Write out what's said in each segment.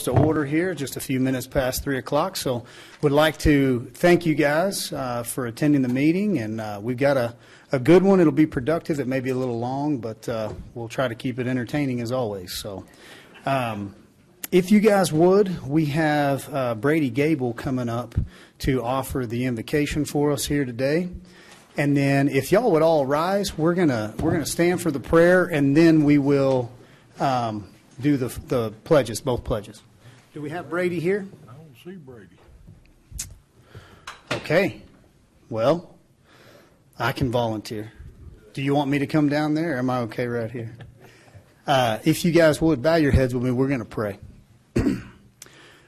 To order here, just a few minutes past 3 o'clock. So would like to thank you guys for attending the meeting, and we've got a good one. It'll be productive. It may be a little long, but we'll try to keep it entertaining as always. So if you guys would, we have Brady Gable coming up to offer the invocation for us here today. And then if y'all would all rise, we're gonna stand for the prayer, and then we will do the pledges, both pledges. Do we have Brady here? I don't see Brady. Okay. Well, I can volunteer. Do you want me to come down there, or am I okay right here? If you guys would, bow your heads with me. We're going to pray.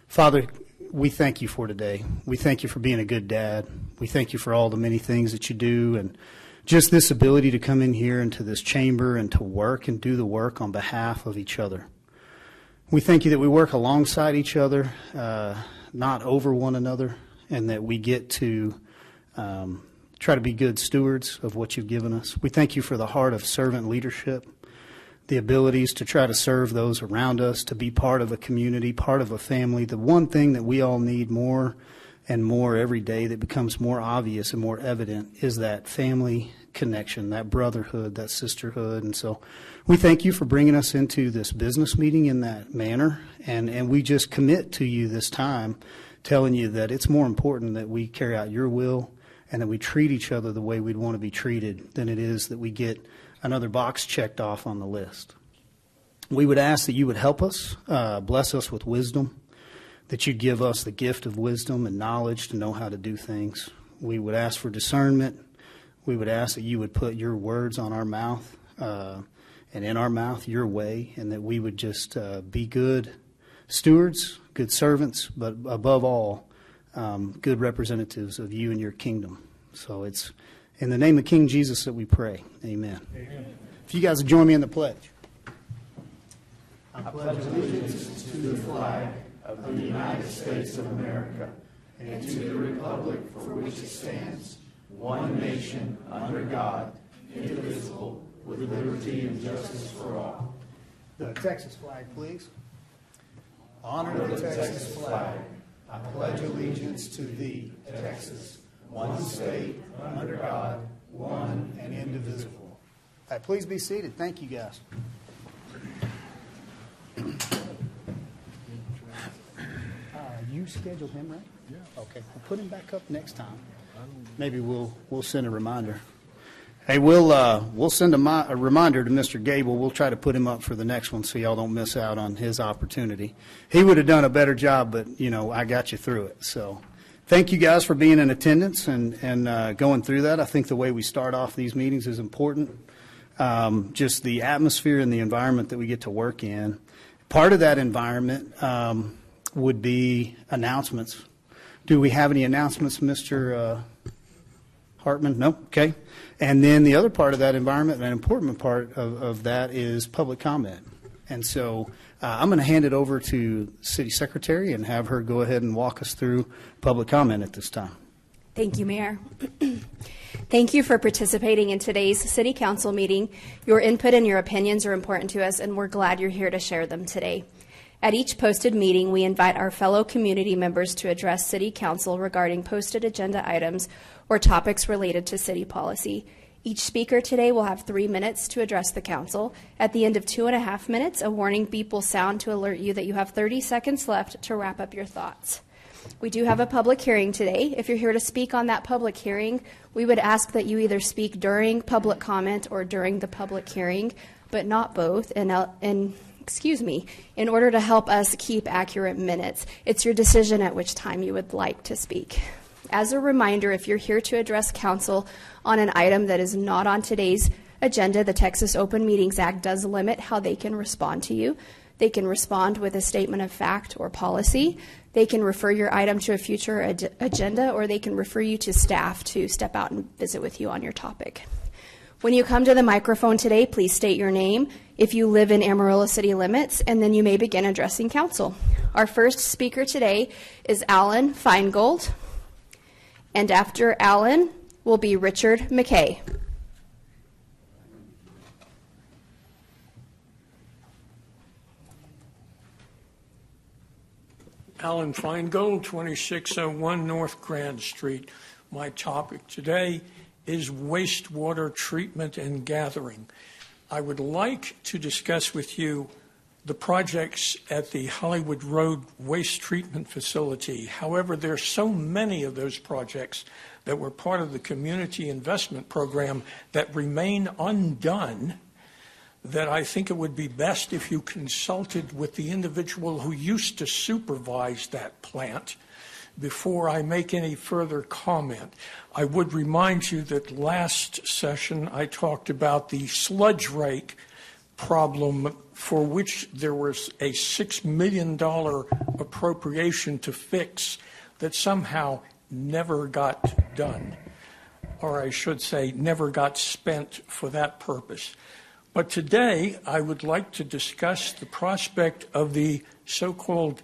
Father, we thank you for today. We thank you for being a good dad. We thank you for all the many things that you do, and just this ability to come in here into this chamber and to work and do the work on behalf of each other. We thank you that we work alongside each other, not over one another, and that we get to try to be good stewards of what you've given us. We thank you for the heart of servant leadership, the abilities to try to serve those around us, to be part of a community, part of a family. The one thing that we all need more and more every day that becomes more obvious and more evident is that family connection, that brotherhood, that sisterhood. And so we thank you for bringing us into this business meeting in that manner. And we just commit to you this time, telling you that it's more important that we carry out your will and that we treat each other the way we'd want to be treated than it is that we get another box checked off on the list. We would ask that you would help us, bless us with wisdom, that you'd give us the gift of wisdom and knowledge to know how to do things. We would ask for discernment. We would ask that you would put your words on our mouth and in our mouth your way, and that we would just be good stewards, good servants, but above all, good representatives of you and your kingdom. So it's in the name of King Jesus that we pray. Amen. Amen. If you guys would join me in the pledge. I pledge allegiance to the flag of the United States of America and to the republic for which it stands, one nation, under God, indivisible, with liberty and justice for all. The Texas flag, please. Honor the Texas flag. I pledge allegiance to thee, Texas, one state, under God, one and indivisible. All right, please be seated. Thank you, guys. You scheduled him, right? Yeah. Okay. We'll put him back up next time. Maybe we'll send a reminder. Hey, we'll send a reminder to Mr. Gable. We'll try to put him up for the next one so y'all don't miss out on his opportunity. He would have done a better job, but, I got you through it. So thank you guys for being in attendance and going through that. I think the way we start off these meetings is important. Just the atmosphere and the environment that we get to work in. Part of that environment would be announcements. Do we have any announcements, Mr. Hartman? No? Okay. And then the other part of that environment, an important part of that, is public comment. And so I'm going to hand it over to the City Secretary and have her go ahead and walk us through public comment at this time. Thank you, Mayor. Thank you for participating in today's City Council meeting. Your input and your opinions are important to us, and we're glad you're here to share them today. At each posted meeting, we invite our fellow community members to address City Council regarding posted agenda items or topics related to city policy. Each speaker today will have 3 minutes to address the Council. At the end of 2.5 minutes, a warning beep will sound to alert you that you have 30 seconds left to wrap up your thoughts. We do have a public hearing today. If you're here to speak on that public hearing, we would ask that you either speak during public comment or during the public hearing, but not both. In order to help us keep accurate minutes. It's your decision at which time you would like to speak. As a reminder, if you're here to address council on an item that is not on today's agenda, the Texas Open Meetings Act does limit how they can respond to you. They can respond with a statement of fact or policy. They can refer your item to a future agenda, or they can refer you to staff to step out and visit with you on your topic. When you come to the microphone today, please state your name, if you live in Amarillo city limits, and then you may begin addressing council. Our first speaker today is Alan Feingold, and after Alan will be Richard McKay. Alan Feingold, 2601 North Grand Street. My topic today is wastewater treatment and gathering. I would like to discuss with you the projects at the Hollywood Road Waste Treatment Facility. However, there are so many of those projects that were part of the community investment program that remain undone that I think it would be best if you consulted with the individual who used to supervise that plant before I make any further comment. I would remind you that last session I talked about the sludge rake problem for which there was a $6 million appropriation to fix that somehow never got done, or I should say never got spent for that purpose. But today I would like to discuss the prospect of the so-called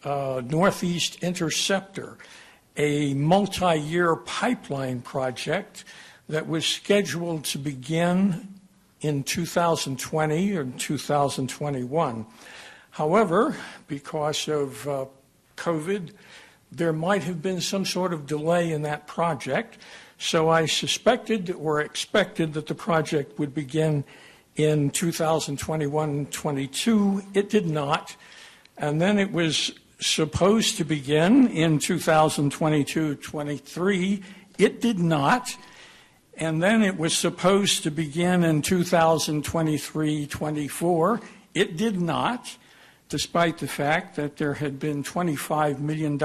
Northeast Interceptor, a multi-year pipeline project that was scheduled to begin in 2020 or 2021. However, because of COVID, there might have been some sort of delay in that project, so I suspected or expected that the project would begin in 2021-22. It did not, and then it was supposed to begin in 2022-23. It did not. And then it was supposed to begin in 2023-24. It did not, despite the fact that there had been $25 million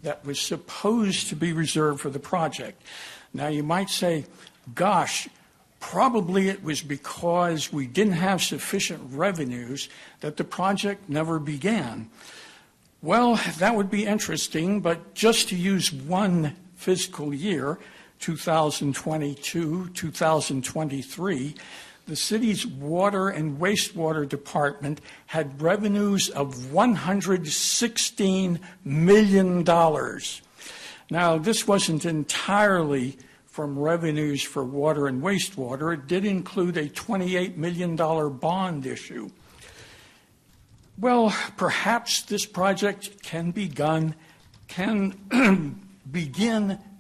that was supposed to be reserved for the project. Now you might say, gosh, probably it was because we didn't have sufficient revenues that the project never began. Well, that would be interesting, but just to use one fiscal year, 2022, 2023, the city's water and wastewater department had revenues of $116 million. Now, this wasn't entirely from revenues for water and wastewater. It did include a $28 million bond issue. Well, perhaps this project can begin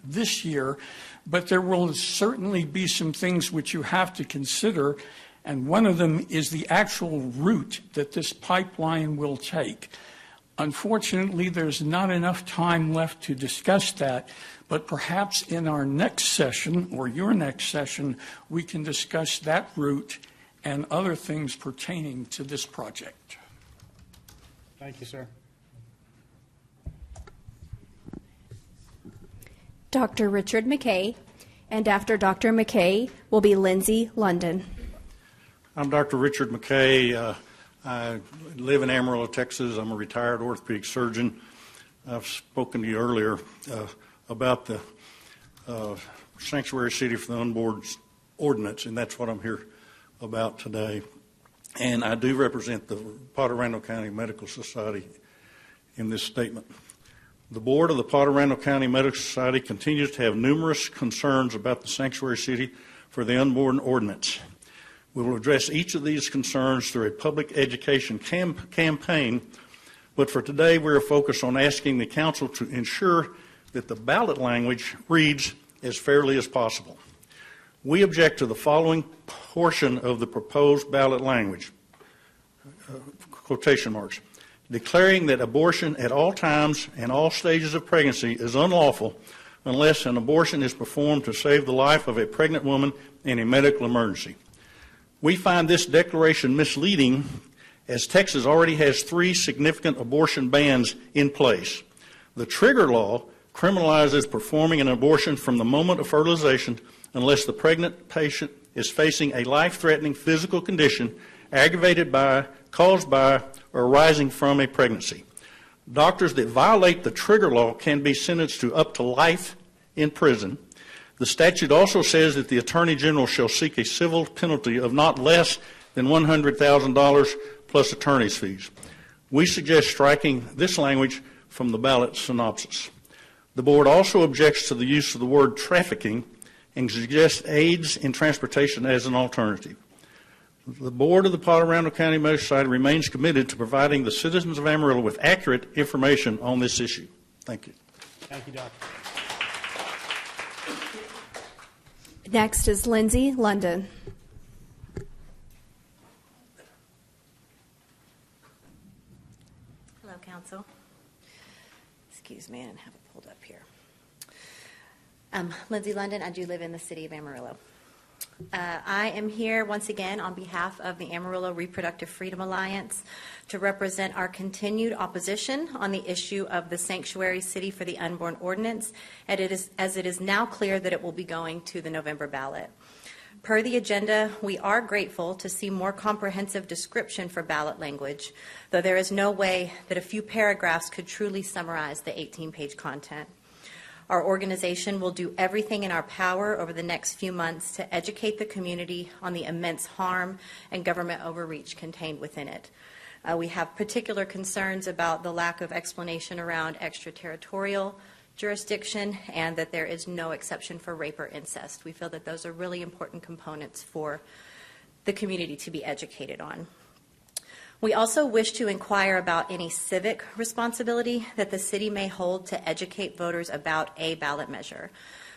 this year, but there will certainly be some things which you have to consider, and one of them is the actual route that this pipeline will take. Unfortunately, there's not enough time left to discuss that, but perhaps in our next session, or your next session, we can discuss that route and other things pertaining to this project. Thank you, sir. Dr. Richard McKay, and after Dr. McKay will be Lindsay London. I'm Dr. Richard McKay. I live in Amarillo, Texas. I'm a retired orthopedic surgeon. I've spoken to you earlier about the Sanctuary City for the Unborn Ordinance, and that's what I'm here about today. And I do represent the Potawatomi County Medical Society in this statement. The board of the Potawatomi County Medical Society continues to have numerous concerns about the Sanctuary City for the Unborn Ordinance. We will address each of these concerns through a public education campaign, but for today we are focused on asking the council to ensure that the ballot language reads as fairly as possible. We object to the following portion of the proposed ballot language, quotation marks, declaring that abortion at all times and all stages of pregnancy is unlawful unless an abortion is performed to save the life of a pregnant woman in a medical emergency. We find this declaration misleading, as Texas already has 3 significant abortion bans in place. The trigger law criminalizes performing an abortion from the moment of fertilization unless the pregnant patient is facing a life-threatening physical condition aggravated by, caused by, or arising from a pregnancy. Doctors that violate the trigger law can be sentenced to up to life in prison. The statute also says that the Attorney General shall seek a civil penalty of not less than $100,000 plus attorney's fees. We suggest striking this language from the ballot synopsis. The board also objects to the use of the word trafficking and suggests aids in transportation as an alternative. The board of the Potawatomi Randall County Medical Society remains committed to providing the citizens of Amarillo with accurate information on this issue. Thank you. Thank you, Doctor. Next is Lindsay London. Hello, Council. Excuse me, I didn't have it pulled up here. Lindsay London, I do live in the city of Amarillo. I am here once again on behalf of the Amarillo Reproductive Freedom Alliance to represent our continued opposition on the issue of the Sanctuary City for the Unborn Ordinance, as it is now clear that it will be going to the November ballot. Per the agenda, we are grateful to see more comprehensive description for ballot language, though there is no way that a few paragraphs could truly summarize the 18-page content. Our organization will do everything in our power over the next few months to educate the community on the immense harm and government overreach contained within it. We have particular concerns about the lack of explanation around extraterritorial jurisdiction and that there is no exception for rape or incest. We feel that those are really important components for the community to be educated on. We also wish to inquire about any civic responsibility that the city may hold to educate voters about a ballot measure.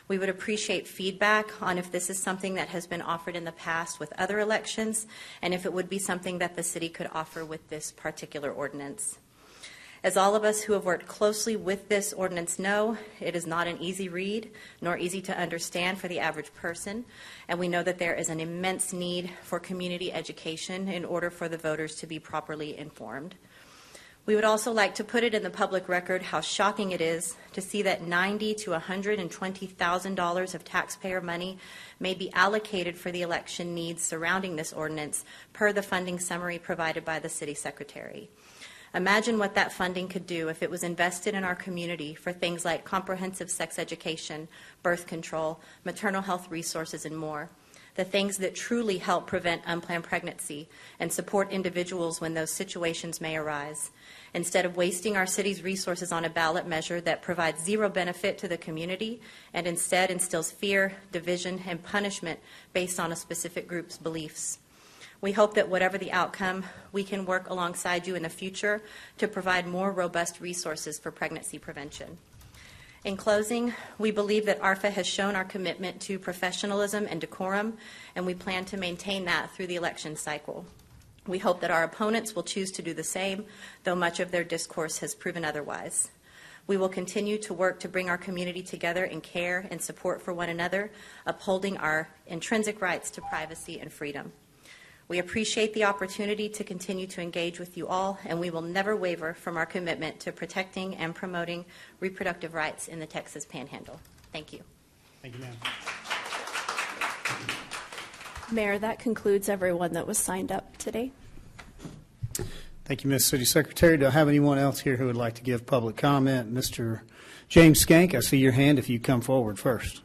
We would appreciate feedback on if this is something that has been offered in the past with other elections and if it would be something that the city could offer with this particular ordinance. As all of us who have worked closely with this ordinance know, it is not an easy read nor easy to understand for the average person, and we know that there is an immense need for community education in order for the voters to be properly informed. We would also like to put it in the public record how shocking it is to see that $90,000 to $120,000 of taxpayer money may be allocated for the election needs surrounding this ordinance per the funding summary provided by the city secretary. Imagine what that funding could do if it was invested in our community for things like comprehensive sex education, birth control, maternal health resources, and more. The things that truly help prevent unplanned pregnancy and support individuals when those situations may arise. Instead of wasting our city's resources on a ballot measure that provides zero benefit to the community and instead instills fear, division, and punishment based on a specific group's beliefs. We hope that whatever the outcome, we can work alongside you in the future to provide more robust resources for pregnancy prevention. In closing, we believe that ARFA has shown our commitment to professionalism and decorum, and we plan to maintain that through the election cycle. We hope that our opponents will choose to do the same, though much of their discourse has proven otherwise. We will continue to work to bring our community together in care and support for one another, upholding our intrinsic rights to privacy and freedom. We appreciate the opportunity to continue to engage with you all, and we will never waver from our commitment to protecting and promoting reproductive rights in the Texas Panhandle. Thank you. Thank you, ma'am. Mayor, that concludes everyone that was signed up today. Thank you, Ms. City Secretary. Do I have anyone else here who would like to give public comment? Mr. James Skank, I see your hand if you come forward first.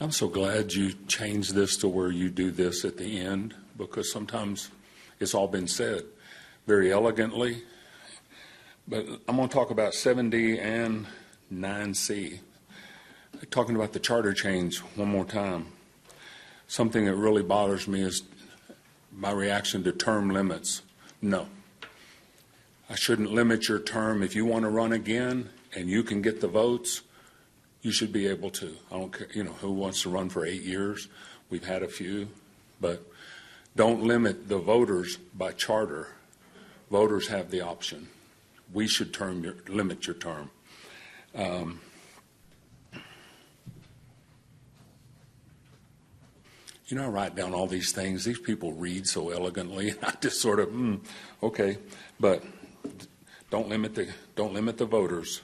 I'm so glad you changed this to where you do this at the end, because sometimes it's all been said very elegantly. But I'm going to talk about 7D and 9C. Talking about the charter change one more time. Something that really bothers me is my reaction to term limits. No. I shouldn't limit your term. If you want to run again and you can get the votes, you should be able to. I don't care, who wants to run for 8 years. We've had a few, but don't limit the voters by charter. Voters have the option. We should limit your term. I write down all these things. These people read so elegantly, and I just sort of, okay. But don't limit the voters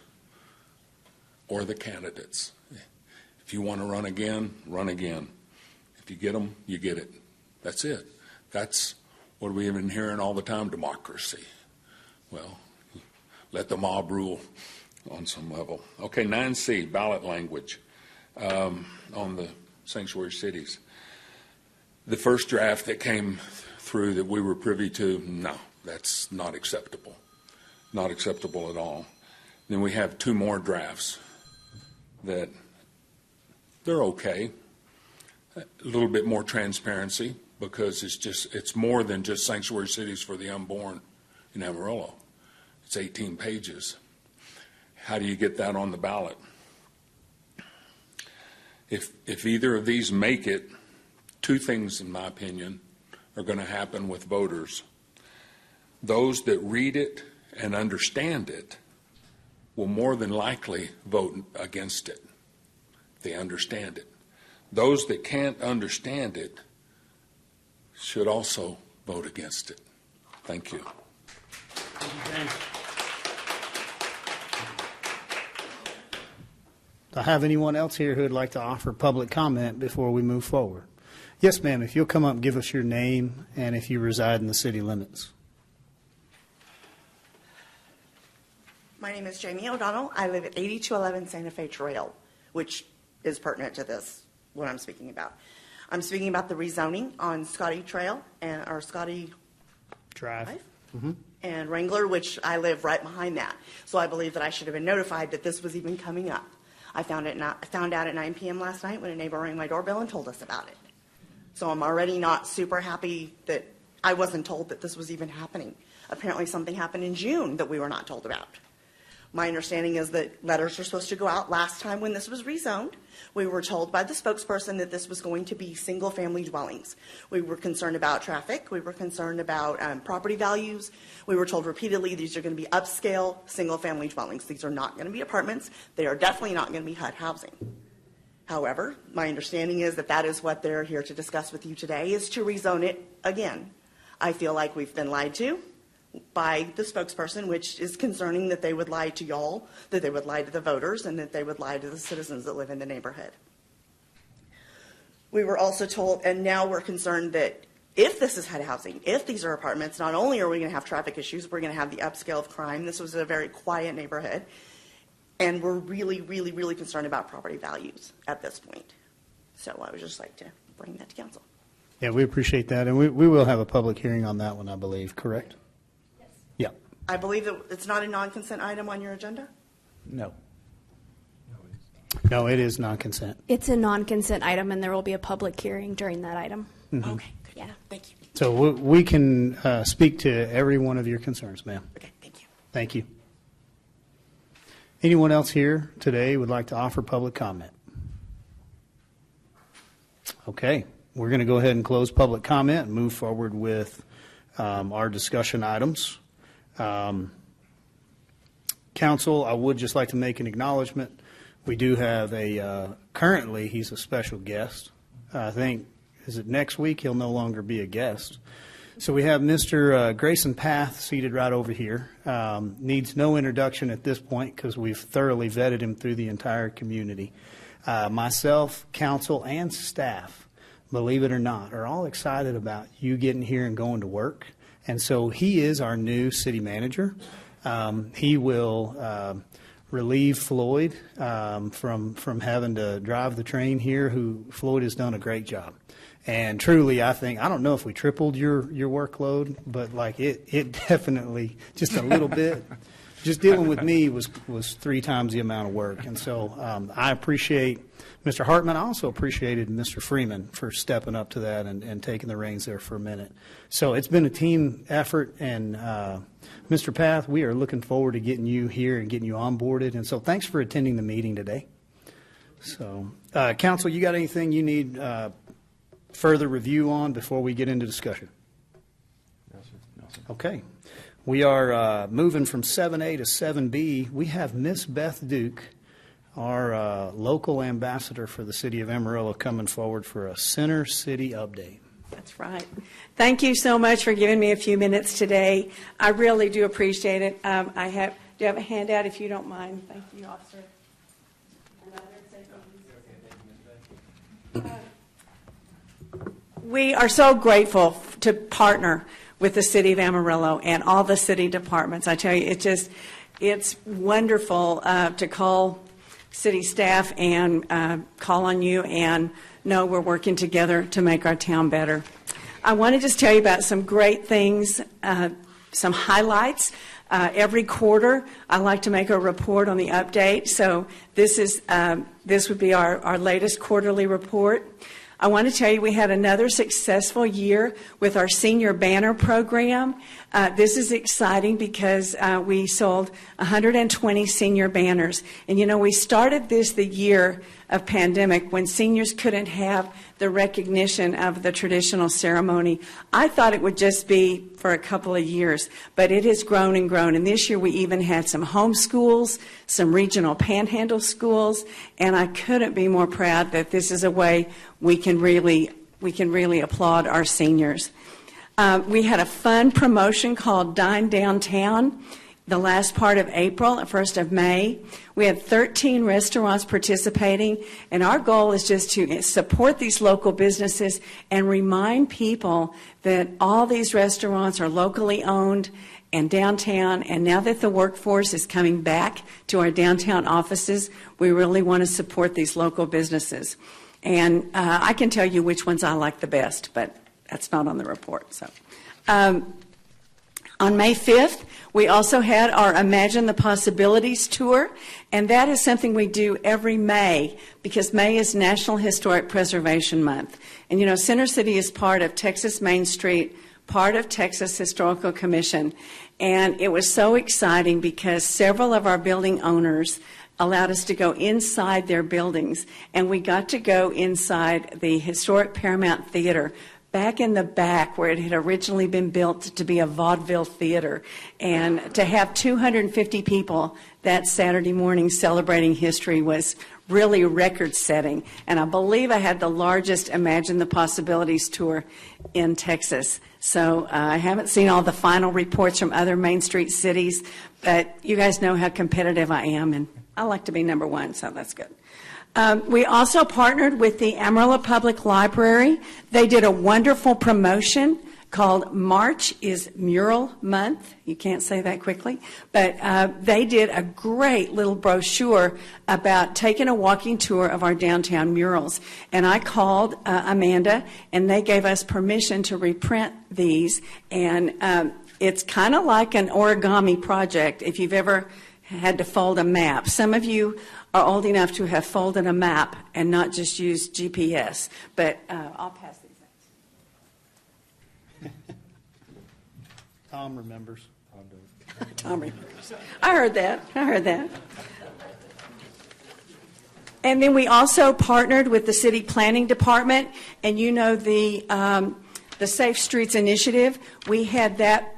or the candidates. If you want to run again, run again. If you get them, you get it. That's it. That's what we've been hearing all the time, democracy. Well, let the mob rule on some level. Okay, 9C, ballot language on the sanctuary cities. The first draft that came through that we were privy to, no, that's not acceptable. Not acceptable at all. Then we have 2 more drafts that they're okay. A little bit more transparency because it's more than just sanctuary cities for the unborn in Amarillo. It's 18 pages. How do you get that on the ballot? If either of these make it, 2 things, in my opinion, are going to happen with voters. Those that read it and understand it will more than likely vote against it. They understand it. Those that can't understand it should also vote against it. Thank you. Do I have anyone else here who would like to offer public comment before we move forward? Yes, ma'am. If you'll come up and give us your name and if you reside in the city limits. My name is Jamie O'Donnell. I live at 8211 Santa Fe Trail, which is pertinent to this, what I'm speaking about. I'm speaking about the rezoning on Scotty Trail or Scotty Drive. And Wrangler, which I live right behind that. So I believe that I should have been notified that this was even coming up. I found out at 9 p.m. last night when a neighbor rang my doorbell and told us about it. So I'm already not super happy that I wasn't told that this was even happening. Apparently something happened in June that we were not told about. My understanding is that letters were supposed to go out last time when this was rezoned. We were told by the spokesperson that this was going to be single-family dwellings. We were concerned about traffic. We were concerned about property values. We were told repeatedly these are going to be upscale single-family dwellings. These are not going to be apartments. They are definitely not going to be HUD housing. However, my understanding is that that is what they're here to discuss with you today, is to rezone it again. I feel like we've been lied to by the spokesperson, which is concerning that they would lie to y'all, that they would lie to the voters, and that they would lie to the citizens that live in the neighborhood. We were also told, and now we're concerned that if this is HUD housing, if these are apartments, not only are we going to have traffic issues, we're going to have the upscale of crime. This was a very quiet neighborhood, and we're really, really, really concerned about property values at this point. So I would just like to bring that to council. Yeah, we appreciate that, and we will have a public hearing on that one, I believe, correct? Yeah. I believe that it's not a non-consent item on your agenda? No. No, it is non-consent. It's a non-consent item, and there will be a public hearing during that item. Okay, good. Yeah. Thank you. So we can speak to every one of your concerns, ma'am. Okay, thank you. Thank you. Anyone else here today would like to offer public comment? Okay, we're going to go ahead and close public comment and move forward with our discussion items. Council, I would just like to make an acknowledgement. We do have currently he's a special guest. I think, is it next week? He'll no longer be a guest. So we have Mr. Grayson Path seated right over here. Needs no introduction at this point because we've thoroughly vetted him through the entire community. Myself, council, and staff, believe it or not, are all excited about you getting here and going to work. And so he is our new city manager. He will relieve Floyd from having to drive the train here, Floyd has done a great job. And truly, I think, I don't know if we tripled your workload, but like it definitely, just a little bit, just dealing with me was 3 times the amount of work. And so I appreciate Mr. Hartman. I also appreciated Mr. Freeman for stepping up to that and taking the reins there for a minute. So it's been a team effort, and Mr. Path, we are looking forward to getting you here and getting you onboarded. And so thanks for attending the meeting today. So, Council, you got anything you need further review on before we get into discussion? No, sir. No, sir. Okay. We are moving from 7A to 7B. We have Miss Beth Duke, our local ambassador for the city of Amarillo, coming forward for a Center City update. That's right. Thank you so much for giving me a few minutes today. I really do appreciate it. Do you have a handout if you don't mind? Thank you, officer. We are so grateful to partner with the city of Amarillo and all the city departments. I tell you, it's wonderful to call city staff and call on you and know we're working together to make our town better. I want to just tell you about some great things some highlights. Every quarter, I like to make a report on the update. So this would be our latest quarterly report. I want to tell you we had another successful year with our senior banner program. This is exciting because we sold 120 senior banners. And, you know, we started this the year of pandemic when seniors couldn't have the recognition of the traditional ceremony. I thought it would just be for a couple of years, but it has grown and grown. And this year we even had some home schools, some regional panhandle schools, and I couldn't be more proud that this is a way we can really applaud our seniors. We had a fun promotion called Dine Downtown the last part of April, 1st of May. We had 13 restaurants participating, and our goal is just to support these local businesses and remind people that all these restaurants are locally owned and downtown, and now that the workforce is coming back to our downtown offices, we really want to support these local businesses. And I can tell you which ones I like the best, but that's not on the report. So, on May 5th, we also had our Imagine the Possibilities tour, and that is something we do every May because May is National Historic Preservation Month. And you know, Center City is part of Texas Main Street, part of Texas Historical Commission, and it was so exciting because several of our building owners allowed us to go inside their buildings, and we got to go inside the historic Paramount Theater, back in the back where it had originally been built to be a vaudeville theater, and to have 250 people that Saturday morning celebrating history was really record-setting. And I believe I had the largest Imagine the Possibilities tour in Texas. So I haven't seen all the final reports from other Main Street cities, but you guys know how competitive I am, and I like to be number one, so that's good. We also partnered with the Amarillo Public Library. They did a wonderful promotion called March is Mural Month. You can't say that quickly. But they did a great little brochure about taking a walking tour of our downtown murals. And I called Amanda, and they gave us permission to reprint these. And it's kind of like an origami project if you've ever had to fold a map. Some of you are old enough to have folded a map and not just used GPS. But I'll pass these out. Tom remembers. Tom remembers. I heard that. And then we also partnered with the City Planning Department, and you know the Safe Streets Initiative. We had that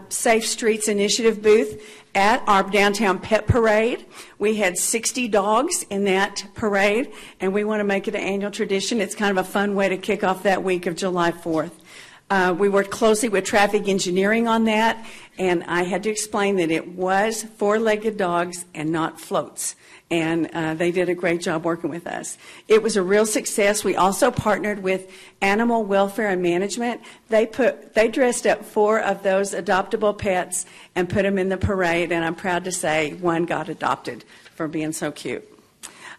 Safe Streets Initiative booth at our downtown pet parade. We had 60 dogs in that parade, and we want to make it an annual tradition. It's kind of a fun way to kick off that week of July 4th. We worked closely with traffic engineering on that, and I had to explain that it was four-legged dogs and not floats. And they did a great job working with us. It was a real success. We also partnered with Animal Welfare and Management. They dressed up 4 of those adoptable pets and put them in the parade, and I'm proud to say one got adopted for being so cute.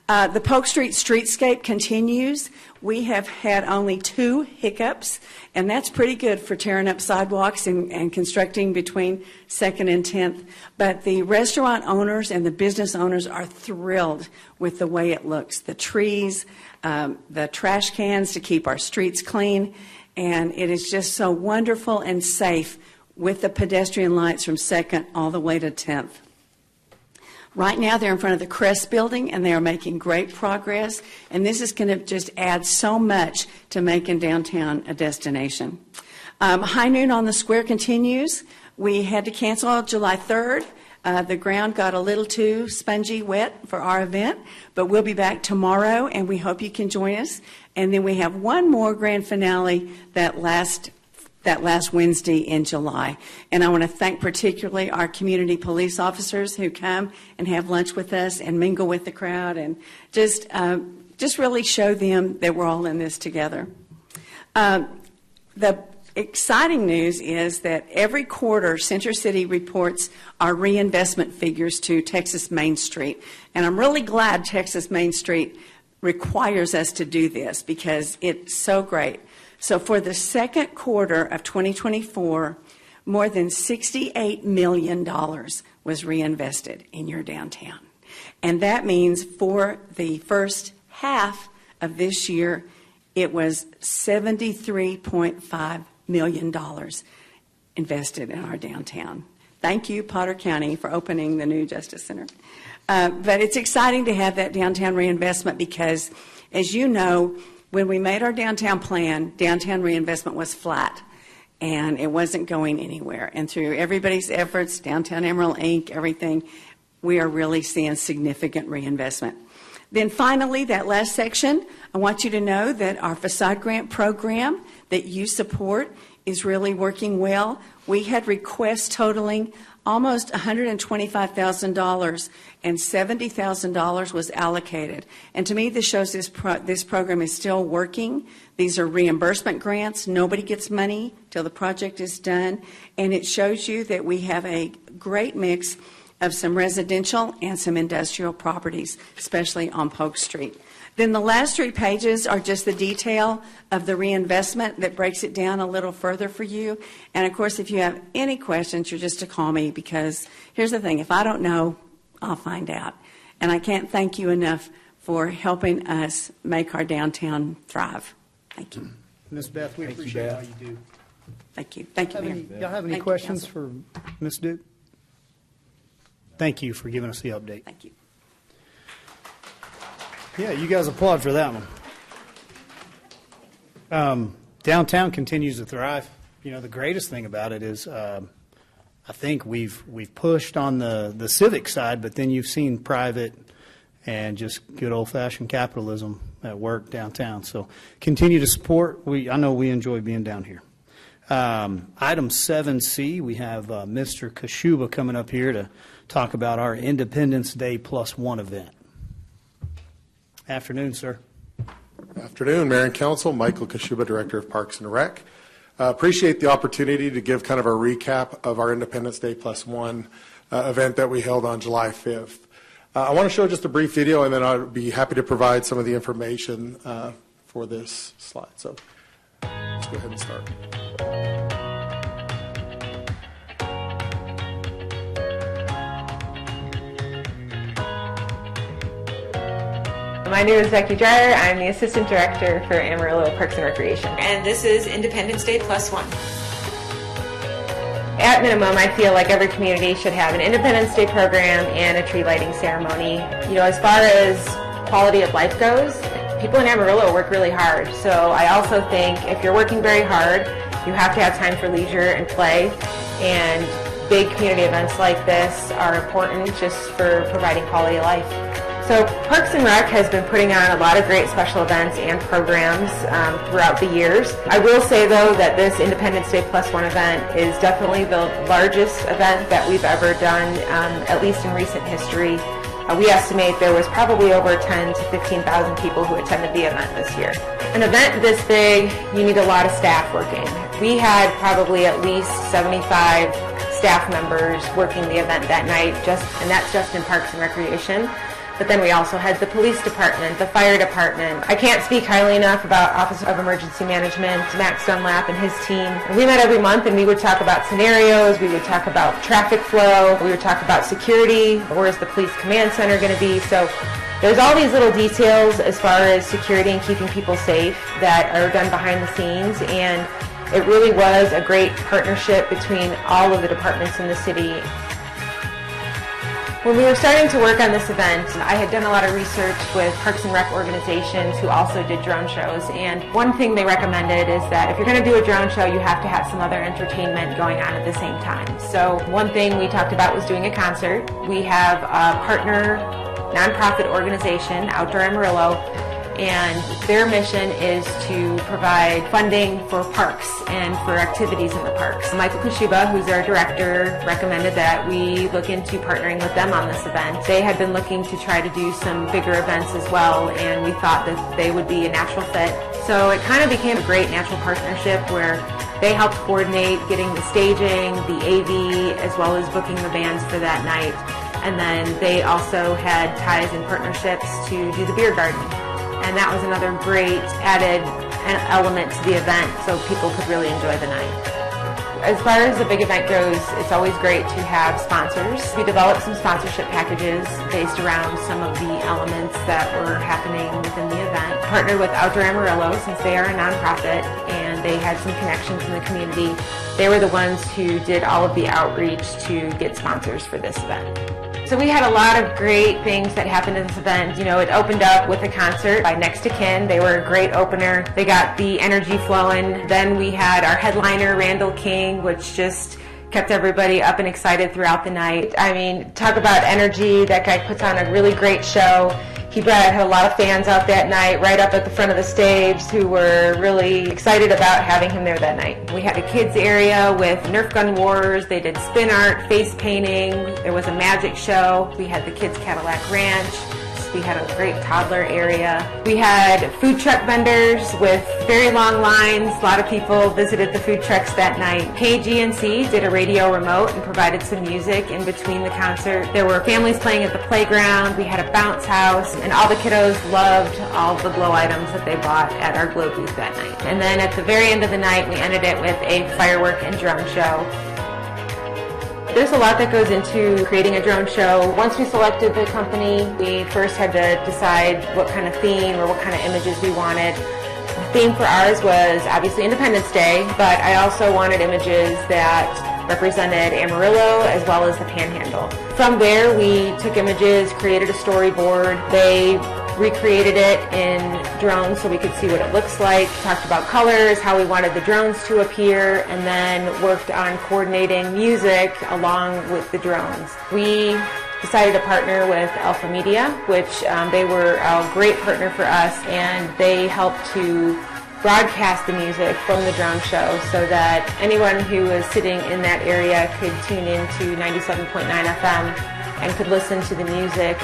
The Polk Street streetscape continues. We have had only 2 hiccups, and that's pretty good for tearing up sidewalks and constructing between 2nd and 10th. But the restaurant owners and the business owners are thrilled with the way it looks. The trees, the trash cans to keep our streets clean, and it is just so wonderful and safe with the pedestrian lights from 2nd all the way to 10th. Right now, they're in front of the Crest building, and they are making great progress. And this is going to just add so much to making downtown a destination. High Noon on the Square continues. We had to cancel July 3rd. The ground got a little too spongy wet for our event, but we'll be back tomorrow, and we hope you can join us. And then we have one more grand finale that last Wednesday in July. And I want to thank particularly our community police officers who come and have lunch with us and mingle with the crowd and just really show them that we're all in this together. The exciting news is that every quarter Center City reports our reinvestment figures to Texas Main Street. And I'm really glad Texas Main Street requires us to do this because it's so great. So for the second quarter of 2024, more than $68 million was reinvested in your downtown. And that means for the first half of this year, it was $73.5 million invested in our downtown. Thank you, Potter County, for opening the new Justice Center. But it's exciting to have that downtown reinvestment because, as you know, when we made our downtown plan, downtown reinvestment was flat, and it wasn't going anywhere. And through everybody's efforts, Downtown Amarillo Inc., everything, we are really seeing significant reinvestment. Then finally, that last section, I want you to know that our facade grant program that you support is really working well. We had requests totaling almost $125,000, and $70,000 was allocated. And to me, this shows this program is still working. These are reimbursement grants. Nobody gets money till the project is done. And it shows you that we have a great mix of some residential and some industrial properties, especially on Polk Street. Then the last 3 pages are just the detail of the reinvestment that breaks it down a little further for you. And of course, if you have any questions, you're just to call me, because here's the thing, if I don't know, I'll find out. And I can't thank you enough for helping us make our downtown thrive. Thank you. Ms. Beth, we appreciate all you do. Thank you. Thank you, Mayor. Y'all have any Thank you, questions Council. for Ms. Duke? Thank you for giving us the update. Thank you. Yeah, you guys applaud for that one. Downtown continues to thrive. You know, the greatest thing about it is I think we've pushed on the civic side, but then you've seen private and just good old-fashioned capitalism at work downtown. So continue to support. I know we enjoy being down here. Item 7C, we have Mr. Kashuba coming up here to talk about our Independence Day +1 event. Afternoon, sir. Afternoon, Mayor and Council. Michael Kashuba, Director of Parks and Rec. Appreciate the opportunity to give kind of a recap of our Independence Day +1 event that we held on July 5th. I want to show just a brief video, and then I'll be happy to provide some of the information for this slide. So let's go ahead and start. My name is Becky Dreyer. I'm the Assistant Director for Amarillo Parks and Recreation. And this is Independence Day +1. At minimum, I feel like every community should have an Independence Day program and a tree lighting ceremony. You know, as far as quality of life goes, people in Amarillo work really hard. So I also think if you're working very hard, you have to have time for leisure and play. And big community events like this are important just for providing quality of life. So Parks and Rec has been putting on a lot of great special events and programs throughout the years. I will say, though, that this Independence Day +1 event is definitely the largest event that we've ever done, at least in recent history. We estimate there was probably over 10,000 to 15,000 people who attended the event this year. An event this big, you need a lot of staff working. We had probably at least 75 staff members working the event that night, and that's just in Parks and Recreation. But then we also had the police department, the fire department. I can't speak highly enough about Office of Emergency Management, Max Dunlap and his team. We met every month and we would talk about scenarios, we would talk about traffic flow, we would talk about security, where is the police command center going to be. So there's all these little details as far as security and keeping people safe that are done behind the scenes, and it really was a great partnership between all of the departments in the city. When we were starting to work on this event, I had done a lot of research with Parks and Rec organizations who also did drone shows, and one thing they recommended is that if you're going to do a drone show, you have to have some other entertainment going on at the same time. So one thing we talked about was doing a concert. We have a partner nonprofit organization, Outdoor Amarillo, and their mission is to provide funding for parks and for activities in the parks. Michael Kashuba, who's our director, recommended that we look into partnering with them on this event. They had been looking to try to do some bigger events as well, and we thought that they would be a natural fit. So it kind of became a great natural partnership where they helped coordinate getting the staging, the AV, as well as booking the bands for that night. And then they also had ties and partnerships to do the beer garden. And that was another great added element to the event, so people could really enjoy the night. As far as the big event goes, it's always great to have sponsors. We developed some sponsorship packages based around some of the elements that were happening within the event. Partnered with Outdoor Amarillo, since they are a nonprofit and they had some connections in the community. They were the ones who did all of the outreach to get sponsors for this event. So we had a lot of great things that happened at this event. You know, it opened up with a concert by Next to Kin. They were a great opener. They got the energy flowing. Then we had our headliner, Randall King, which just kept everybody up and excited throughout the night. I mean, talk about energy. That guy puts on a really great show. He had a lot of fans out that night, right up at the front of the stage, who were really excited about having him there that night. We had a kids area with Nerf gun wars. They did spin art, face painting. There was a magic show. We had the kids Cadillac Ranch. We had a great toddler area. We had food truck vendors with very long lines. A lot of people visited the food trucks that night. KGNC did a radio remote and provided some music in between the concert. There were families playing at the playground. We had a bounce house, and all the kiddos loved all the glow items that they bought at our glow booth that night. And then at the very end of the night, we ended it with a firework and drone show. There's a lot that goes into creating a drone show. Once we selected the company, we first had to decide what kind of theme or what kind of images we wanted. The theme for ours was obviously Independence Day, but I also wanted images that represented Amarillo as well as the Panhandle. From there, we took images, created a storyboard. They recreated it in drones so we could see what it looks like, talked about colors, how we wanted the drones to appear, and then worked on coordinating music along with the drones. We decided to partner with Alpha Media, which they were a great partner for us, and they helped to broadcast the music from the drone show so that anyone who was sitting in that area could tune into 97.9 FM and could listen to the music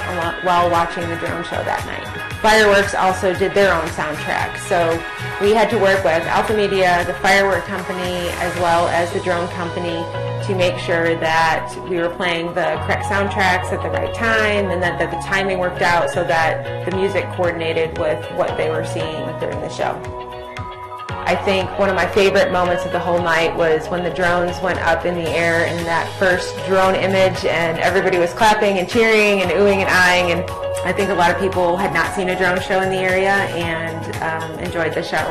while watching the drone show that night. Fireworks also did their own soundtrack, so we had to work with Alpha Media, the firework company, as well as the drone company to make sure that we were playing the correct soundtracks at the right time and that the timing worked out so that the music coordinated with what they were seeing during the show. I think one of my favorite moments of the whole night was when the drones went up in the air in that first drone image and everybody was clapping and cheering and oohing and eyeing, and I think a lot of people had not seen a drone show in the area and enjoyed the show.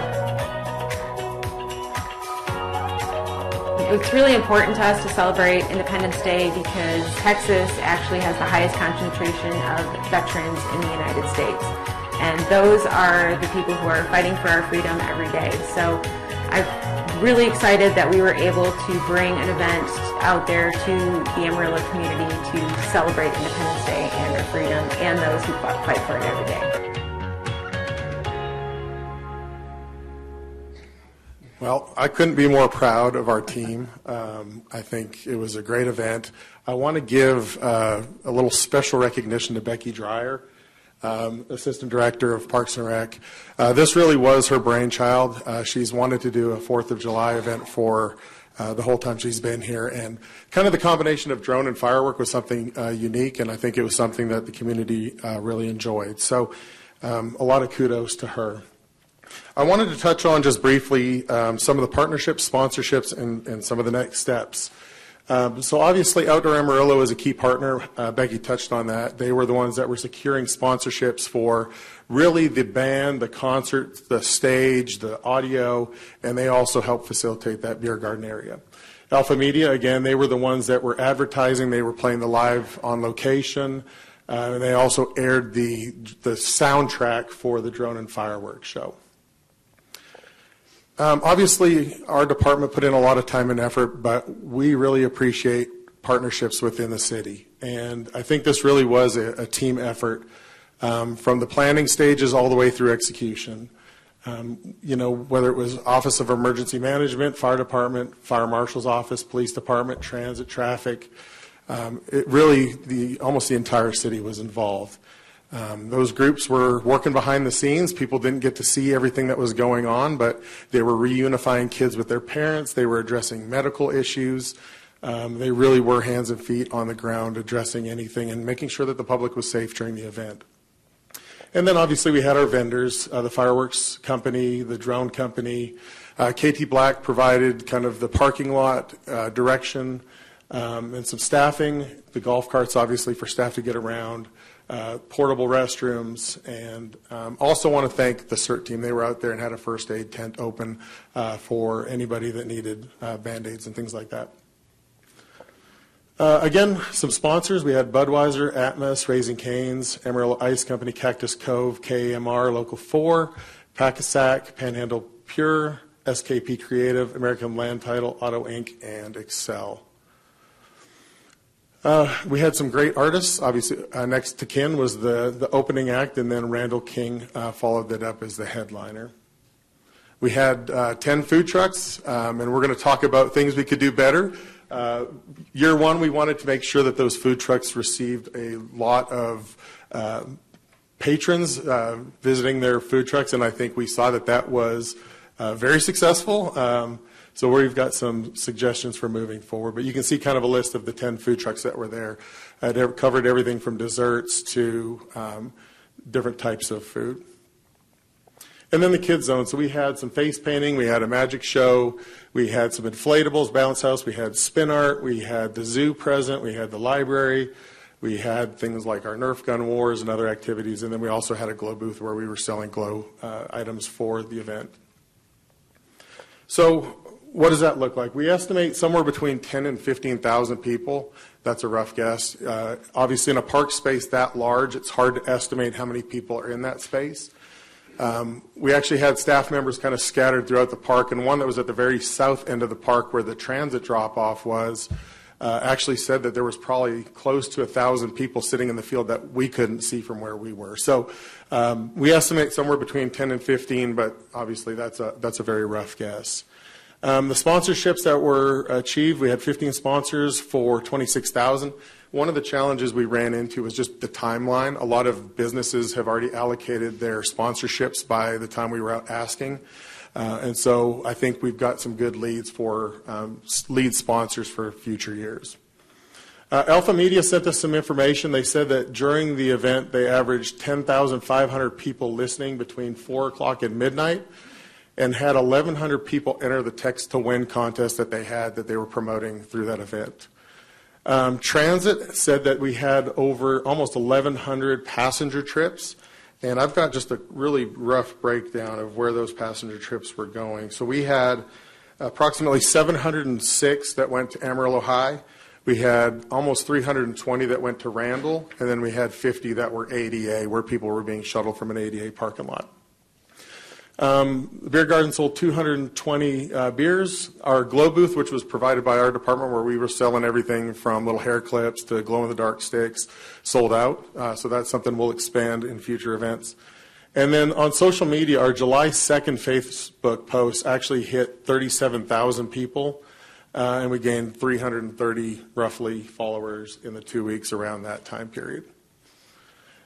It's really important to us to celebrate Independence Day because Texas actually has the highest concentration of veterans in the United States. And those are the people who are fighting for our freedom every day. So I'm really excited that we were able to bring an event out there to the Amarillo community to celebrate Independence Day and our freedom and those who fight for it every day. Well, I couldn't be more proud of our team. I think it was a great event. I want to give a little special recognition to Becky Dreyer, Assistant Director of Parks and Rec. This really was her brainchild. She's wanted to do a 4th of July event for the whole time she's been here, and kind of the combination of drone and firework was something unique, and I think it was something that the community really enjoyed. So a lot of kudos to her. I wanted to touch on just briefly some of the partnerships, sponsorships, and some of the next steps. So obviously Outdoor Amarillo is a key partner. Becky touched on that. They were the ones that were securing sponsorships for really the band, the concert, the stage, the audio, and they also helped facilitate that beer garden area. Alpha Media, again, they were the ones that were advertising. They were playing the live on location, and they also aired the soundtrack for the drone and fireworks show. Obviously, our department put in a lot of time and effort, but we really appreciate partnerships within the city. And I think this really was a team effort from the planning stages all the way through execution. You know, whether it was Office of Emergency Management, Fire Department, Fire Marshal's Office, Police Department, Transit, Traffic, it really, almost the entire city was involved. Those groups were working behind the scenes. People didn't get to see everything that was going on, but they were reunifying kids with their parents. They were addressing medical issues. They really were hands and feet on the ground addressing anything and making sure that the public was safe during the event. And then obviously we had our vendors, the fireworks company, the drone company, KT Black provided kind of the parking lot direction and some staffing, the golf carts obviously for staff to get around, portable restrooms, and also want to thank the CERT team. They were out there and had a first aid tent open for anybody that needed Band-Aids and things like that. Again, some sponsors. We had Budweiser, Atmos, Raising Cane's, Amarillo Ice Company, Cactus Cove, KAMR, Local 4, Packasack, Panhandle Pure, SKP Creative, American Land Title, Auto Inc., and Excel. We had some great artists. Obviously, next to Ken was the opening act, and then Randall King followed that up as the headliner. We had 10 food trucks, and we're going to talk about things we could do better. Year one, we wanted to make sure that those food trucks received a lot of patrons visiting their food trucks, and I think we saw that that was very successful. So we've got some suggestions for moving forward. But you can see kind of a list of the 10 food trucks that were there. It covered everything from desserts to different types of food. And then the kids zone. So we had some face painting. We had a magic show. We had some inflatables, bounce house. We had spin art. We had the zoo present. We had the library. We had things like our Nerf gun wars and other activities. And then we also had a glow booth where we were selling glow items for the event. So what does that look like? We estimate somewhere between 10 and 15,000 people. That's a rough guess. Obviously, in a park space that large, it's hard to estimate how many people are in that space. We actually had staff members kind of scattered throughout the park, and one that was at the very south end of the park where the transit drop-off was actually said that there was probably close to 1,000 people sitting in the field that we couldn't see from where we were. So we estimate somewhere between 10 and 15, but obviously that's a very rough guess. The sponsorships that were achieved, we had 15 sponsors for 26,000. One of the challenges we ran into was just the timeline. A lot of businesses have already allocated their sponsorships by the time we were out asking. And so I think we've got some good leads for lead sponsors for future years. Alpha Media sent us some information. They said that during the event, they averaged 10,500 people listening between 4 o'clock and midnight, and had 1,100 people enter the Text to Win contest that they were promoting through that event. Transit said that we had over almost 1,100 passenger trips, and I've got just a really rough breakdown of where those passenger trips were going. So we had approximately 706 that went to Amarillo High. We had almost 320 that went to Randall, and then we had 50 that were ADA, where people were being shuttled from an ADA parking lot. The beer garden sold 220 beers. Our glow booth, which was provided by our department, where we were selling everything from little hair clips to glow-in-the-dark sticks, sold out. So that's something we'll expand in future events. And then on social media, our July 2nd Facebook post actually hit 37,000 people, and we gained 330 roughly followers in the 2 weeks around that time period.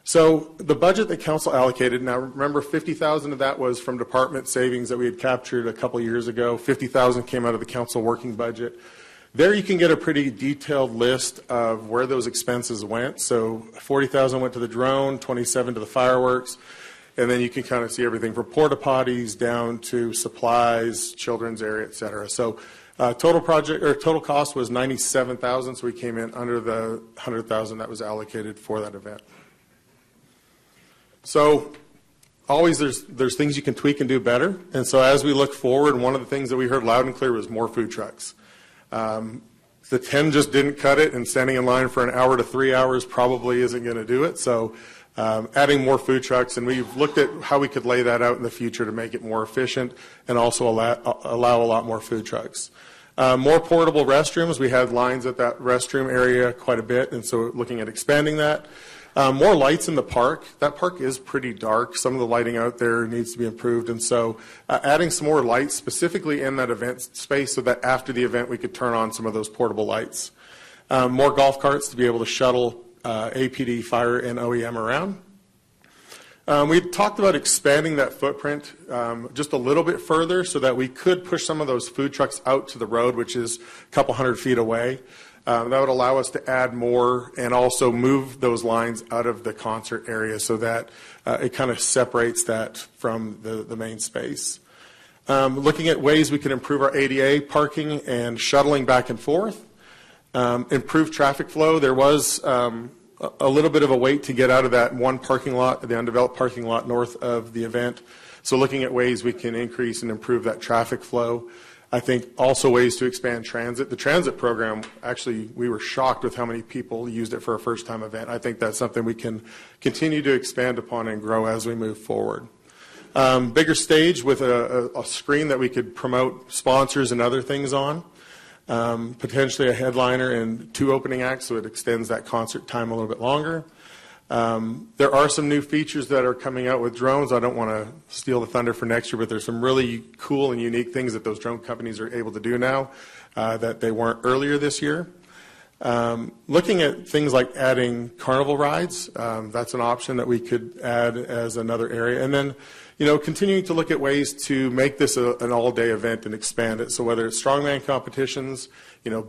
So the budget that council allocated, now remember 50,000 of that was from department savings that we had captured a couple years ago. 50,000 came out of the council working budget. There you can get a pretty detailed list of where those expenses went. So 40,000 went to the drone, 27 to the fireworks, and then you can kind of see everything from porta potties down to supplies, children's area, et cetera. So total cost was 97,000, so we came in under the 100,000 that was allocated for that event. So always there's things you can tweak and do better. And so as we look forward, one of the things that we heard loud and clear was more food trucks. The 10 just didn't cut it, and standing in line for an hour to 3 hours probably isn't going to do it. So adding more food trucks, and we've looked at how we could lay that out in the future to make it more efficient and also allow a lot more food trucks. More portable restrooms. We had lines at that restroom area quite a bit, and so looking at expanding that. More lights in the park. That park is pretty dark. Some of the lighting out there needs to be improved, and so adding some more lights specifically in that event space so that after the event we could turn on some of those portable lights. More golf carts to be able to shuttle APD, fire, and OEM around. We talked about expanding that footprint just a little bit further so that we could push some of those food trucks out to the road, which is a couple hundred feet away. That would allow us to add more and also move those lines out of the concert area so that it kind of separates that from the main space. Looking at ways we can improve our ADA parking and shuttling back and forth. Improve traffic flow. There was a little bit of a wait to get out of that one parking lot, the undeveloped parking lot north of the event. So looking at ways we can increase and improve that traffic flow. I think also ways to expand transit. The transit program, actually, we were shocked with how many people used it for a first-time event. I think that's something we can continue to expand upon and grow as we move forward. Bigger stage with a screen that we could promote sponsors and other things on. Potentially a headliner and 2 opening acts, so it extends that concert time a little bit longer. There are some new features that are coming out with drones. I don't want to steal the thunder for next year, but there's some really cool and unique things that those drone companies are able to do now that they weren't earlier this year. Looking at things like adding carnival rides, that's an option that we could add as another area. And then, continuing to look at ways to make this an all-day event and expand it. So whether it's strongman competitions,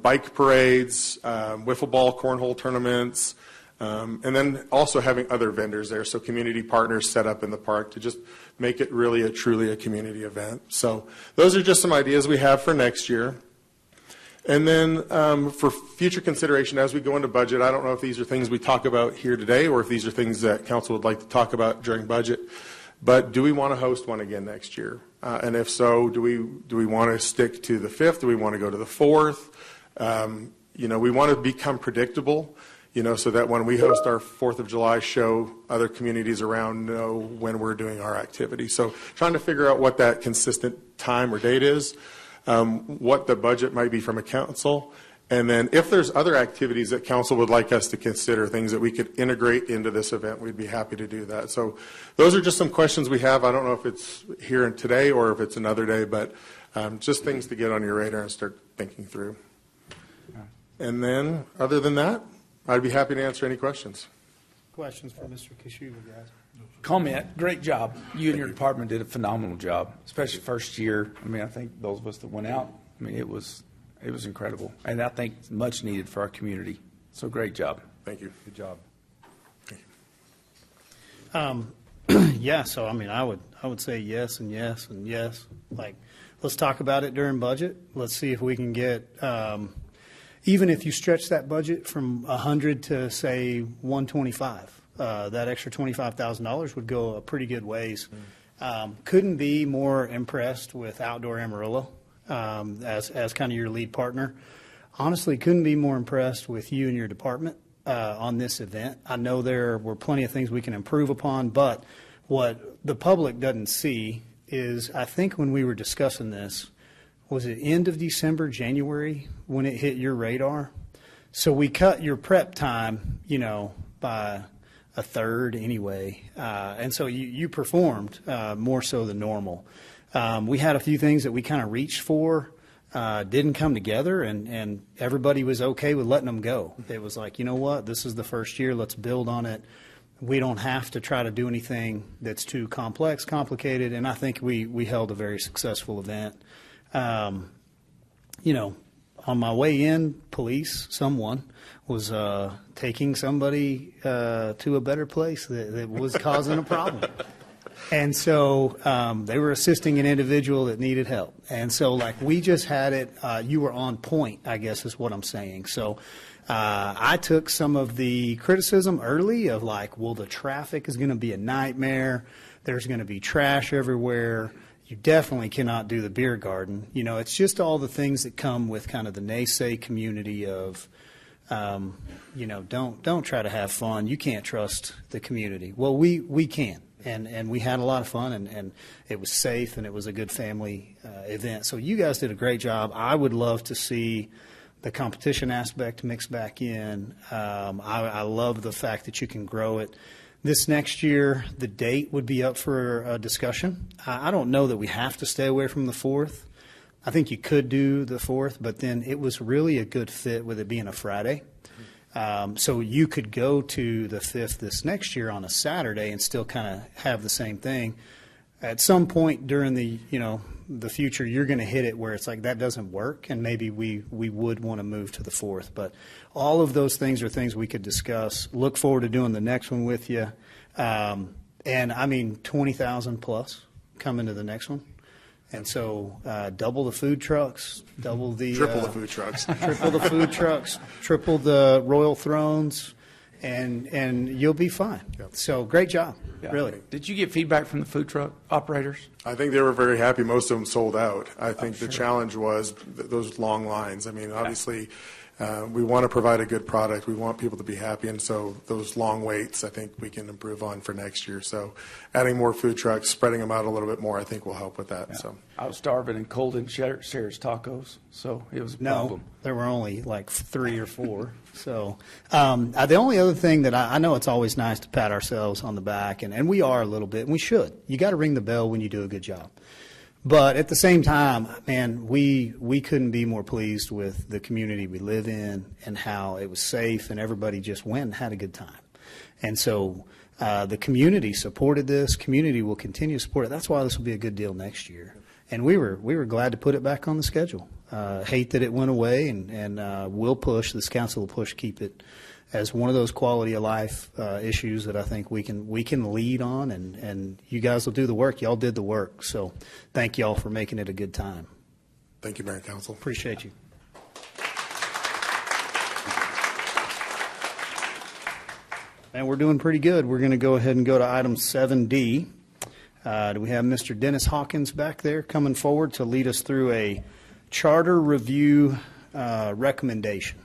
bike parades, wiffle ball, cornhole tournaments, and then also having other vendors there, so community partners set up in the park to just make it really truly a community event. So those are just some ideas we have for next year. And then for future consideration as we go into budget, I don't know if these are things we talk about here today or if these are things that council would like to talk about during budget, but do we want to host one again next year? And if so, do we want to stick to the 5th? Do we want to go to the 4th? We want to become predictable, so that when we host our 4th of July show, other communities around know when we're doing our activity. So trying to figure out what that consistent time or date is, what the budget might be from a council, and then if there's other activities that council would like us to consider, things that we could integrate into this event, we'd be happy to do that. So those are just some questions we have. I don't know if it's here and today or if it's another day, but just things to get on your radar and start thinking through. And then, other than that, I'd be happy to answer any questions. Questions for Mr. Kashuba, guys? Comment. Great job. You and your department did a phenomenal job, especially first year. I think those of us that went out, it was incredible. And I think much needed for our community. So great job. Thank you. Good job. Yeah, so I would say yes and yes and yes. Let's talk about it during budget. Let's see if we can get even if you stretch that budget from 100 to say 125, that extra $25,000 would go a pretty good ways. Couldn't be more impressed with Outdoor Amarillo as kind of your lead partner. Honestly, couldn't be more impressed with you and your department on this event. I know there were plenty of things we can improve upon, but what the public doesn't see is, I think when we were discussing this, was it end of December, January, when it hit your radar? So we cut your prep time, by a third anyway. And so you performed more so than normal. We had a few things that we kind of reached for, didn't come together, and everybody was okay with letting them go. It was like, you know what, this is the first year, let's build on it. We don't have to try to do anything that's too complex, complicated, and I think we held a very successful event. On my way in, someone was taking somebody to a better place that was causing a problem. And so they were assisting an individual that needed help. And so, we just had it, you were on point, I guess is what I'm saying. So I took some of the criticism early of the traffic is going to be a nightmare. There's going to be trash everywhere. You definitely cannot do the beer garden. It's just all the things that come with kind of the naysay community of, don't try to have fun. You can't trust the community. Well, we can. And we had a lot of fun, and it was safe, and it was a good family event. So you guys did a great job. I would love to see the competition aspect mixed back in. I love the fact that you can grow it. This next year, the date would be up for a discussion. I don't know that we have to stay away from the 4th. I think you could do the 4th, but then it was really a good fit with it being a Friday. So you could go to the 5th this next year on a Saturday and still kind of have the same thing. At some point during the future, you're going to hit it where it's like that doesn't work, and maybe we would want to move to the 4th. But all of those things are things we could discuss. Look forward to doing the next one with you. And 20,000 plus coming to the next one. And so double the food trucks, double the Triple the food trucks. triple the food trucks, triple the Royal Thrones, and you'll be fine. Yep. So great job, really. Did you get feedback from the food truck operators? I think they were very happy. Most of them sold out. I think the challenge was those long lines. I mean, obviously, we want to provide a good product. We want people to be happy, and so those long waits, I think we can improve on for next year. So adding more food trucks, spreading them out a little bit more, I think will help with that. Yeah. So I was starving and cold and shares tacos, so it was a problem. No, there were only like 3 or 4. So the only other thing that I know, it's always nice to pat ourselves on the back, and we are a little bit, and we should. You got to ring the bell when you do a good job. But at the same time, man, we couldn't be more pleased with the community we live in and how it was safe, and everybody just went and had a good time. And so the community supported this. Community will continue to support it. That's why this will be a good deal next year. And we were glad to put it back on the schedule. Hate that it went away, and we'll push, this council will push, keep it as one of those quality of life issues that I think we can lead on, and you guys will do the work. Y'all did the work. So thank y'all for making it a good time. thank you, Mayor and Council. Appreciate you. And we're doing pretty good. We're going to go ahead and go to item 7D. Do we have Mr. Dennis Hawkins back there coming forward to lead us through a charter review recommendation?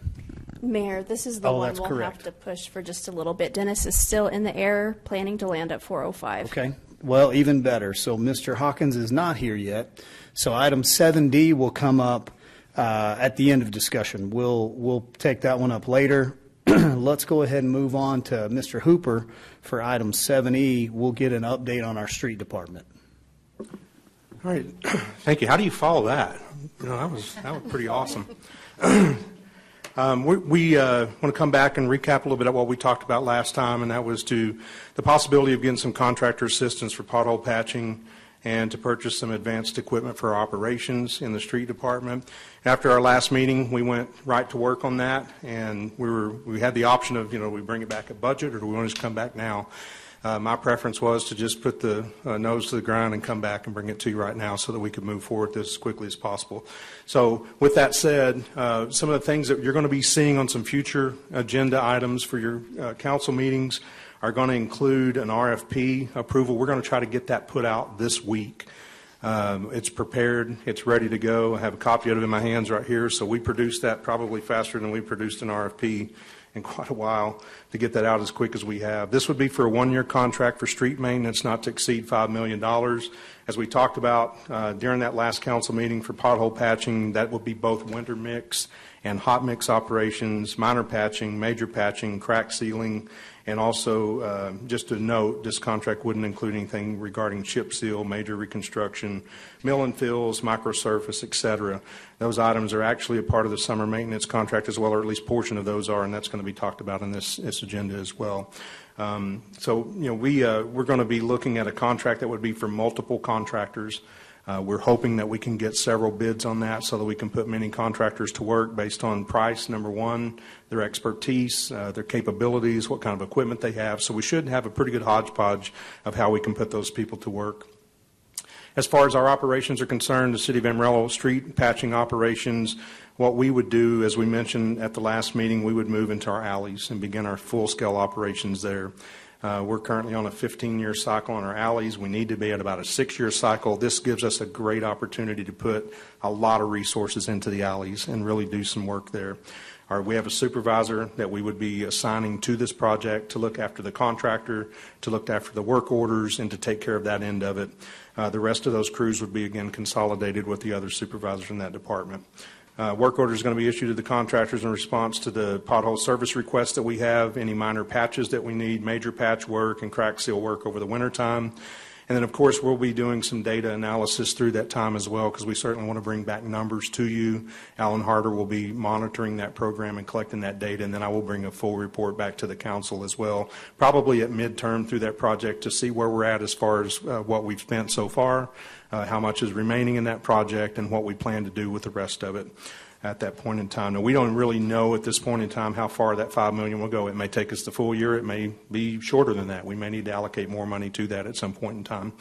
Mayor, this is the one that's we'll correct. have to push for just a little bit. Dennis is still in the air, planning to land at 4:05. Okay, well, even better. So Mr. Hawkins is not here yet. So item 7D will come up at the end of discussion. We'll take that one up later. Let's go ahead and move on to Mr. Hooper for item 7E. We'll get an update on our street department. All right, thank you. How do you follow that? You know, that was pretty awesome. We want to come back and recap a little bit of what we talked about last time, and that was the possibility of getting some contractor assistance for pothole patching and to purchase some advanced equipment for operations in the street department. After our last meeting, we went right to work on that, and we had the option of, we bring it back at budget, or do we want to just come back now? My preference was to just put the nose to the ground and come back and bring it to you right now so that we could move forward this as quickly as possible. So with that said, some of the things that you're going to be seeing on some future agenda items for your council meetings are going to include an RFP approval. We're going to try to get that put out this week. It's prepared. It's ready to go. I have a copy of it in my hands right here. So we produced that probably faster than we produced an RFP in quite a while to get that out as quick as we have. This would be for a 1-year contract for street maintenance, not to exceed $5 million. As we talked about during that last council meeting for pothole patching, that would be both winter mix and hot mix operations, minor patching, major patching, crack sealing, and also just to note, this contract wouldn't include anything regarding chip seal, major reconstruction, mill and fills, microsurface, et cetera. Those items are actually a part of the summer maintenance contract as well, or at least portion of those are, and that's going to be talked about in this agenda as well. We're going to be looking at a contract that would be for multiple contractors. We're hoping that we can get several bids on that so that we can put many contractors to work based on price, number one, their expertise, their capabilities, what kind of equipment they have. So we should have a pretty good hodgepodge of how we can put those people to work. As far as our operations are concerned, the City of Amarillo street patching operations, what we would do, as we mentioned at the last meeting, we would move into our alleys and begin our full-scale operations there. We're currently on a 15-year cycle on our alleys. We need to be at about a 6-year cycle. This gives us a great opportunity to put a lot of resources into the alleys and really do some work there. We have a supervisor that we would be assigning to this project to look after the contractor, to look after the work orders, and to take care of that end of it. The rest of those crews would be, again, consolidated with the other supervisors in that department. Work order is going to be issued to the contractors in response to the pothole service requests that we have, any minor patches that we need, major patch work, and crack seal work over the wintertime. And then, of course, we'll be doing some data analysis through that time as well, because we certainly want to bring back numbers to you. Alan Harder will be monitoring that program and collecting that data, and then I will bring a full report back to the council as well, probably at midterm through that project to see where we're at as far as what we've spent so far, how much is remaining in that project, and what we plan to do with the rest of it. at that point in time. Now, we don't really know at this point in time how far that $5 million will go. It may take us the full year. It may be shorter than that. We may need to allocate more money to that at some point in time.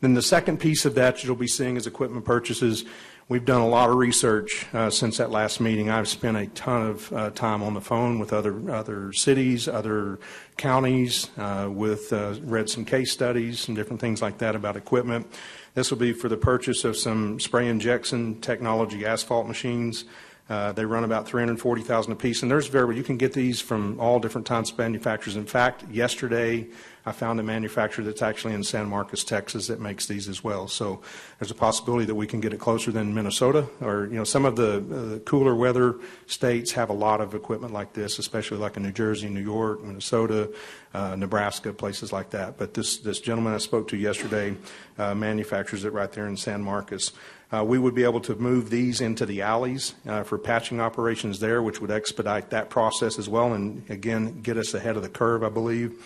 Then the second piece of that you'll be seeing is equipment purchases. We've done a lot of research since that last meeting. I've spent a ton of time on the phone with other cities, other counties, read some case studies and different things like that about equipment. This will be for the purchase of some spray injection technology asphalt machines. They run about $340,000 a piece, and you can get these from all different types of manufacturers. In fact, yesterday I found a manufacturer that's actually in San Marcos, Texas, that makes these as well. So there's a possibility that we can get it closer than Minnesota, or some of the cooler weather states have a lot of equipment like this, especially like in New Jersey, New York, Minnesota, Nebraska, places like that. But this gentleman I spoke to yesterday manufactures it right there in San Marcos. We would be able to move these into the alleys for patching operations there, which would expedite that process as well, and again, get us ahead of the curve, I believe.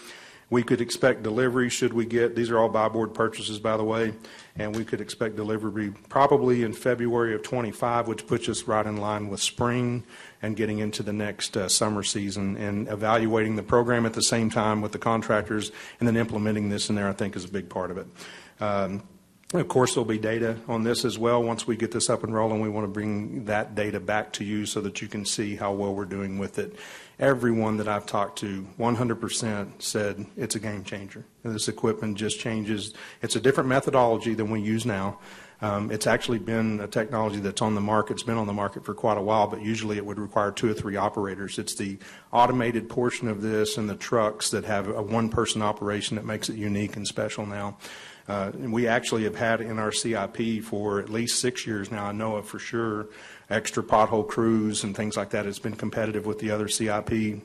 We could expect delivery these are all buy board purchases, by the way, and we could expect delivery probably in February of 25, which puts us right in line with spring and getting into the next summer season, and evaluating the program at the same time with the contractors, and then implementing this in there, I think, is a big part of it. Of course, there'll be data on this as well. Once we get this up and rolling, we want to bring that data back to you so that you can see how well we're doing with it. Everyone that I've talked to, 100% said it's a game changer. This equipment just changes. It's a different methodology than we use now. It's actually been a technology that's on the market. It's been on the market for quite a while, but usually it would require 2 or 3 operators. It's the automated portion of this and the trucks that have a one-person operation that makes it unique and special now. And we actually have had in our CIP for at least 6 years now, I know of for sure, extra pothole crews and things like that. It's been competitive with the other CIP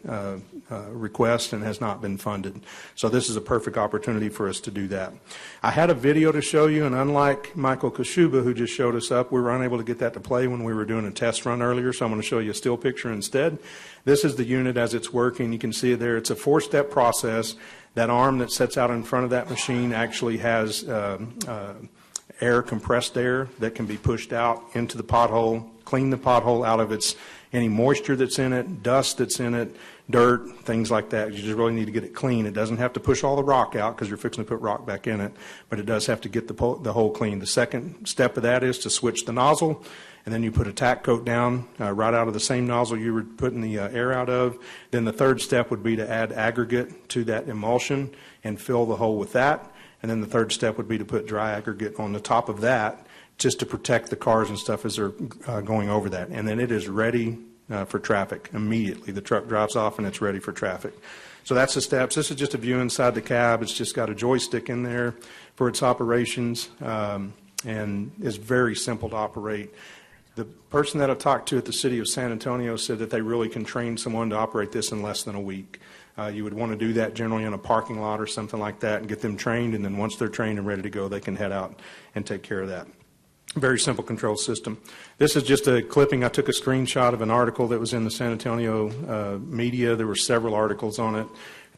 requests and has not been funded. So this is a perfect opportunity for us to do that. I had a video to show you, and unlike Michael Kashuba, who just showed us up, we were unable to get that to play when we were doing a test run earlier, so I'm going to show you a still picture instead. This is the unit as it's working. You can see it there. It's a 4-step process. That arm that sets out in front of that machine actually has compressed air that can be pushed out into the pothole, clean the pothole out of any moisture that's in it, dust that's in it, dirt, things like that. You just really need to get it clean. It doesn't have to push all the rock out because you're fixing to put rock back in it, but it does have to get the hole clean. The second step of that is to switch the nozzle, and then you put a tack coat down right out of the same nozzle you were putting the air out of. Then the third step would be to add aggregate to that emulsion and fill the hole with that. And then the third step would be to put dry aggregate on the top of that just to protect the cars and stuff as they're going over that. And then it is ready for traffic immediately. The truck drives off and it's ready for traffic. So that's the steps. This is just a view inside the cab. It's just got a joystick in there for its operations, and it's very simple to operate. The person that I talked to at the city of San Antonio said that they really can train someone to operate this in less than a week. You would want to do that generally in a parking lot or something like that and get them trained, and then once they're trained and ready to go, they can head out and take care of that. Very simple control system. This is just a clipping. I took a screenshot of an article that was in the San Antonio media. There were several articles on it.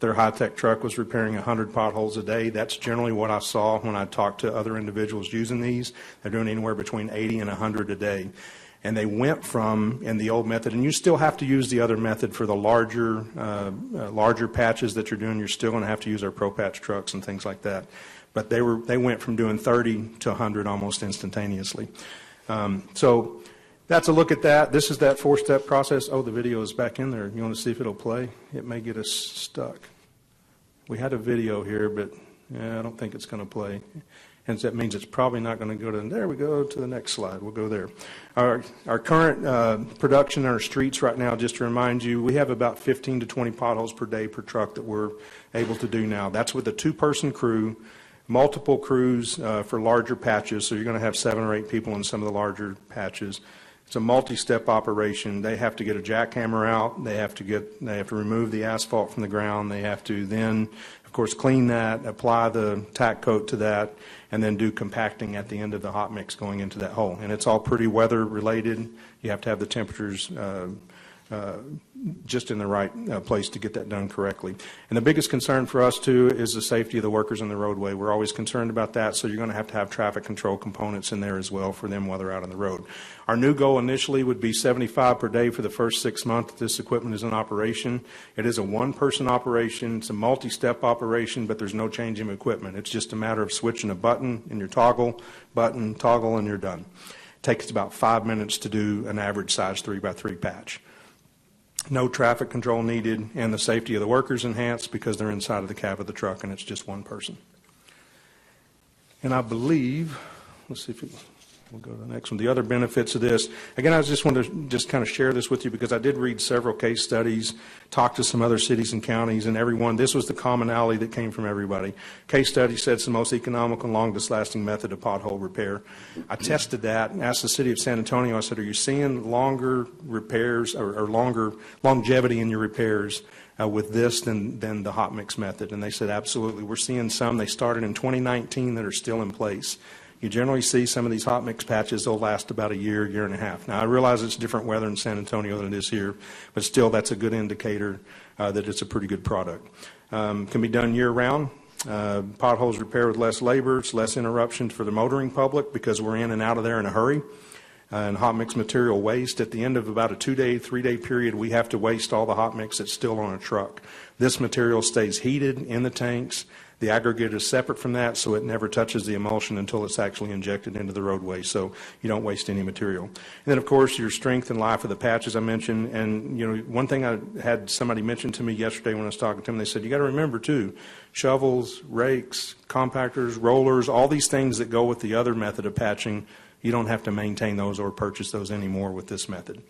Their high-tech truck was repairing 100 potholes a day. That's generally what I saw when I talked to other individuals using these. They're doing anywhere between 80 and 100 a day. And they went from, in the old method, and you still have to use the other method for the larger patches that you're doing. You're still going to have to use our Pro Patch trucks and things like that. But they went from doing 30 to 100 almost instantaneously. So that's a look at that. This is that 4-step process. Oh, the video is back in there. You want to see if it'll play? It may get us stuck. We had a video here, but I don't think it's going to play. And that means it's probably not going to go to, there we go, to the next slide. We'll go there. Our current production in our streets right now, just to remind you, we have about 15 to 20 potholes per day per truck that we're able to do now. That's with a 2-person crew, multiple crews for larger patches. So you're going to have 7 or 8 people in some of the larger patches. It's a multi-step operation. They have to get a jackhammer out. They have to remove the asphalt from the ground. They have to then, of course, clean that, apply the tack coat to that, and then do compacting at the end of the hot mix going into that hole. And it's all pretty weather related. You have to have the temperatures just in the right place to get that done correctly. And the biggest concern for us, too, is the safety of the workers in the roadway. We're always concerned about that, so you're going to have traffic control components in there as well for them while they're out on the road. Our new goal initially would be 75 per day for the first 6 months that this equipment is in operation. It is a one-person operation. It's a multi-step operation, but there's no change in equipment. It's just a matter of switching a button in your toggle, and you're done. It takes about 5 minutes to do an average size 3x3 patch. No traffic control needed, and the safety of the workers enhanced because they're inside of the cab of the truck and it's just one person. And I believe, let's see if we'll go to the next one. The other benefits of this, again, I just wanted to just kind of share this with you because I did read several case studies, talked to some other cities and counties, and everyone, this was the commonality that came from everybody. Case study said it's the most economical and longest lasting method of pothole repair. I tested that and asked the city of San Antonio, I said, are you seeing longer repairs or longer longevity in your repairs with this than the hot mix method? And they said, absolutely. We're seeing some. They started in 2019 that are still in place. You generally see some of these hot mix patches, they'll last about a year, year and a half. Now, I realize it's different weather in San Antonio than it is here, but still that's a good indicator that it's a pretty good product. Can be done year-round. Potholes repaired with less labor. It's less interruptions for the motoring public because we're in and out of there in a hurry. And hot mix material waste, at the end of about a 2-day, 3-day period, we have to waste all the hot mix that's still on a truck. This material stays heated in the tanks. The aggregate is separate from that, so it never touches the emulsion until it's actually injected into the roadway, so you don't waste any material. And then, of course, your strength and life of the patches I mentioned. And, you know, one thing I had somebody mention to me yesterday when I was talking to them, they said, you got to remember, too, shovels, rakes, compactors, rollers, all these things that go with the other method of patching, you don't have to maintain those or purchase those anymore with this method.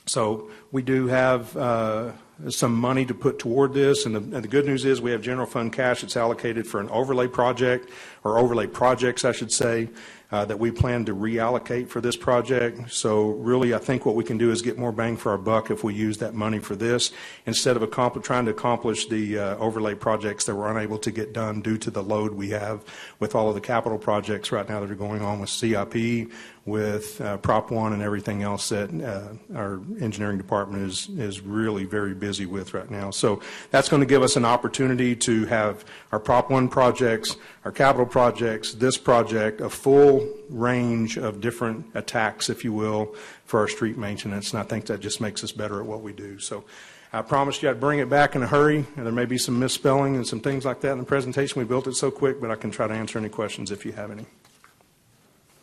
So we do have some money to put toward this, and the good news is we have general fund cash that's allocated for an overlay project, or overlay projects, I should say, that we plan to reallocate for this project. So really, I think what we can do is get more bang for our buck if we use that money for this, instead of trying to accomplish the overlay projects that we're unable to get done due to the load we have with all of the capital projects right now that are going on with CIP, with Prop 1 and everything else that our engineering department is really very busy with right now. So that's going to give us an opportunity to have our Prop 1 projects, our capital projects, this project, a full range of different attacks, if you will, for our street maintenance. And I think that just makes us better at what we do. So I promised you I'd bring it back in a hurry, and there may be some misspelling and some things like that in the presentation. We built it so quick, but I can try to answer any questions if you have any.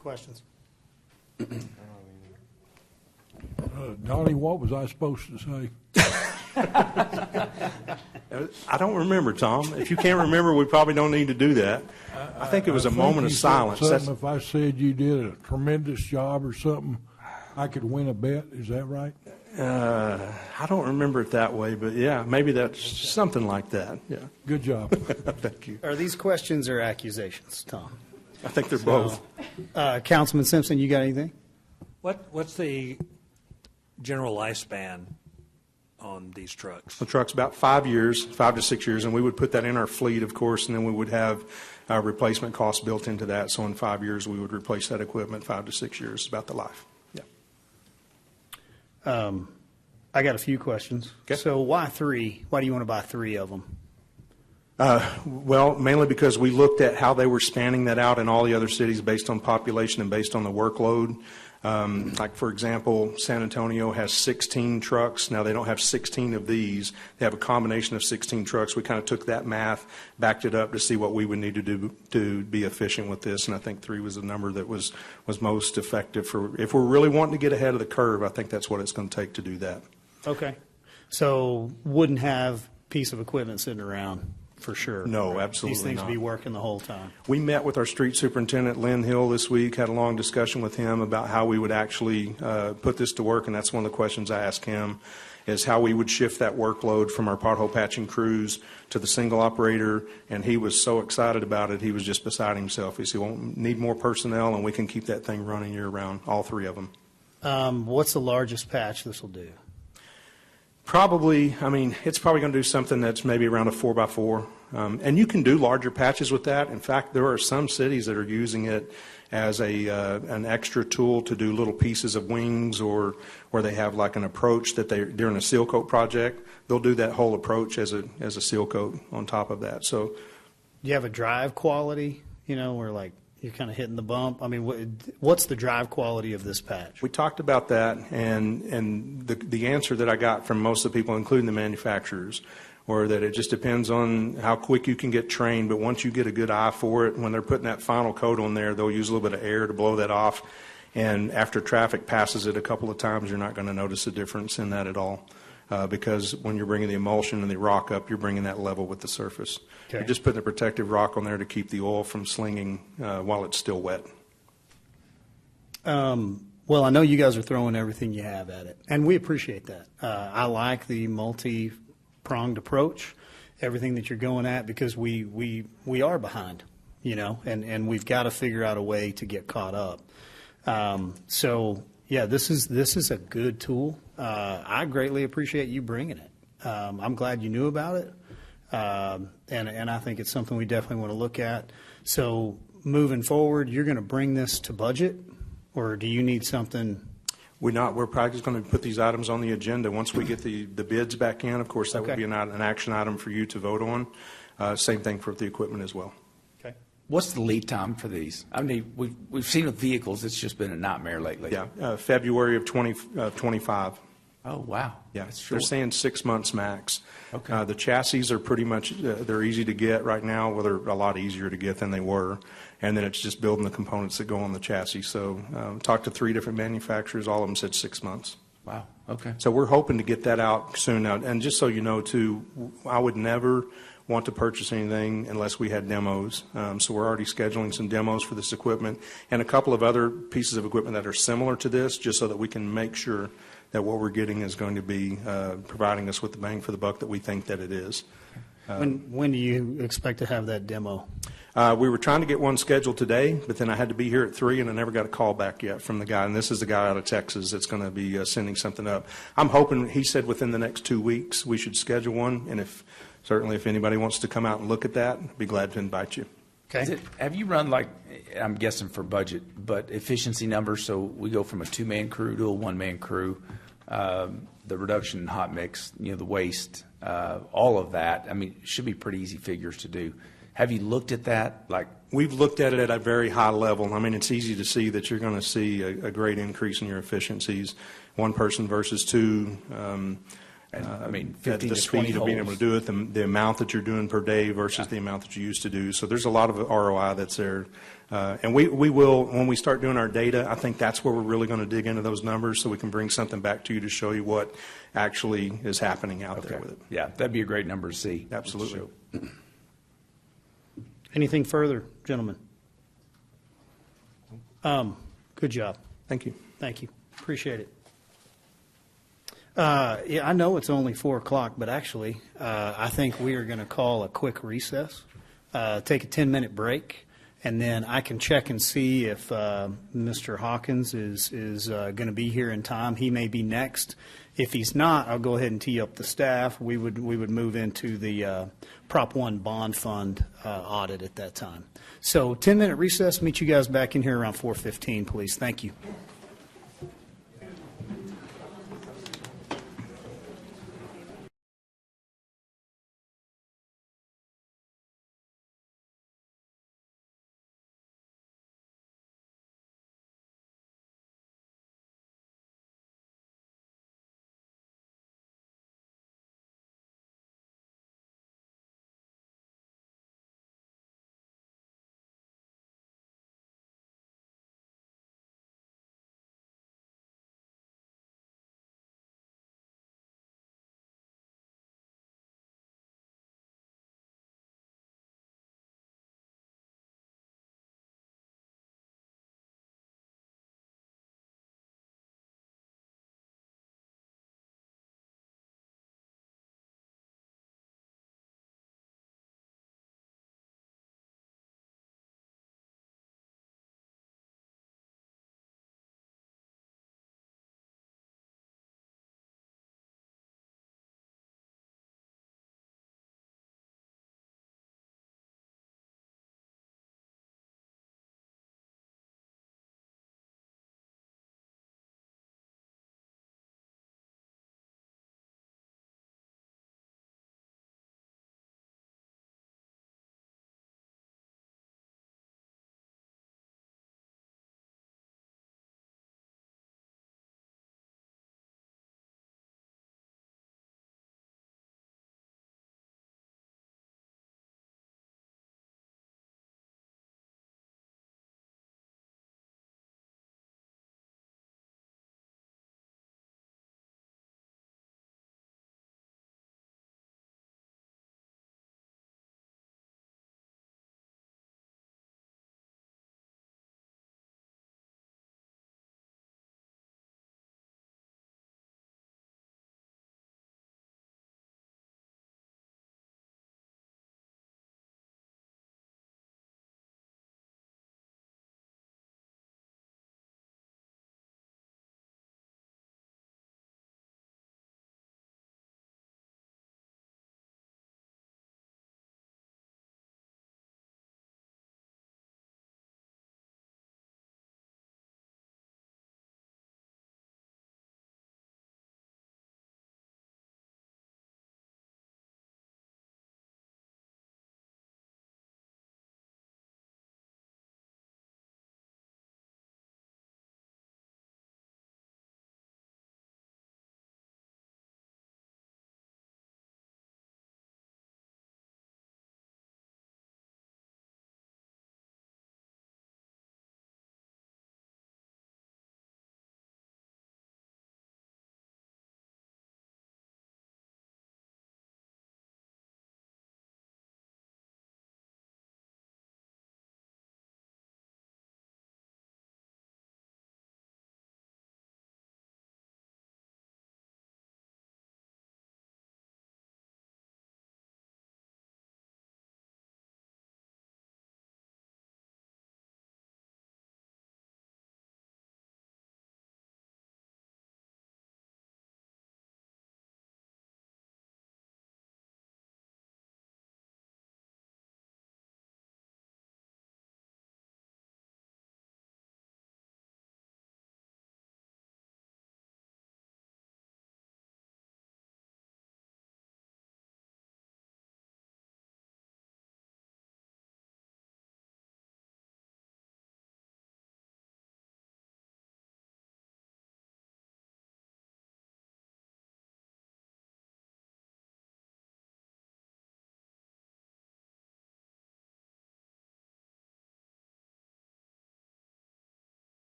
Questions? Donnie, what was I supposed to say? I don't remember, Tom. If you can't remember, we probably don't need to do that. I think it was a moment of silence. If I said you did a tremendous job or something, I could win a bet. Is that right? I don't remember it that way, but yeah, maybe that's something like that. Yeah. Good job. Thank you. Are these questions or accusations, Tom? I think they're both. Councilman Simpson, you got anything? What's the general lifespan on these trucks? The truck's about 5 years, 5 to 6 years, and we would put that in our fleet, of course, and then we would have replacement costs built into that. So in 5 years, we would replace that equipment. 5 to 6 years is about the life. Yeah. I got a few questions. Okay. So why 3? Why do you want to buy 3 of them? Well, mainly because we looked at how they were spanning that out in all the other cities based on population and based on the workload. Like, for example, San Antonio has 16 trucks. Now, they don't have 16 of these. They have a combination of 16 trucks. We kind of took that math, backed it up to see what we would need to do to be efficient with this, and I think 3 was the number that was most effective for, if we're really wanting to get ahead of the curve, I think that's what it's going to take to do that. Okay. So wouldn't have piece of equipment sitting around for sure. No, absolutely These things not. be working the whole time. We met with our street superintendent, Lynn Hill, this week, had a long discussion with him about how we would actually put this to work, and that's one of the questions I asked him, is how we would shift that workload from our pothole patching crews to the single operator, and he was so excited about it, he was just beside himself. He said, we won't need more personnel, and we can keep that thing running year-round, all 3 of them. What's the largest patch this will do? Probably, I mean, it's probably going to do something that's maybe around a 4x4. And you can do larger patches with that. In fact, there are some cities that are using it as an extra tool to do little pieces of wings, or where they have like an approach that they during a seal coat project, they'll do that whole approach as a seal coat on top of that. So, Do you have a drive quality, where like you're kind of hitting the bump? I mean, what's the drive quality of this patch? we talked about that, and the answer that I got from most of the people, including the manufacturers, or that it just depends on how quick you can get trained. But once you get a good eye for it, when they're putting that final coat on there, they'll use a little bit of air to blow that off. And after traffic passes it a couple of times, you're not going to notice a difference in that at all. Because when you're bringing the emulsion and the rock up, you're bringing that level with the surface. Okay. You're just putting a protective rock on there to keep the oil from slinging while it's still wet. Well, I know you guys are throwing everything you have at it, and we appreciate that. I like the multi-pronged approach, everything that you're going at, because we are behind, and we've got to figure out a way to get caught up. So yeah, this is a good tool. I greatly appreciate you bringing it. I'm glad you knew about it, and I think it's something we definitely want to look at. So moving forward, you're going to bring this to budget, or do you need something? We're probably just going to put these items on the agenda. Once we get the bids back in, of course, that would be an action item for you to vote on. Same thing for the equipment as well. Okay. What's the lead time for these? I mean, we've seen with vehicles, it's just been a nightmare lately. Yeah, February of 25. Oh, wow. Yeah, That's they're short. saying 6 months max. Okay. The chassis are pretty much, they're easy to get right now. Well, they're a lot easier to get than they were. And then it's just building the components that go on the chassis. So talked to 3 different manufacturers. All of them said 6 months. Wow, okay. So we're hoping to get that out soon. Now, and just so you know, too, I would never want to purchase anything unless we had demos. So we're already scheduling some demos for this equipment and a couple of other pieces of equipment that are similar to this, just so that we can make sure that what we're getting is going to be providing us with the bang for the buck that we think that it is. When do you expect to have that demo? We were trying to get one scheduled today, but then I had to be here at 3, and I never got a call back yet from the guy. And this is the guy out of Texas that's going to be sending something up. I'm hoping, he said within the next 2 weeks we should schedule one. And certainly if anybody wants to come out and look at that, I'd be glad to invite you. Okay. Have you run, like, I'm guessing for budget, but efficiency numbers, so we go from a 2-man crew to a 1-man crew, the reduction in hot mix, the waste, all of that, I mean, should be pretty easy figures to do. Have you looked at that? We've looked at it at a very high level. I mean, it's easy to see that you're going to see a great increase in your efficiencies, 1 person versus 2. I mean, the 15 to 20 speed of being able holes. to do it, the amount that you're doing per day versus the amount that you used to do. So there's a lot of ROI that's there. And we will, when we start doing our data, I think that's where we're really going to dig into those numbers so we can bring something back to you to show you what actually is happening out there with it. Yeah, that'd be a great number to see. Absolutely. Anything further, gentlemen? Good job. Thank you. Thank you. Appreciate it. Yeah, I know it's only 4 o'clock, but actually, I think we are going to call a quick recess, take a 10-minute break, and then I can check and see if Mr. Hawkins is going to be here in time. He may be next. If he's not, I'll go ahead and tee up the staff. We would move into the Prop 1 bond fund audit at that time. So 10-minute recess. Meet you guys back in here around 4:15, please. Thank you.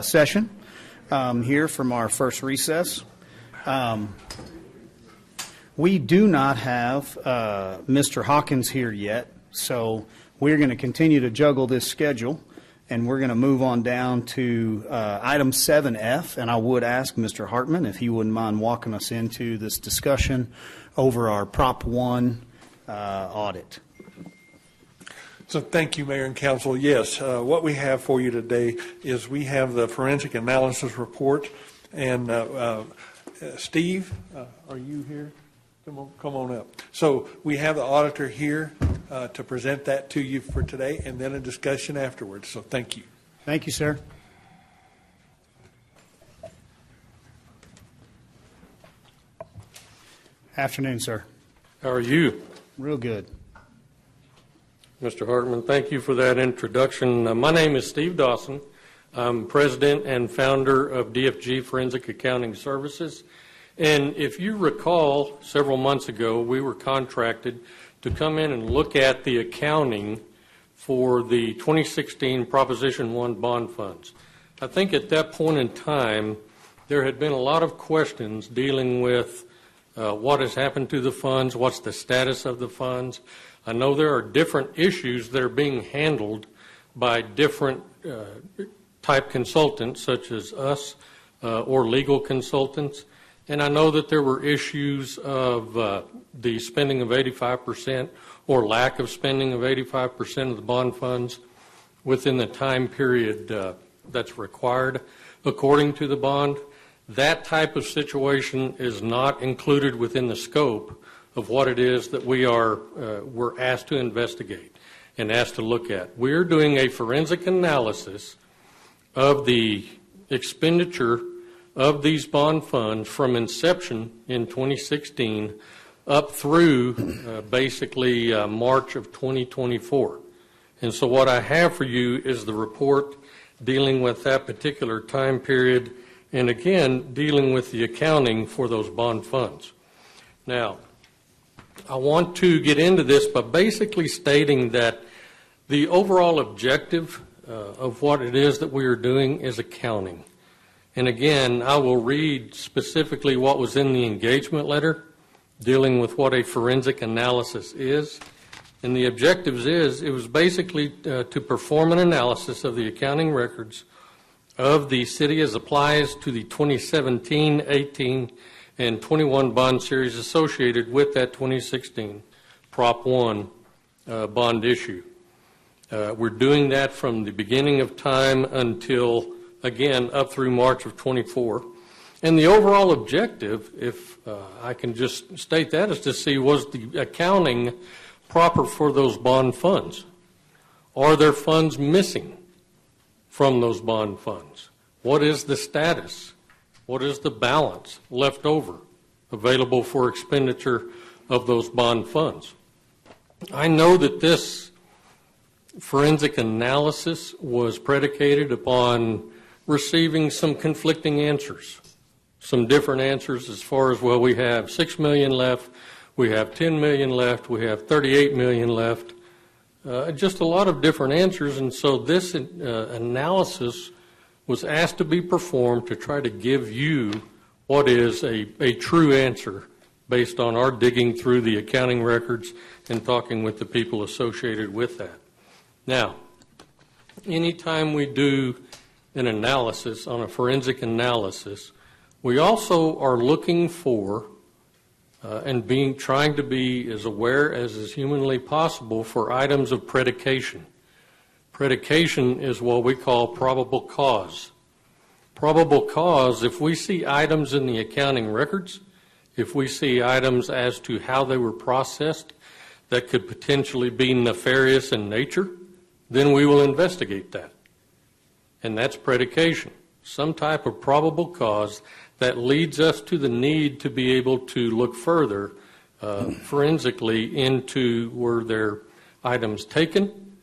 Session here from our first recess. We do not have Mr. Hawkins here yet, so we're going to continue to juggle this schedule, and we're going to move on down to item 7F, and I would ask Mr. Hartman if he wouldn't mind walking us into this discussion over our Prop 1 audit. So thank you, Mayor and Council. Yes, what we have for you today is we have the forensic analysis report. And Steve, are you here? Come on up. So we have the auditor here to present that to you for today, and then a discussion afterwards. So thank you. Thank you, sir. Afternoon, sir. How are you? Real good. Mr. Hartman, thank you for that introduction. My name is Steve Dawson. I'm president and founder of DFG Forensic Accounting Services. And if you recall, several months ago, we were contracted to come in and look at the accounting for the 2016 Proposition 1 bond funds. I think at that point in time, there had been a lot of questions dealing with what has happened to the funds, what's the status of the funds. I know there are different issues that are being handled by different type consultants, such as us or legal consultants. And I know that there were issues of the spending of 85% or lack of spending of 85% of the bond funds within the time period that's required according to the bond. That type of situation is not included within the scope of what it is that we're asked to investigate and asked to look at. We're doing a forensic analysis of the expenditure of these bond funds from inception in 2016 up through basically March of 2024. And so what I have for you is the report dealing with that particular time period and again dealing with the accounting for those bond funds. Now, I want to get into this by basically stating that the overall objective of what it is that we are doing is accounting. And again, I will read specifically what was in the engagement letter dealing with what a forensic analysis is. And the objectives it was basically to perform an analysis of the accounting records of the city as applies to the 2017, 18, and 21 bond series associated with that 2016 Prop 1 bond issue. We're doing that from the beginning of time until, again, up through March of 24. And the overall objective, if I can just state that, is to see was the accounting proper for those bond funds? Are there funds missing from those bond funds? What is the status? What is the balance left over available for expenditure of those bond funds? I know that this forensic analysis was predicated upon receiving some conflicting answers, some different answers as far as, well, we have $6 million left, we have $10 million left, we have $38 million left, just a lot of different answers. And so this analysis was asked to be performed to try to give you what is a true answer based on our digging through the accounting records and talking with the people associated with that. Now, anytime we do an analysis on a forensic analysis, we also are looking for and trying to be as aware as is humanly possible for items of predication. Predication is what we call probable cause. Probable cause, if we see items in the accounting records, if we see items as to how they were processed that could potentially be nefarious in nature, then we will investigate that. And that's predication, some type of probable cause that leads us to the need to be able to look further forensically into were there items taken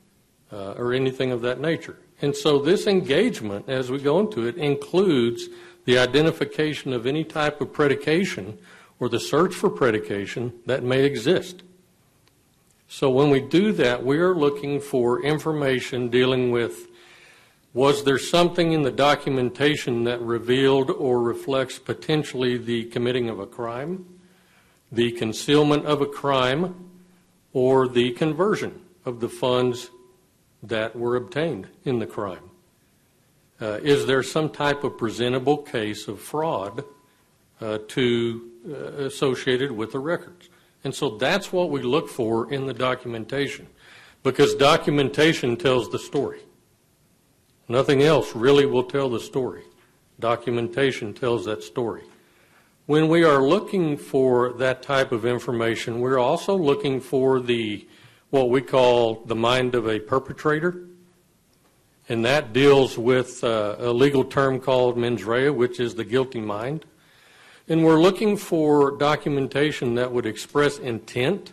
or anything of that nature. And so this engagement, as we go into it, includes the identification of any type of predication or the search for predication that may exist. So when we do that, we are looking for information dealing with Was there something in the documentation that revealed or reflects potentially the committing of a crime, the concealment of a crime, or the conversion of the funds that were obtained in the crime? Is there some type of presentable case of fraud associated with the records? And so that's what we look for in the documentation, because documentation tells the story. Nothing else really will tell the story. Documentation tells that story. When we are looking for that type of information, we're also looking for what we call the mind of a perpetrator, and that deals with a legal term called mens rea, which is the guilty mind. And we're looking for documentation that would express intent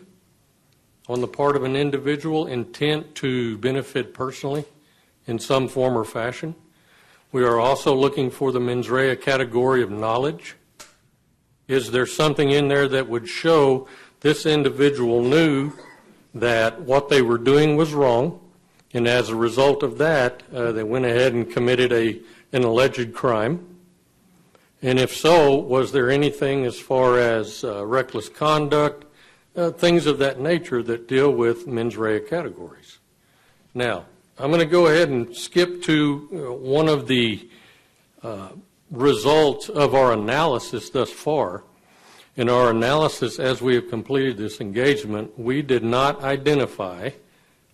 on the part of an individual, intent to benefit personally in some form or fashion. We are also looking for the mens rea category of knowledge. Is there something in there that would show this individual knew that what they were doing was wrong, and as a result of that, they went ahead and committed an alleged crime? And if so, was there anything as far as reckless conduct, things of that nature that deal with mens rea categories? Now, I'm going to go ahead and skip to one of the results of our analysis thus far. In our analysis, as we have completed this engagement, we did not identify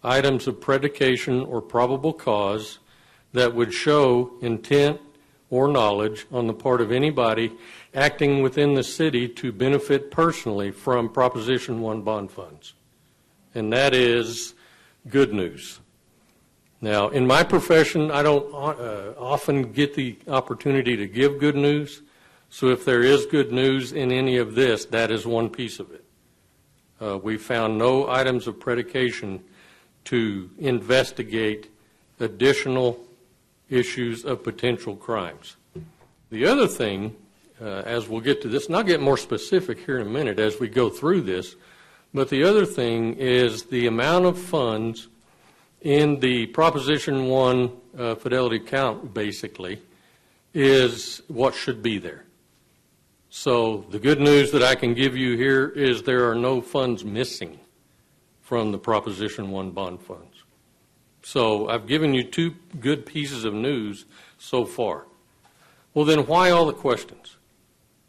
items of predication or probable cause that would show intent or knowledge on the part of anybody acting within the city to benefit personally from Proposition 1 bond funds. And that is good news. Now, in my profession, I don't often get the opportunity to give good news. So if there is good news in any of this, that is one piece of it. We found no items of predication to investigate additional issues of potential crimes. The other thing, as we'll get to this, and I'll get more specific here in a minute as we go through this, but the other thing is the amount of funds in the Proposition 1 fidelity account, basically, is what should be there. So the good news that I can give you here is there are no funds missing from the Proposition 1 bond funds. So I've given you two good pieces of news so far. Well, then why all the questions?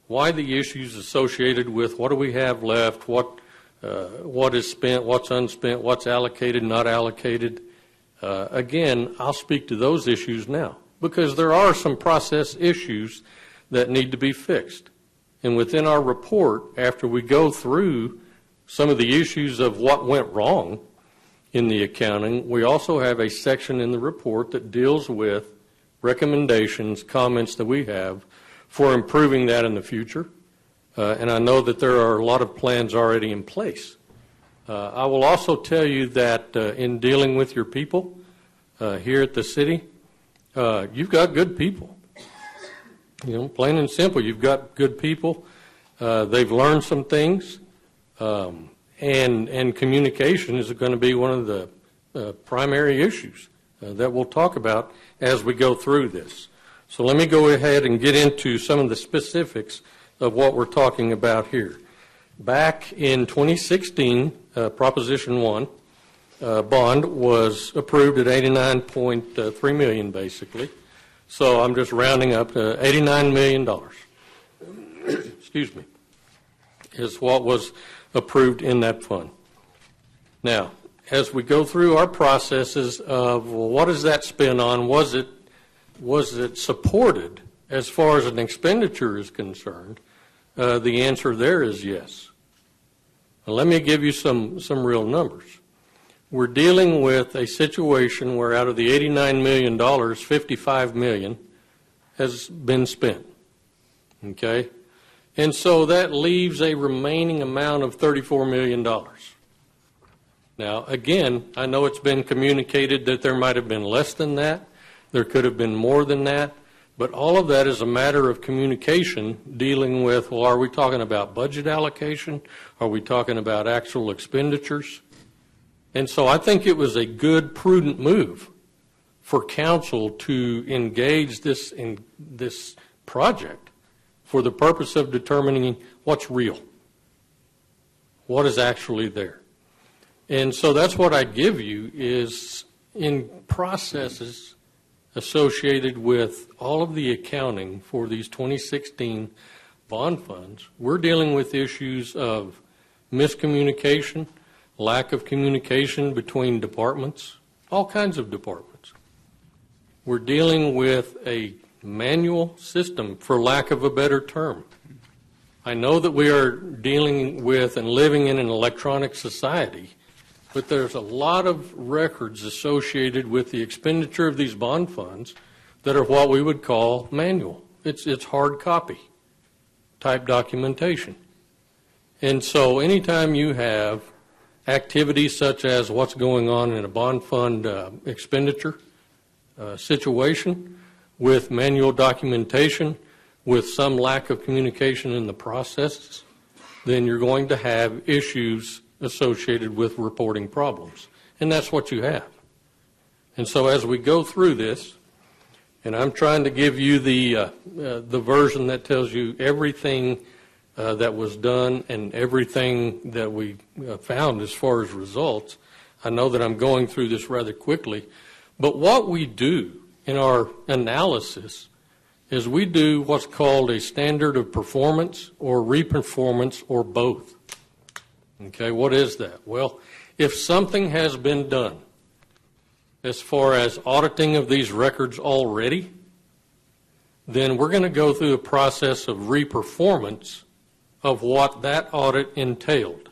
Why the issues associated with what do we have left, what is spent, what's unspent, what's allocated, not allocated? Again, I'll speak to those issues now because there are some process issues that need to be fixed. And within our report, after we go through some of the issues of what went wrong in the accounting, we also have a section in the report that deals with recommendations, comments that we have for improving that in the future. And I know that there are a lot of plans already in place. I will also tell you that in dealing with your people here at the city, you've got good people. You know, plain and simple, you've got good people. They've learned some things. And communication is going to be one of the primary issues that we'll talk about as we go through this. So let me go ahead and get into some of the specifics of what we're talking about here. Back in 2016, Proposition 1 bond was approved at $89.3 million, basically. So I'm just rounding up to $89 million. Excuse me, is what was approved in that fund. Now, as we go through our processes of, well, what does that spend on? Was it supported as far as an expenditure is concerned? The answer there is yes. Now, let me give you some real numbers. We're dealing with a situation where out of the $89 million, $55 million has been spent. Okay? And so that leaves a remaining amount of $34 million. Now, again, I know it's been communicated that there might have been less than that. There could have been more than that. But all of that is a matter of communication dealing with, well, are we talking about budget allocation? Are we talking about actual expenditures? And so I think it was a good, prudent move for council to engage in this project for the purpose of determining what's real, what is actually there. And so that's what I give you is in processes associated with all of the accounting for these 2016 bond funds, we're dealing with issues of miscommunication, lack of communication between departments, all kinds of departments. We're dealing with a manual system, for lack of a better term. I know that we are dealing with and living in an electronic society, but there's a lot of records associated with the expenditure of these bond funds that are what we would call manual. It's hard copy type documentation. And so anytime you have activities such as what's going on in a bond fund expenditure situation with manual documentation, with some lack of communication in the processes, then you're going to have issues associated with reporting problems. And that's what you have. And so as we go through this, and I'm trying to give you the version that tells you everything that was done and everything that we found as far as results. I know that I'm going through this rather quickly, but what we do in our analysis is we do what's called a standard of performance or reperformance or both. Okay, what is that? Well, if something has been done as far as auditing of these records already, then we're going to go through a process of reperformance of what that audit entailed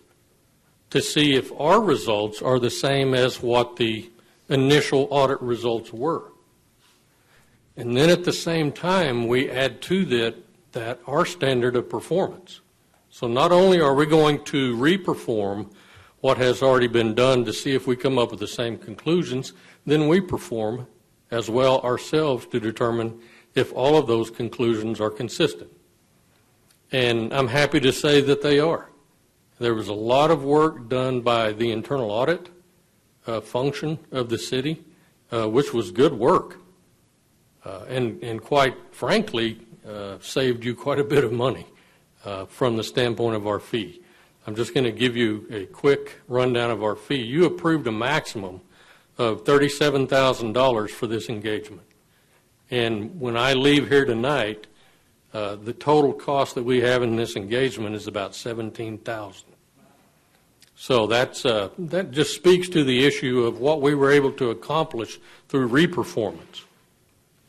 to see if our results are the same as what the initial audit results were. And then at the same time, we add to that our standard of performance. So not only are we going to reperform what has already been done to see if we come up with the same conclusions, then we perform as well ourselves to determine if all of those conclusions are consistent. And I'm happy to say that they are. There was a lot of work done by the internal audit function of the city, which was good work, and quite frankly, saved you quite a bit of money from the standpoint of our fee. I'm just going to give you a quick rundown of our fee. You approved a maximum of $37,000 for this engagement. And when I leave here tonight, the total cost that we have in this engagement is about $17,000. So that just speaks to the issue of what we were able to accomplish through reperformance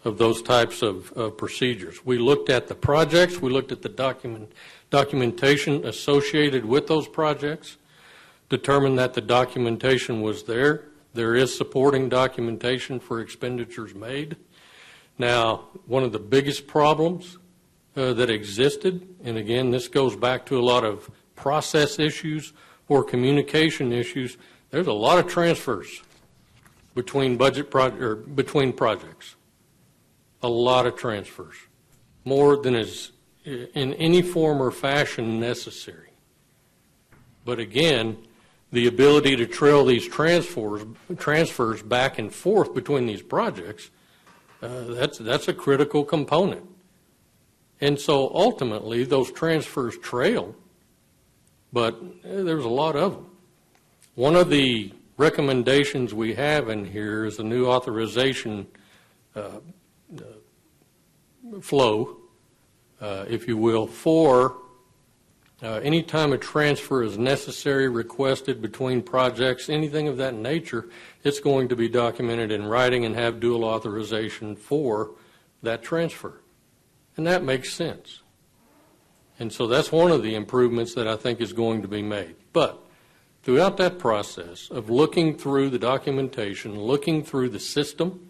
of those types of procedures. We looked at the projects, we looked at the documentation associated with those projects, determined that the documentation was there. There is supporting documentation for expenditures made. Now, one of the biggest problems that existed, and again, this goes back to a lot of process issues or communication issues, there's a lot of transfers between between projects. A lot of transfers, more than is in any form or fashion necessary. But again, the ability to trail these transfers back and forth between these projects, that's a critical component. And so ultimately, those transfers trail, but there's a lot of them. One of the recommendations we have in here is a new authorization flow, if you will, for any time a transfer is necessary, requested between projects, anything of that nature, it's going to be documented in writing and have dual authorization for that transfer. And that makes sense. And so that's one of the improvements that I think is going to be made. But throughout that process of looking through the documentation, looking through the system,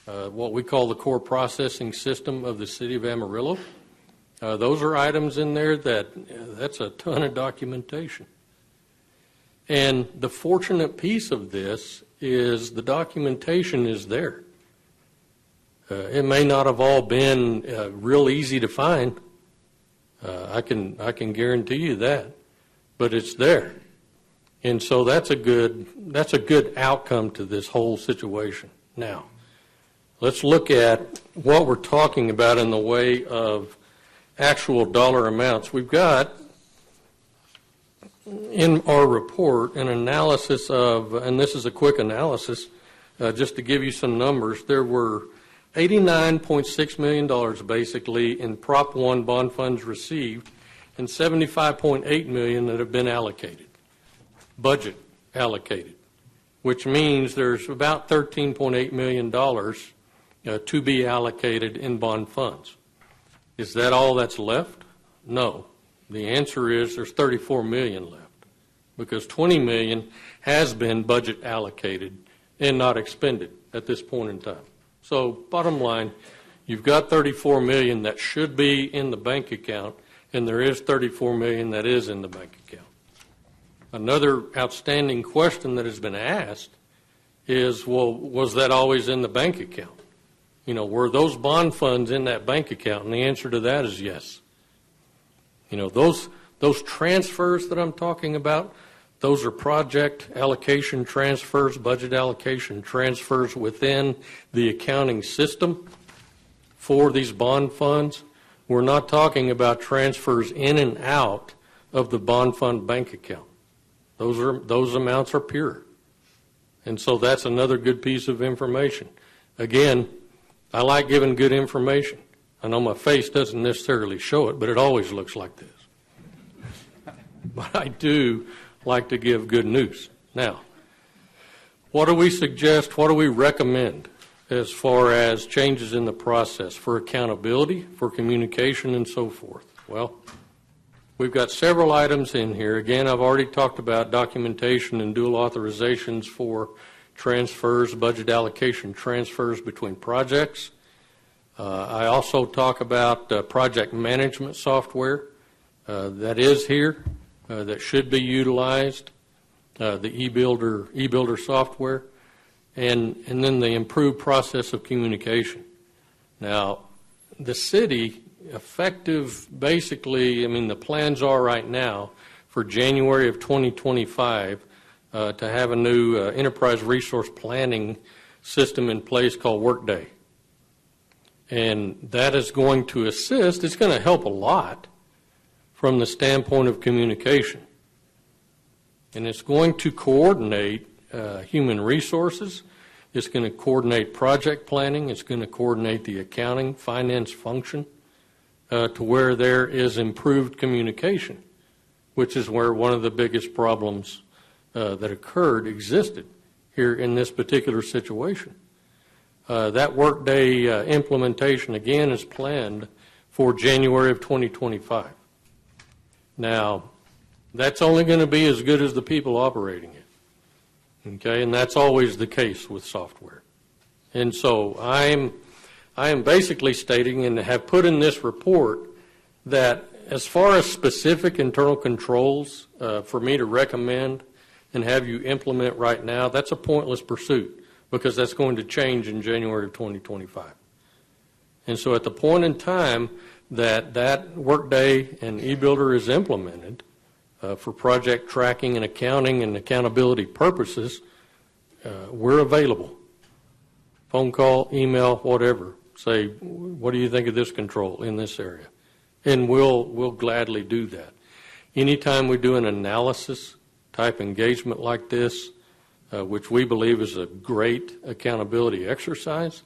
what we call the core processing system of the city of Amarillo, those are items in there that's a ton of documentation. And the fortunate piece of this is the documentation is there. It may not have all been real easy to find. I can guarantee you that, but it's there. And so that's a good outcome to this whole situation. Now, let's look at what we're talking about in the way of actual dollar amounts. We've got in our report an analysis of, and this is a quick analysis, just to give you some numbers, there were $89.6 million basically in Prop 1 bond funds received and $75.8 million that have been allocated, budget allocated, which means there's about $13.8 million to be allocated in bond funds. Is that all that's left? No. The answer is there's $34 million left because $20 million has been budget allocated and not expended at this point in time. So bottom line, you've got $34 million that should be in the bank account, and there is $34 million that is in the bank account. Another outstanding question that has been asked is, well, was that always in the bank account? You know, were those bond funds in that bank account? And the answer to that is yes. You know, those transfers that I'm talking about, those are project allocation transfers, budget allocation transfers within the accounting system for these bond funds. We're not talking about transfers in and out of the bond fund bank account. Those amounts are pure. And so that's another good piece of information. Again, I like giving good information. I know my face doesn't necessarily show it, but it always looks like this. But I do like to give good news. Now, what do we suggest, what do we recommend as far as changes in the process for accountability, for communication, and so forth? Well, we've got several items in here. Again, I've already talked about documentation and dual authorizations for transfers, budget allocation transfers between projects. I also talk about project management software that is here, that should be utilized, the e-builder software, and then the improved process of communication. Now, the city, effective basically, I mean, the plans are right now for January of 2025 to have a new enterprise resource planning system in place called Workday. And that is going to assist, it's going to help a lot from the standpoint of communication. And it's going to coordinate human resources. It's going to coordinate project planning. It's going to coordinate the accounting, finance function to where there is improved communication, which is where one of the biggest problems that existed here in this particular situation. That Workday implementation, again, is planned for January of 2025. Now, that's only going to be as good as the people operating it, okay? And that's always the case with software. And so I am basically stating and have put in this report that as far as specific internal controls for me to recommend and have you implement right now, that's a pointless pursuit because that's going to change in January of 2025. And so at the point in time that Workday and e-builder is implemented for project tracking and accounting and accountability purposes, we're available. Phone call, email, whatever. Say, what do you think of this control in this area? And we'll gladly do that. Anytime we do an analysis type engagement like this, which we believe is a great accountability exercise,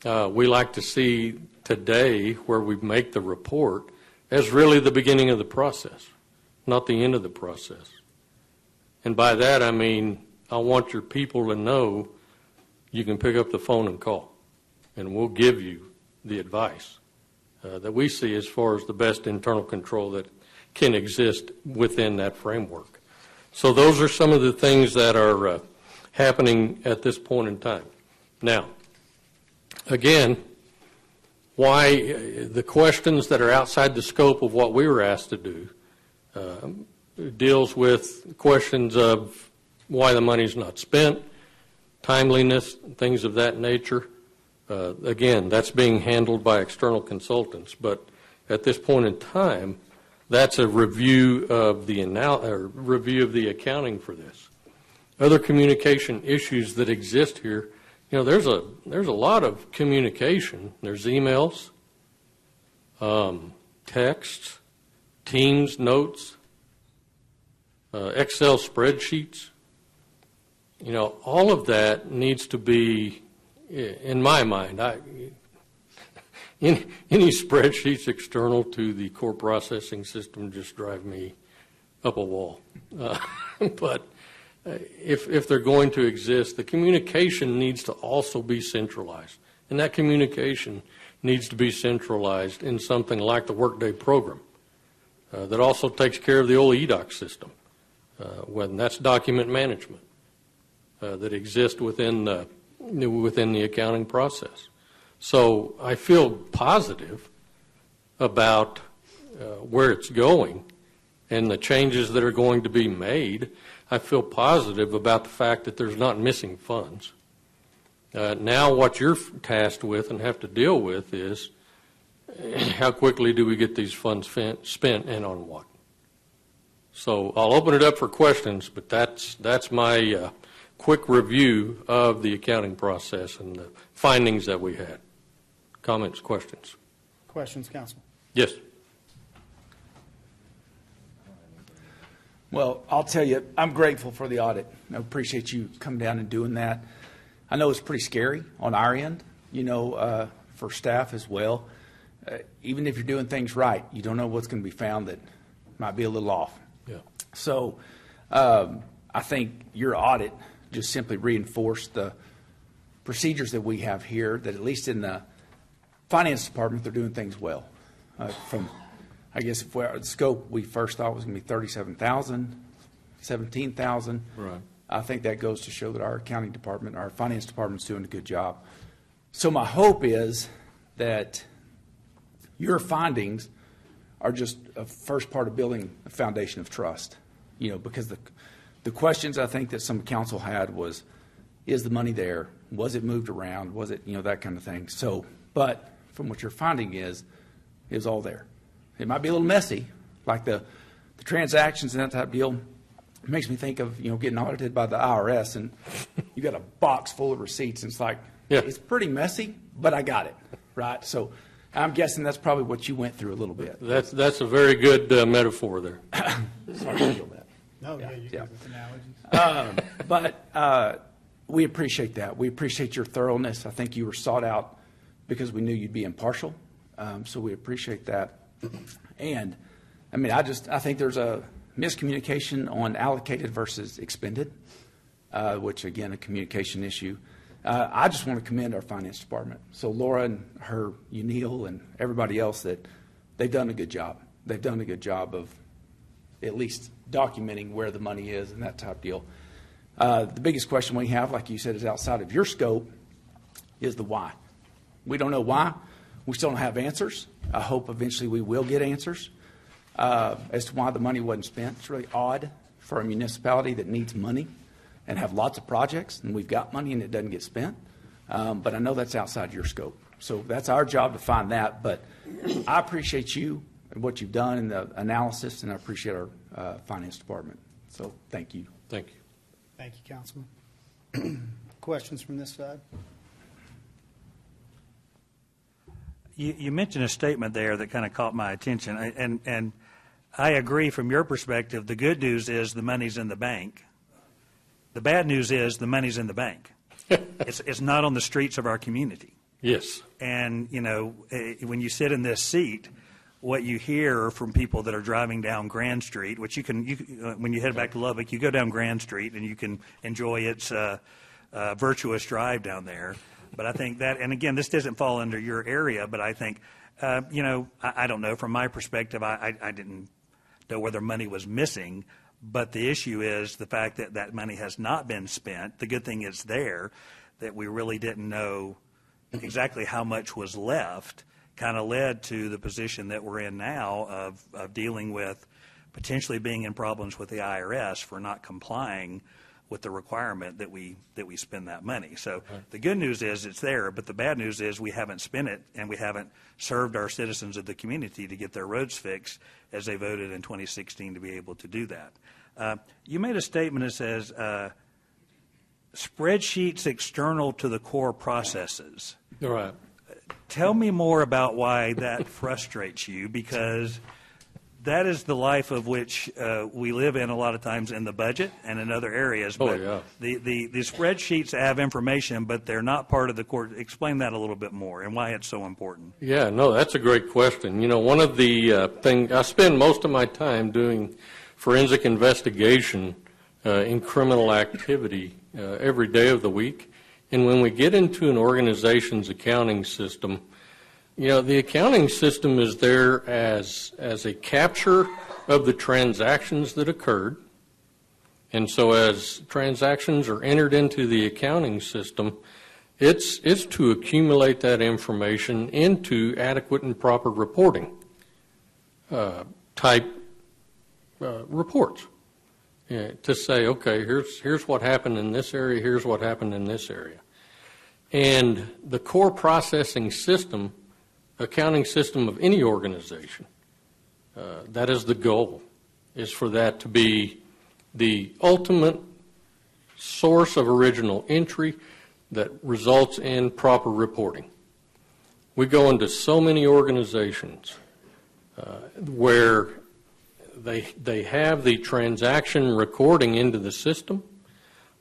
we like to see today where we make the report as really the beginning of the process, not the end of the process. And by that I mean I want your people to know you can pick up the phone and call, and we'll give you the advice that we see as far as the best internal control that can exist within that framework. So those are some of the things that are happening at this point in time. Now, again, why the questions that are outside the scope of what we were asked to do deals with questions of why the money's not spent, timeliness, things of that nature. Again, that's being handled by external consultants, but at this point in time, that's a review of the accounting for this. Other communication issues that exist here there's a lot of communication. There's emails, texts, Teams notes, Excel spreadsheets. All of that needs to be, in my mind, any spreadsheets external to the core processing system just drive me up a wall. But if they're going to exist, the communication needs to also be centralized. And that communication needs to be centralized in something like the Workday program that also takes care of the old EDOC system, when that's document management that exists within the accounting process. So I feel positive about where it's going and the changes that are going to be made. I feel positive about the fact that there's not missing funds. Now what you're tasked with and have to deal with is how quickly do we get these funds spent and on what? So I'll open it up for questions, but that's my quick review of the accounting process and the findings that we had. Comments, questions? Questions, Councilman? Yes. Well, I'll tell you, I'm grateful for the audit. I appreciate you coming down and doing that. I know it's pretty scary on our end, for staff as well. Even if you're doing things right, you don't know what's going to be found that might be a little off. Yeah. So I think your audit just simply reinforced the procedures that we have here, that at least in the finance department, they're doing things well. I guess if the scope we first thought was going to be 37,000, 17,000. Right. I think that goes to show that our accounting department, our finance department's doing a good job. So my hope is that your findings are just a first part of building a foundation of trust, because the questions I think that some council had was, is the money there? Was it moved around? Was it, that kind of thing. So, but from what your finding is all there. It might be a little messy, like the transactions and that type of deal. It makes me think of, getting audited by the IRS, and you got a box full of receipts, and it's like, It's pretty messy, but I got it, right? So I'm guessing that's probably what you went through a little bit. That's a very good metaphor there. Sorry to steal that. No, you can with analogies. But we appreciate that. We appreciate your thoroughness. I think you were sought out because we knew you'd be impartial. So we appreciate that. And I think there's a miscommunication on allocated versus expended, which again, a communication issue. I just want to commend our finance department. So Laura and her, Neil, and everybody else, that they've done a good job. They've done a good job of at least documenting where the money is and that type of deal. The biggest question we have, like you said, is outside of your scope, is the why. We don't know why. We still don't have answers. I hope eventually we will get answers as to why the money wasn't spent. It's really odd for a municipality that needs money and have lots of projects, and we've got money and it doesn't get spent. But I know that's outside your scope. So that's our job to find that. But I appreciate you and what you've done in the analysis, and I appreciate our finance department. So thank you. Thank you. Thank you, Councilman. Questions from this side? You mentioned a statement there that kind of caught my attention, and I agree from your perspective. The good news is the money's in the bank. The bad news is the money's in the bank. It's not on the streets of our community. Yes. And, when you sit in this seat, what you hear from people that are driving down Grand Street, which you can when you head back to Lubbock, you go down Grand Street and you can enjoy its virtuous drive down there. But I think that, and again, this doesn't fall under your area, but I think, I don't know. From my perspective, I didn't know whether money was missing, but the issue is the fact that that money has not been spent. The good thing is there, that we really didn't know exactly how much was left, kind of led to the position that we're in now of dealing with potentially being in problems with the IRS for not complying with the requirement that we spend that money. So the good news is it's there, but the bad news is we haven't spent it, and we haven't served our citizens of the community to get their roads fixed as they voted in 2016 to be able to do that. You made a statement that says spreadsheets external to the core processes. Right. Tell me more about why that frustrates you, because that is the life of which we live in a lot of times in the budget and in other areas. But the spreadsheets have information, but they're not part of the core. Explain that a little bit more and why it's so important. Yeah, no, that's a great question. You know, one of the things, I spend most of my time doing forensic investigation in criminal activity every day of the week. And when we get into an organization's accounting system, you know, the accounting system is there as a capture of the transactions that occurred. And so as transactions are entered into the accounting system, it's to accumulate that information into adequate and proper reporting type reports. To say, okay, here's what happened in this area, here's what happened in this area. And the core processing system, accounting system of any organization, that is the goal, is for that to be the ultimate source of original entry that results in proper reporting. We go into so many organizations where they have the transaction recording into the system,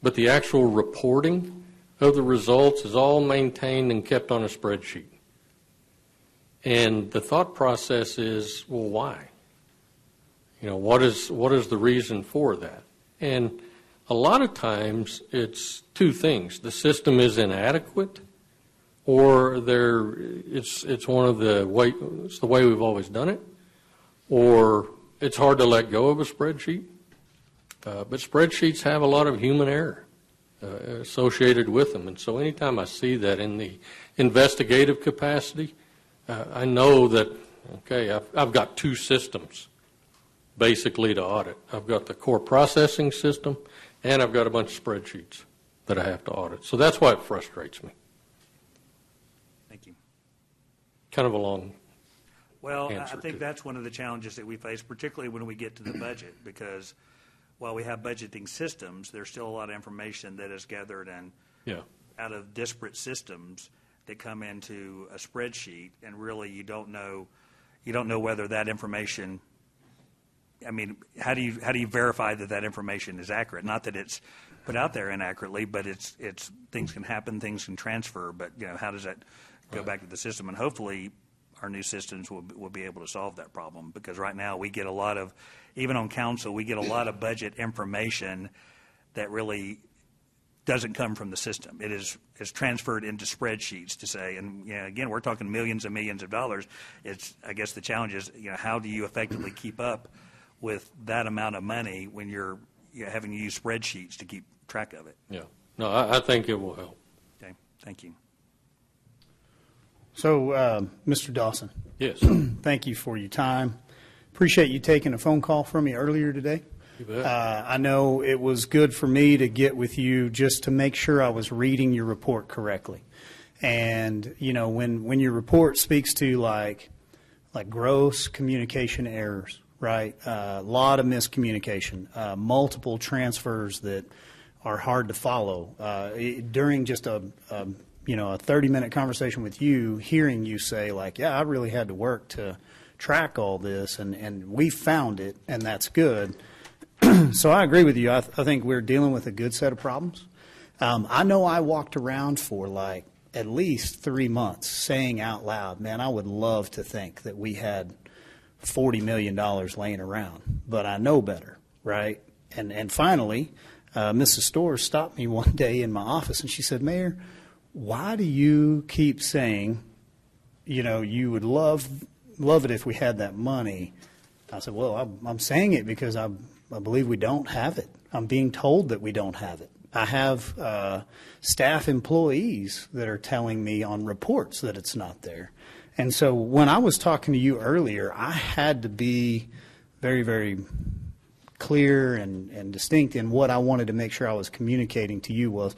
but the actual reporting of the results is all maintained and kept on a spreadsheet. And the thought process is, well, why? You know, what is the reason for that? And a lot of times it's two things. The system is inadequate, or it's the way we've always done it, or it's hard to let go of a spreadsheet. But spreadsheets have a lot of human error associated with them. And so anytime I see that in the investigative capacity, I know that, okay, I've got two systems basically to audit. I've got the core processing system, and I've got a bunch of spreadsheets that I have to audit. So that's why it frustrates me. Thank you. Kind of a long Well, I think that's one of the challenges that we face, particularly when we get to the budget, because while we have budgeting systems, there's still a lot of information that is gathered and out of disparate systems that come into a spreadsheet, and really you don't know whether that information. I mean, how do you verify that information is accurate? Not that it's put out there inaccurately, but it's things can happen, things can transfer, but you know, how does that go back to the system? And hopefully our new systems will be able to solve that problem, because right now we get a lot of, even on council, we get a lot of budget information that really doesn't come from the system. It is transferred into spreadsheets to say, and you know, again, we're talking millions and millions of dollars. I guess the challenge is, you know, how do you effectively keep up with that amount of money when you're having to use spreadsheets to keep track of it? Yeah. No, I think it will help. Okay. Thank you. So, Mr. Dawson. Yes. Thank you for your time. Appreciate you taking a phone call from me earlier today. You bet. I know it was good for me to get with you just to make sure I was reading your report correctly. And, you know, when your report speaks to like gross communication errors, right? A lot of miscommunication, multiple transfers that are hard to follow. During just a 30-minute conversation with you, hearing you say like, yeah, I really had to work to track all this, and we found it, and that's good. So I agree with you. I think we're dealing with a good set of problems. I know I walked around for like at least 3 months saying out loud, man, I would love to think that we had $40 million laying around, but I know better, right? And finally, Mrs. Storrs stopped me one day in my office, and she said, Mayor, why do you keep saying, you know, you would love it if we had that money? I said, well, I'm saying it because I believe we don't have it. I'm being told that we don't have it. I have staff employees that are telling me on reports that it's not there. And so when I was talking to you earlier, I had to be very, very clear and distinct in what I wanted to make sure I was communicating to you was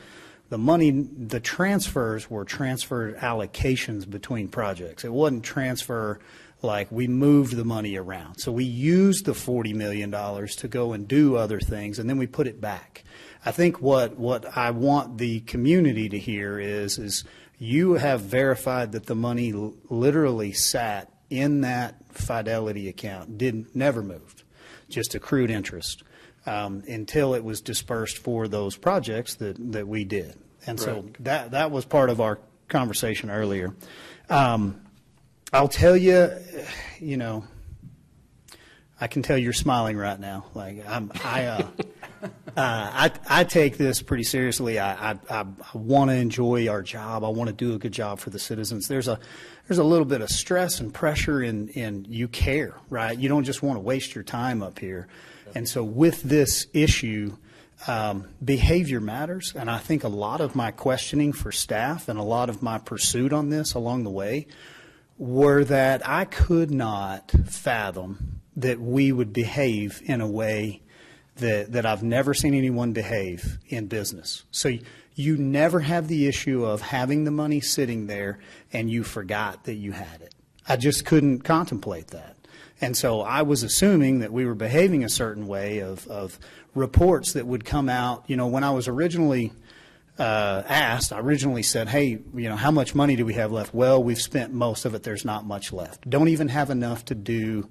the money, the transfers were transfer allocations between projects. It wasn't transfer Like, we moved the money around. So we used the $40 million to go and do other things, and then we put it back. I think what I want the community to hear is you have verified that the money literally sat in that Fidelity account, never moved, just accrued interest until it was dispersed for those projects that we did. And so that was part of our conversation earlier. I'll tell you, I can tell you're smiling right now. Like, I take this pretty seriously. I want to enjoy our job. I want to do a good job for the citizens. There's a little bit of stress and pressure in you care, right? You don't just want to waste your time up here. And so with this issue, behavior matters. And I think a lot of my questioning for staff and a lot of my pursuit on this along the way were that I could not fathom that we would behave in a way that I've never seen anyone behave in business. So you never have the issue of having the money sitting there and you forgot that you had it. I just couldn't contemplate that. And so I was assuming that we were behaving a certain way of reports that would come out. When I was originally asked, I originally said, hey, how much money do we have left? Well, we've spent most of it. There's not much left. Don't even have enough to do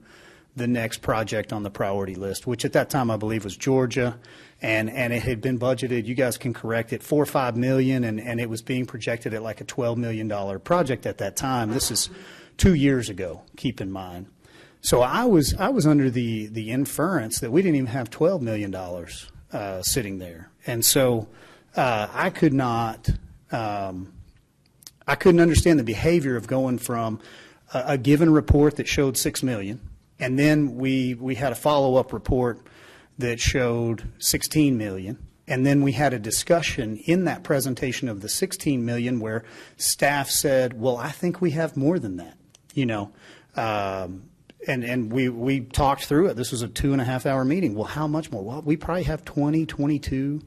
the next project on the priority list, which at that time I believe was Georgia, and it had been budgeted, you guys can correct it, $4 or $5 million, and it was being projected at like a $12 million project at that time. This is 2 years ago, keep in mind. So I was under the inference that we didn't even have $12 million sitting there. And so I couldn't understand the behavior of going from a given report that showed $6 million, and then we had a follow-up report that showed $16 million. And then we had a discussion in that presentation of the $16 million where staff said, well, I think we have more than that, And we talked through it. This was a 2.5-hour meeting. Well, how much more? Well, we probably have $20, $22,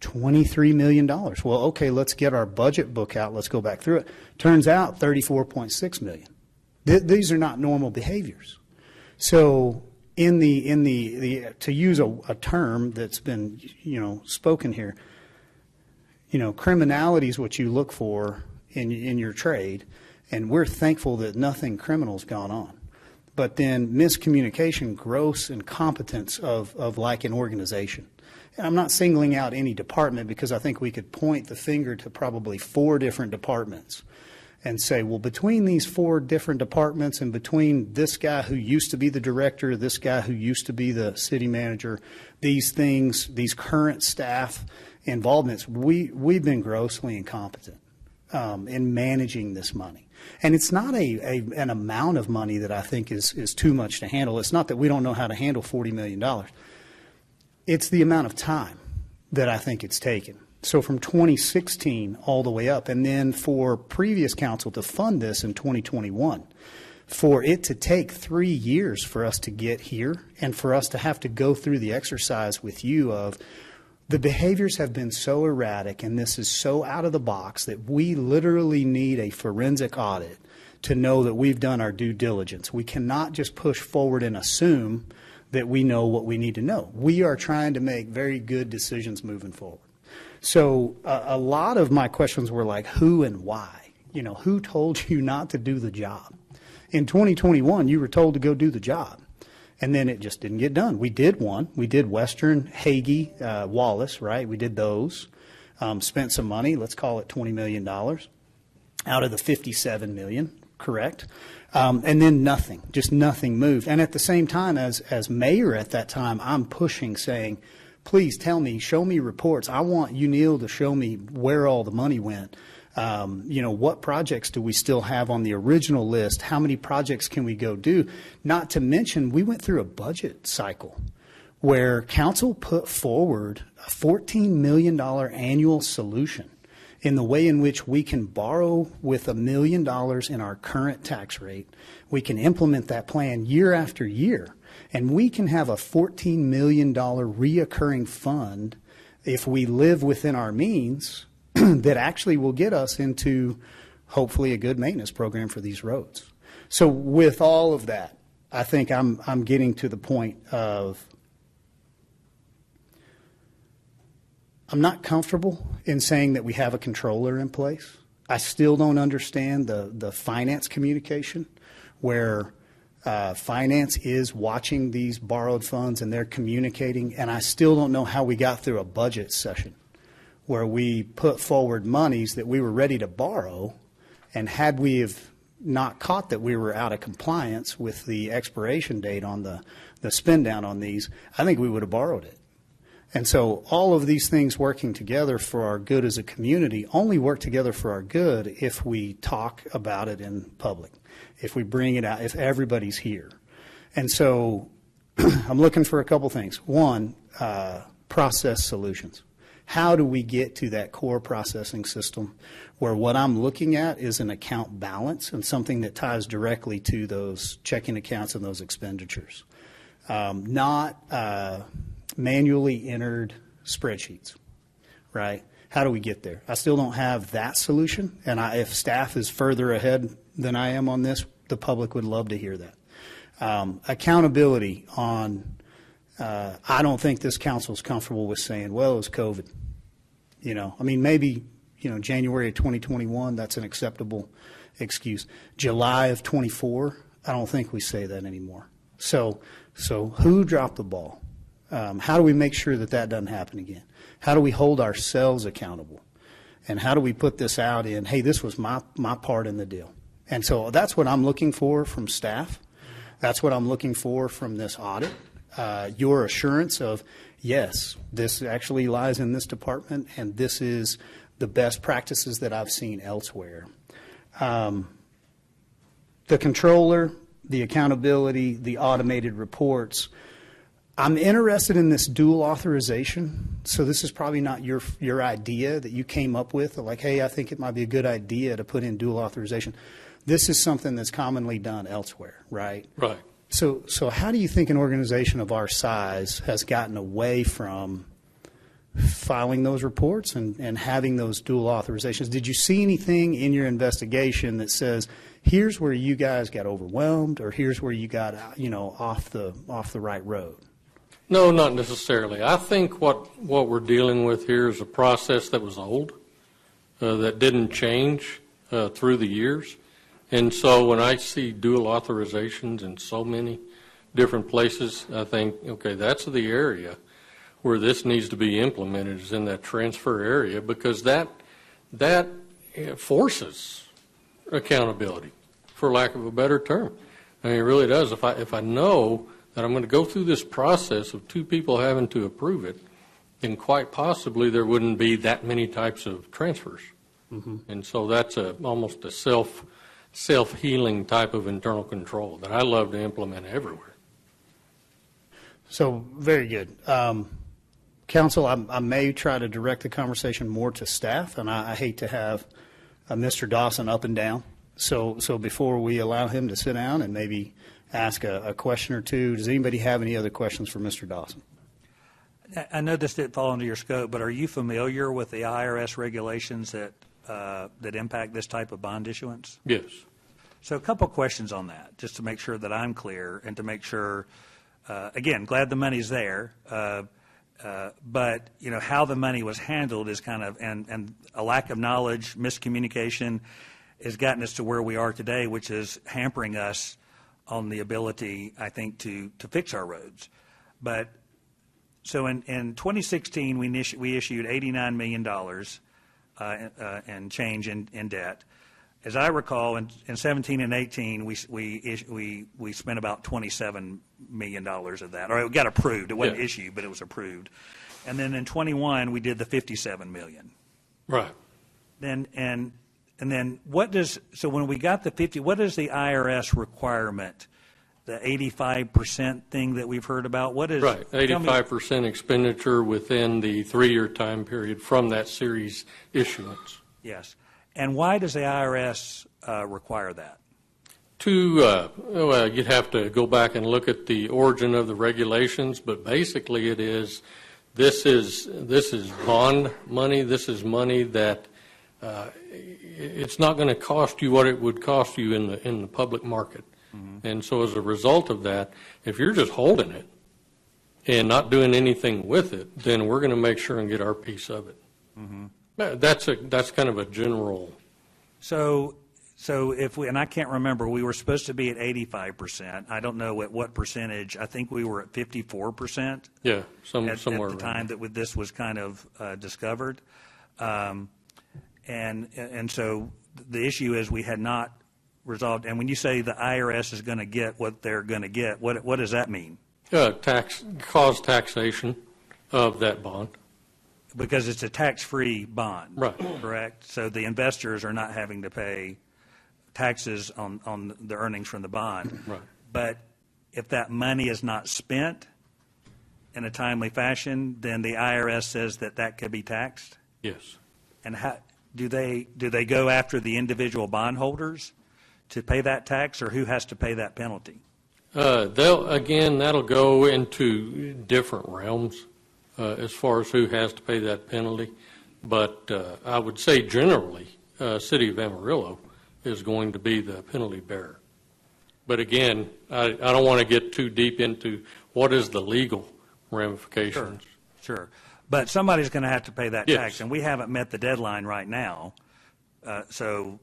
$23 million. Well, okay, let's get our budget book out. Let's go back through it. Turns out $34.6 million. These are not normal behaviors. So in the to use a term that's been spoken here, criminality is what you look for in your trade, and we're thankful that nothing criminal's gone on. But then miscommunication, gross incompetence of like an organization. And I'm not singling out any department because I think we could point the finger to probably 4 different departments and say, well, between these 4 different departments and between this guy who used to be the director, this guy who used to be the city manager, these things, these current staff involvements, we've been grossly incompetent in managing this money. And it's not an amount of money that I think is too much to handle. It's not that we don't know how to handle $40 million. It's the amount of time that I think it's taken. So from 2016 all the way up, and then for previous council to fund this in 2021, for it to take 3 years for us to get here and for us to have to go through the exercise with you of the behaviors have been so erratic and this is so out of the box that we literally need a forensic audit to know that we've done our due diligence. We cannot just push forward and assume that we know what we need to know. We are trying to make very good decisions moving forward. So a lot of my questions were like, who and why? Who told you not to do the job? In 2021, you were told to go do the job. And then it just didn't get done. We did one. We did Western, Hagee, Wallace, right? We did those. Spent some money. Let's call it $20 million out of the $57 million, correct? And then nothing, just nothing moved. And at the same time, as mayor at that time, I'm pushing, saying, please tell me, show me reports. I want you, Neil, to show me where all the money went. What projects do we still have on the original list? How many projects can we go do? Not to mention, we went through a budget cycle where council put forward a $14 million annual solution in the way in which we can borrow with $1 million in our current tax rate. We can implement that plan year after year, and we can have a $14 million reoccurring fund if we live within our means that actually will get us into hopefully a good maintenance program for these roads. So with all of that, I think I'm getting to the point of I'm not comfortable in saying that we have a controller in place. I still don't understand the finance communication where finance is watching these borrowed funds and they're communicating, and I still don't know how we got through a budget session where we put forward monies that we were ready to borrow, and had we have not caught that we were out of compliance with the expiration date on the spend down on these, I think we would have borrowed it. And so all of these things working together for our good as a community only work together for our good if we talk about it in public, if we bring it out, if everybody's here. And so I'm looking for a couple things. One, process solutions. How do we get to that core processing system where what I'm looking at is an account balance and something that ties directly to those checking accounts and those expenditures, not manually entered spreadsheets, right? How do we get there? I still don't have that solution, and if staff is further ahead than I am on this, the public would love to hear that. Accountability on, I don't think this council is comfortable with saying, well, it was COVID. I mean, maybe, January of 2021, that's an acceptable excuse. July of 24, I don't think we say that anymore. So who dropped the ball? How do we make sure that doesn't happen again? How do we hold ourselves accountable? And how do we put this out in, hey, this was my part in the deal? And so that's what I'm looking for from staff. That's what I'm looking for from this audit. Your assurance of, yes, this actually lies in this department, and this is the best practices that I've seen elsewhere. The controller, the accountability, the automated reports. I'm interested in this dual authorization. So this is probably not your idea that you came up with, like, hey, I think it might be a good idea to put in dual authorization. This is something that's commonly done elsewhere, right? Right. So how do you think an organization of our size has gotten away from filing those reports and having those dual authorizations? Did you see anything in your investigation that says, here's where you guys got overwhelmed, or here's where you got, off the right road? No, not necessarily. I think what we're dealing with here is a process that was old, that didn't change through the years. And so when I see dual authorizations in so many different places, I think, okay, that's the area where this needs to be implemented, is in that transfer area, because that forces accountability, for lack of a better term. I mean, it really does. If I know that I'm going to go through this process of two people having to approve it, then quite possibly there wouldn't be that many types of transfers. Mm-hmm. And so that's almost a self-healing type of internal control that I love to implement everywhere. So, very good. Council, I may try to direct the conversation more to staff, and I hate to have Mr. Dawson up and down. So before we allow him to sit down and maybe ask a question or two, does anybody have any other questions for Mr. Dawson? I know this didn't fall under your scope, but are you familiar with the IRS regulations that impact this type of bond issuance? Yes. So a couple questions on that, just to make sure that I'm clear and to make sure, again, glad the money's there, but how the money was handled is kind of, and a lack of knowledge, miscommunication has gotten us to where we are today, which is hampering us on the ability, I think, to fix our roads. But so in 2016, we issued $89 million and change in debt. As I recall, in 17 and 18, we spent about $27 million of that, or it got approved. It wasn't issued, but it was approved. And then in 21, we did the $57 million. Right. And then so when we got the 50, what is the IRS requirement? The 85% thing that we've heard about? What is right? 85% expenditure within the 3-year time period from that series issuance. Yes. And why does the IRS require that? Well, you'd have to go back and look at the origin of the regulations, but basically this is bond money. This is money that it's not going to cost you what it would cost you in the public market. And so as a result of that, if you're just holding it and not doing anything with it, then we're going to make sure and get our piece of it. That's kind of a general. So if we, and I can't remember, we were supposed to be at 85%. I don't know at what percentage. I think we were at 54%. Yeah, somewhere at the time that this was kind of discovered. And so the issue is we had not resolved. And when you say the IRS is going to get what they're going to get, what does that mean? Cause taxation of that bond. Because it's a tax-free bond, right? Correct. So the investors are not having to pay taxes on the earnings from the bond. Right. But if that money is not spent in a timely fashion, then the IRS says that could be taxed. Yes. And how do they go after the individual bondholders to pay that tax, or who has to pay that penalty? That'll go into different realms as far as who has to pay that penalty. But I would say generally, City of Amarillo is going to be the penalty bearer. But again, I don't want to get too deep into what is the legal ramifications. Sure. But somebody's going to have to pay that Yes. tax, and we haven't met the deadline right now. So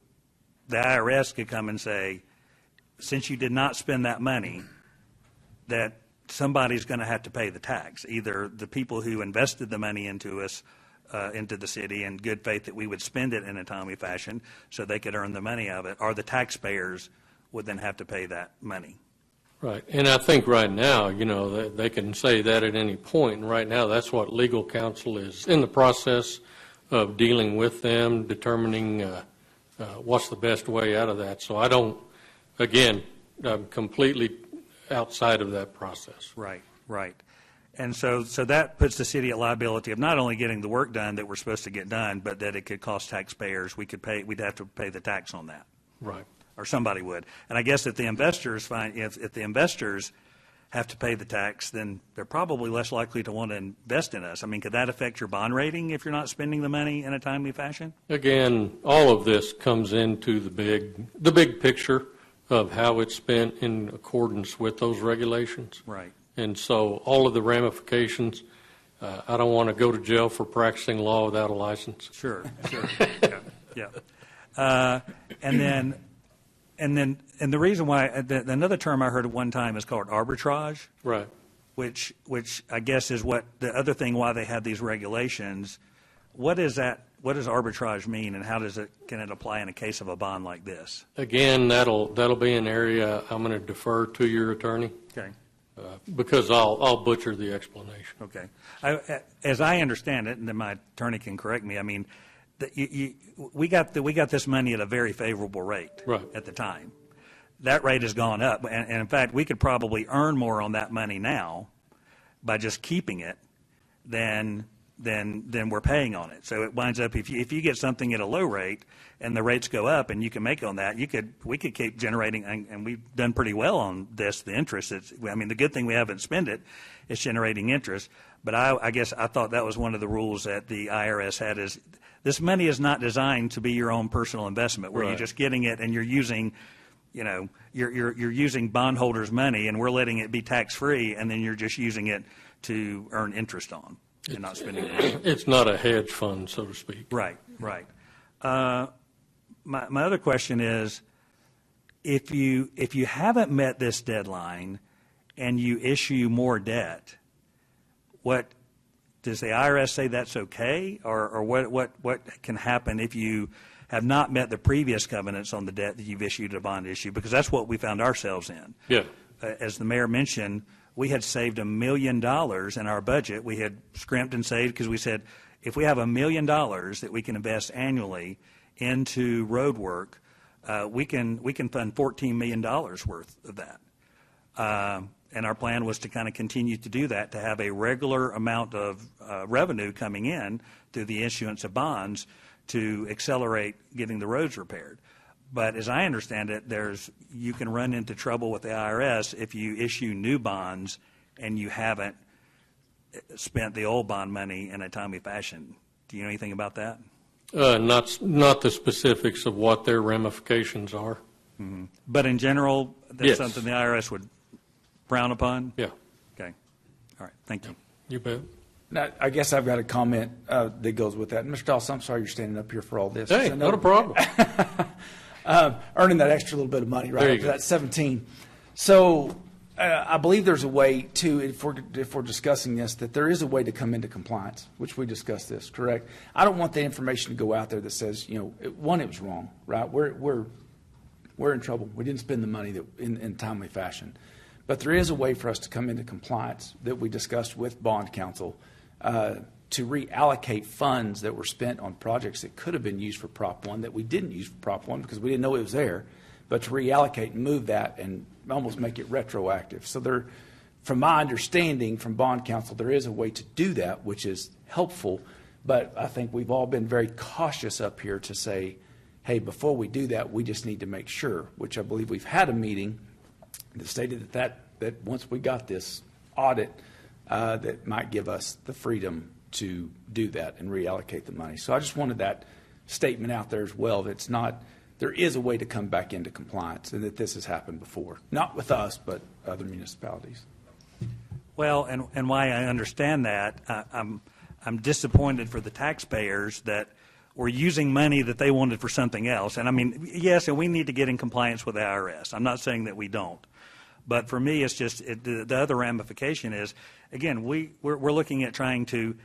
the IRS could come and say, since you did not spend that money, that somebody's going to have to pay the tax, either the people who invested the money into us, into the city in good faith that we would spend it in a timely fashion so they could earn the money of it, or the taxpayers would then have to pay that money. Right. And I think right now, they can say that at any point. And right now, that's what legal counsel is in the process of dealing with them, determining what's the best way out of that. So I'm completely outside of that process. Right. And so that puts the city at liability of not only getting the work done that we're supposed to get done, but that it could cost taxpayers. We'd have to pay the tax on that. Right. Or somebody would. And I guess if the investors have to pay the tax, then they're probably less likely to want to invest in us. I mean, could that affect your bond rating if you're not spending the money in a timely fashion? Again, all of this comes into the big picture of how it's spent in accordance with those regulations. Right. And so all of the ramifications, I don't want to go to jail for practicing law without a license. Sure. Yeah. And the reason why, another term I heard at one time is called arbitrage. Right. Which I guess is what the other thing why they have these regulations. What is that? What does arbitrage mean, and how can it apply in a case of a bond like this? Again, that'll be an area I'm going to defer to your attorney. Okay. Because I'll butcher the explanation. Okay. As I understand it, and then my attorney can correct me, I mean, we got this money at a very favorable rate at the time. That rate has gone up, and in fact, we could probably earn more on that money now by just keeping it than we're paying on it. So it winds up, if you get something at a low rate and the rates go up and you can make on that, we could keep generating, and we've done pretty well on this, the interest. The good thing we haven't spent it is generating interest. But I guess I thought that was one of the rules that the IRS had is this money is not designed to be your own personal investment where you're just getting it and you're using, you're using bondholders' money and we're letting it be tax-free, and then you're just using it to earn interest on. And not spending it. It's not a hedge fund, so to speak. Right. My other question is, if you haven't met this deadline and you issue more debt, what does the IRS say that's okay, or what can happen if you have not met the previous covenants on the debt that you've issued a bond issue? Because that's what we found ourselves in. Yeah. As the mayor mentioned, we had saved $1 million in our budget. We had scrimped and saved because we said, if we have $1 million that we can invest annually into road work, we can fund $14 million worth of that. And our plan was to kind of continue to do that, to have a regular amount of revenue coming in through the issuance of bonds to accelerate getting the roads repaired. But as I understand it, you can run into trouble with the IRS if you issue new bonds and you haven't spent the old bond money in a timely fashion. Do you know anything about that? Not the specifics of what their ramifications are. Mm-hmm. But in general, that's Yes. something the IRS would frown upon? Yeah. Okay. All right. Thank you. You bet. Now, I guess I've got a comment that goes with that. Mr. Dawson, I'm sorry you're standing up here for all this. Hey, not a problem. Earning that extra little bit of money, right? There you Up to go. that 17. So I believe there's a way to, if we're discussing this, that there is a way to come into compliance, which we discussed this, correct? I don't want the information to go out there that says, one, it was wrong, right? We're in trouble. We didn't spend the money in timely fashion. But there is a way for us to come into compliance that we discussed with bond counsel to reallocate funds that were spent on projects that could have been used for Prop 1 that we didn't use for Prop 1 because we didn't know it was there, but to reallocate and move that and almost make it retroactive. So there, from my understanding from bond counsel, there is a way to do that, which is helpful. But I think we've all been very cautious up here to say, hey, before we do that, we just need to make sure, which I believe we've had a meeting that stated that once we got this audit, that might give us the freedom to do that and reallocate the money. So I just wanted that statement out there as well. That it's not, there is a way to come back into compliance, and that this has happened before, not with us, but other municipalities. Well, and why I understand that, I'm disappointed for the taxpayers that we're using money that they wanted for something else. And I mean, yes, and we need to get in compliance with the IRS. I'm not saying that we don't. But for me, it's just the other ramification is, again, we're looking at trying to,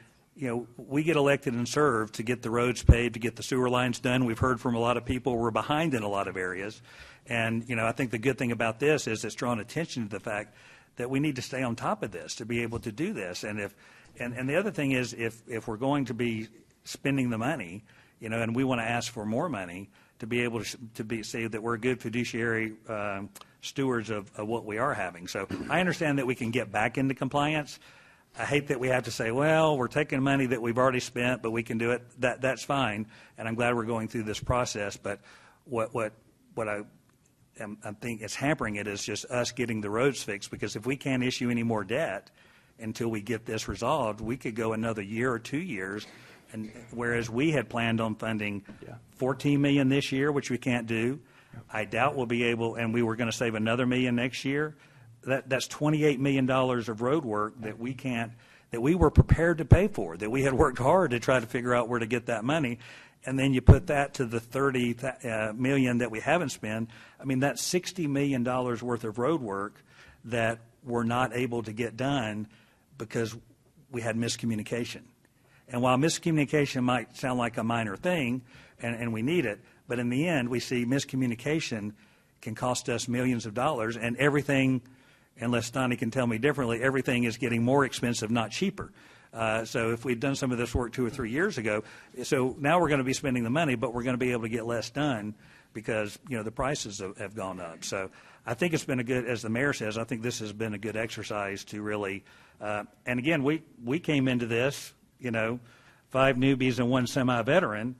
we get elected and served to get the roads paved, to get the sewer lines done. We've heard from a lot of people we're behind in a lot of areas. And, I think the good thing about this is it's drawn attention to the fact that we need to stay on top of this to be able to do this. And and the other thing is if we're going to be spending the money, and we want to ask for more money to be able to say that we're good fiduciary stewards of what we are having. So I understand that we can get back into compliance. I hate that we have to say, well, we're taking money that we've already spent, but we can do it. That's fine, and I'm glad we're going through this process. But what I think is hampering it is just us getting the roads fixed, because if we can't issue any more debt until we get this resolved, we could go another year or 2 years. And whereas we had planned on funding $14 million this year, which we can't do, I doubt we'll be able, and we were going to save another $1 million next year. That's $28 million of road work that we were prepared to pay for, that we had worked hard to try to figure out where to get that money. And then you put that to the $30 million that we haven't spent. I mean, that's $60 million worth of road work that we're not able to get done because we had miscommunication. And while miscommunication might sound like a minor thing, and we need it, but in the end, we see miscommunication can cost us millions of dollars, and everything, unless Donnie can tell me differently, everything is getting more expensive, not cheaper. So if we'd done some of this work 2 or 3 years ago, so now we're going to be spending the money, but we're going to be able to get less done because, the prices have gone up. So I think it's been a good, as the mayor says, I think this has been a good exercise to really, and again, we came into this, 5 newbies and 1 semi-veteran,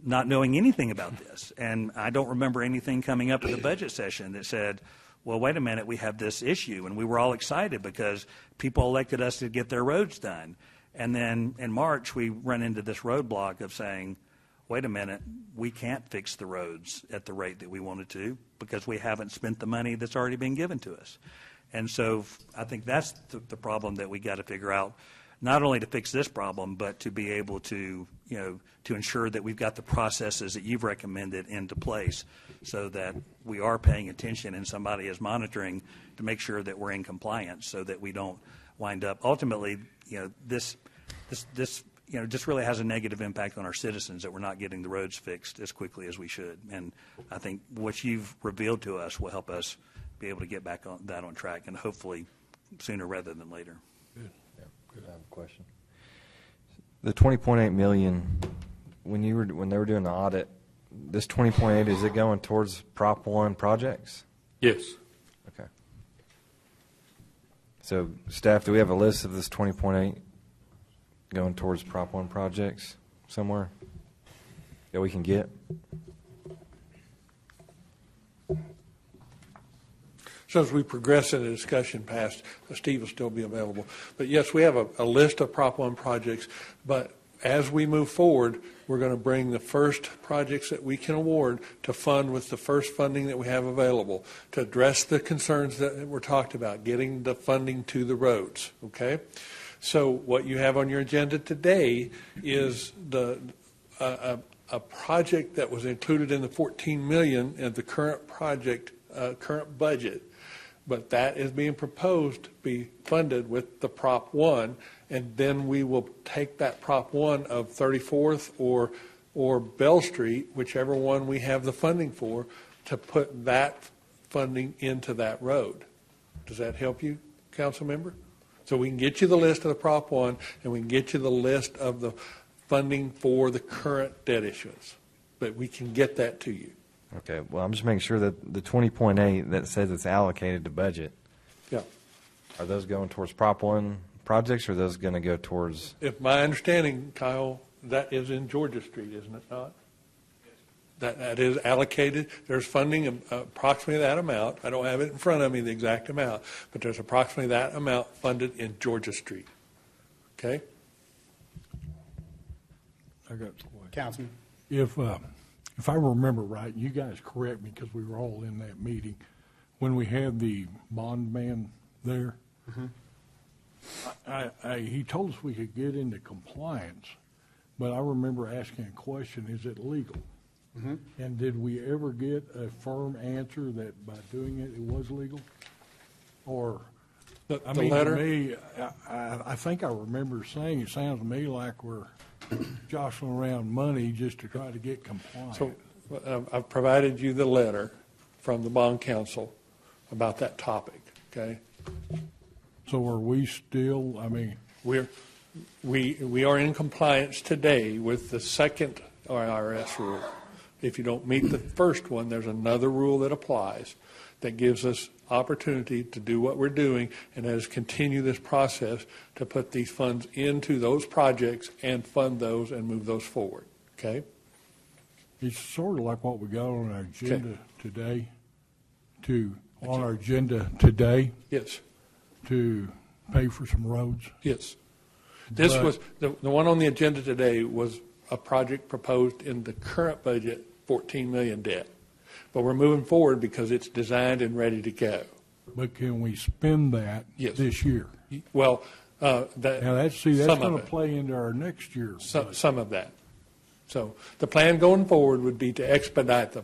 not knowing anything about this. And I don't remember anything coming up at the budget session that said, well, wait a minute, we have this issue. And we were all excited because people elected us to get their roads done. And then in March, we run into this roadblock of saying, wait a minute, we can't fix the roads at the rate that we wanted to because we haven't spent the money that's already been given to us. And so I think that's the problem that we got to figure out, not only to fix this problem, but to be able to, to ensure that we've got the processes that you've recommended into place so that we are paying attention and somebody is monitoring to make sure that we're in compliance so that we don't wind up. Ultimately, this just really has a negative impact on our citizens that we're not getting the roads fixed as quickly as we should. And I think what you've revealed to us will help us be able to get back on that on track, and hopefully sooner rather than later. Good. I have a question. The 20.8 million, when they were doing the audit, this 20.8, is it going towards Prop 1 projects? Yes. Okay. So, staff, do we have a list of this 20.8 going towards Prop 1 projects somewhere that we can get? So as we progress in the discussion past, Steve will still be available. But yes, we have a list of Prop 1 projects, but as we move forward, we're going to bring the first projects that we can award to fund with the first funding that we have available to address the concerns that were talked about, getting the funding to the roads, okay? So what you have on your agenda today is a project that was included in the 14 million in the current project, current budget, but that is being proposed to be funded with the Prop 1, and then we will take that Prop 1 of 34th or Bell Street, whichever one we have the funding for, to put that funding into that road. Does that help you, council member? So we can get you the list of the Prop 1, and we can get you the list of the funding for the current debt issuance. But we can get that to you. Okay, well, I'm just making sure that the 20.8 that says it's allocated to budget. Yeah. Are those going towards Prop 1 projects, or are those going to go towards? If my understanding, Kyle, that is in Georgia Street, isn't it not? That is allocated. There's funding approximately that amount. I don't have it in front of me, the exact amount, but there's approximately that amount funded in Georgia Street. Okay? I got a question. Councilman. If I remember right, you guys correct me because we were all in that meeting, when we had the bond man there, he told us we could get into compliance, but I remember asking a question, is it legal? And did we ever get a firm answer that by doing it, it was legal? Or, the letter? To me, I think I remember saying, it sounds to me like we're jostling around money just to try to get compliant. So I've provided you the letter from the bond counsel about that topic, okay? So are we still, we are in compliance today with the second IRS rule. If you don't meet the first one, there's another rule that applies that gives us opportunity to do what we're doing, and that is continue this process to put these funds into those projects and fund those and move those forward, okay? It's sort of like what we got on our agenda today, Yes. To pay for some roads. Yes. This was, the one on the agenda today was a project proposed in the current budget, 14 million debt. But we're moving forward because it's designed and ready to go. But can we spend that this year? Well, that's going to play into our next year. Some of that. So the plan going forward would be to expedite the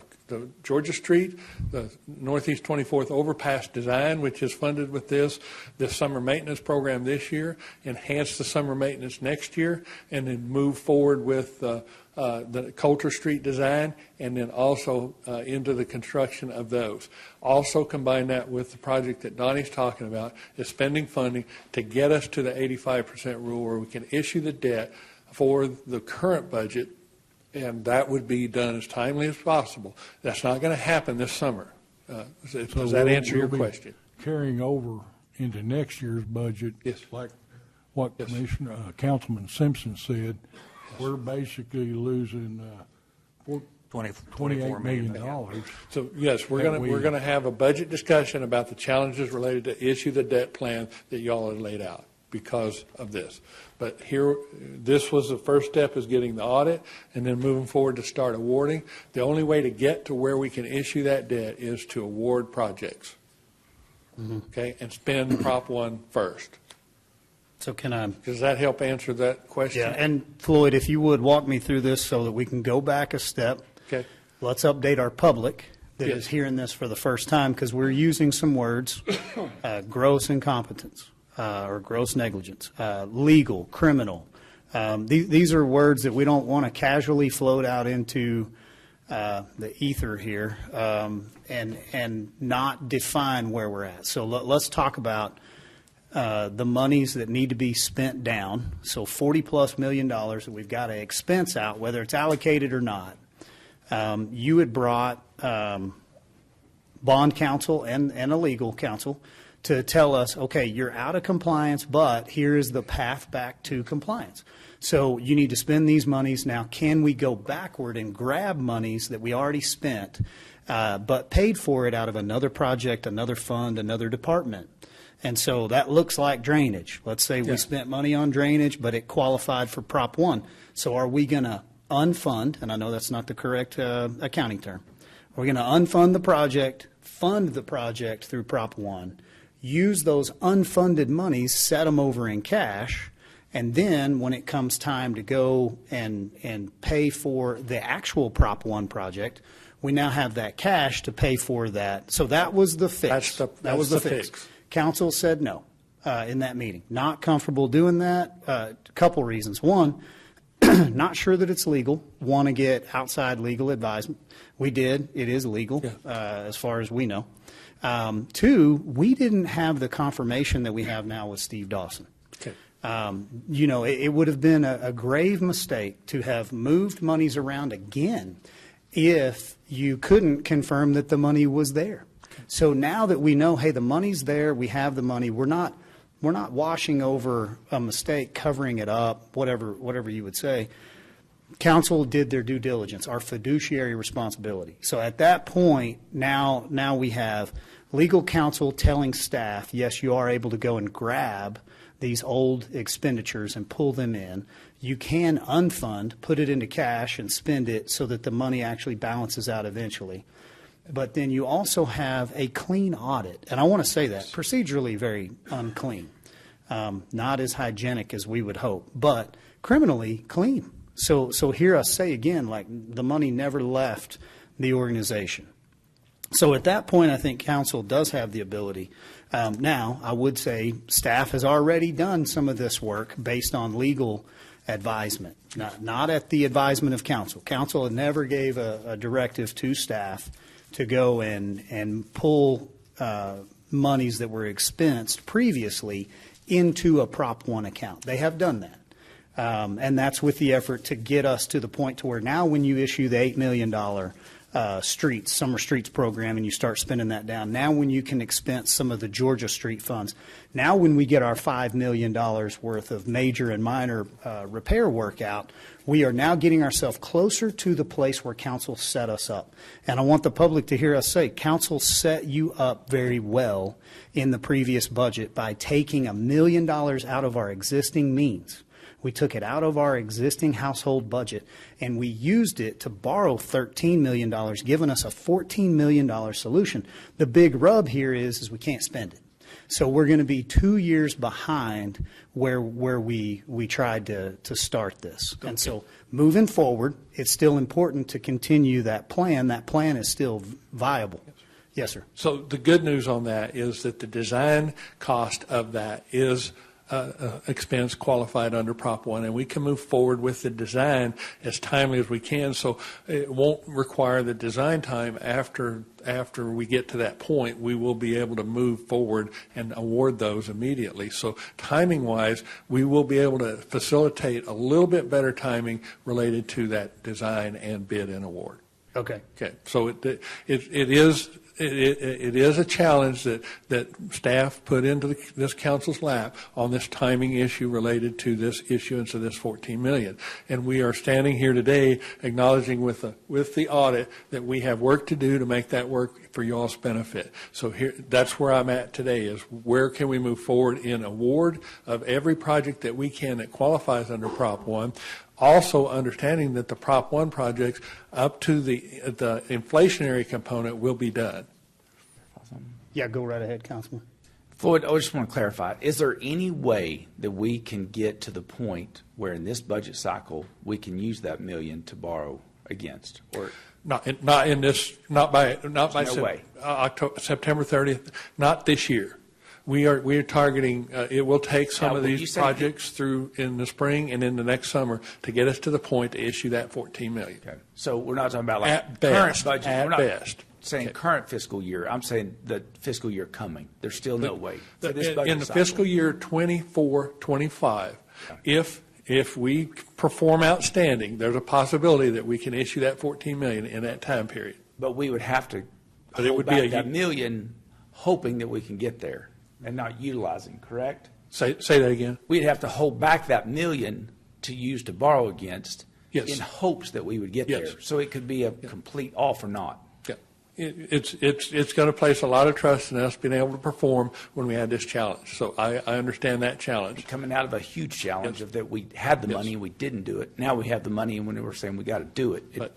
Georgia Street, the Northeast 24th overpass design, which is funded with this summer maintenance program this year, enhance the summer maintenance next year, and then move forward with the Coulter Street design, and then also into the construction of those. Also combine that with the project that Donnie's talking about, is spending funding to get us to the 85% rule where we can issue the debt for the current budget, and that would be done as timely as possible. That's not going to happen this summer. Does that answer your question? Carrying over into next year's budget, like what Councilman Simpson said, we're basically losing $28 million. So yes, we're going to have a budget discussion about the challenges related to issue the debt plan that y'all have laid out because of this. But here, this was the first step, is getting the audit and then moving forward to start awarding. The only way to get to where we can issue that debt is to award projects. Okay, and spend Prop 1 first. So can I? Does that help answer that question? Yeah, and Floyd, if you would walk me through this so that we can go back a step. Okay. Let's update our public that is hearing this for the first time, because we're using some words, gross incompetence. Or gross negligence, legal, criminal. These are words that we don't want to casually float out into the ether here and not define where we're at. So let's talk about the monies that need to be spent down. So $40+ million that we've got to expense out, whether it's allocated or not. You had brought bond counsel and a legal counsel to tell us, okay, you're out of compliance, but here is the path back to compliance. So you need to spend these monies. Now, can we go backward and grab monies that we already spent, but paid for it out of another project, another fund, another department? And so that looks like drainage. Let's say we spent money on drainage, but it qualified for Prop 1. So are we going to unfund, and I know that's not the correct accounting term, we're going to unfund the project, fund the project through Prop 1, use those unfunded monies, set them over in cash, and then when it comes time to go and pay for the actual Prop 1 project, we now have that cash to pay for that. So that was the fix. That was the fix. Council said no in that meeting. Not comfortable doing that. A couple reasons. One, not sure that it's legal. Want to get outside legal advisement. We did. It is legal as far as we know. Two, we didn't have the confirmation that we have now with Steve Dawson. Okay. You know, it would have been a grave mistake to have moved monies around again if you couldn't confirm that the money was there. So now that we know, hey, the money's there, we have the money, we're not washing over a mistake, covering it up, whatever you would say. Council did their due diligence, our fiduciary responsibility. So at that point, now we have legal counsel telling staff, yes, you are able to go and grab these old expenditures and pull them in. You can unfund, put it into cash and spend it so that the money actually balances out eventually. But then you also have a clean audit. And I want to say that, procedurally very unclean, not as hygienic as we would hope, but criminally clean. So hear us say again, like the money never left the organization. So at that point, I think council does have the ability. Now, I would say staff has already done some of this work based on legal advisement, not at the advisement of council. Council never gave a directive to staff to go and pull monies that were expensed previously into a Prop 1 account. They have done that. And that's with the effort to get us to the point to where now when you issue the $8 million summer streets program and you start spending that down, now when you can expense some of the Georgia street funds, now when we get our $5 million worth of major and minor repair work out, we are now getting ourselves closer to the place where council set us up. And I want the public to hear us say, council set you up very well in the previous budget by taking $1 million out of our existing means. We took it out of our existing household budget, and we used it to borrow $13 million, giving us a $14 million solution. The big rub here is we can't spend it. So we're going to be 2 years behind where we tried to start this. And so moving forward, it's still important to continue that plan. That plan is still viable. Yes, sir. So the good news on that is that the design cost of that is expense qualified under Prop 1, and we can move forward with the design as timely as we can, so it won't require the design time after we get to that point. We will be able to move forward and award those immediately. So timing-wise, we will be able to facilitate a little bit better timing related to that design and bid and award. Okay. Okay. So it is a challenge that staff put into this council's lap on this timing issue related to this issuance of this $14 million. And we are standing here today acknowledging with the audit that we have work to do to make that work for y'all's benefit. So here, that's where I'm at today, is where can we move forward in award of every project that we can that qualifies under Prop 1. Also understanding that the Prop 1 projects up to the inflationary component will be done. Yeah, go right ahead, Councilman. Floyd, I just want to clarify. Is there any way that we can get to the point where in this budget cycle we can use that $1 million to borrow against? Or not by September 30th, not this year. We are targeting, it will take some of these projects through in the spring and in the next summer to get us to the point to issue that $14 million. Okay. So we're not talking about like at current best, budget. At we're not best. Saying Okay. current fiscal year. I'm saying the fiscal year coming. There's still no way. In the fiscal year 24-25, if we perform outstanding, there's a possibility that we can issue that $14 million in that time period. But we would have to But it would be that $1 million, hoping that we can get there and not utilizing. Correct? Say that again. We'd have to hold back that $1 million to use to borrow against. Yes. In hopes that we would get Yes. there. So it could be a complete off or not. Yeah. it's going to place a lot of trust in us being able to perform when we had this challenge. So I understand that challenge. Coming out of a huge challenge of that we had the money and we didn't do it. Now we have the money and when we're saying we got to do it.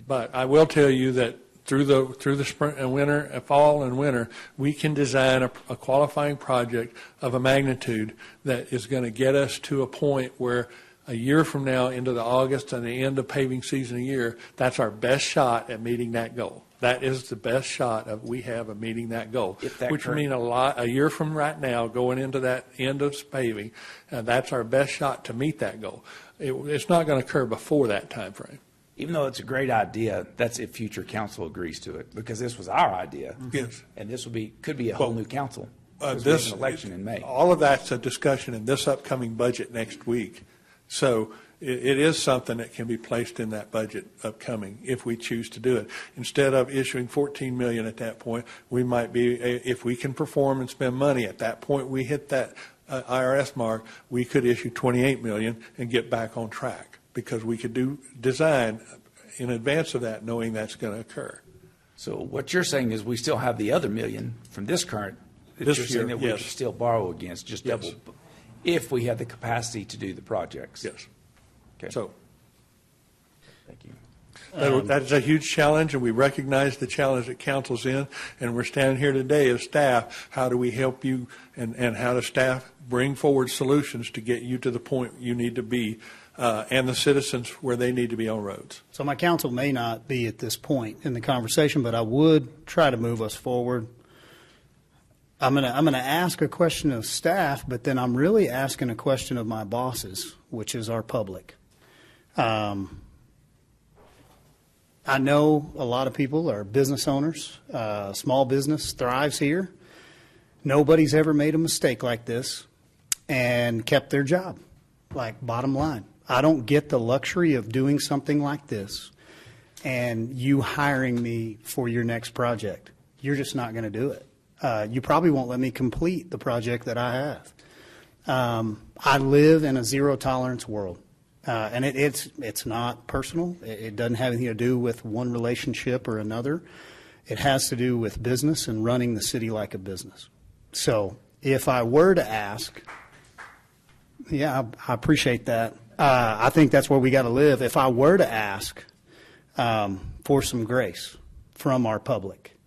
But I will tell you that through the spring and winter, fall and winter, we can design a qualifying project of a magnitude that is going to get us to a point where a year from now into the August and the end of paving season a year, that's our best shot at meeting that goal. That is the best shot we have of meeting that goal, which would mean a year from right now going into that end of paving, that's our best shot to meet that goal. It's not going to occur before that time frame. Even though it's a great idea, that's if future council agrees to it, because this was our idea. Yes. And this could be a whole new council. This an election in May. All of that's a discussion in this upcoming budget next week. So it is something that can be placed in that budget upcoming if we choose to do it. Instead of issuing $14 million at that point, we might be, if we can perform and spend money at that point, we hit that IRS mark, we could issue $28 million and get back on track. Because we could do design in advance of that, knowing that's going to occur. So what you're saying is we still have the other $1 million from this current that this you're year, saying that we yes. can still borrow against, just double, if we have the capacity to do the projects. Yes. Okay. So thank you. That is a huge challenge, and we recognize the challenge that council's in, and we're standing here today as staff. How do we help you, and how does staff bring forward solutions to get you to the point you need to be, and the citizens where they need to be on roads? So my counsel may not be at this point in the conversation, but I would try to move us forward. I'm gonna ask a question of staff, but then I'm really asking a question of my bosses, which is our public. I know a lot of people are business owners. Small business thrives here. Nobody's ever made a mistake like this and kept their job. Like, bottom line, I don't get the luxury of doing something like this and you hiring me for your next project. You're just not going to do it. You probably won't let me complete the project that I have. I live in a zero tolerance world. And it's not personal. It doesn't have anything to do with one relationship or another. It has to do with business and running the city like a business. So if I were to ask, I appreciate that. I think that's where we got to live. If I were to ask for some grace from our public,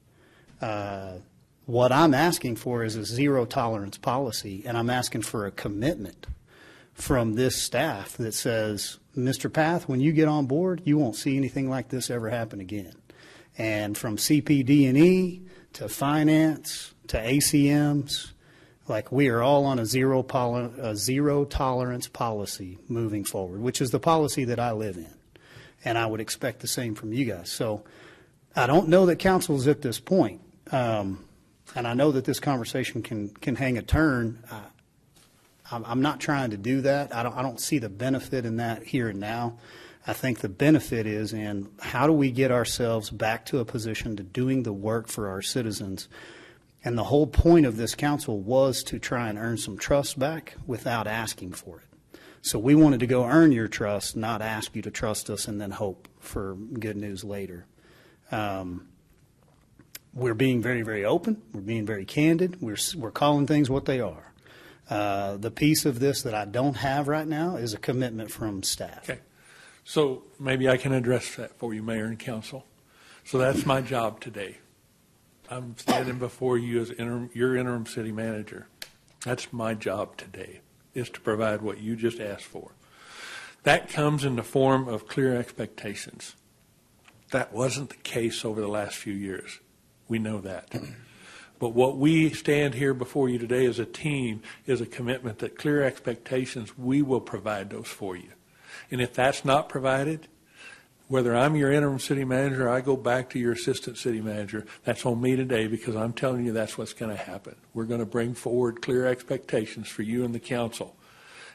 what I'm asking for is a zero tolerance policy, and I'm asking for a commitment from this staff that says, Mr. Path, when you get on board, you won't see anything like this ever happen again. And from CPD&E to finance to ACMs, like, we are all on a zero tolerance policy moving forward, which is the policy that I live in. And I would expect the same from you guys. So I don't know that council's at this point. And I know that this conversation can hang a turn. I'm not trying to do that. I don't see the benefit in that here and now. I think the benefit is in how do we get ourselves back to a position to doing the work for our citizens. And the whole point of this council was to try and earn some trust back without asking for it. So we wanted to go earn your trust, not ask you to trust us and then hope for good news later. We're being very, very open. We're being very candid. We're calling things what they are. The piece of this that I don't have right now is a commitment from staff. Okay. So maybe I can address that for you, Mayor and Council. So that's my job today. I'm standing before you as your interim city manager. That's my job today, is to provide what you just asked for. That comes in the form of clear expectations. That wasn't the case over the last few years. We know that. But what we stand here before you today as a team is a commitment that clear expectations, we will provide those for you. And if that's not provided, whether I'm your interim city manager or I go back to your assistant city manager, that's on me today, because I'm telling you that's what's going to happen. We're going to bring forward clear expectations for you and the council.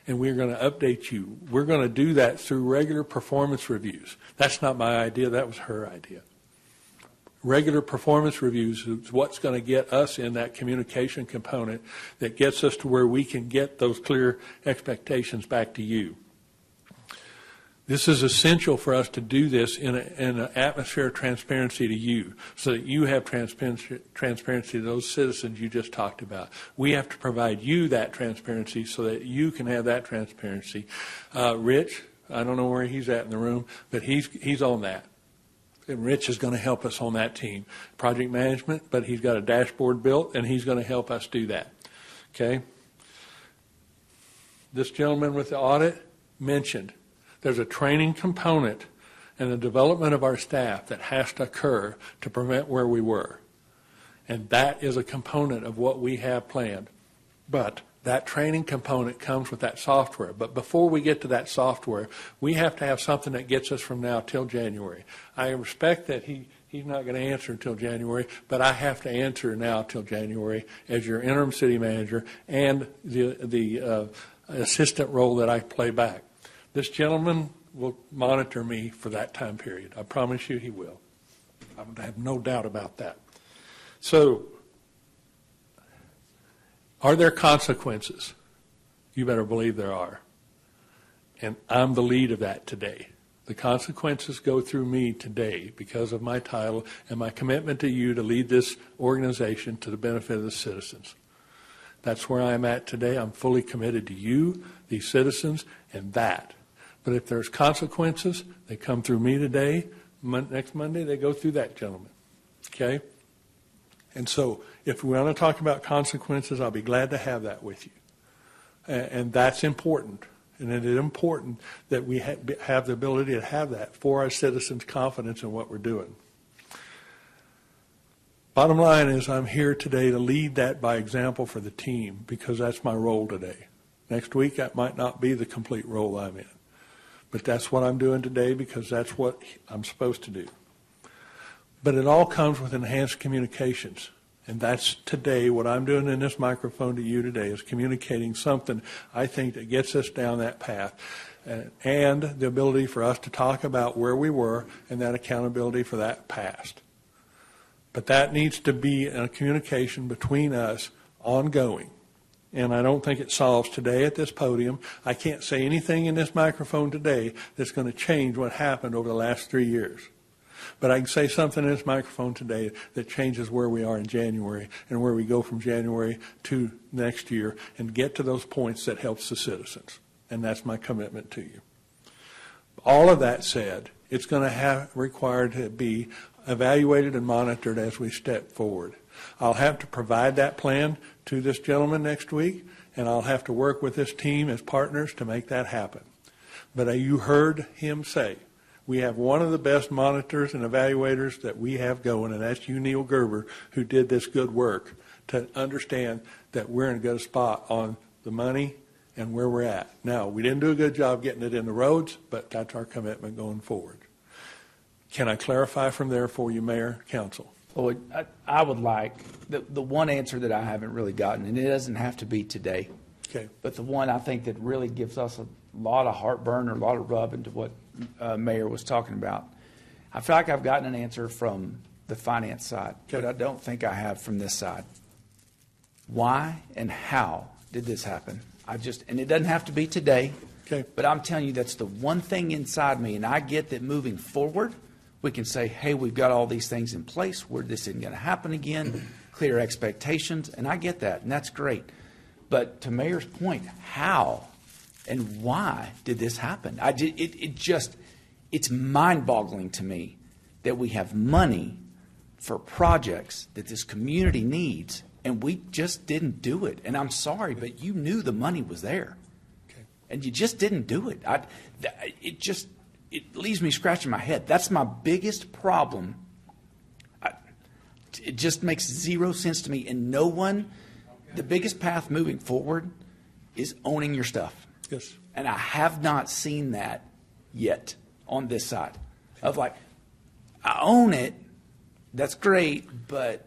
And we're going to update you. We're going to do that through regular performance reviews. That's not my idea. That was her idea. Regular performance reviews is what's going to get us in that communication component that gets us to where we can get those clear expectations back to you. This is essential for us to do this in an atmosphere of transparency to you, so that you have transparency to those citizens you just talked about. We have to provide you that transparency so that you can have that transparency. Rich, I don't know where he's at in the room, but he's on that. And Rich is going to help us on that team. Project management, but he's got a dashboard built, and he's going to help us do that. Okay? This gentleman with the audit mentioned there's a training component and the development of our staff that has to occur to prevent where we were. And that is a component of what we have planned. But that training component comes with that software. But before we get to that software, we have to have something that gets us from now till January. I respect that he's not going to answer until January, but I have to answer now till January as your interim city manager and the assistant role that I play back. This gentleman will monitor me for that time period. I promise you he will. I have no doubt about that. So, are there consequences? You better believe there are. And I'm the lead of that today. The consequences go through me today because of my title and my commitment to you to lead this organization to the benefit of the citizens. That's where I'm at today. I'm fully committed to you, these citizens, and that. But if there's consequences, they come through me today. Next Monday, they go through that gentleman. Okay? And so if we want to talk about consequences, I'll be glad to have that with you. And that's important. And it is important that we have the ability to have that for our citizens' confidence in what we're doing. Bottom line is I'm here today to lead that by example for the team because that's my role today. Next week, that might not be the complete role I'm in. But that's what I'm doing today because that's what I'm supposed to do. But it all comes with enhanced communications. And that's today, what I'm doing in this microphone to you today is communicating something I think that gets us down that path. And the ability for us to talk about where we were and that accountability for that past. But that needs to be a communication between us ongoing. And I don't think it solves today at this podium. I can't say anything in this microphone today that's going to change what happened over the last 3 years. But I can say something in this microphone today that changes where we are in January and where we go from January to next year and get to those points that helps the citizens. And that's my commitment to you. All of that said, it's going to require to be evaluated and monitored as we step forward. I'll have to provide that plan to this gentleman next week, and I'll have to work with this team as partners to make that happen. But you heard him say, we have one of the best monitors and evaluators that we have going, and that's you, Neil Gerber, who did this good work to understand that we're in a good spot on the money and where we're at. Now, we didn't do a good job getting it in the roads, but that's our commitment going forward. Can I clarify from there for you, Mayor, Council? Well, I would like, the one answer that I haven't really gotten, and it doesn't have to be today, okay, but the one I think that really gives us a lot of heartburn or a lot of rub into what Mayor was talking about. I feel like I've gotten an answer from the finance side, okay, but I don't think I have from this side. Why and how did this happen? And it doesn't have to be today, okay, but I'm telling you that's the one thing inside me, and I get that moving forward, we can say, hey, we've got all these things in place where this isn't going to happen again, clear expectations, and I get that, and that's great. But to Mayor's point, how and why did this happen? It's mind-boggling to me that we have money for projects that this community needs, and we just didn't do it. And I'm sorry, but you knew the money was there, okay, and you just didn't do it. It leaves me scratching my head. That's my biggest problem. It just makes zero sense to me. And the biggest path moving forward is owning your stuff. Yes. And I have not seen that yet on this side. Of like, I own it, that's great, but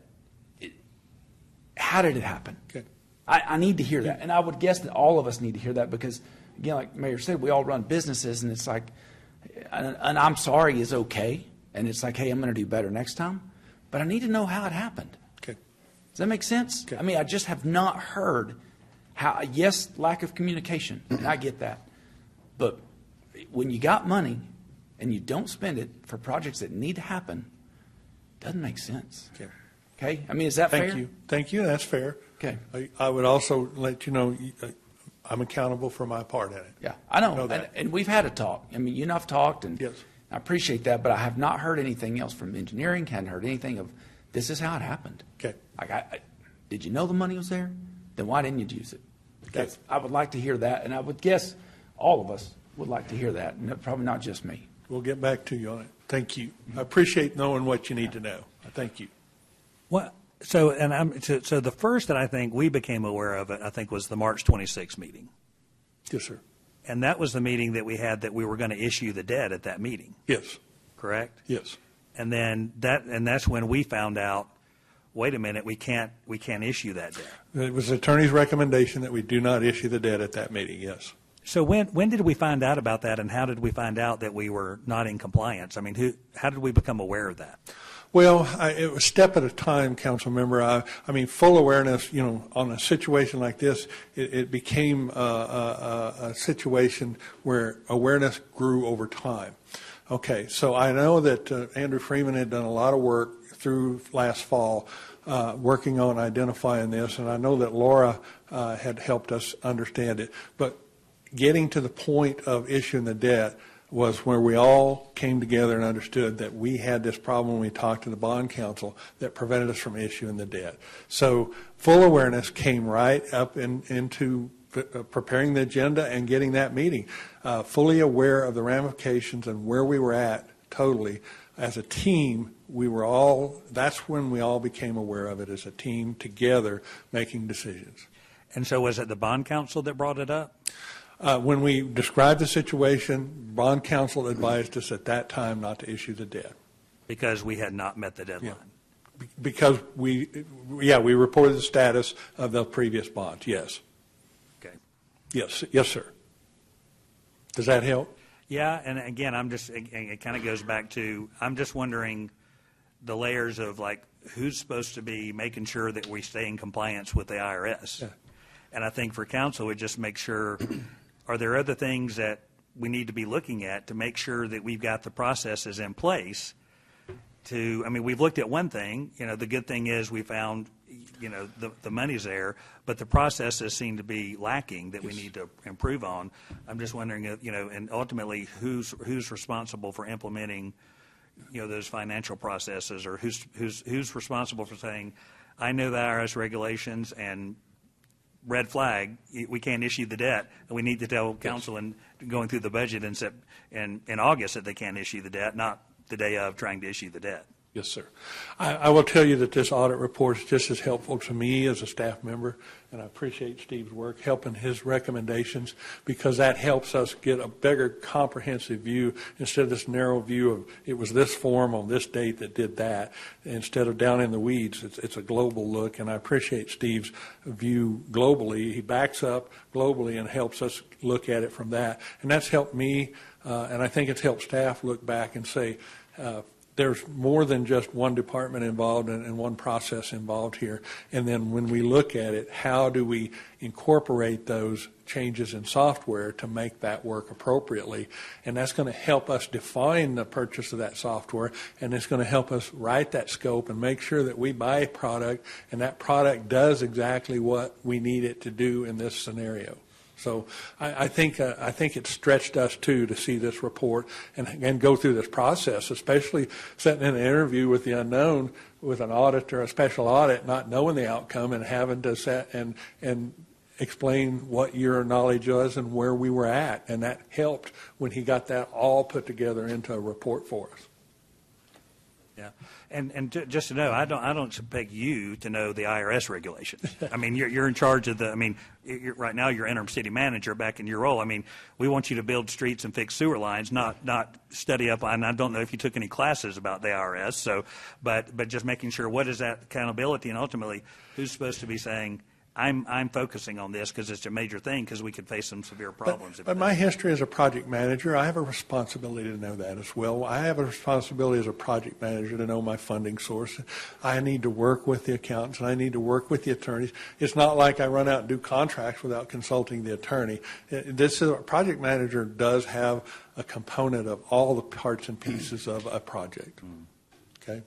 how did it happen? Okay. I need to hear that. And I would guess that all of us need to hear that because, again, like Mayor said, we all run businesses, and it's like, and I'm sorry is okay. And it's like, hey, I'm going to do better next time. But I need to know how it happened. Okay. Does that make sense? Okay. I mean, I just have not heard how, yes, lack of communication, and I get that. But when you got money and you don't spend it for projects that need to happen, doesn't make sense. Okay? I mean, is that fair? Thank you. That's fair. Okay. I would also let you know I'm accountable for my part in it. Yeah, I know. that. And we've had a talk. I mean, you and I've talked, and yes. I appreciate that, but I have not heard anything else from engineering, hadn't heard anything of this is how it happened. Okay. Like, did you know the money was there? Then why didn't you use it? Okay. I would like to hear that, and I would guess all of us would like to hear that, and probably not just me. We'll get back to you on it. Thank you. I appreciate knowing what you need to know. Thank you. Well, so the first that I think we became aware of it, I think, was the March 26th meeting. Yes, sir. And that was the meeting that we had that we were going to issue the debt at that meeting. Yes. Correct? Yes. And then that's when we found out, wait a minute, we can't issue that debt. It was the attorney's recommendation that we do not issue the debt at that meeting, yes. So when did we find out about that, and how did we find out that we were not in compliance? I mean, how did we become aware of that? Well, it was step at a time, council member. I mean, full awareness, on a situation like this, it became a situation where awareness grew over time. Okay, so I know that Andrew Freeman had done a lot of work through last fall working on identifying this, and I know that Laura had helped us understand it. But getting to the point of issuing the debt was where we all came together and understood that we had this problem when we talked to the bond counsel that prevented us from issuing the debt. So full awareness came right up into preparing the agenda and getting that meeting, fully aware of the ramifications and where we were at totally. As a team, that's when we all became aware of it as a team together making decisions. And so was it the bond counsel that brought it up? When we described the situation, bond counsel advised us at that time not to issue the debt. Because we had not met the deadline. Yeah. Because we reported the status of the previous bonds, yes. Okay. Yes, sir. Does that help? Yeah, and again, it kind of goes back to, I'm just wondering the layers of like, who's supposed to be making sure that we stay in compliance with the IRS? Yeah. And I think for council, we just make sure, are there other things that we need to be looking at to make sure that we've got the processes in place we've looked at one thing, the good thing is we found, the money's there, but the processes seem to be lacking that we need to improve on. I'm just wondering, and ultimately who's responsible for implementing, those financial processes, or who's responsible for saying, I know the IRS regulations and red flag, we can't issue the debt, and we need to tell council and going through the budget in August that they can't issue the debt, not the day of trying to issue the debt. Yes, sir. I will tell you that this audit report is just as helpful to me as a staff member, and I appreciate Steve's work helping his recommendations, because that helps us get a bigger comprehensive view instead of this narrow view of it was this form on this date that did that. Instead of down in the weeds, it's a global look, and I appreciate Steve's view globally. He backs up globally and helps us look at it from that, and that's helped me, and I think it's helped staff look back and say, there's more than just one department involved and one process involved here. And then when we look at it, how do we incorporate those changes in software to make that work appropriately? And that's going to help us define the purchase of that software, and it's going to help us write that scope and make sure that we buy a product and that product does exactly what we need it to do in this scenario. So I think it stretched us too to see this report and go through this process, especially sitting in an interview with the unknown with an auditor, a special audit, not knowing the outcome and having to sit and explain what your knowledge was and where we were at, and that helped when he got that all put together into a report for us. Yeah, and just to know, I don't expect you to know the IRS regulations. I mean, you're in charge of right now you're interim city manager back in your role. I mean, we want you to build streets and fix sewer lines, not study up. And I don't know if you took any classes about the IRS. So, but just making sure what is that accountability, and ultimately who's supposed to be saying, I'm focusing on this because it's a major thing because we could face some severe problems. But my history as a project manager, I have a responsibility to know that as well. I have a responsibility as a project manager to know my funding source. I need to work with the accountants, and I need to work with the attorneys. It's not like I run out and do contracts without consulting the attorney. This is, a project manager does have a component of all the parts and pieces of a project. Okay?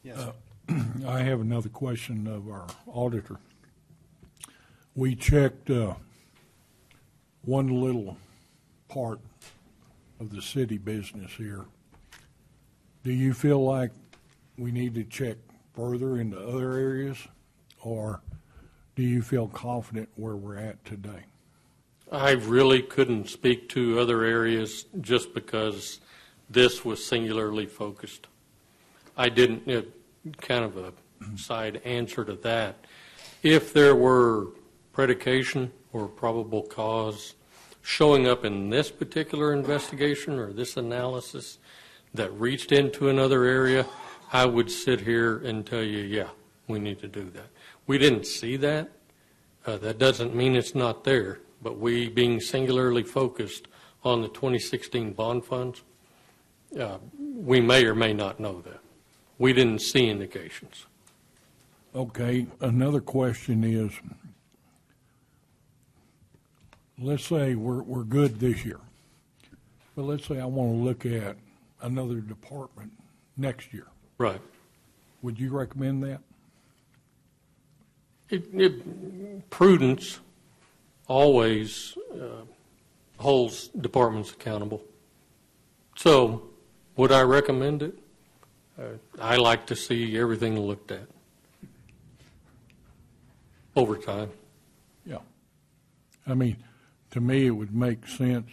Yes. I have another question of our auditor. We checked one little part of the city business here. Do you feel like we need to check further into other areas, or do you feel confident where we're at today? I really couldn't speak to other areas just because this was singularly focused. I didn't, kind of a side answer to that. If there were predication or probable cause showing up in this particular investigation or this analysis that reached into another area, I would sit here and tell you, yeah, we need to do that. We didn't see that. That doesn't mean it's not there, but we, being singularly focused on the 2016 bond funds, we may or may not know that. We didn't see indications. Okay, another question is, let's say we're good this year, but let's say I want to look at another department next year. Right. Would you recommend that? Prudence always holds departments accountable. So, would I recommend it? I like to see everything looked at over time. Yeah. I mean, to me, it would make sense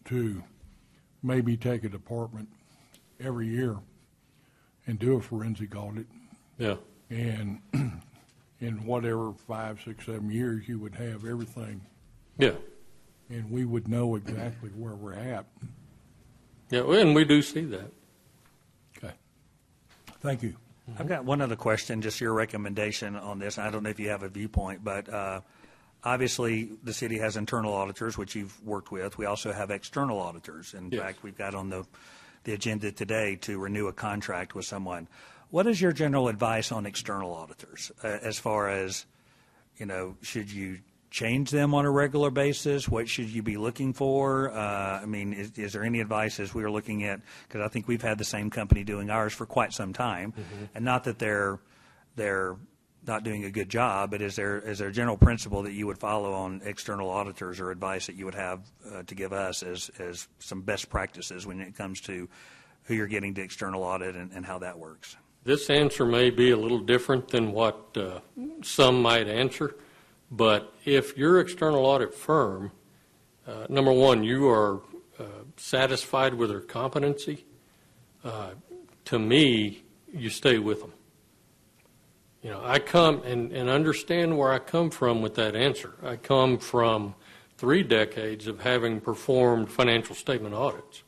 to maybe take a department every year and do a forensic audit. Yeah. And in whatever 5, 6, 7 years, you would have everything. Yeah. And we would know exactly where we're at. Yeah, and we do see that. Okay. Thank you. I've got one other question, just your recommendation on this. I don't know if you have a viewpoint, but obviously the city has internal auditors, which you've worked with. We also have external auditors. In fact, we've got on the agenda today to renew a contract with someone. What is your general advice on external auditors as far as, should you change them on a regular basis? What should you be looking for? I mean, is there any advice as we were looking at, because I think we've had the same company doing ours for quite some time, and not that they're not doing a good job, but is there a general principle that you would follow on external auditors or advice that you would have to give us as some best practices when it comes to who you're getting to external audit and how that works? This answer may be a little different than what some might answer. But if your external audit firm, number one, you are satisfied with their competency, to me, you stay with them. I come and understand where I come from with that answer. I come from 3 decades of having performed financial statement audits.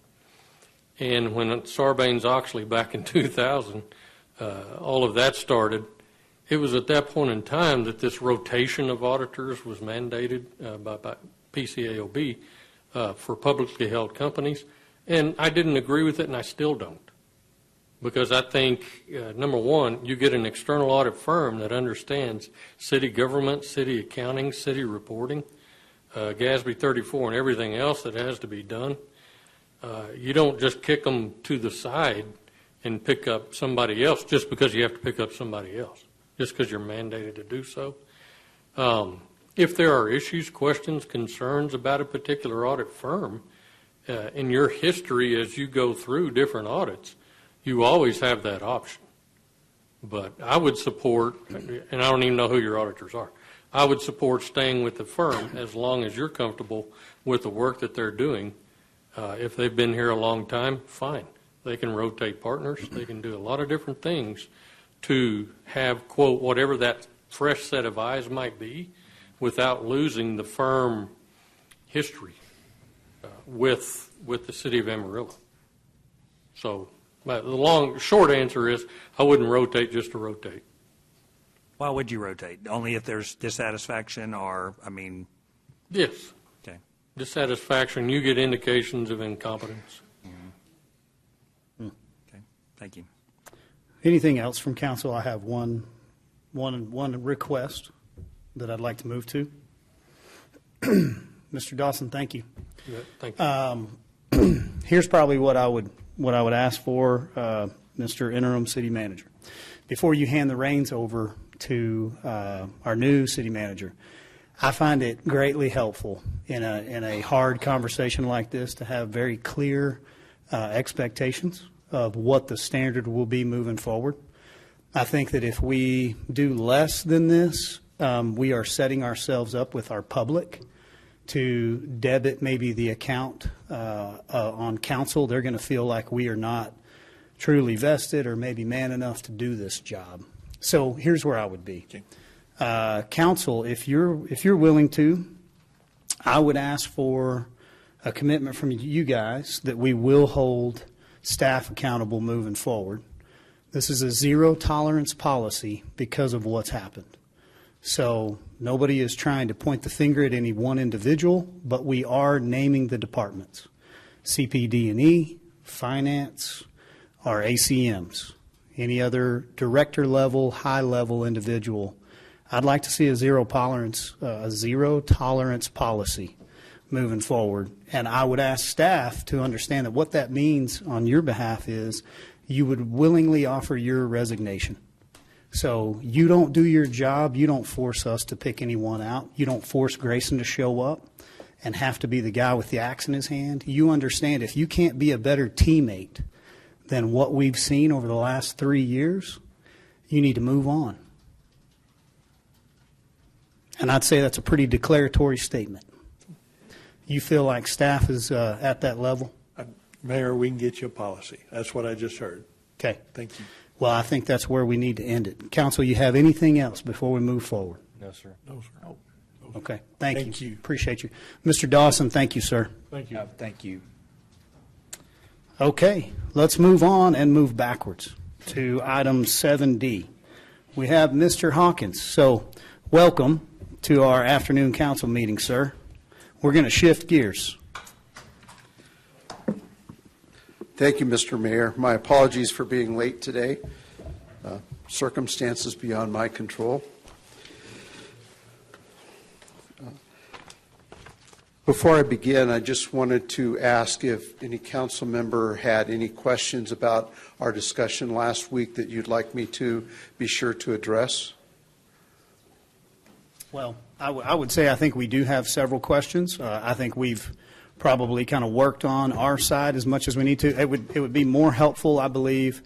And when Sarbanes-Oxley back in 2000, all of that started, it was at that point in time that this rotation of auditors was mandated by PCAOB for publicly held companies. And I didn't agree with it, and I still don't. Because I think, number one, you get an external audit firm that understands city government, city accounting, city reporting, GASB 34, and everything else that has to be done. You don't just kick them to the side and pick up somebody else just because you have to pick up somebody else, just because you're mandated to do so. If there are issues, questions, concerns about a particular audit firm, in your history as you go through different audits, you always have that option. But I would support, and I don't even know who your auditors are, I would support staying with the firm as long as you're comfortable with the work that they're doing. If they've been here a long time, fine. They can rotate partners. They can do a lot of different things to have, quote, whatever that fresh set of eyes might be without losing the firm history with the city of Amarillo. So the short answer is I wouldn't rotate just to rotate. Why would you rotate? Only if there's dissatisfaction or, Yes. Okay. Dissatisfaction, you get indications of incompetence. Okay, thank you. Anything else from council? I have one request that I'd like to move to. Mr. Dawson, thank you. Yeah, thank you. Here's probably what I would ask for, Mr. Interim City Manager. Before you hand the reins over to our new city manager, I find it greatly helpful in a hard conversation like this to have very clear expectations of what the standard will be moving forward. I think that if we do less than this, we are setting ourselves up with our public to debit maybe the account on council. They're going to feel like we are not truly vested or maybe man enough to do this job. So here's where I would be. Council, if you're willing to, I would ask for a commitment from you guys that we will hold staff accountable moving forward. This is a zero tolerance policy because of what's happened. So nobody is trying to point the finger at any one individual, but we are naming the departments: CPD&E, finance, our ACMs, any other director level, high level individual. I'd like to see a zero tolerance policy moving forward. And I would ask staff to understand that what that means on your behalf is you would willingly offer your resignation. So you don't do your job. You don't force us to pick anyone out. You don't force Grayson to show up and have to be the guy with the axe in his hand. You understand if you can't be a better teammate than what we've seen over the last 3 years, you need to move on. And I'd say that's a pretty declaratory statement. You feel like staff is at that level? Mayor, we can get you a policy. That's what I just heard. Okay. Thank you. Well, I think that's where we need to end it. Council, you have anything else before we move forward? No, sir. No, sir. No. Okay. Thank you. Appreciate you. Mr. Dawson, thank you, sir. Thank you. Thank you. Okay. Let's move on and move backwards to item 7D. We have Mr. Hawkins. So welcome to our afternoon council meeting, sir. We're going to shift gears. Thank you, Mr. Mayor. My apologies for being late today. Circumstances beyond my control. Before I begin, I just wanted to ask if any council member had any questions about our discussion last week that you'd like me to be sure to address. Well, I would say I think we do have several questions. I think we've probably kind of worked on our side as much as we need to. It would be more helpful, I believe,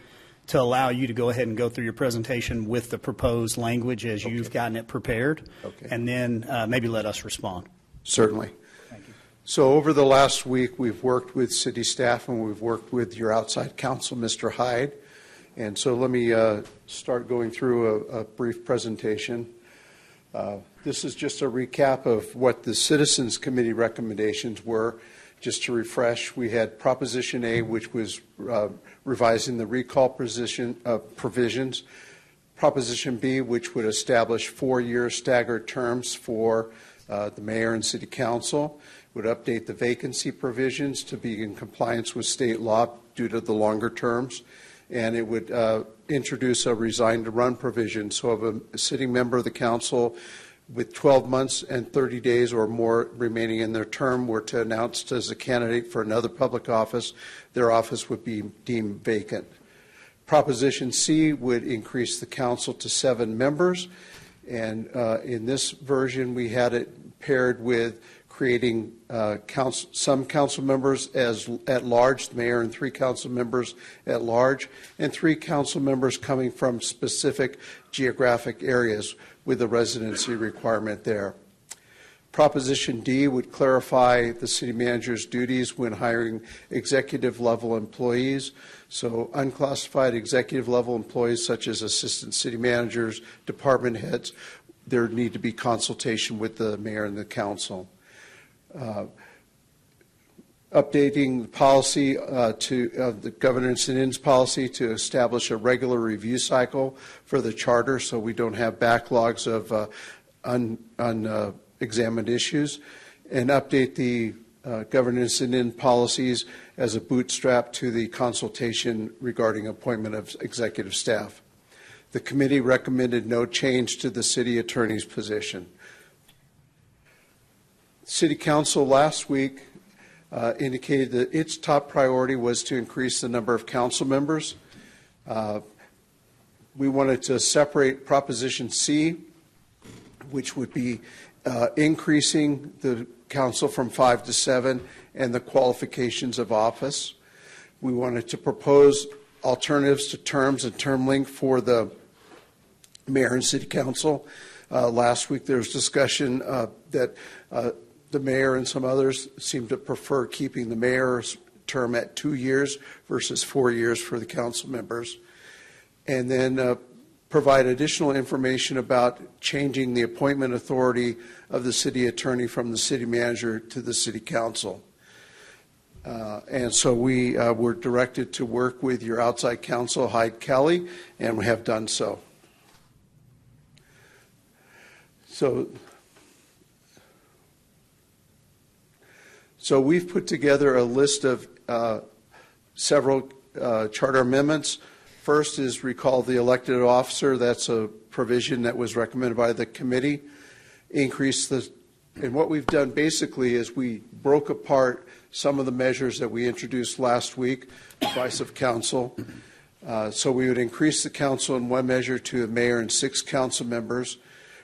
to allow you to go ahead and go through your presentation with the proposed language as you've gotten it prepared, and then maybe let us respond. Certainly. Thank you. So over the last week, we've worked with city staff and we've worked with your outside counsel, Mr. Hyde. And so let me start going through a brief presentation. This is just a recap of what the Citizens Committee recommendations were. Just to refresh, we had Proposition A, which was revising the recall provisions. Proposition B, which would establish 4-year staggered terms for the mayor and city council, would update the vacancy provisions to be in compliance with state law due to the longer terms, and it would introduce a resign to run provision. So if a sitting member of the council with 12 months and 30 days or more remaining in their term were to announce as a candidate for another public office, their office would be deemed vacant. Proposition C would increase the council to 7 members, and in this version we had it paired with creating some council members as at large, the mayor and 3 council members at large, and 3 council members coming from specific geographic areas with a residency requirement there. Proposition D would clarify the city manager's duties when hiring executive level employees. So unclassified executive level employees such as assistant city managers, department heads, there need to be consultation with the mayor and the council. updating the policy the governance and ends policy to establish a regular review cycle for the charter so we don't have backlogs of unexamined issues, and update the governance and end policies as a bootstrap to the consultation regarding appointment of executive staff. The committee recommended no change to the city attorney's position. City Council last week indicated that its top priority was to increase the number of council members. We wanted to separate Proposition C, which would be increasing the council from 5 to 7 and the qualifications of office. We wanted to propose alternatives to terms and term length for the mayor and city council. Last week there was discussion that the mayor and some others seem to prefer keeping the mayor's term at 2 years versus 4 years for the council members. And then provide additional information about changing the appointment authority of the city attorney from the city manager to the city council. And so we were directed to work with your outside counsel, Hyde Kelly, and we have done so. So we've put together a list of several charter amendments. First is recall the elected officer. That's a provision that was recommended by the committee. And what we've done basically is we broke apart some of the measures that we introduced last week, advice of council. So we would increase the council in one measure to a mayor and 6 council members.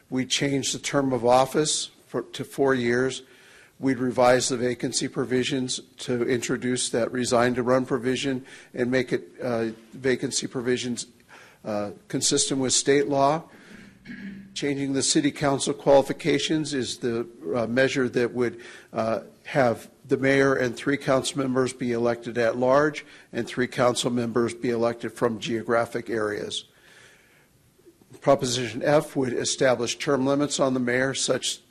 We changed the term of office to 4 years. We'd revise the vacancy provisions to introduce that resign to run provision and make it vacancy provisions consistent with state law. Changing the city council qualifications is the measure that would have the mayor and 3 council members be elected at large and 3 council members be elected from geographic areas. Proposition F would establish term limits on the mayor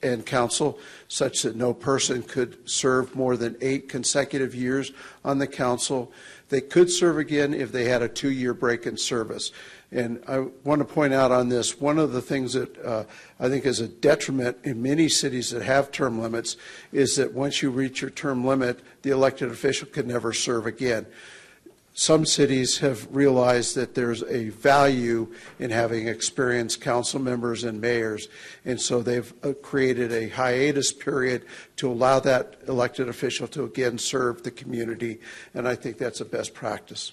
and council such that no person could serve more than 8 consecutive years on the council. They could serve again if they had a 2-year break in service. And I want to point out on this, one of the things that I think is a detriment in many cities that have term limits is that once you reach your term limit, the elected official can never serve again. Some cities have realized that there's a value in having experienced council members and mayors, and so they've created a hiatus period to allow that elected official to again serve the community, and I think that's a best practice.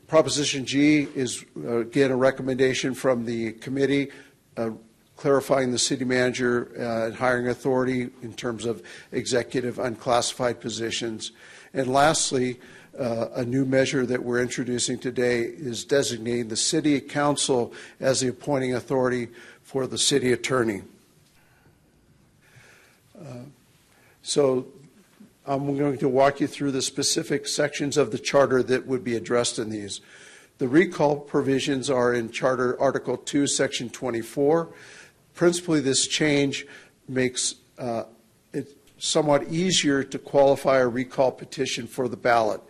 Proposition G is, again, a recommendation from the committee clarifying the city manager and hiring authority in terms of executive unclassified positions. And lastly, a new measure that we're introducing today is designating the city council as the appointing authority for the city attorney. So I'm going to walk you through the specific sections of the charter that would be addressed in these. The recall provisions are in Charter Article 2, Section 24. Principally, this change makes it somewhat easier to qualify a recall petition for the ballot.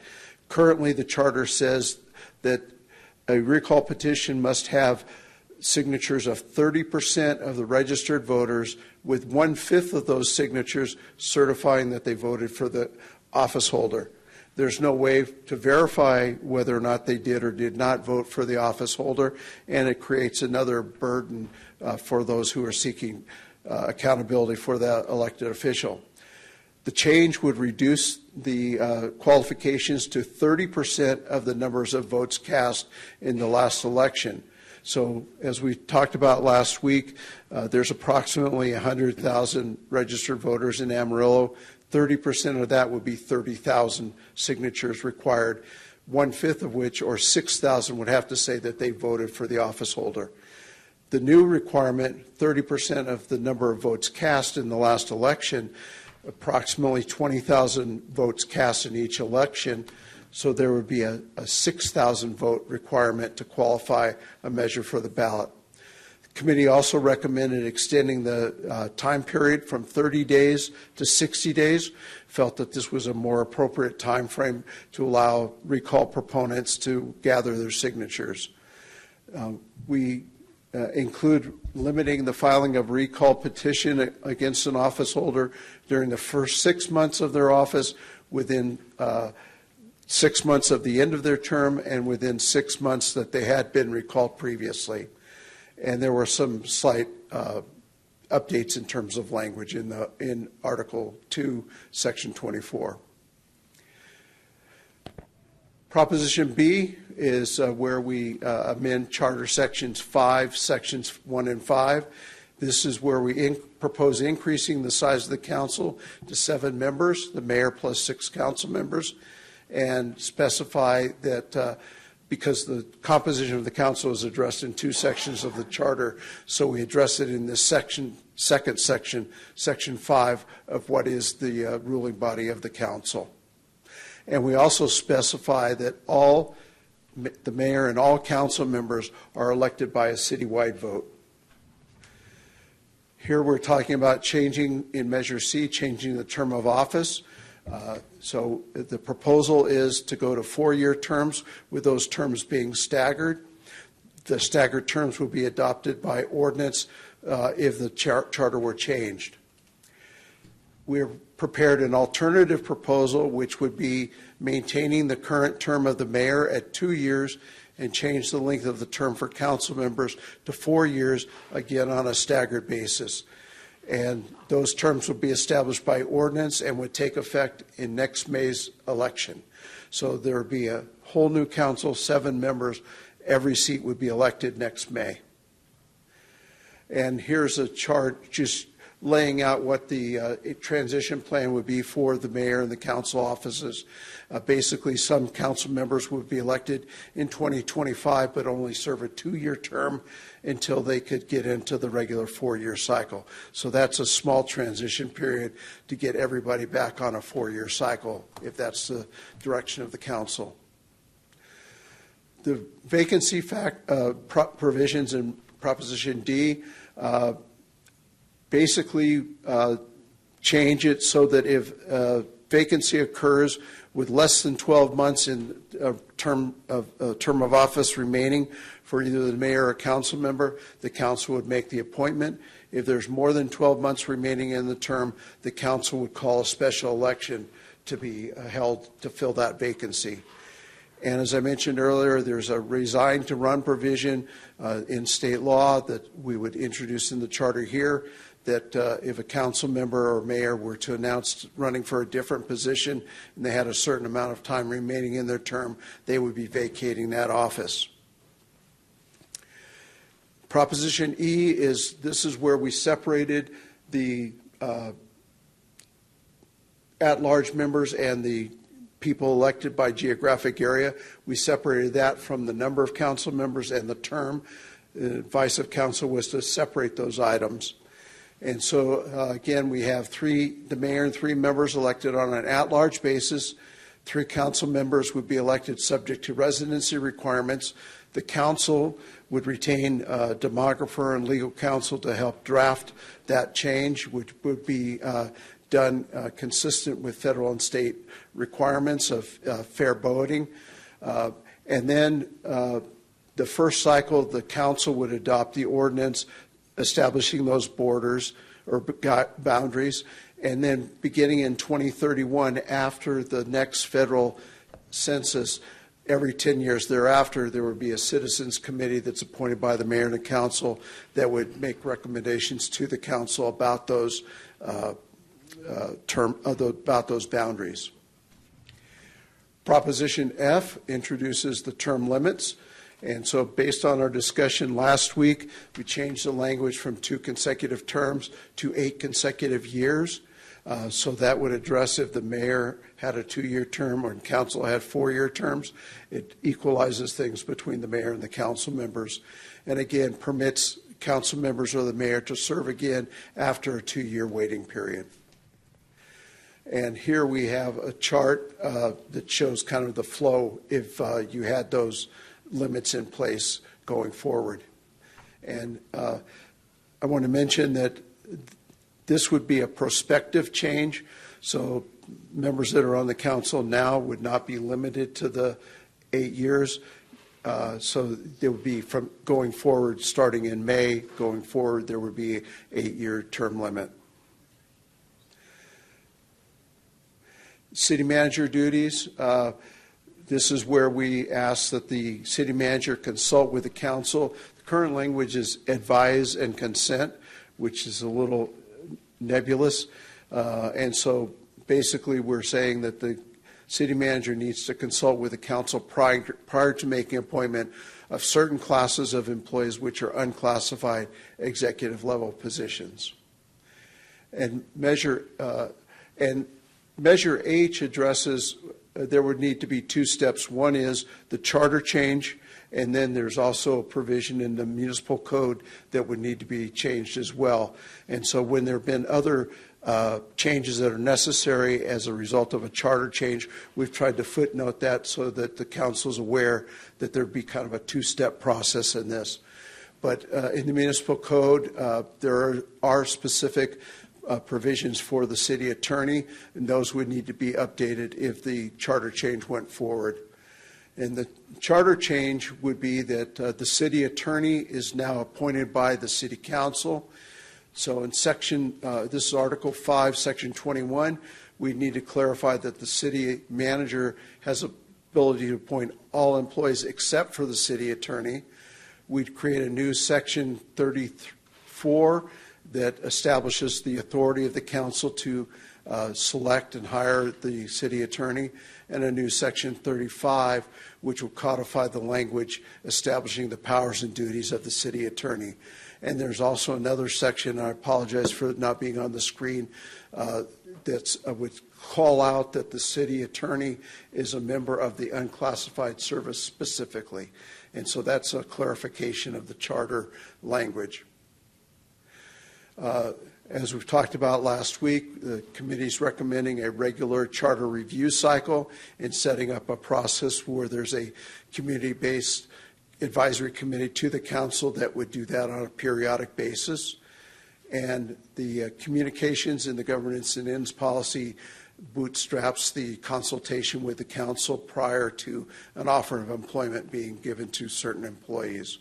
Currently, the charter says that a recall petition must have signatures of 30% of the registered voters, with 1/5 of those signatures certifying that they voted for the office holder. There's no way to verify whether or not they did or did not vote for the office holder, and it creates another burden for those who are seeking accountability for that elected official. The change would reduce the qualifications to 30% of the numbers of votes cast in the last election. So as we talked about last week, there's approximately 100,000 registered voters in Amarillo. 30% of that would be 30,000 signatures required, 1/5 of which, or 6,000, would have to say that they voted for the office holder. The new requirement, 30% of the number of votes cast in the last election, approximately 20,000 votes cast in each election, so there would be a 6,000 vote requirement to qualify a measure for the ballot. Committee also recommended extending the time period from 30 days to 60 days. Felt that this was a more appropriate time frame to allow recall proponents to gather their signatures. We include limiting the filing of recall petition against an office holder during the first 6 months of their office, within 6 months of the end of their term, and within 6 months that they had been recalled previously. And there were some slight updates in terms of language in Article 2, Section 24. Proposition B is where we amend Charter Sections 5, Sections 1 and 5. This is where we propose increasing the size of the council to 7 members, the mayor plus 6 council members, and specify that because the composition of the council is addressed in 2 sections of the charter, so we address it in this second section, Section 5, of what is the ruling body of the council. And we also specify that the mayor and all council members are elected by a citywide vote. Here we're talking about changing, in Measure C, changing the term of office. So the proposal is to go to 4-year terms, with those terms being staggered. The staggered terms will be adopted by ordinance if the charter were changed. We're prepared an alternative proposal, which would be maintaining the current term of the mayor at 2 years and change the length of the term for council members to 4 years, again on a staggered basis. And those terms would be established by ordinance and would take effect in next May's election. So there would be a whole new council, 7 members. Every seat would be elected next May. And here's a chart just laying out what the transition plan would be for the mayor and the council offices. Basically, some council members would be elected in 2025, but only serve a 2-year term until they could get into the regular 4-year cycle. So that's a small transition period to get everybody back on a 4-year cycle, if that's the direction of the council. The vacancy provisions in Proposition D basically change it so that if vacancy occurs with less than 12 months in term of office remaining for either the mayor or a council member, the council would make the appointment. If there's more than 12 months remaining in the term, the council would call a special election to be held to fill that vacancy. And as I mentioned earlier, there's a resign to run provision in state law that we would introduce in the charter here, that if a council member or mayor were to announce running for a different position and they had a certain amount of time remaining in their term, they would be vacating that office. Proposition E is, this is where we separated the at-large members and the people elected by geographic area. We separated that from the number of council members and the term. The advice of council was to separate those items. And so, again, we have the mayor and 3 members elected on an at-large basis. 3 council members would be elected subject to residency requirements. The council would retain a demographer and legal counsel to help draft that change, which would be done consistent with federal and state requirements of fair voting. And then the first cycle, the council would adopt the ordinance establishing those borders or boundaries. And then beginning in 2031, after the next federal census, every 10 years thereafter, there would be a citizens committee that's appointed by the mayor and the council that would make recommendations to the council about those about those boundaries. Proposition F introduces the term limits. And so based on our discussion last week, we changed the language from 2 consecutive terms to 8 consecutive years. So that would address if the mayor had a 2-year term or council had 4-year terms. It equalizes things between the mayor and the council members. And again, permits council members or the mayor to serve again after a 2-year waiting period. And here we have a chart that shows kind of the flow if you had those limits in place going forward. And I want to mention that this would be a prospective change, so members that are on the council now would not be limited to the 8 years. So there would be, from going forward, starting in May, going forward, there would be an 8-year term limit. City manager duties. This is where we ask that the city manager consult with the council. The current language is advise and consent, which is a little nebulous. And so basically we're saying that the city manager needs to consult with the council prior to making appointment of certain classes of employees which are unclassified executive level positions. And Measure H addresses there would need to be 2 steps. One is the charter change, and then there's also a provision in the municipal code that would need to be changed as well. And so when there have been other changes that are necessary as a result of a charter change, we've tried to footnote that so that the council is aware that there'd be kind of a 2-step process in this. But in the municipal code, there are specific provisions for the city attorney, and those would need to be updated if the charter change went forward. And the charter change would be that the city attorney is now appointed by the city council. So in this is Article 5, Section 21, we need to clarify that the city manager has the ability to appoint all employees except for the city attorney. We'd create a new Section 34 that establishes the authority of the council to select and hire the city attorney, and a new Section 35, which will codify the language establishing the powers and duties of the city attorney. And there's also another section, I apologize for it not being on the screen, that would call out that the city attorney is a member of the unclassified service specifically. And so that's a clarification of the charter language. As we've talked about last week, the committee is recommending a regular charter review cycle and setting up a process where there's a community-based advisory committee to the council that would do that on a periodic basis. And the communications in the governance and ends policy bootstraps the consultation with the council prior to an offer of employment being given to certain employees.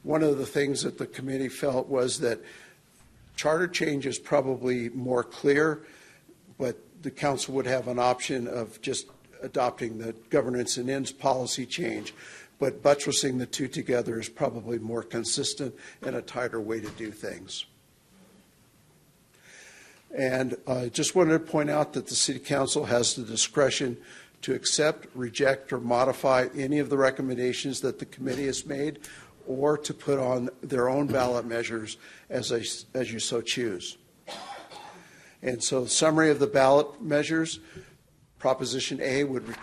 One of the things that the committee felt was that charter change is probably more clear, but the council would have an option of just adopting the governance and ends policy change. But buttressing the two together is probably more consistent and a tighter way to do things. And I just wanted to point out that the City Council has the discretion to accept, reject, or modify any of the recommendations that the committee has made, or to put on their own ballot measures as you so choose. And so, summary of the ballot measures: Proposition A would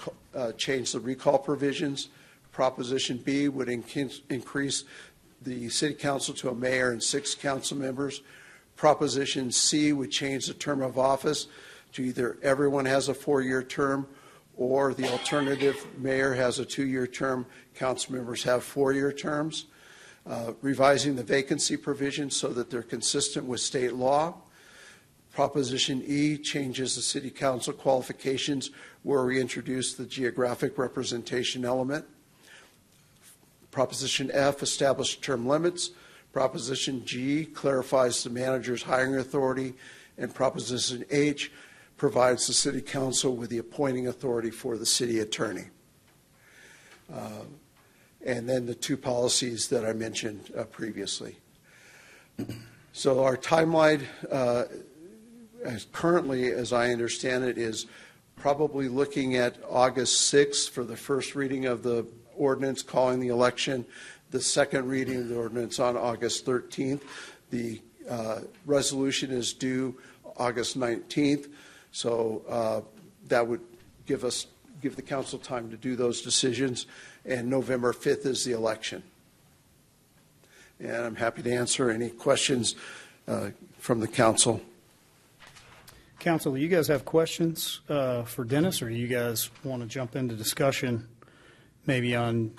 change the recall provisions. Proposition B would increase the City Council to a mayor and 6 council members. Proposition C would change the term of office to either everyone has a 4-year term, or the alternative, mayor has a 2-year term, council members have 4-year terms. Revising the vacancy provisions so that they're consistent with state law. Proposition E changes the City Council qualifications, where we introduce the geographic representation element. Proposition F establishes term limits. Proposition G clarifies the manager's hiring authority. And Proposition H provides the City Council with the appointing authority for the city attorney. And then the 2 policies that I mentioned previously. So our timeline, currently, as I understand it, is probably looking at August 6th for the first reading of the ordinance calling the election, the second reading of the ordinance on August 13th. The resolution is due August 19th, so that would give the council time to do those decisions, and November 5th is the election. And I'm happy to answer any questions from the council. Council, you guys have questions for Dennis, or do you guys want to jump into discussion maybe on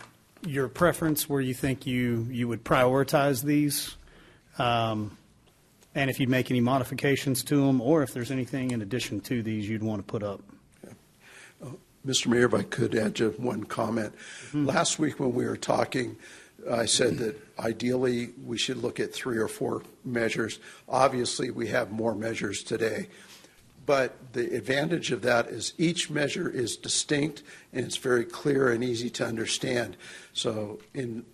your preference where you think you would prioritize these, and if you'd make any modifications to them, or if there's anything in addition to these you'd want to put up. Mr. Mayor, if I could add just one comment. Last week when we were talking, I said that ideally we should look at 3 or 4 measures. Obviously, we have more measures today. But the advantage of that is each measure is distinct and it's very clear and easy to understand. So in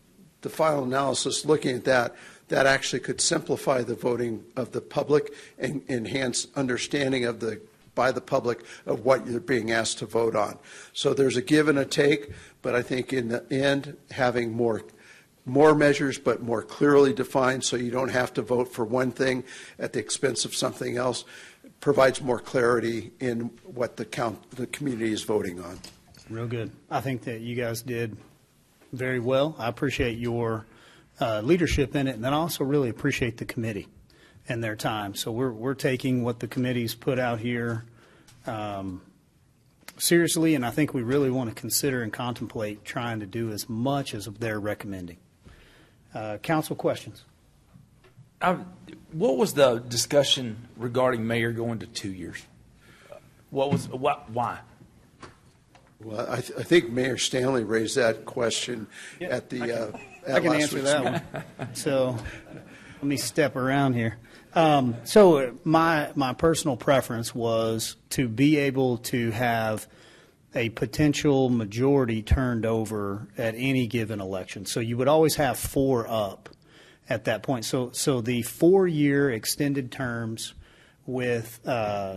the final analysis, looking at that, that actually could simplify the voting of the public and enhance understanding of by the public of what you're being asked to vote on. So there's a give and a take, but I think in the end, having more measures but more clearly defined so you don't have to vote for one thing at the expense of something else provides more clarity in what the community is voting on. Real good. I think that you guys did very well. I appreciate your leadership in it, and then I also really appreciate the committee and their time. So we're taking what the committee's put out here seriously, and I think we really want to consider and contemplate trying to do as much as they're recommending. Council questions? What was the discussion regarding mayor going to 2 years? Why? Well, I think Mayor Stanley raised that question at the I can answer that one. So let me step around here. So my personal preference was to be able to have a potential majority turned over at any given election. So you would always have 4 up at that point. So the 4-year extended terms with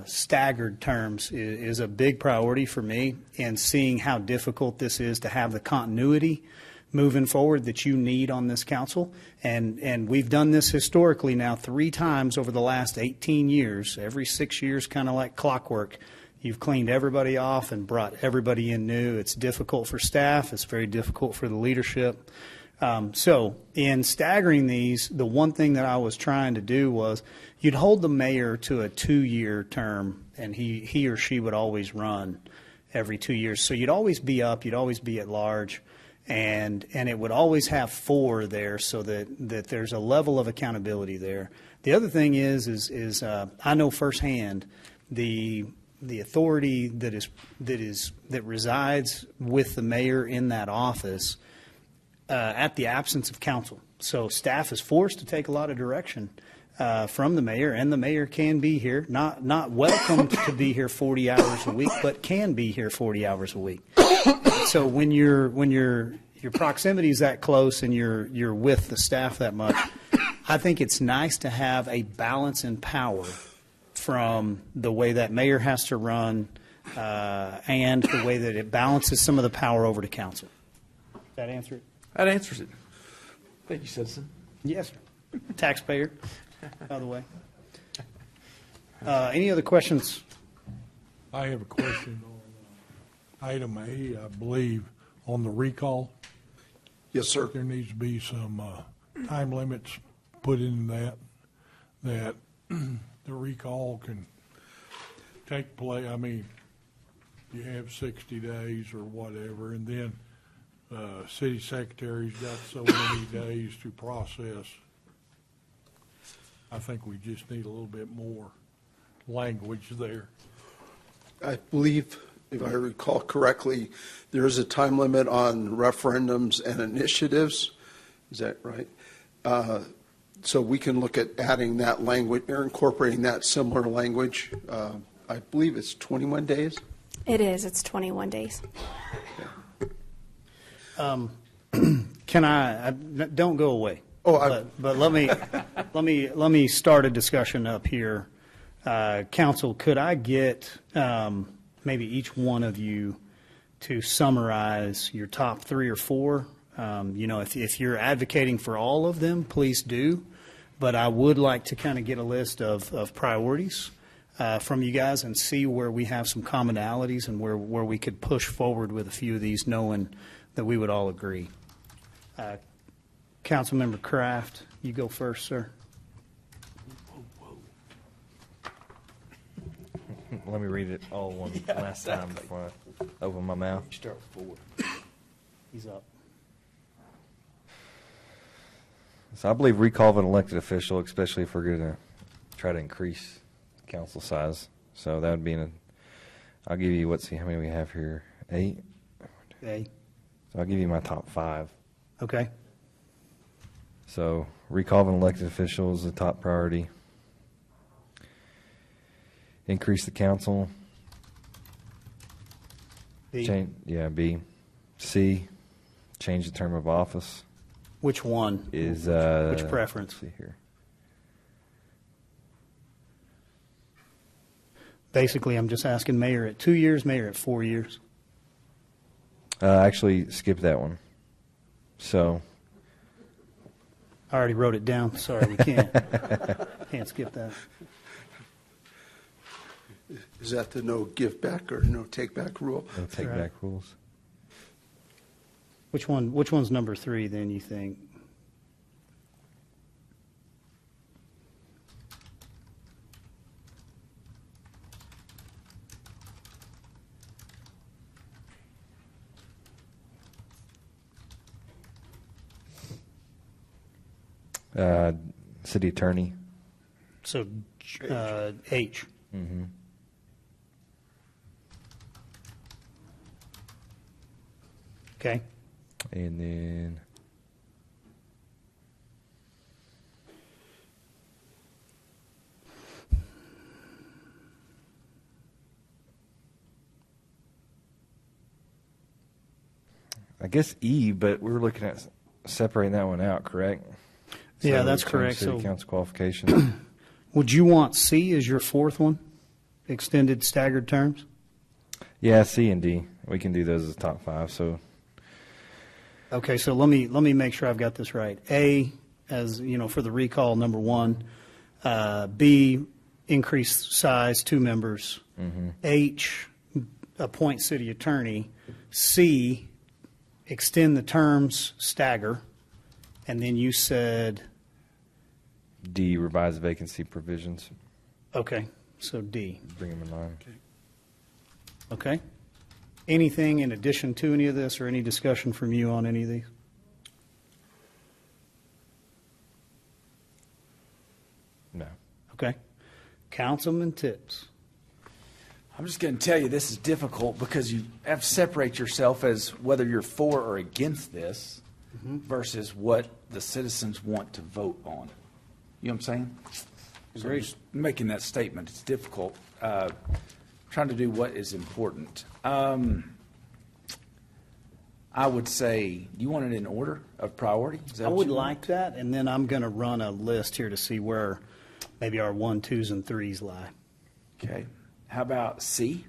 staggered terms is a big priority for me, and seeing how difficult this is to have the continuity moving forward that you need on this council. And we've done this historically now 3 times over the last 18 years, every 6 years, kind of like clockwork. You've cleaned everybody off and brought everybody in new. It's difficult for staff. It's very difficult for the leadership. So in staggering these, the one thing that I was trying to do was you'd hold the mayor to a 2-year term, and he or she would always run every 2 years. So you'd always be up, you'd always be at large, and it would always have 4 there so that there's a level of accountability there. The other thing is I know firsthand the authority that resides with the mayor in that office at the absence of council. So staff is forced to take a lot of direction from the mayor, and the mayor can be here, not welcomed to be here 40 hours a week, but can be here 40 hours a week. So when your proximity is that close and you're with the staff that much, I think it's nice to have a balance in power from the way that mayor has to run and the way that it balances some of the power over to council. Does that answer it? That answers it. Thank you, citizen. Yes, sir. Taxpayer, by the way. Any other questions? I have a question on item A, I believe, on the recall. Yes, sir. There needs to be some time limits put in that the recall can take place. I mean, you have 60 days or whatever, and then city secretary's got so many days to process. I think we just need a little bit more language there. I believe, if I recall correctly, there is a time limit on referendums and initiatives. Is that right? So we can look at adding that language or incorporating that similar language. I believe it's 21 days. It is. It's 21 days. Can I don't go away. But let me start a discussion up here. Council, could I get maybe each one of you to summarize your top 3 or 4? If you're advocating for all of them, please do. But I would like to kind of get a list of priorities from you guys and see where we have some commonalities and where we could push forward with a few of these, knowing that we would all agree. Councilmember Kraft, you go first, sir. Let me read it all last time before I open my mouth. Start with 4. He's up. So I believe recall of an elected official, especially if we're going to try to increase council size. So that would be I'll give you, how many we have here? 8? A. So I'll give you my top 5. Okay. So recall of an elected official is the top priority. Increase the council. B. B. C, change the term of office. Which one? Is which preference? Let's see here. Basically, I'm just asking mayor at 2 years, mayor at 4 years. Actually, skip that one. So. I already wrote it down. Sorry, we can't. Can't skip that. Is that the no give back or no take back rule? No take back rules. Which one's number 3 then, you think? City attorney. So, H. Mm-hmm. Okay. And then I guess E, but we were looking at separating that one out, correct? Yeah, that's correct. City So, council qualifications. would you want C as your 4th one? Extended staggered terms? Yeah, C and D. We can do those as top 5. So. Okay, so let me make sure I've got this right. A, as for the recall, number 1. B, increase size, 2 members. Mm-hmm. H, appoint city attorney. C, extend the terms, stagger. And then you said? D, revise vacancy provisions. Okay, so D. Bring them in line. Okay. Anything in addition to any of this or any discussion from you on any of these? No. Okay. Councilman Tips. I'm just going to tell you this is difficult because you have to separate yourself as whether you're for or against this versus what the citizens want to vote on. You know what I'm saying? So Agreed. just making that statement, it's difficult. Trying to do what is important. I would say, do you want it in order of priority? Is that I what would you want? like that, and then I'm going to run a list here to see where maybe our 1, 2s, and 3s lie. Okay. How about C,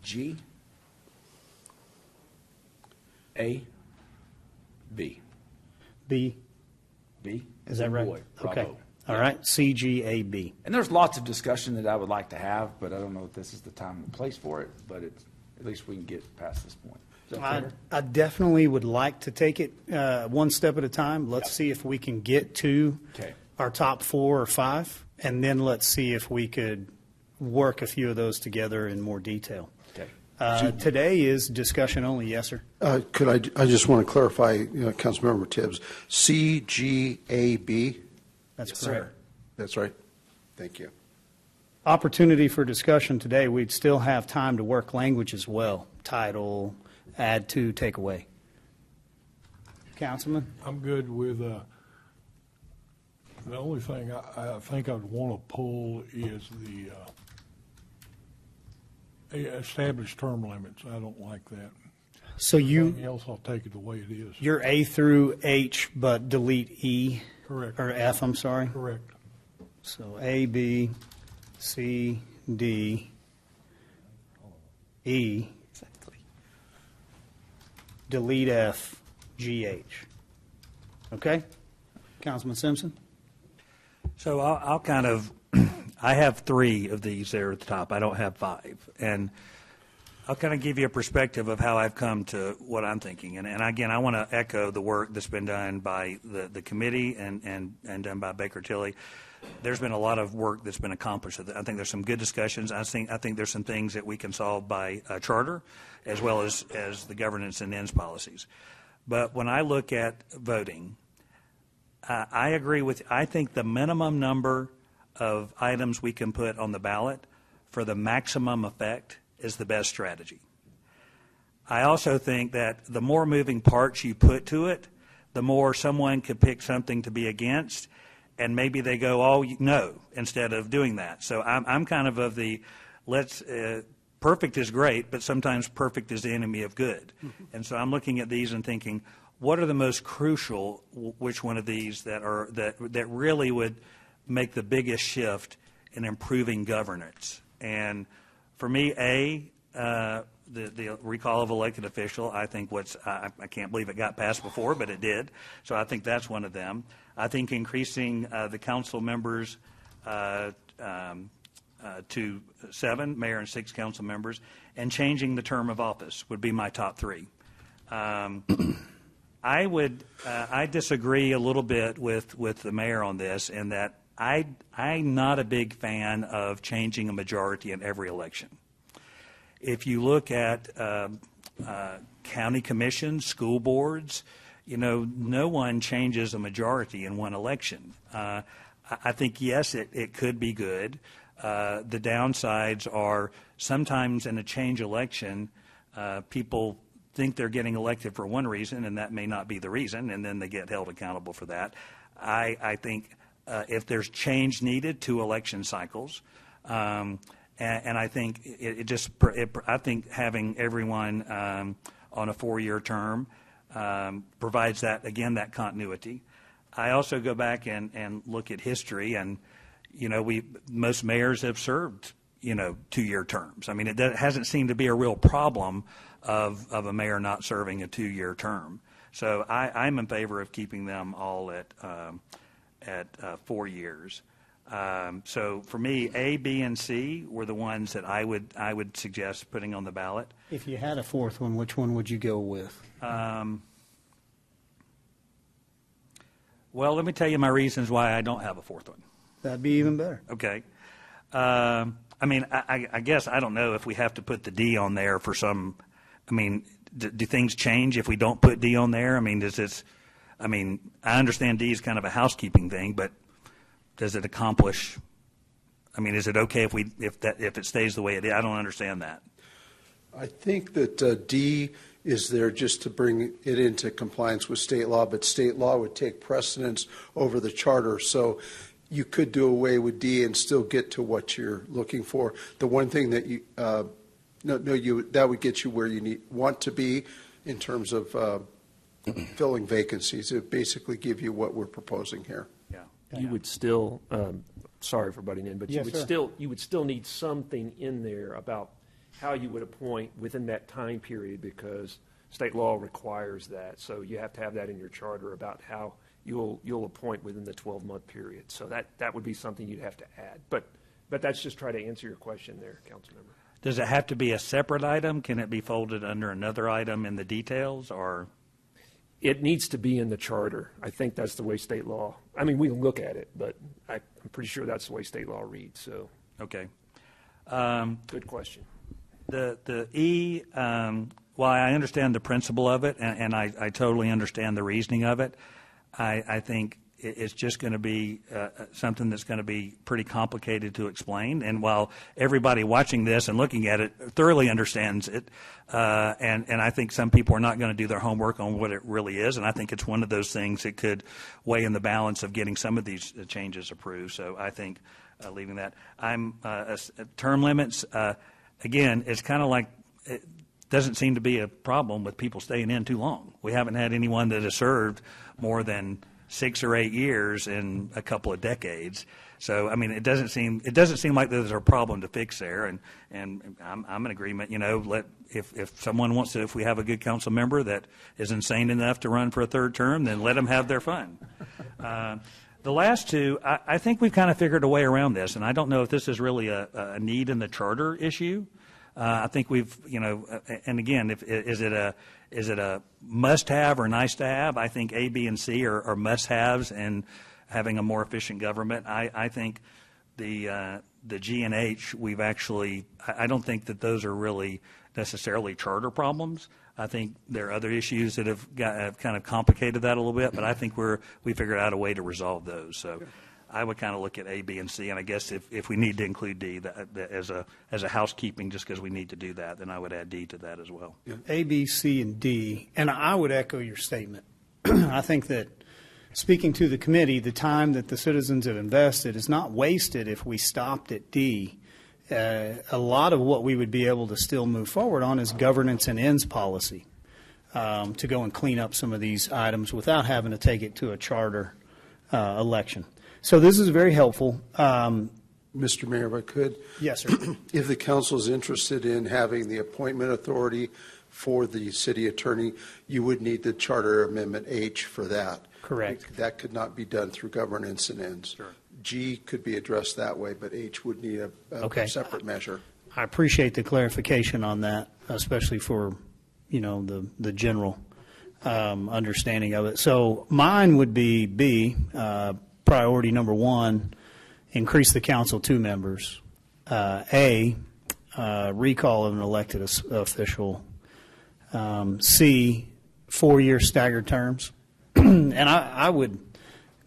G, A, B? B. B? Is that right? Boy, Okay. bravo. All right. C, G, A, B. And there's lots of discussion that I would like to have, but I don't know if this is the time and place for it, but it's, at least we can get past this point. Is that fair? I definitely would like to take it one step at a time. Let's see if we can get to our top 4 or 5, and then let's see if we could work a few of those together in more detail. Okay. Today is discussion only, yes, sir? I just want to clarify, Councilmember Tibbs, CGAB? That's Yes, correct. sir. That's right. Thank you. Opportunity for discussion today. We'd still have time to work language as well. Title, add to, take away. Councilman? I'm good with, the only thing I think I'd want to pull is the established term limits. I don't like that. So Anything else, I'll take it the way it is. you're A through H, but delete E? Correct. Or F, I'm sorry? Correct. So A, B, C, D, E. Exactly. Delete F, G, H. Okay? Councilman Simpson? So I'll kind of, I have 3 of these there at the top. I don't have 5. And I'll kind of give you a perspective of how I've come to what I'm thinking. And again, I want to echo the work that's been done by the committee and done by Baker Tilly. There's been a lot of work that's been accomplished. I think there's some good discussions. I think there's some things that we can solve by charter as well as the governance and ends policies. But when I look at voting, I agree with, I think the minimum number of items we can put on the ballot for the maximum effect is the best strategy. I also think that the more moving parts you put to it, the more someone could pick something to be against, and maybe they go, oh, no, instead of doing that. So I'm kind of the, perfect is great, but sometimes perfect is the enemy of good. Mm-hmm. And so I'm looking at these and thinking, what are the most crucial, which one of these that really would make the biggest shift in improving governance? And for me, the recall of elected official, I think I can't believe it got passed before, but it did. So I think that's one of them. I think increasing the council members to 7, mayor and 6 council members, and changing the term of office would be my top 3. I disagree a little bit with the mayor on this, in that I'm not a big fan of changing a majority in every election. If you look at county commissions, school boards, no one changes a majority in one election. I think, yes, it could be good. The downsides are sometimes in a change election, people think they're getting elected for one reason, and that may not be the reason, and then they get held accountable for that. I think if there's change needed, 2 election cycles. And I think I think having everyone on a 4-year term provides that continuity. I also go back and look at history, and most mayors have served 2-year terms. I mean, it hasn't seemed to be a real problem of a mayor not serving a 2-year term. So I'm in favor of keeping them all at 4 years. So for me, A, B, and C were the ones that I would suggest putting on the ballot. If you had a 4th one, which one would you go with? Well, let me tell you my reasons why I don't have a 4th one. That'd be even better. Okay. I mean, I guess I don't know if we have to put the D on there for some. I mean, do things change if we don't put D on there? I mean, I understand D is kind of a housekeeping thing, but does it accomplish? I mean, is it okay if it stays the way it is? I don't understand that. I think that D is there just to bring it into compliance with state law, but state law would take precedence over the charter. So you could do away with D and still get to what you're looking for. The one thing that that would get you where you want to be in terms of filling vacancies. It would basically give you what we're proposing here. Yeah. You would still, sorry for butting in, but yes, you would still need something in there about how you would appoint within that time period, because state law requires that. So you have to have that in your charter about how you'll appoint within the 12-month period. So that would be something you'd have to add. But that's just try to answer your question there, Councilmember. Does it have to be a separate item? Can it be folded under another item in the details, or? It needs to be in the charter. I think that's the way state law. I mean, we can look at it, but I'm pretty sure that's the way state law reads. So. Okay. Good question. The E, while I understand the principle of it, and I totally understand the reasoning of it, I think it's just going to be something that's going to be pretty complicated to explain. And while everybody watching this and looking at it thoroughly understands it, and I think some people are not going to do their homework on what it really is, and I think it's one of those things that could weigh in the balance of getting some of these changes approved. So I think leaving that. Term limits. Again, it's kind of like it doesn't seem to be a problem with people staying in too long. We haven't had anyone that has served more than 6 or 8 years in a couple of decades. So, I mean, it doesn't seem like there's a problem to fix there. And I'm in agreement. If someone wants to, if we have a good council member that is insane enough to run for a 3rd term, then let them have their fun. The last 2, I think we've kind of figured a way around this, and I don't know if this is really a need in the charter issue. I think we've, and again, is it a must-have or nice-to-have? I think A, B, and C are must-haves in having a more efficient government. I think the G and H, we've actually, I don't think that those are really necessarily charter problems. I think there are other issues that have kind of complicated that a little bit, but I think we figured out a way to resolve those. So I would kind of look at A, B, and C, and I guess if we need to include D that as a housekeeping, just because we need to do that, then I would add D to that as well. A, B, C, and D, and I would echo your statement. I think that speaking to the committee, the time that the citizens have invested is not wasted if we stopped at D. A lot of what we would be able to still move forward on is governance and ends policy, to go and clean up some of these items without having to take it to a charter election. So this is very helpful. Mr. Mayor, if I could. Yes, sir. If the council is interested in having the appointment authority for the city attorney, you would need the charter amendment H for that. Correct. That could not be done through governance and ends. Sure. G could be addressed that way, but H would need a separate measure. I appreciate the clarification on that, especially for, the general understanding of it. So mine would be B, priority number 1, increase the council 2 members. A, recall of an elected official. C, 4-year staggered terms. And I would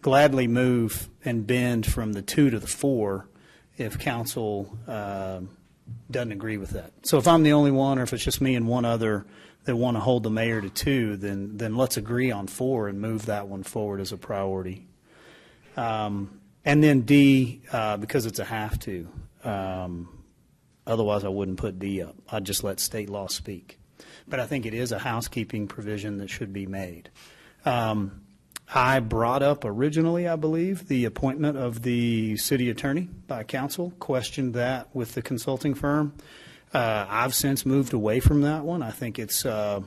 gladly move and bend from the 2 to the 4 if council doesn't agree with that. So if I'm the only one, or if it's just me and one other that want to hold the mayor to 2, then let's agree on 4 and move that one forward as a priority. And then D, because it's a have to. Otherwise, I wouldn't put D up. I'd just let state law speak. But I think it is a housekeeping provision that should be made. I brought up originally, I believe, the appointment of the city attorney by council, questioned that with the consulting firm. I've since moved away from that one. I think it's one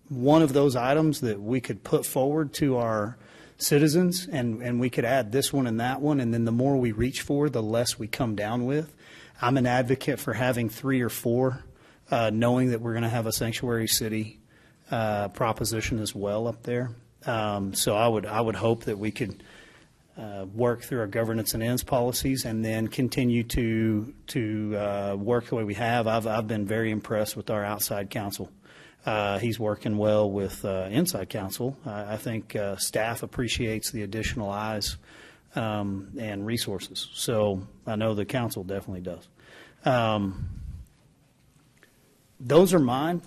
of those items that we could put forward to our citizens, and we could add this one and that one, and then the more we reach for, the less we come down with. I'm an advocate for having 3 or 4, knowing that we're going to have a sanctuary city proposition as well up there. So I would hope that we could work through our governance and ends policies, and then continue to work the way we have. I've been very impressed with our outside counsel. He's working well with inside counsel. I think staff appreciates the additional eyes and resources. So I know the council definitely does. Those are mine.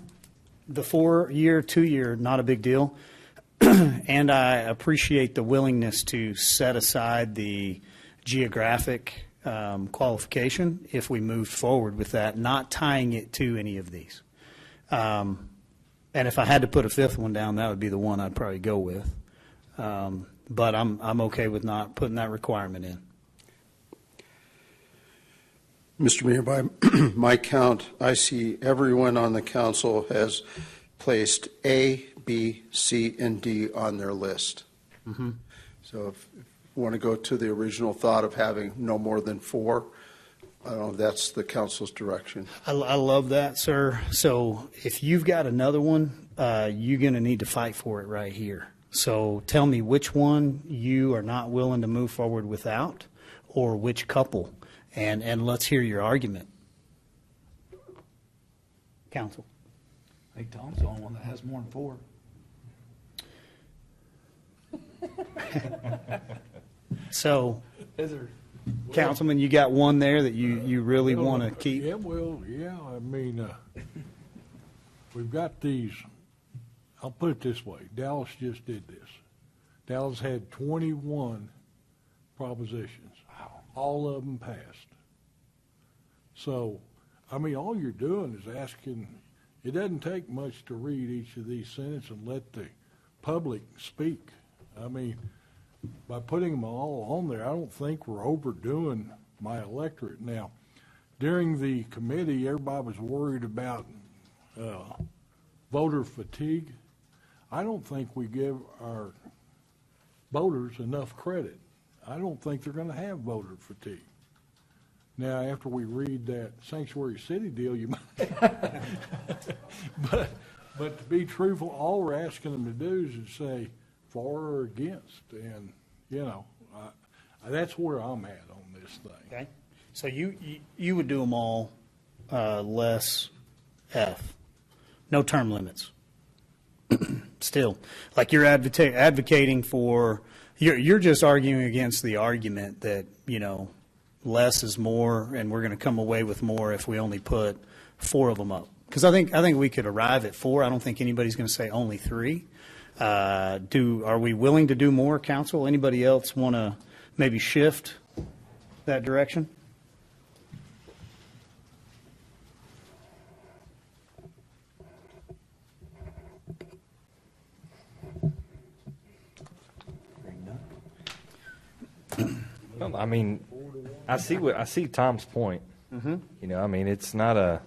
The 4-year, 2-year, not a big deal. And I appreciate the willingness to set aside the geographic qualification if we moved forward with that, not tying it to any of these. And if I had to put a 5th one down, that would be the one I'd probably go with. But I'm okay with not putting that requirement in. Mr. Mayor, by my count, I see everyone on the council has placed A, B, C, and D on their list. Mm-hmm. So if you want to go to the original thought of having no more than 4, I don't know if that's the council's direction. I love that, sir. So if you've got another one, you're going to need to fight for it right here. So tell me which one you are not willing to move forward without, or which couple, and let's hear your argument. Council. I think Tom's the only one that has more than 4. So, Councilman, you got one there that you really want to keep? Yeah, well, yeah. I mean, we've got these. I'll put it this way. Dallas just did this. Dallas had 21 propositions. Wow. All of them passed. So, I mean, all you're doing is asking. It doesn't take much to read each of these sentences and let the public speak. I mean, by putting them all on there, I don't think we're overdoing my electorate. Now, during the committee, everybody was worried about voter fatigue. I don't think we give our voters enough credit. I don't think they're going to have voter fatigue. Now, after we read that sanctuary city deal, you might. but to be truthful, all we're asking them to do is to say for or against, and that's where I'm at on this thing. Okay. So you would do them all less F. No term limits. Still, like you're advocating for, you're just arguing against the argument that, less is more, and we're going to come away with more if we only put 4 of them up. Because I think we could arrive at 4. I don't think anybody's going to say only 3. Are we willing to do more, council? Anybody else want to maybe shift that direction? Well, I mean, I see Tom's point. Mm-hmm. It's not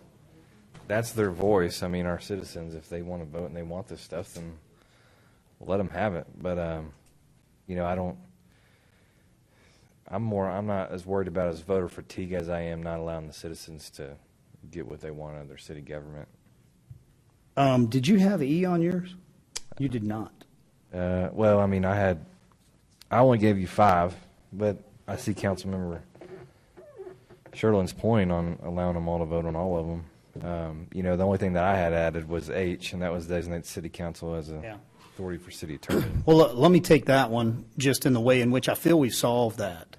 that's their voice. Our citizens, if they want to vote and they want this stuff, then let them have it. But, I'm not as worried about as voter fatigue as I am not allowing the citizens to get what they want out of their city government. Did you have E on yours? You did not. Well, I only gave you 5, but I see Councilmember Sherlin's point on allowing them all to vote on all of them. The only thing that I had added was H, and that was designate city council as a authority for city attorney. Well, let me take that one just in the way in which I feel we've solved that.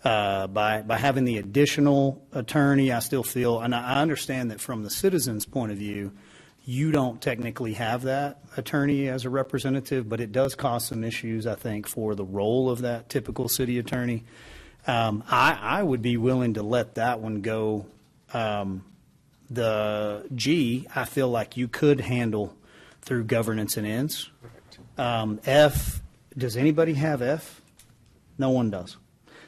By having the additional attorney, I still feel, and I understand that from the citizens' point of view, you don't technically have that attorney as a representative, but it does cause some issues, I think, for the role of that typical city attorney. I would be willing to let that one go. The G, I feel like you could handle through governance and ends. F, does anybody have F? No one does.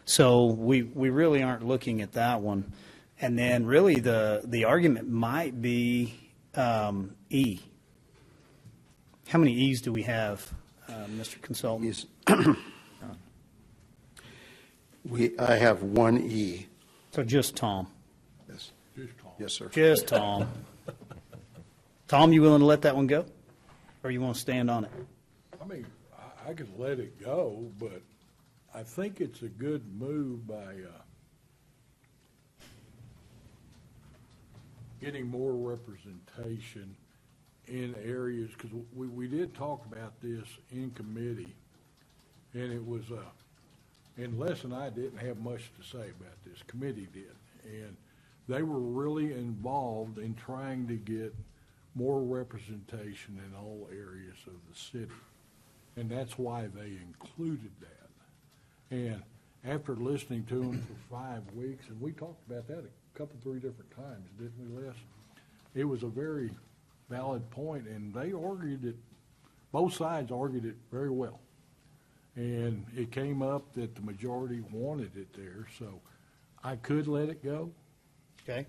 So we really aren't looking at that one. And then really the argument might be E. How many E's do we have, Mr. Consultant? I have 1 E. So just Tom. Yes. Yes, sir. Just Tom. Tom, you willing to let that one go? Or you want to stand on it? I could let it go, but I think it's a good move by getting more representation in areas, because we did talk about this in committee, and it was, and Les and I didn't have much to say about this. Committee did, and they were really involved in trying to get more representation in all areas of the city, and that's why they included that. And after listening to them for 5 weeks, and we talked about that a couple, 3 different times, didn't we, Les? It was a very valid point, and they argued it, both sides argued it very well. And it came up that the majority wanted it there, so I could let it go. Okay.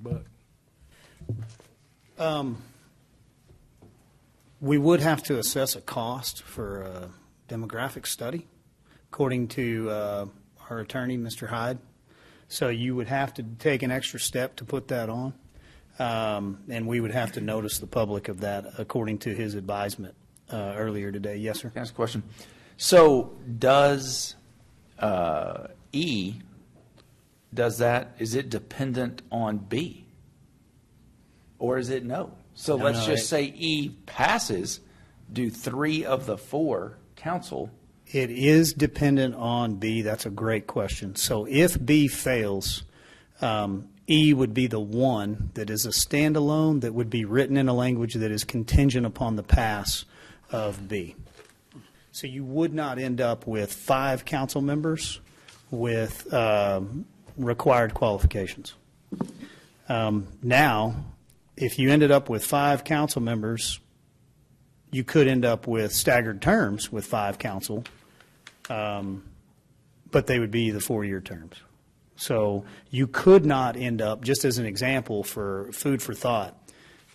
But we would have to assess a cost for a demographic study, according to our attorney, Mr. Hyde. So you would have to take an extra step to put that on, and we would have to notice the public of that according to his advisement earlier today. Yes, sir? Can I ask a question? So does E, is it dependent on B? Or is it no? So let's just say E passes, do 3 of the 4 council? It is dependent on B. That's a great question. So if B fails, E would be the one that is a standalone that would be written in a language that is contingent upon the pass of B. So you would not end up with 5 council members with required qualifications. Now, if you ended up with 5 council members, you could end up with staggered terms with 5 council, but they would be the 4-year terms. So you could not end up, just as an example for food for thought,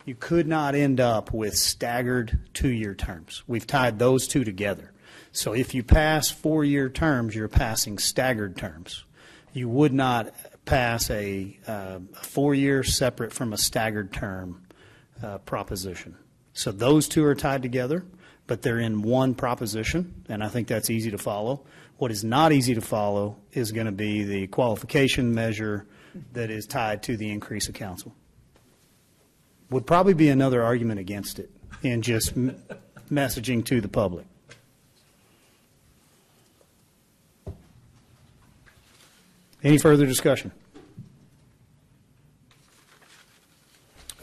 you could not end up with staggered 2-year terms. We've tied those 2 together. So if you pass 4-year terms, you're passing staggered terms. You would not pass a 4-year separate from a staggered term proposition. So those 2 are tied together, but they're in one proposition, and I think that's easy to follow. What is not easy to follow is going to be the qualification measure that is tied to the increase of council. Would probably be another argument against it in just messaging to the public. Any further discussion?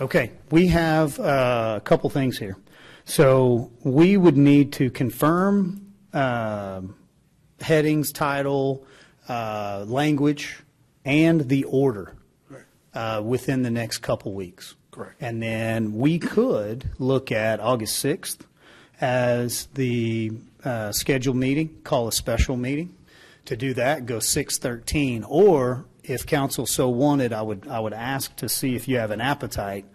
Okay, we have a couple things here. So we would need to confirm headings, title, language, and the order within the next couple weeks. Correct. And then we could look at August 6th as the scheduled meeting, call a special meeting. To do that, go 6/13, or if council so wanted, I would ask to see if you have an appetite.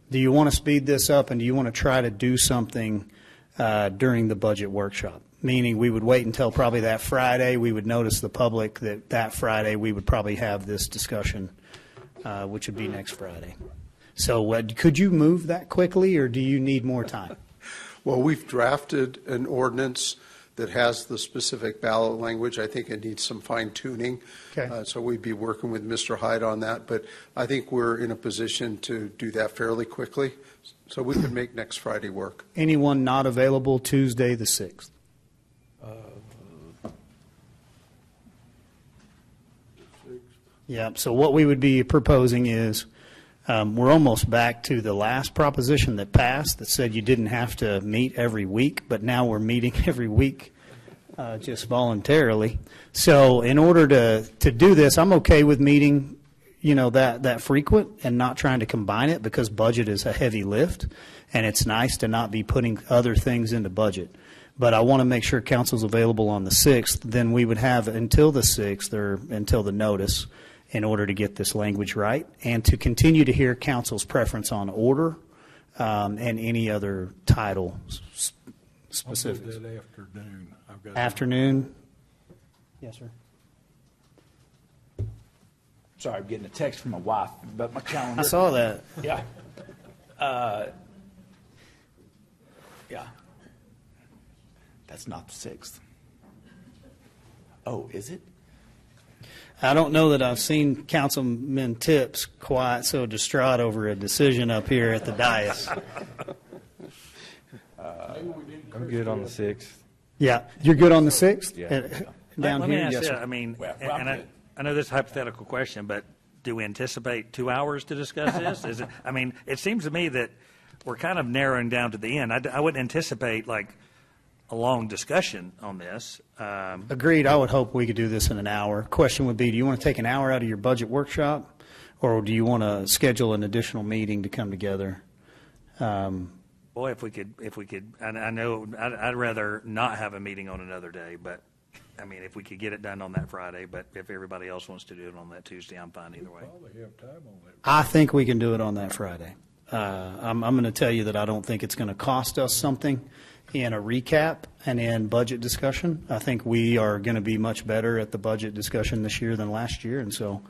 Do you want to speed this up, and do you want to try to do something during the budget workshop? Meaning we would wait until probably that Friday. We would notice the public that Friday we would probably have this discussion, which would be next Friday. So could you move that quickly, or do you need more time? Well, we've drafted an ordinance that has the specific ballot language. I think it needs some fine tuning. Okay. So we'd be working with Mr. Hyde on that, but I think we're in a position to do that fairly quickly. So we could make next Friday work. Anyone not available Tuesday the 6th? Yeah, so what we would be proposing is we're almost back to the last proposition that passed that said you didn't have to meet every week, but now we're meeting every week just voluntarily. So in order to do this, I'm okay with meeting, that frequent and not trying to combine it because budget is a heavy lift, and it's nice to not be putting other things into budget. But I want to make sure council's available on the 6th. Then we would have until the 6th or until the notice in order to get this language right and to continue to hear council's preference on order and any other title specifics. I'll do that afternoon. I've got Afternoon? Yes, sir. Sorry, I'm getting a text from my wife about my calendar. I saw that. Yeah. Yeah. That's not the 6th. Oh, is it? I don't know that I've seen Councilman Tips quite so distraught over a decision up here at the dais. I'm good on the 6th. Yeah, you're good on the 6th? Yeah. Down Let me here? ask Yes, you, sir. I mean, Well, and I know this is a hypothetical question, but do we anticipate 2 hours to discuss this? It seems to me that we're kind of narrowing down to the end. I wouldn't anticipate like a long discussion on this. Agreed. I would hope we could do this in an hour. Question would be, do you want to take an hour out of your budget workshop, or do you want to schedule an additional meeting to come together? Boy, if we could, I know I'd rather not have a meeting on another day, but if we could get it done on that Friday, but if everybody else wants to do it on that Tuesday, I'm fine either way. Probably have time on that. I think we can do it on that Friday. I'm going to tell you that I don't think it's going to cost us something in a recap and in budget discussion. I think we are going to be much better at the budget discussion this year than last year, and so.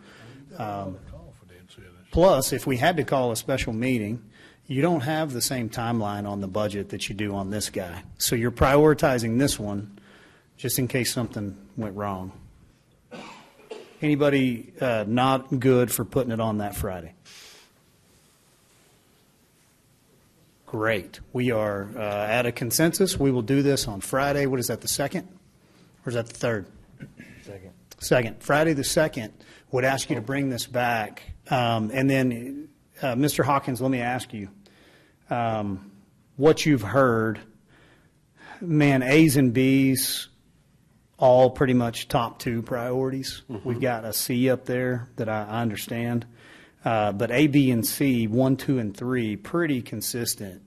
Plus, if we had to call a special meeting, you don't have the same timeline on the budget that you do on this guy. So you're prioritizing this one just in case something went wrong. Anybody not good for putting it on that Friday? Great. We are at a consensus. We will do this on Friday. What is that, the 2nd? Or is that the 3rd? Second. Friday the 2nd. Would ask you to bring this back. And then, Mr. Hawkins, let me ask you, what you've heard, man, A's and B's, all pretty much top 2 priorities. Mm-hmm. We've got a C up there that I understand. But A, B, and C, 1, 2, and 3, pretty consistent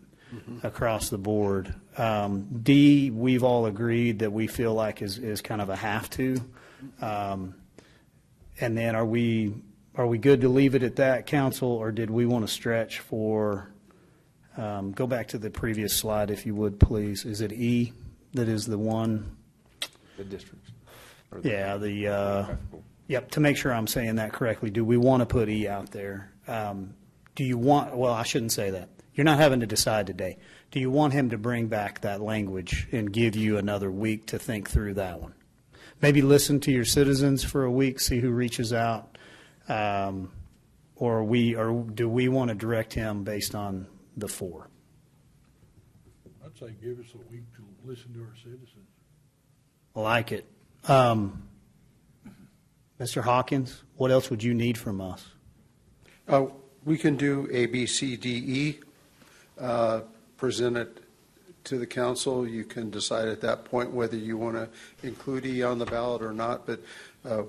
across the board. D, we've all agreed that we feel like is kind of a have to. And then are we good to leave it at that, council, or did we want to stretch for, go back to the previous slide if you would, please. Is it E that is the one? The districts. Yeah, yep, to make sure I'm saying that correctly, do we want to put E out there? Do you want, well, I shouldn't say that. You're not having to decide today. Do you want him to bring back that language and give you another week to think through that one? Maybe listen to your citizens for a week, see who reaches out. or do we want to direct him based on the 4? I'd say give us a week to listen to our citizens. I like it. Mr. Hawkins, what else would you need from us? We can do A, B, C, D, E, present it to the council. You can decide at that point whether you want to include E on the ballot or not, but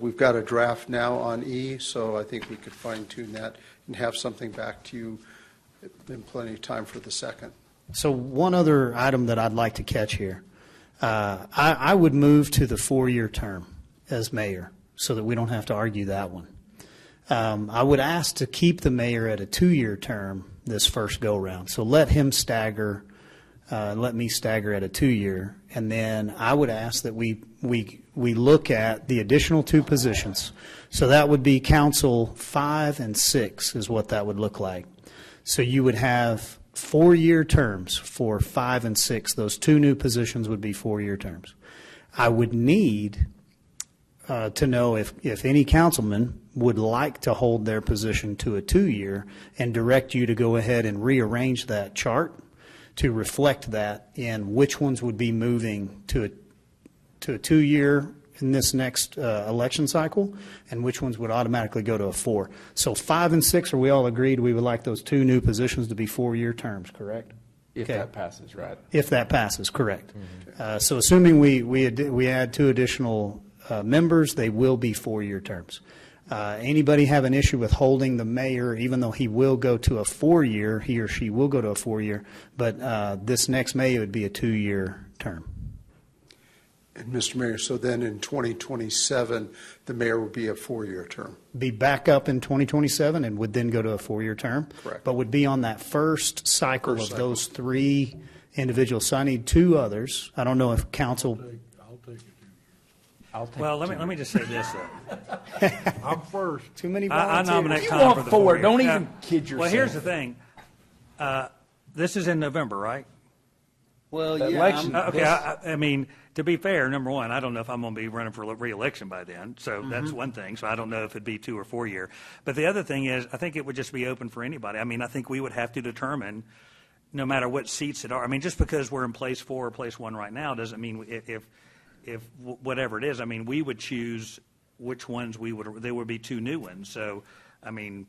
we've got a draft now on E, so I think we could fine tune that and have something back to you in plenty of time for the 2nd. So one other item that I'd like to catch here. I would move to the 4-year term as mayor so that we don't have to argue that one. I would ask to keep the mayor at a 2-year term this first go-round. So let him stagger, let me stagger at a 2-year, and then I would ask that we look at the additional 2 positions. So that would be council 5 and 6 is what that would look like. So you would have 4-year terms for 5 and 6. Those 2 new positions would be 4-year terms. I would need to know if any councilman would like to hold their position to a 2-year and direct you to go ahead and rearrange that chart to reflect that in which ones would be moving to a 2-year in this next election cycle and which ones would automatically go to a 4. So 5 and 6, are we all agreed we would like those 2 new positions to be 4-year terms, correct? If that passes, right? If that passes, correct. So assuming we add 2 additional members, they will be 4-year terms. Anybody have an issue with holding the mayor, even though he will go to a 4-year, he or she will go to a 4-year, but this next mayor would be a 2-year term? And Mr. Mayor, so then in 2027, the mayor would be a 4-year term. Be back up in 2027 and would then go to a 4-year term? Correct. But would be on that first cycle of those 3 individuals. So I need 2 others. I don't know if council. Well, let me just say this, though. I'm first. Too many I volunteers. nominate You Tom want for the 4. 4-year. Don't even kid yourself. Well, here's the thing. This is in November, right? Well, The yeah. election- Okay, I mean, to be fair, number one, I don't know if I'm going to be running for re-election by then, so that's one thing. So I don't know if it'd be 2 or 4 year. But the other thing is, I think it would just be open for anybody. I mean, I think we would have to determine, no matter what seats it are. I mean, just because we're in place 4 or place 1 right now doesn't mean if whatever it is. I mean, we would choose which ones there would be 2 new ones. So, I mean,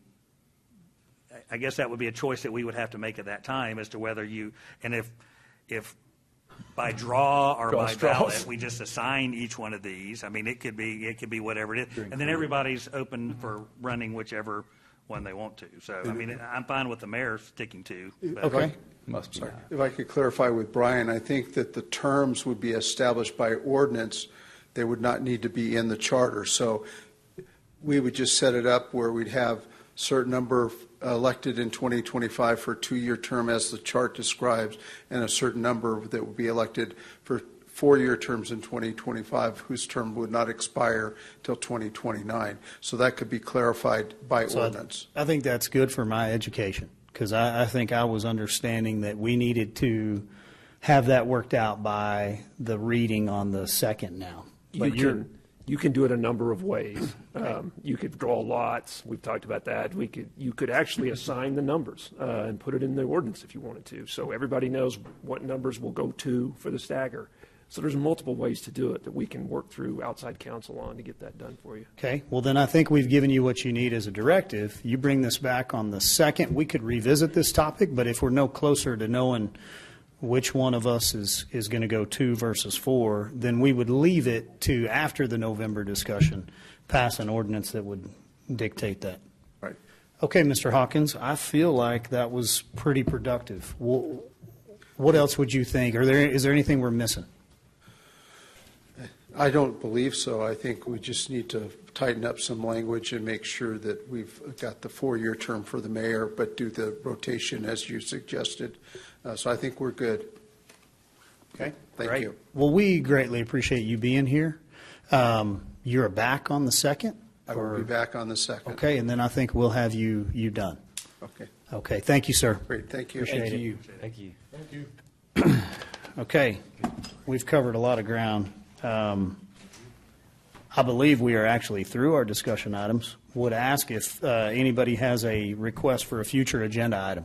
I guess that would be a choice that we would have to make at that time as to whether and if by draw or by ballot, we just assign each one of these. I mean, it could be whatever it is. And then everybody's open for running whichever one they want to. So, I mean, I'm fine with the mayor sticking to. But Okay. Must be. Sorry. If I could clarify with Brian, I think that the terms would be established by ordinance. They would not need to be in the charter. So we would just set it up where we'd have certain number elected in 2025 for a 2-year term as the chart describes, and a certain number that would be elected for 4-year terms in 2025 whose term would not expire till 2029. So that could be clarified by ordinance. I think that's good for my education, because I think I was understanding that we needed to have that worked out by the reading on the 2nd now. But You can do it a number of ways. You could draw lots. We've talked about that. You could actually assign the numbers and put it in the ordinance if you wanted to. So everybody knows what numbers will go to for the stagger. So there's multiple ways to do it that we can work through outside counsel on to get that done for you. Okay, well then I think we've given you what you need as a directive. You bring this back on the 2nd. We could revisit this topic, but if we're no closer to knowing which one of us is going to go 2 versus 4, then we would leave it to after the November discussion, pass an ordinance that would dictate that. Right. Okay, Mr. Hawkins, I feel like that was pretty productive. What else would you think? Is there anything we're missing? I don't believe so. I think we just need to tighten up some language and make sure that we've got the 4-year term for the mayor, but do the rotation as you suggested. So I think we're good. Okay. Thank you. Well, we greatly appreciate you being here. You're back on the 2nd? I will be back on the 2nd. Okay, and then I think we'll have you done. Okay. Okay, thank you, sir. Great, thank you. Appreciate it. Thank you. Thank you. Okay, we've covered a lot of ground. I believe we are actually through our discussion items. Would ask if anybody has a request for a future agenda item.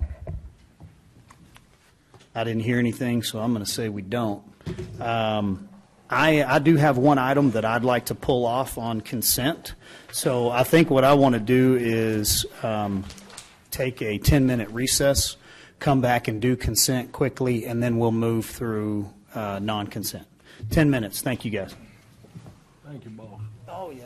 I didn't hear anything, so I'm going to say we don't. I do have one item that I'd like to pull off on consent. So I think what I want to do is take a 10-minute recess, come back and do consent quickly, and then we'll move through non-consent. 10 minutes. Thank you, guys. Thank you, boss. Oh, yeah.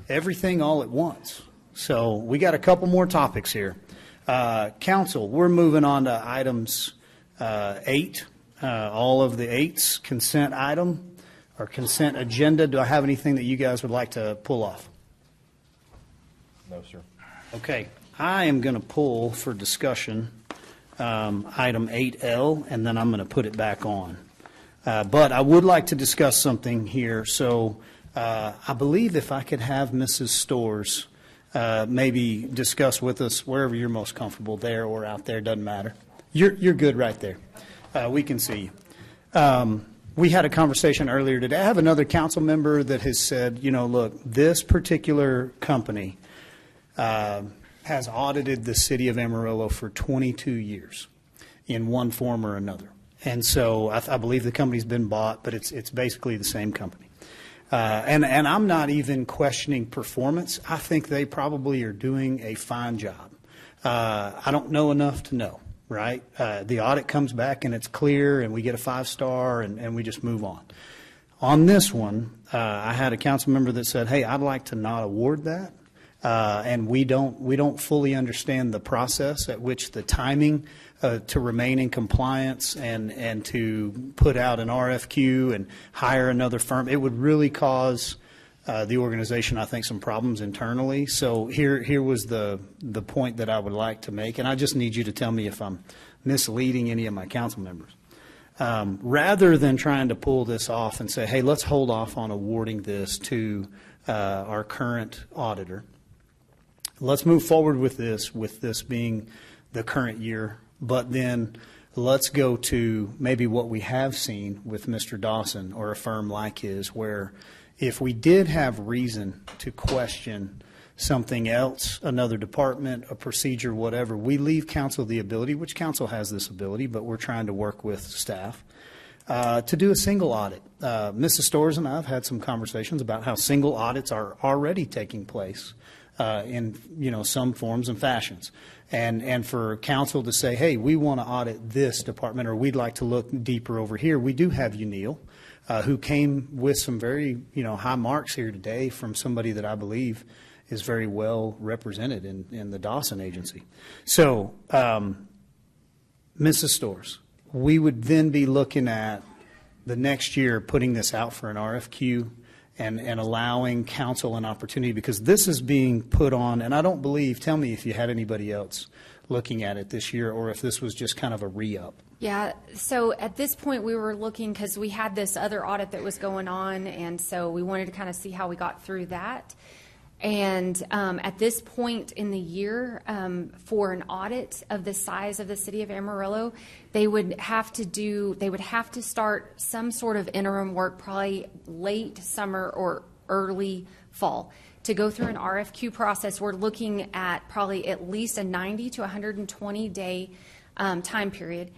everything all at once. So we got a couple more topics here. Council, we're moving on to items 8. All of the 8's consent item or consent agenda. Do I have anything that you guys would like to pull off? No, sir. Okay. I am going to pull for discussion item 8L, and then I'm going to put it back on. But I would like to discuss something here. So I believe if I could have Mrs. Storrs maybe discuss with us wherever you're most comfortable, there or out there, doesn't matter. You're good right there. We can see you. We had a conversation earlier today. I have another council member that has said, you know, look, this particular company has audited the city of Amarillo for 22 years in one form or another. And so I believe the company's been bought, but it's basically the same company. And I'm not even questioning performance. I think they probably are doing a fine job. I don't know enough to know, right? The audit comes back and it's clear and we get a 5-star and we just move on. On this one, I had a council member that said, hey, I'd like to not award that. And we don't fully understand the process at which the timing to remain in compliance and to put out an RFQ and hire another firm. It would really cause the organization, I think, some problems internally. So here was the point that I would like to make, and I just need you to tell me if I'm misleading any of my council members. Rather than trying to pull this off and say, hey, let's hold off on awarding this to our current auditor. Let's move forward with this being the current year, but then let's go to maybe what we have seen with Mr. Dawson or a firm like his, where if we did have reason to question something else, another department, a procedure, whatever, we leave council the ability, which council has this ability, but we're trying to work with staff, to do a single audit. Mrs. Storrs and I have had some conversations about how single audits are already taking place in some forms and fashions, and for council to say, hey, we want to audit this department, or we'd like to look deeper over here. We do have Neil, who came with some very high marks here today from somebody that I believe is very well represented in the Dawson agency. So, Mrs. Storrs, we would then be looking at the next year putting this out for an RFQ. And allowing council an opportunity, because this is being put on, and I don't believe, tell me if you had anybody else looking at it this year or if this was just kind of a re-up. Yeah, so at this point we were looking, because we had this other audit that was going on, and so we wanted to kind of see how we got through that. And at this point in the year, for an audit of the size of the city of Amarillo, they would have to start some sort of interim work, probably late summer or early fall, to go through an RFQ process. We're looking at probably at least a 90 to 120 day time period.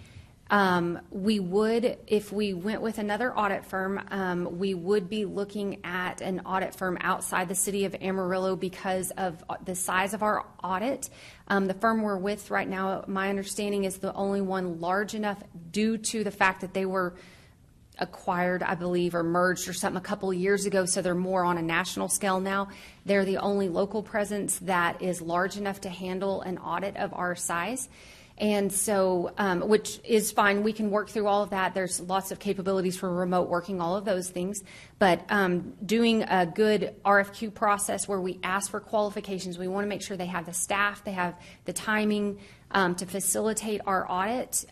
We would, if we went with another audit firm, we would be looking at an audit firm outside the city of Amarillo because of the size of our audit. The firm we're with right now, my understanding, is the only one large enough due to the fact that they were acquired, I believe, or merged or something a couple of years ago, so they're more on a national scale now. They're the only local presence that is large enough to handle an audit of our size. And so, which is fine. We can work through all of that. There's lots of capabilities for remote working, all of those things. But doing a good RFQ process where we ask for qualifications, we want to make sure they have the staff, they have the timing to facilitate our audit.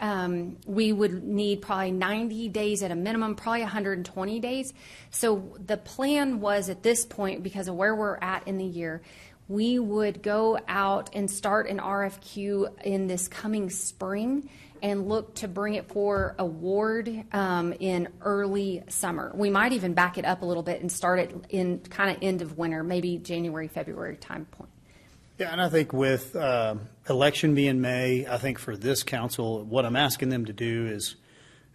We would need probably 90 days at a minimum, probably 120 days. So the plan was at this point, because of where we're at in the year, we would go out and start an RFQ in this coming spring and look to bring it for award in early summer. We might even back it up a little bit and start it in kind of end of winter, maybe January, February time point. Yeah, and I think with election being May, I think for this council, what I'm asking them to do is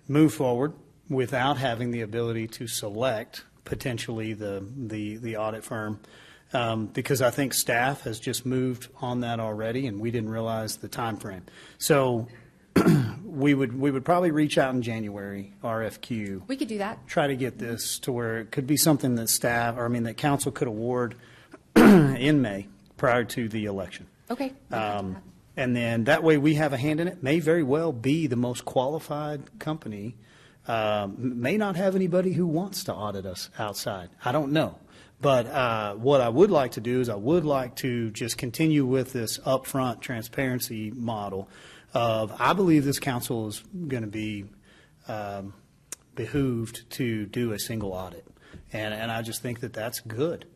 move forward without having the ability to select potentially the audit firm. Because I think staff has just moved on that already, and we didn't realize the time frame. So we would probably reach out in January, RFQ. We could do that. Try to get this to where it could be something that that council could award in May prior to the election. Okay. And then that way we have a hand in it. May very well be the most qualified company. May not have anybody who wants to audit us outside. I don't know. But what I would like to do is I would like to just continue with this upfront transparency model of I believe this council is going to be behooved to do a single audit. And I just think that that's good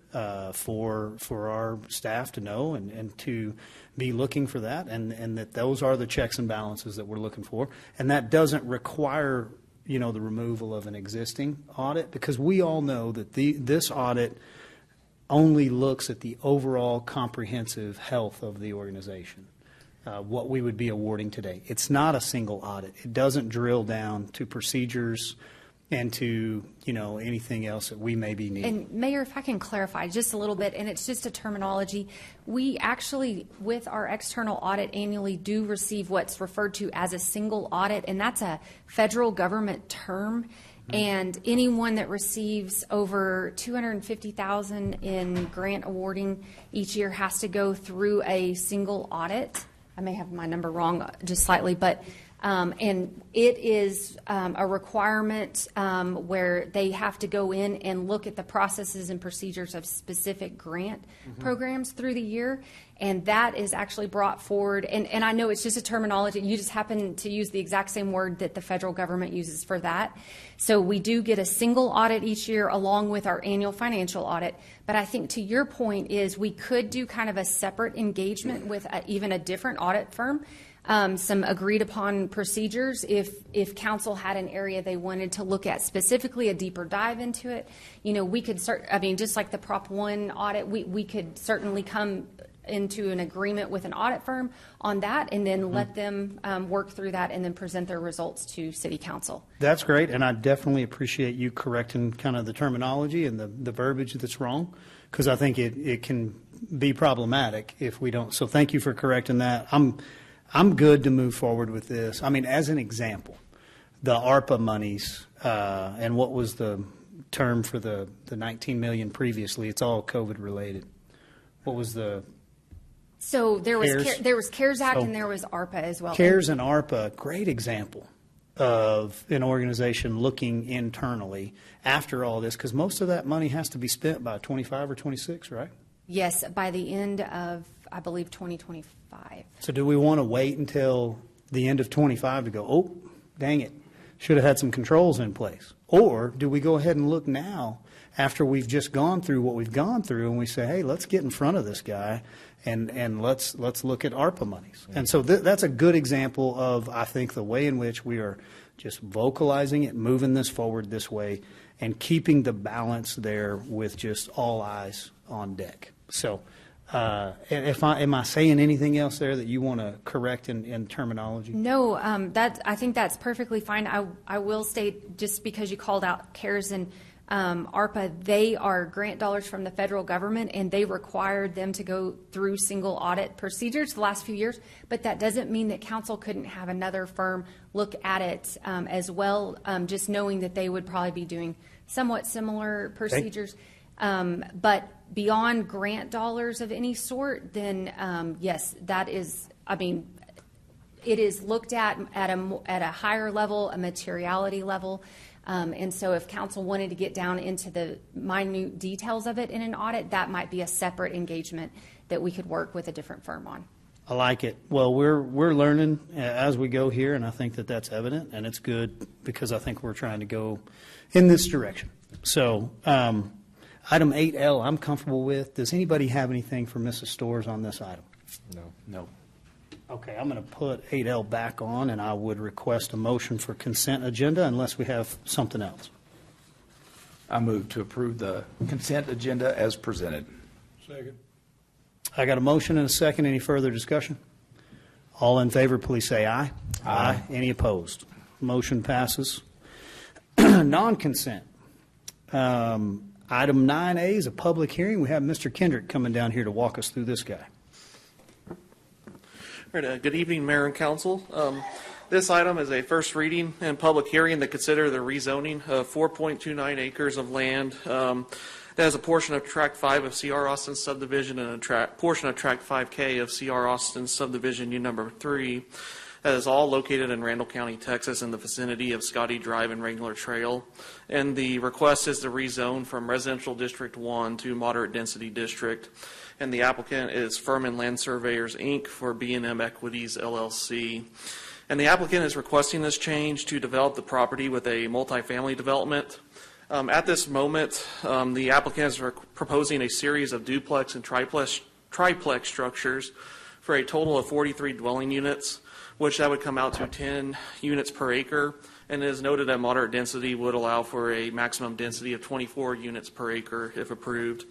for our staff to know and to be looking for that, and that those are the checks and balances that we're looking for. And that doesn't require, the removal of an existing audit, because we all know that this audit only looks at the overall comprehensive health of the organization, what we would be awarding today. It's not a single audit. It doesn't drill down to procedures and to, anything else that we may be needing. And Mayor, if I can clarify just a little bit, and it's just a terminology, we actually, with our external audit annually, do receive what's referred to as a single audit, and that's a federal government term. And anyone that receives over $250,000 in grant awarding each year has to go through a single audit. I may have my number wrong just slightly, but and it is a requirement where they have to go in and look at the processes and procedures of specific grant programs through the year. And that is actually brought forward. And I know it's just a terminology. You just happen to use the exact same word that the federal government uses for that. So we do get a single audit each year along with our annual financial audit. But I think to your point is we could do kind of a separate engagement with even a different audit firm. Some agreed upon procedures if council had an area they wanted to look at specifically, a deeper dive into it. We could just like the Prop 1 audit, we could certainly come into an agreement with an audit firm on that and then let them work through that and then present their results to City Council. That's great, and I definitely appreciate you correcting kind of the terminology and the verbiage that's wrong, because I think it can be problematic if we don't. So thank you for correcting that. I'm good to move forward with this. I mean, as an example, the ARPA monies, and what was the term for the $19 million previously? It's all COVID related. What was the? So there was CARES Act, So and there was ARPA as well. CARES and ARPA, great example of an organization looking internally after all this, because most of that money has to be spent by 25 or 26, right? Yes, by the end of, I believe, 2025. So do we want to wait until the end of 25 to go, oh, dang it, should have had some controls in place? Or do we go ahead and look now after we've just gone through what we've gone through and we say, hey, let's get in front of this guy and let's look at ARPA monies? And so that's a good example of, I think, the way in which we are just vocalizing it, moving this forward this way, and keeping the balance there with just all eyes on deck. So am I saying anything else there that you want to correct in terminology? No, I think that's perfectly fine. I will state, just because you called out CARES and ARPA, they are grant dollars from the federal government, and they required them to go through single audit procedures the last few years. But that doesn't mean that council couldn't have another firm look at it as well, just knowing that they would probably be doing somewhat similar procedures. But beyond grant dollars of any sort, then yes, that is, it is looked at a higher level, a materiality level. And so if council wanted to get down into the minute details of it in an audit, that might be a separate engagement that we could work with a different firm on. I like it. Well, we're learning as we go here, and I think that that's evident, and it's good because I think we're trying to go in this direction. So item 8L, I'm comfortable with. Does anybody have anything for Mrs. Storrs on this item? No. Okay, I'm going to put 8L back on, and I would request a motion for consent agenda unless we have something else. I move to approve the consent agenda as presented. Second. I got a motion and a second. Any further discussion? All in favor, please say aye. Aye. Any opposed? Motion passes. Non-consent. Item 9A is a public hearing. We have Mr. Kendrick coming down here to walk us through this guy. All right, good evening, Mayor and Council. This item is a first reading and public hearing to consider the rezoning of 4.29 acres of land That is a portion of Tract 5 of C.R. Austin subdivision and a portion of Tract 5K of C.R. Austin subdivision U number 3. That is all located in Randall County, Texas, in the vicinity of Scotty Drive and Wrangler Trail. And the request is to rezone from Residential District 1 to Moderate Density District. And the applicant is Furman Land Surveyors, Inc. for B&M Equities, LLC. And the applicant is requesting this change to develop the property with a multifamily development. At this moment, the applicant is proposing a series of duplex and triplex structures for a total of 43 dwelling units, which that would come out to 10 units per acre, and it is noted that moderate density would allow for a maximum density of 24 units per acre if approved.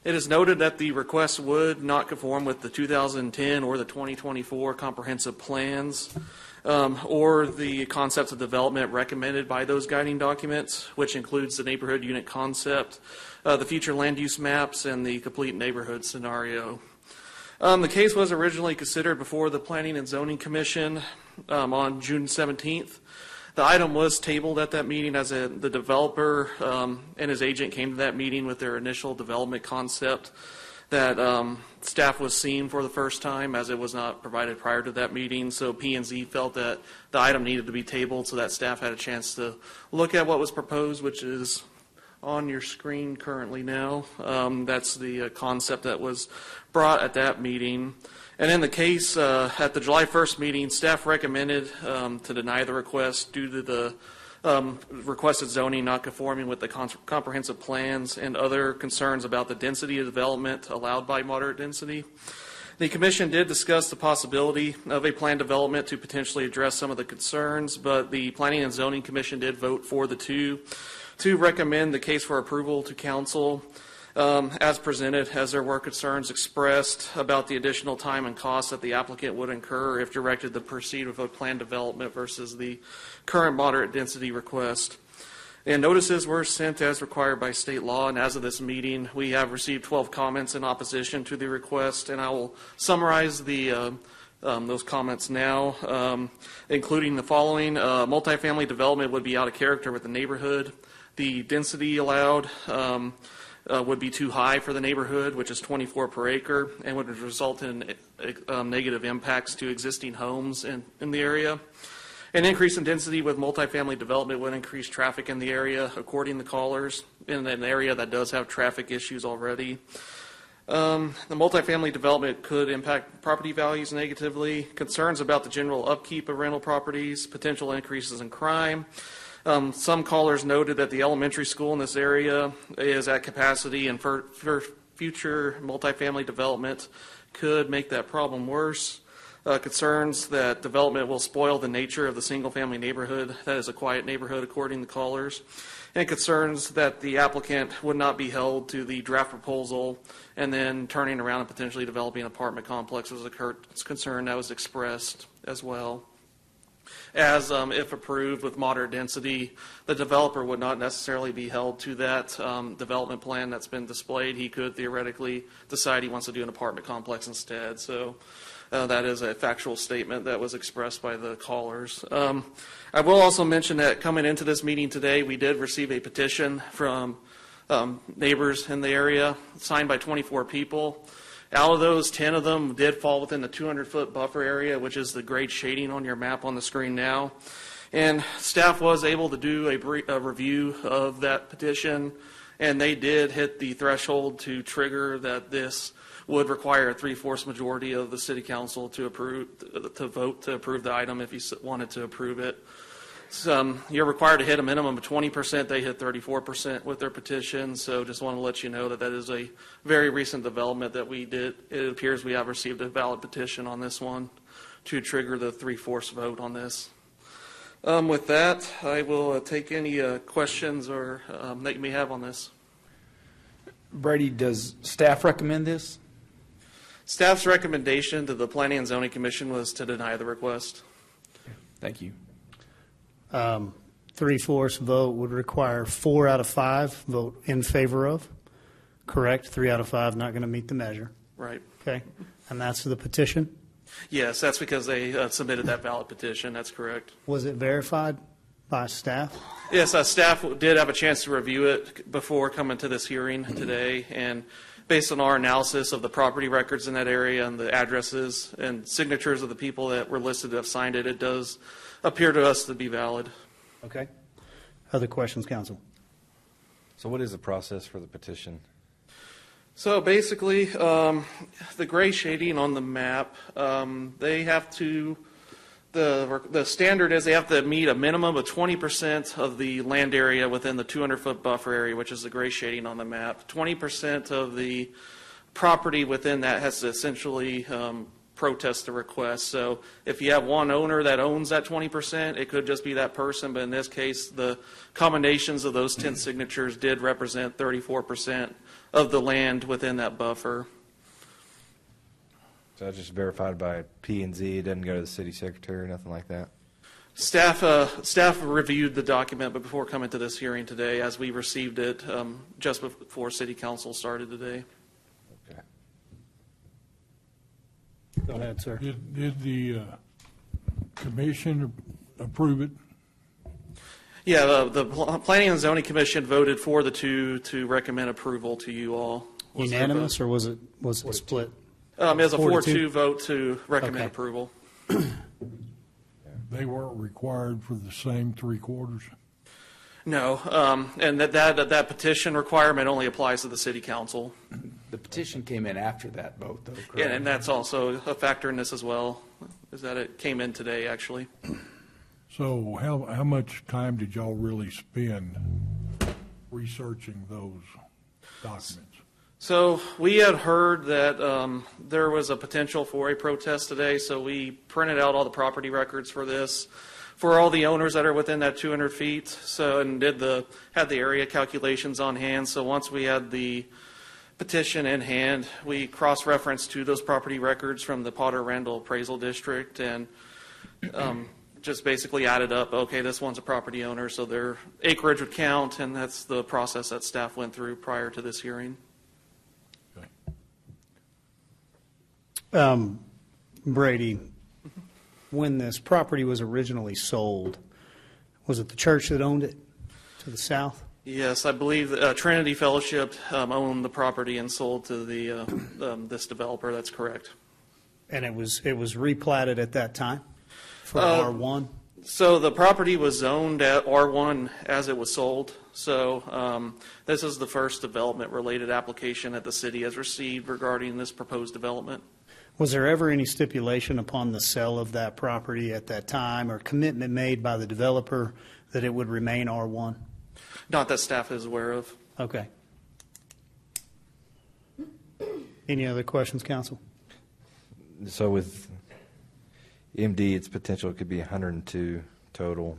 It is noted that the request would not conform with the 2010 or the 2024 comprehensive plans or the concepts of development recommended by those guiding documents, which includes the neighborhood unit concept, the future land use maps, and the complete neighborhood scenario. The case was originally considered before the Planning and Zoning Commission on June 17th. The item was tabled at that meeting as the developer and his agent came to that meeting with their initial development concept that staff was seeing for the first time, as it was not provided prior to that meeting. So P&Z felt that the item needed to be tabled so that staff had a chance to look at what was proposed, which is on your screen currently now. That's the concept that was brought at that meeting. And in the case at the July 1st meeting, staff recommended to deny the request due to the requested zoning not conforming with the comprehensive plans and other concerns about the density of development allowed by moderate density. The commission did discuss the possibility of a planned development to potentially address some of the concerns, but the Planning and Zoning Commission did vote for the two to recommend the case for approval to council as presented, as there were concerns expressed about the additional time and cost that the applicant would incur if directed to proceed with a planned development versus the current moderate density request. And notices were sent as required by state law, and as of this meeting, we have received 12 comments in opposition to the request, and I will summarize those comments now, including the following. Multifamily development would be out of character with the neighborhood. The density allowed would be too high for the neighborhood, which is 24 per acre, and would result in negative impacts to existing homes in the area. An increase in density with multifamily development would increase traffic in the area, according to callers, in an area that does have traffic issues already. The multifamily development could impact property values negatively, concerns about the general upkeep of rental properties, potential increases in crime. Some callers noted that the elementary school in this area is at capacity, and for future multifamily development could make that problem worse. Concerns that development will spoil the nature of the single-family neighborhood that is a quiet neighborhood, according to callers, and concerns that the applicant would not be held to the draft proposal and then turning around and potentially developing an apartment complex was a concern that was expressed as well. As if approved with moderate density, the developer would not necessarily be held to that development plan that's been displayed. He could theoretically decide he wants to do an apartment complex instead. So that is a factual statement that was expressed by the callers. I will also mention that coming into this meeting today, we did receive a petition from neighbors in the area, signed by 24 people. Out of those, 10 of them did fall within the 200-foot buffer area, which is the grade shading on your map on the screen now. And staff was able to do a review of that petition, and they did hit the threshold to trigger that this would require a 3/4 majority of the city council to vote to approve the item if you wanted to approve it. You're required to hit a minimum of 20%. They hit 34% with their petition. So just want to let you know that that is a very recent development that we did. It appears we have received a valid petition on this one to trigger the 3/4 vote on this. With that, I will take any questions or that you may have on this. Brady, does staff recommend this? Staff's recommendation to the Planning and Zoning Commission was to deny the request. Thank you. 3/4 vote would require 4 out of 5 vote in favor of. Correct? 3 out of 5 not going to meet the measure. Right. Okay. And that's the petition? Yes, that's because they submitted that valid petition. That's correct. Was it verified? by staff? Yes, staff did have a chance to review it before coming to this hearing today, and based on our analysis of the property records in that area and the addresses and signatures of the people that were listed that have signed it, it does appear to us to be valid. Okay. Other questions, council? So what is the process for the petition? So basically, the gray shading on the map, they have to, the standard is they have to meet a minimum of 20% of the land area within the 200-foot buffer area, which is the gray shading on the map. 20% of the property within that has to essentially protest the request. So if you have one owner that owns that 20%, it could just be that person, but in this case, the combinations of those 10 signatures did represent 34% of the land within that buffer. So that's just verified by P&Z, it doesn't go to the city secretary or nothing like that? Staff reviewed the document before coming to this hearing today, as we received it just before city council started today. Okay. Go ahead, sir. Did the commission approve it? Yeah, the Planning and Zoning Commission voted for the two to recommend approval to you all. Unanimous, or was it split? It was a 4-2 vote to recommend Okay. approval. They weren't required for the same 3/4? No, and that petition requirement only applies to the city council. The petition came in after that vote, though, correct? Yeah, and that's also a factor in this as well, is that it came in today, actually. So how much time did y'all really spend researching those documents? So we had heard that there was a potential for a protest today, so we printed out all the property records for this, for all the owners that are within that 200 feet. So, and had the area calculations on hand. So once we had the petition in hand, we cross-referenced to those property records from the Potter Randall Appraisal District, and just basically added up, okay, this one's a property owner, so their acreage would count, and that's the process that staff went through prior to this hearing. Brady, when this property was originally sold, was it the church that owned it to the south? Yes, I believe Trinity Fellowship owned the property and sold to the this developer. That's correct. And it was replatted at that time for R1? So the property was zoned at R1 as it was sold. So this is the first development-related application that the city has received regarding this proposed development. Was there ever any stipulation upon the sale of that property at that time, or commitment made by the developer that it would remain R1? Not that staff is aware of. Okay. Any other questions, council? So with MD, its potential could be 102 total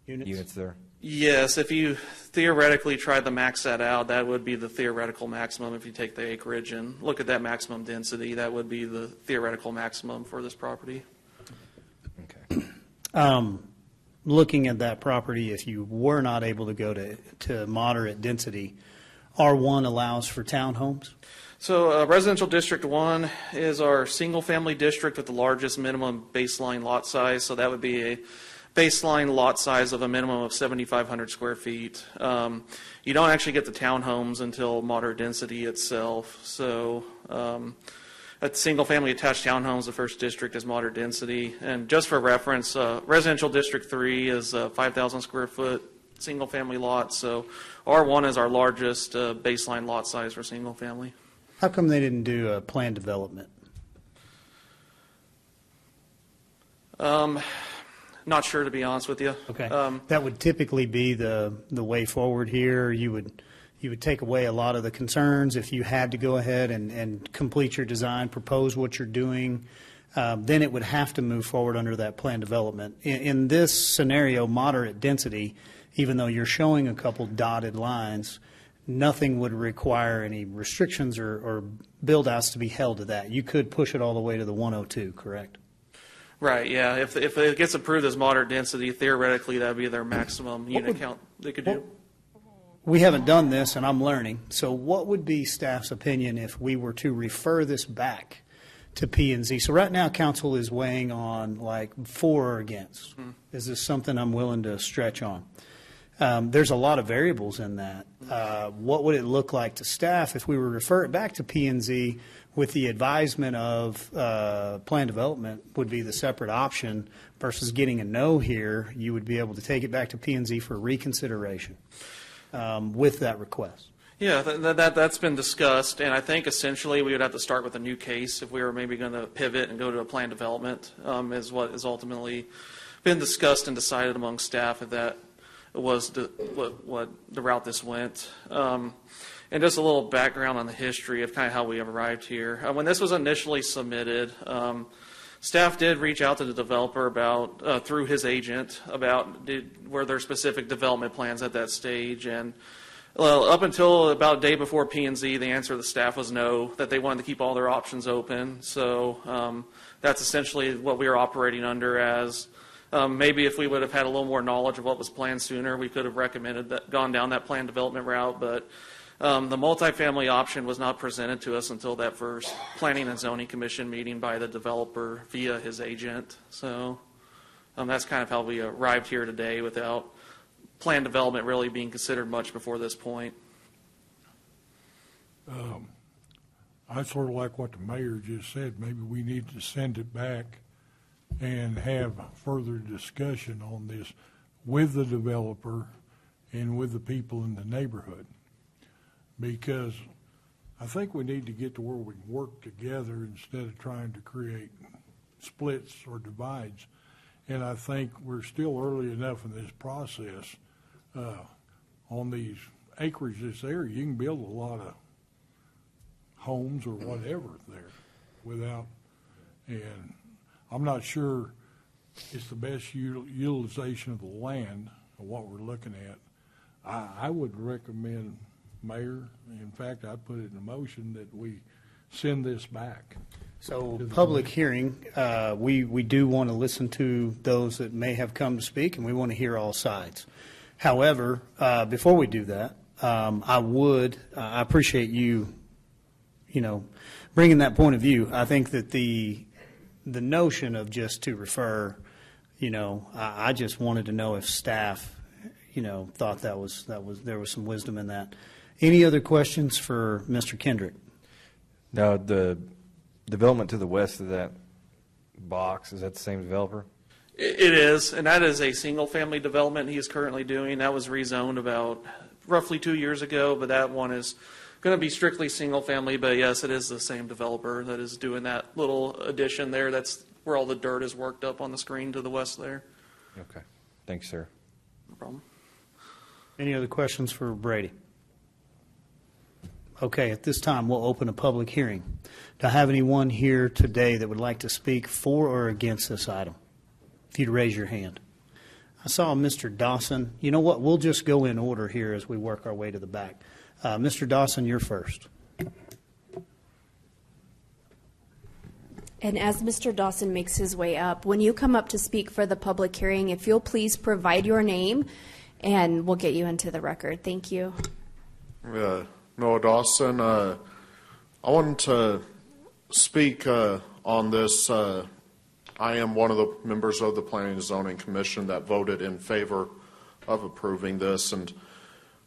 units there? Yes, if you theoretically tried to max that out, that would be the theoretical maximum. If you take the acreage and look at that maximum density, that would be the theoretical maximum for this property. Okay. Looking at that property, if you were not able to go to moderate density, R1 allows for townhomes? So residential district 1 is our single-family district with the largest minimum baseline lot size. So that would be a baseline lot size of a minimum of 7,500 square feet. You don't actually get the townhomes until moderate density itself. So at single-family attached townhomes, the first district is moderate density. And just for reference, residential district 3 is 5,000 square foot single-family lot. So R1 is our largest baseline lot size for single-family. How come they didn't do a planned development? Not sure, to be honest with you. Okay. That would typically be the way forward here. You would take away a lot of the concerns if you had to go ahead and complete your design, propose what you're doing. Then it would have to move forward under that planned development. In this scenario, moderate density, even though you're showing a couple dotted lines, nothing would require any restrictions or build-outs to be held to that. You could push it all the way to the 102, correct? Right, yeah. If it gets approved as moderate density, theoretically, that would be their maximum unit count they could do. We haven't done this, and I'm learning. So what would be staff's opinion if we were to refer this back to P&Z. So right now, council is weighing on like for or against. Is this something I'm willing to stretch on? There's a lot of variables in that. What would it look like to staff if we were to refer it back to P&Z with the advisement of plan development would be the separate option versus getting a no here? You would be able to take it back to P&Z for reconsideration with that request. Yeah, that's been discussed, and I think essentially we would have to start with a new case if we were maybe going to pivot and go to a plan development, is what has ultimately been discussed and decided among staff, if that was what the route this went. And just a little background on the history of kind of how we have arrived here. When this was initially submitted, staff did reach out to the developer about through his agent about were there specific development plans at that stage, and well, up until about a day before P&Z, the answer to the staff was no, that they wanted to keep all their options open. So that's essentially what we were operating under as. Maybe if we would have had a little more knowledge of what was planned sooner, we could have recommended that, gone down that plan development route. But the multifamily option was not presented to us until that first Planning and Zoning Commission meeting by the developer via his agent. So that's kind of how we arrived here today without plan development really being considered much before this point. I sort of like what the mayor just said. Maybe we need to send it back and have further discussion on this with the developer and with the people in the neighborhood. Because I think we need to get to where we can work together instead of trying to create splits or divides. And I think we're still early enough in this process. On these acreage that's there, you can build a lot of homes or whatever there without, and I'm not sure it's the best utilization of the land of what we're looking at. I would recommend, Mayor, in fact, I'd put it in a motion that we send this back. So public hearing, we do want to listen to those that may have come to speak, and we want to hear all sides. However, before we do that, I appreciate you bringing that point of view. I think that the notion of just to refer, I just wanted to know if staff, thought there was some wisdom in that. Any other questions for Mr. Kendrick? No, the development to the west of that box, is that the same developer? It is, and that is a single-family development he is currently doing. That was rezoned about roughly 2 years ago, but that one is going to be strictly single-family. But yes, it is the same developer that is doing that little addition there. That's where all the dirt is worked up on the screen to the west there. Okay. Thanks, sir. No problem. Any other questions for Brady? Okay, at this time, we'll open a public hearing. Do I have anyone here today that would like to speak for or against this item? If you'd raise your hand. I saw Mr. Dawson. You know what? We'll just go in order here as we work our way to the back. Mr. Dawson, you're first. And as Mr. Dawson makes his way up, when you come up to speak for the public hearing, if you'll please provide your name, and we'll get you into the record. Thank you. Noah Dawson. I wanted to speak on this. I am one of the members of the Planning and Zoning Commission that voted in favor of approving this, and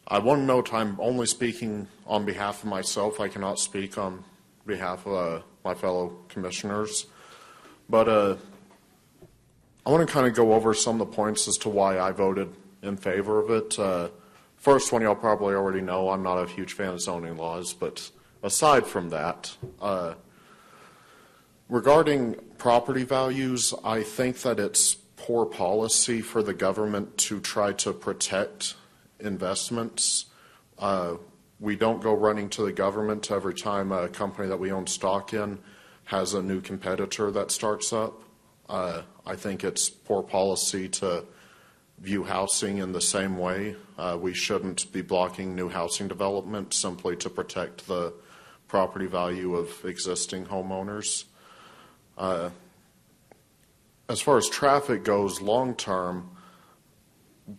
I want to note I'm only speaking on behalf of myself. I cannot speak on behalf of my fellow commissioners, but I want to kind of go over some of the points as to why I voted in favor of it. First one, y'all probably already know, I'm not a huge fan of zoning laws, but aside from that, regarding property values, I think that it's poor policy for the government to try to protect investments. We don't go running to the government every time a company that we own stock in has a new competitor that starts up. I think it's poor policy to view housing in the same way. We shouldn't be blocking new housing development simply to protect the property value of existing homeowners. As far as traffic goes long term,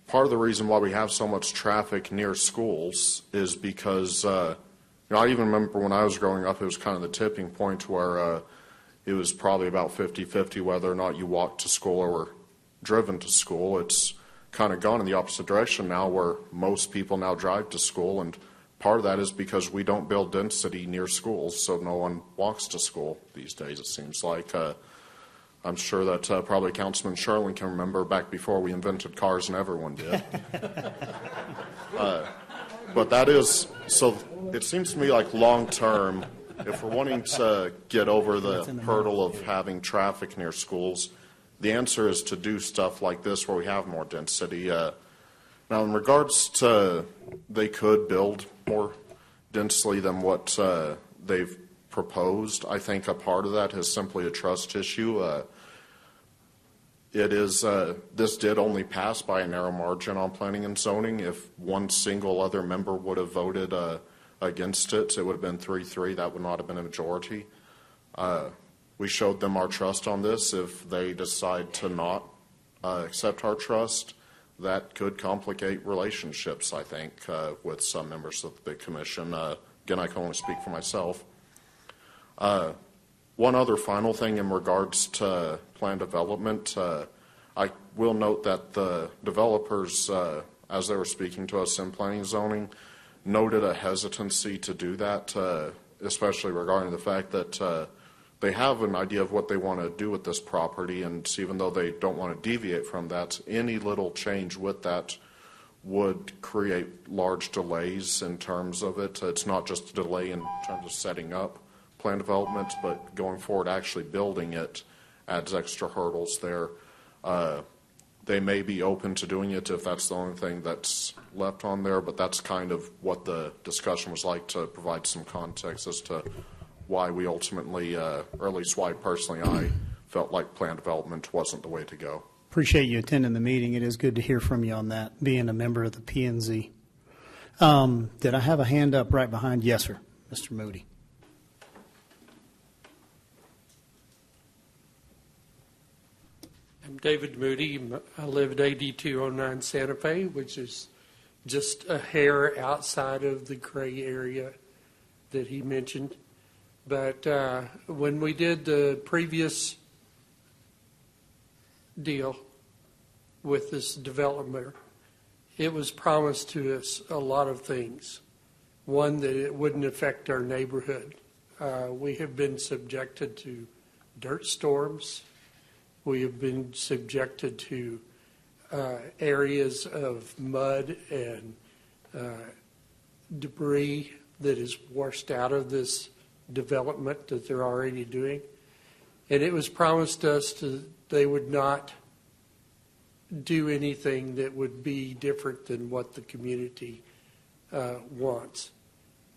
part of the reason why we have so much traffic near schools is because I even remember when I was growing up, it was kind of the tipping point where it was probably about 50-50 whether or not you walked to school or were driven to school. It's kind of gone in the opposite direction now, where most people now drive to school, and part of that is because we don't build density near schools, so no one walks to school these days, it seems like. I'm sure that probably Councilman Sherlin can remember back before we invented cars and everyone did. But that is, so it seems to me like long term, if we're wanting to get over the hurdle of having traffic near schools, the answer is to do stuff like this where we have more density. Now, in regards to they could build more densely than what they've proposed, I think a part of that is simply a trust issue. It is this did only pass by a narrow margin on planning and zoning. If one single other member would have voted against it, it would have been 3-3. That would not have been a majority. We showed them our trust on this. If they decide to not accept our trust, that could complicate relationships, I think, with some members of the commission. Again, I can only speak for myself. One other final thing in regards to plan development, I will note that the developers, as they were speaking to us in planning and zoning, noted a hesitancy to do that, especially regarding the fact that they have an idea of what they want to do with this property, and even though they don't want to deviate from that, any little change with that would create large delays in terms of it. It's not just a delay in terms of setting up plan development, but going forward actually building it adds extra hurdles there. They may be open to doing it if that's the only thing that's left on there, but that's kind of what the discussion was like, to provide some context as to why we ultimately, or at least why personally I felt like plan development wasn't the way to go. Appreciate you attending the meeting. It is good to hear from you on that, being a member of the P&Z. Did I have a hand up right behind? Yes, sir. Mr. Moody. I'm David Moody. I live at AD 209 Santa Fe, which is just a hair outside of the gray area that he mentioned. But when we did the previous deal with this developer, it was promised to us a lot of things. One, that it wouldn't affect our neighborhood. We have been subjected to dirt storms. We have been subjected to areas of mud and debris that is washed out of this development that they're already doing. And it was promised us they would not do anything that would be different than what the community wants.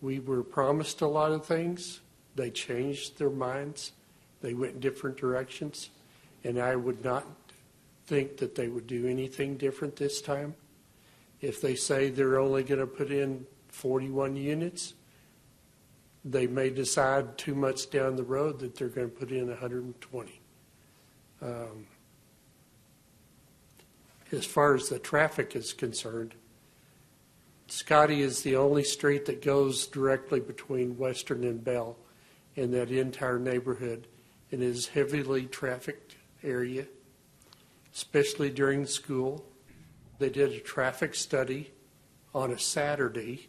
We were promised a lot of things. They changed their minds. They went in different directions. And I would not think that they would do anything different this time. If they say they're only going to put in 41 units, they may decide too much down the road that they're going to put in 120. As far as the traffic is concerned, Scotty is the only street that goes directly between Western and Bell in that entire neighborhood, and is heavily trafficked area, especially during school. They did a traffic study on a Saturday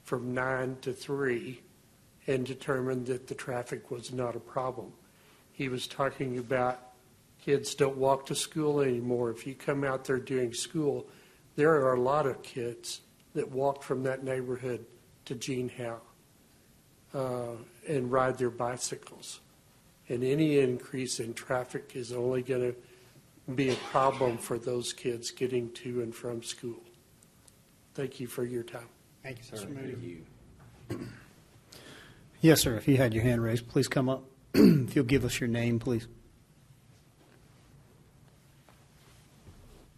from 9 to 3 and determined that the traffic was not a problem. He was talking about kids don't walk to school anymore. If you come out there during school, there are a lot of kids that walk from that neighborhood to Gene Howe and ride their bicycles. And any increase in traffic is only going to be a problem for those kids getting to and from school. Thank you for your time. Thank you, sir. Thank you. Yes, sir. If you had your hand raised, please come up. If you'll give us your name, please.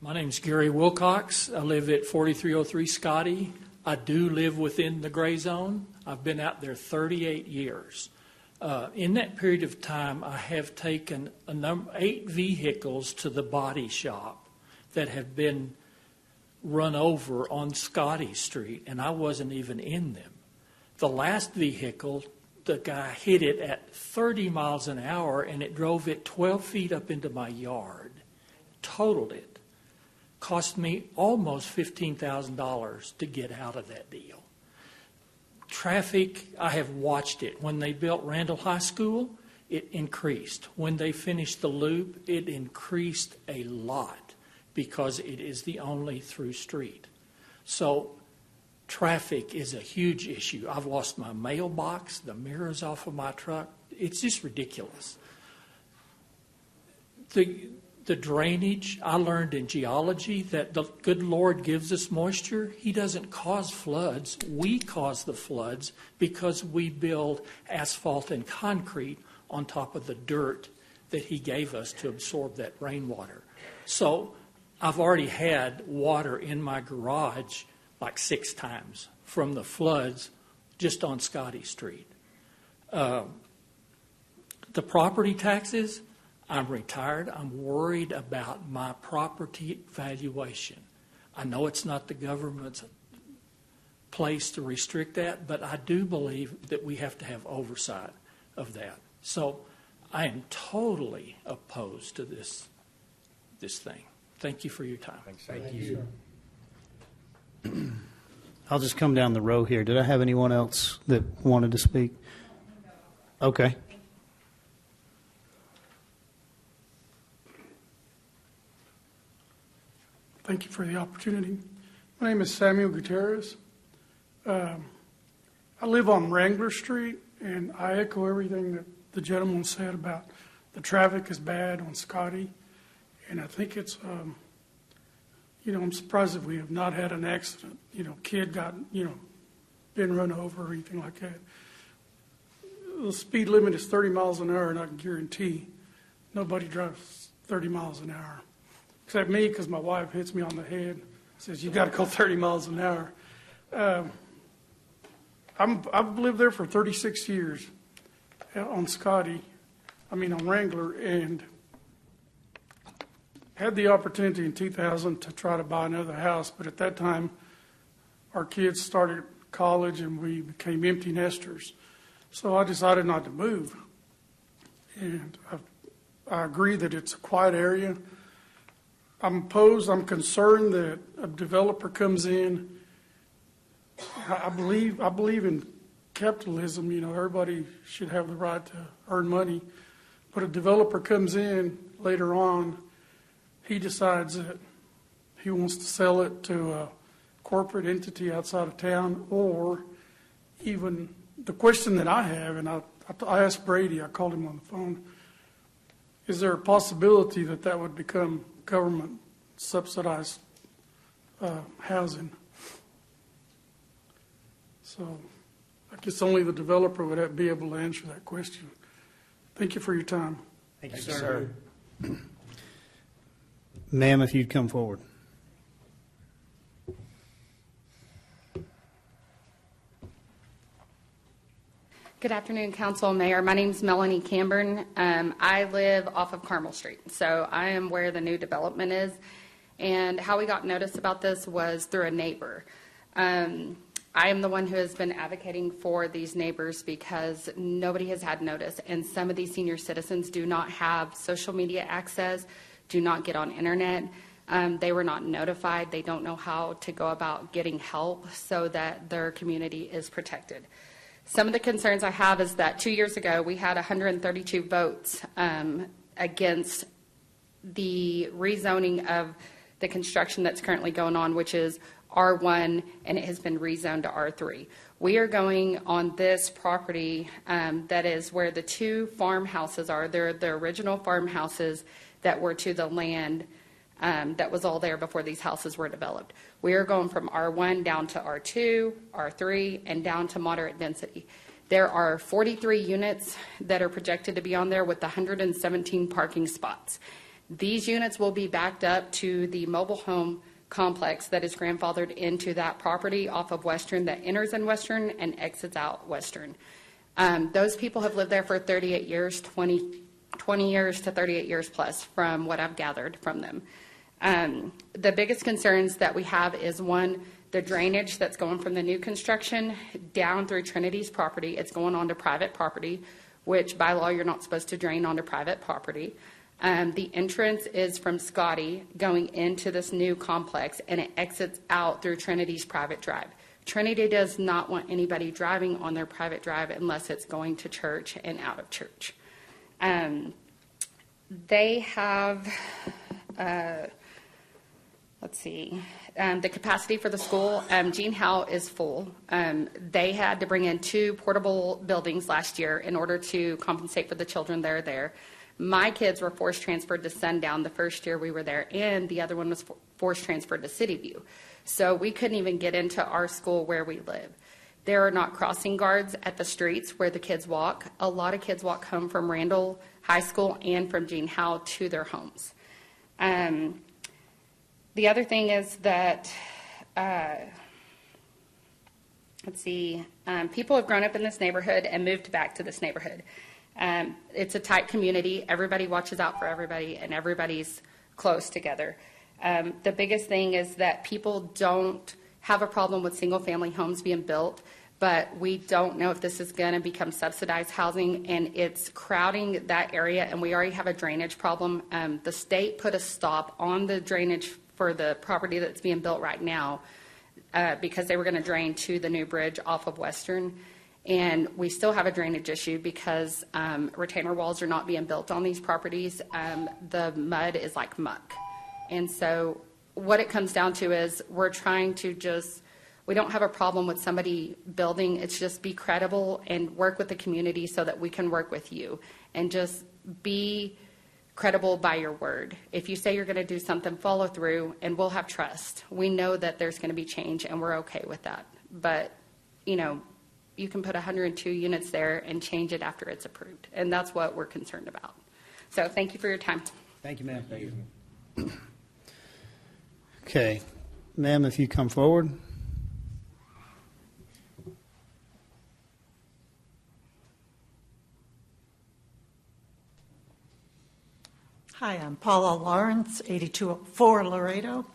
My name's Gary Wilcox. I live at 4303 Scotty. I do live within the gray zone. I've been out there 38 years. In that period of time, I have taken 8 vehicles to the body shop that have been run over on Scotty Street, and I wasn't even in them. The last vehicle, the guy hit it at 30 miles an hour, and it drove it 12 feet up into my yard, totaled it. Cost me almost $15,000 to get out of that deal. Traffic, I have watched it. When they built Randall High School, it increased. When they finished the loop, it increased a lot because it is the only through street. So traffic is a huge issue. I've lost my mailbox, the mirrors off of my truck. It's just ridiculous. The drainage, I learned in geology that the good Lord gives us moisture. He doesn't cause floods. We cause the floods because we build asphalt and concrete on top of the dirt that He gave us to absorb that rainwater. So I've already had water in my garage like 6 times from the floods just on Scotty Street. The property taxes, I'm retired. I'm worried about my property valuation. I know it's not the government's place to restrict that, but I do believe that we have to have oversight of that. So I am totally opposed to this thing. Thank you for your time. Thank you. I'll just come down the row here. Did I have anyone else that wanted to speak? Okay. Thank you for the opportunity. My name is Samuel Gutierrez. I live on Wrangler Street, and I echo everything that the gentleman said about the traffic is bad on Scotty. And I think it's, I'm surprised that we have not had an accident. Kid got, been run over or anything like that. The speed limit is 30 miles an hour, and I can guarantee nobody drives 30 miles an hour. Except me, because my wife hits me on the head, says, you got to go 30 miles an hour. I've lived there for 36 years on Wrangler, and had the opportunity in 2000 to try to buy another house, but at that time, our kids started college and we became empty nesters. So I decided not to move. And I agree that it's a quiet area. I'm concerned that a developer comes in. I believe in capitalism. Everybody should have the right to earn money. But a developer comes in later on, he decides that he wants to sell it to a corporate entity outside of town, or even the question that I have, and I asked Brady, I called him on the phone, is there a possibility that would become government subsidized housing? So I guess only the developer would be able to answer that question. Thank you for your time. Thank you, sir. Ma'am, if you'd come forward. Good afternoon, Council, Mayor. My name is Melanie Camburn. I live off of Carmel Street, so I am where the new development is. And how we got notice about this was through a neighbor. I am the one who has been advocating for these neighbors because nobody has had notice, and some of these senior citizens do not have social media access, do not get on internet. They were not notified. They don't know how to go about getting help so that their community is protected. Some of the concerns I have is that 2 years ago we had 132 votes against the rezoning of the construction that's currently going on, which is R1, and it has been rezoned to R3. We are going on this property that is where the 2 farmhouses are. They're the original farmhouses that were to the land that was all there before these houses were developed. We are going from R1 down to R2, R3, and down to moderate density. There are 43 units that are projected to be on there with 117 parking spots. These units will be backed up to the mobile home complex that is grandfathered into that property off of Western, that enters in Western and exits out Western. Those people have lived there for 38 years, 20 years to 38 years plus from what I've gathered from them. The biggest concerns that we have is, one, The drainage that's going from the new construction down through Trinity's property, it's going onto private property, which by law you're not supposed to drain onto private property. The entrance is from Scotty going into this new complex, and it exits out through Trinity's private drive. Trinity does not want anybody driving on their private drive unless it's going to church and out of church. They have, let's see, the capacity for the school, Gene Howe is full. They had to bring in 2 portable buildings last year in order to compensate for the children that are there. My kids were forced transferred to Sundown the first year we were there, and the other one was forced transferred to City View. So we couldn't even get into our school where we live. There are not crossing guards at the streets where the kids walk. A lot of kids walk home from Randall High School and from Gene Howe to their homes. The other thing is that, let's see, people have grown up in this neighborhood and moved back to this neighborhood. It's a tight community. Everybody watches out for everybody, and everybody's close together. The biggest thing is that people don't have a problem with single-family homes being built, but we don't know if this is going to become subsidized housing, and it's crowding that area, and we already have a drainage problem. The state put a stop on the drainage for the property that's being built right now because they were going to drain to the new bridge off of Western. And we still have a drainage issue because retainer walls are not being built on these properties. The mud is like muck. And so what it comes down to is we're trying to just, we don't have a problem with somebody building. It's just be credible and work with the community so that we can work with you. And just be credible by your word. If you say you're going to do something, follow through, and we'll have trust. We know that there's going to be change, and we're okay with that. But, you know, you can put 102 units there and change it after it's approved. And that's what we're concerned about. So thank you for your time. Thank you, ma'am. Thank you. Okay. Ma'am, if you come forward. Hi, I'm Paula Lawrence, 8204 Laredo.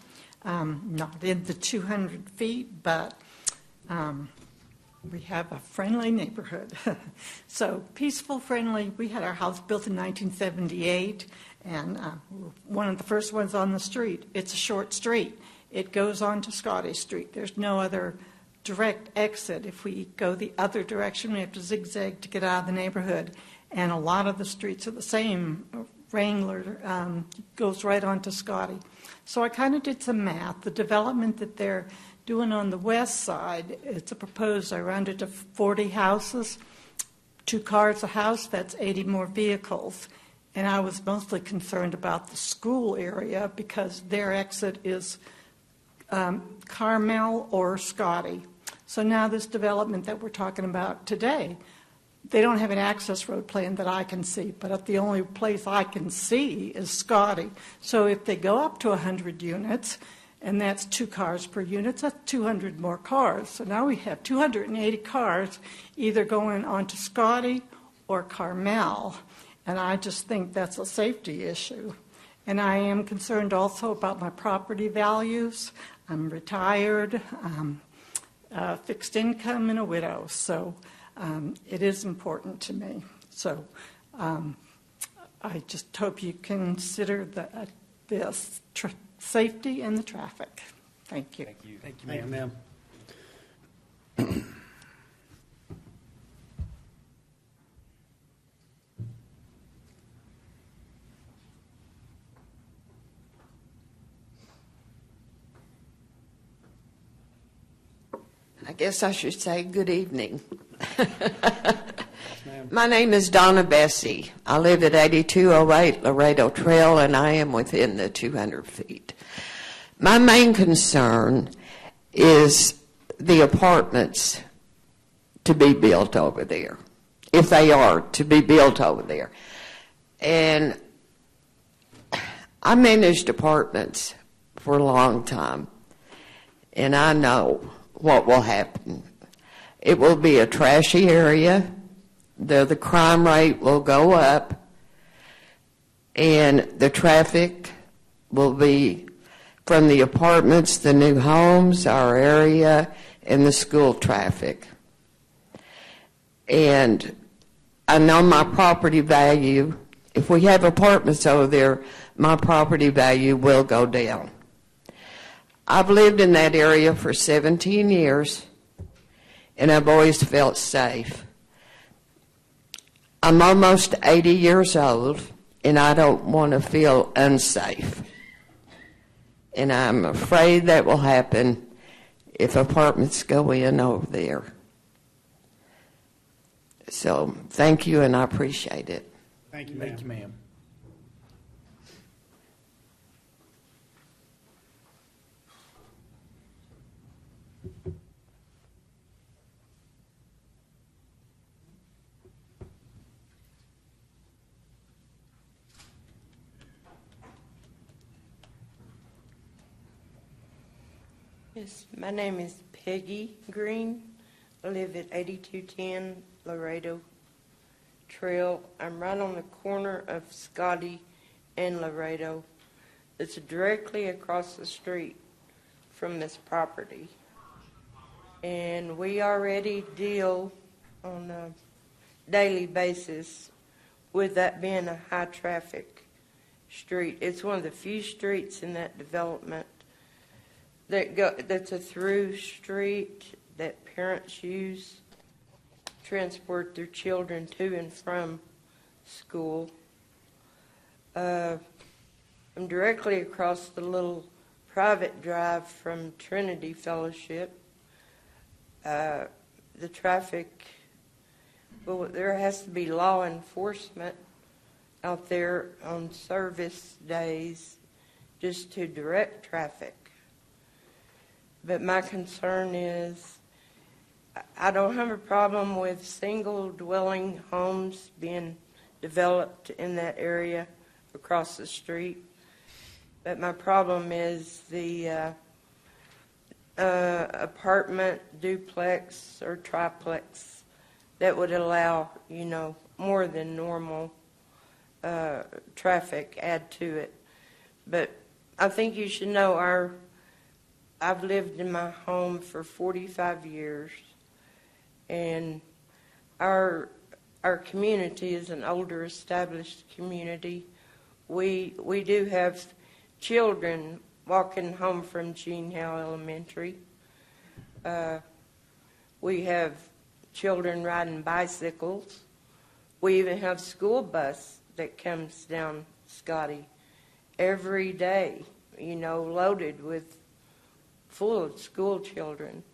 Not in the 200 feet, but we have a friendly neighborhood. So peaceful, friendly. We had our house built in 1978, and one of the first ones on the street. It's a short street. It goes on to Scotty Street. There's no other direct exit. If we go the other direction, we have to zigzag to get out of the neighborhood. And a lot of the streets are the same. Wrangler goes right on to Scotty. So I kind of did some math. The development that they're doing on the west side, it's a proposed, I rounded to 40 houses, 2 cars a house, that's 80 more vehicles. And I was mostly concerned about the school area because their exit is Carmel or Scotty. So now this development that we're talking about today, they don't have an access road plan that I can see, but the only place I can see is Scotty. So if they go up to 100 units, and that's 2 cars per unit, that's 200 more cars. So now we have 280 cars either going onto Scotty or Carmel, and I just think that's a safety issue. And I am concerned also about my property values. I'm retired, fixed income, and a widow, so it is important to me. So I just hope you consider this safety and the traffic. Thank you. Thank you. Thank you, ma'am. I guess I should say good evening. My name is Donna Bessie. I live at 8208 Laredo Trail, and I am within the 200 feet. My main concern is the apartments to be built over there, if they are to be built over there. And I managed apartments for a long time, and I know what will happen. It will be a trashy area. The crime rate will go up, and the traffic will be from the apartments, the new homes, our area, and the school traffic. And I know my property value, if we have apartments over there, my property value will go down. I've lived in that area for 17 years, and I've always felt safe. I'm almost 80 years old, and I don't want to feel unsafe. And I'm afraid that will happen if apartments go in over there. So thank you, and I appreciate it. Thank you, ma'am. Thank you, ma'am. Yes, my name is Peggy Green. I live at 8210 Laredo Trail. I'm right on the corner of Scotty and Laredo. It's directly across the street from this property. And we already deal on a daily basis with that being a high traffic street. It's one of the few streets in that development that's a through street that parents use to transport their children to and from school. I'm directly across the little private drive from Trinity Fellowship. The traffic, well, there has to be law enforcement out there on service days just to direct traffic. But my concern is I don't have a problem with single dwelling homes being developed in that area across the street. But my problem is the apartment, duplex, or triplex that would allow, more than normal traffic add to it. But I think you should know I've lived in my home for 45 years, and our community is an older established community. We do have children walking home from Jean Howe Elementary. We have children riding bicycles. We even have school bus that comes down Scotty every day, loaded with full of school children.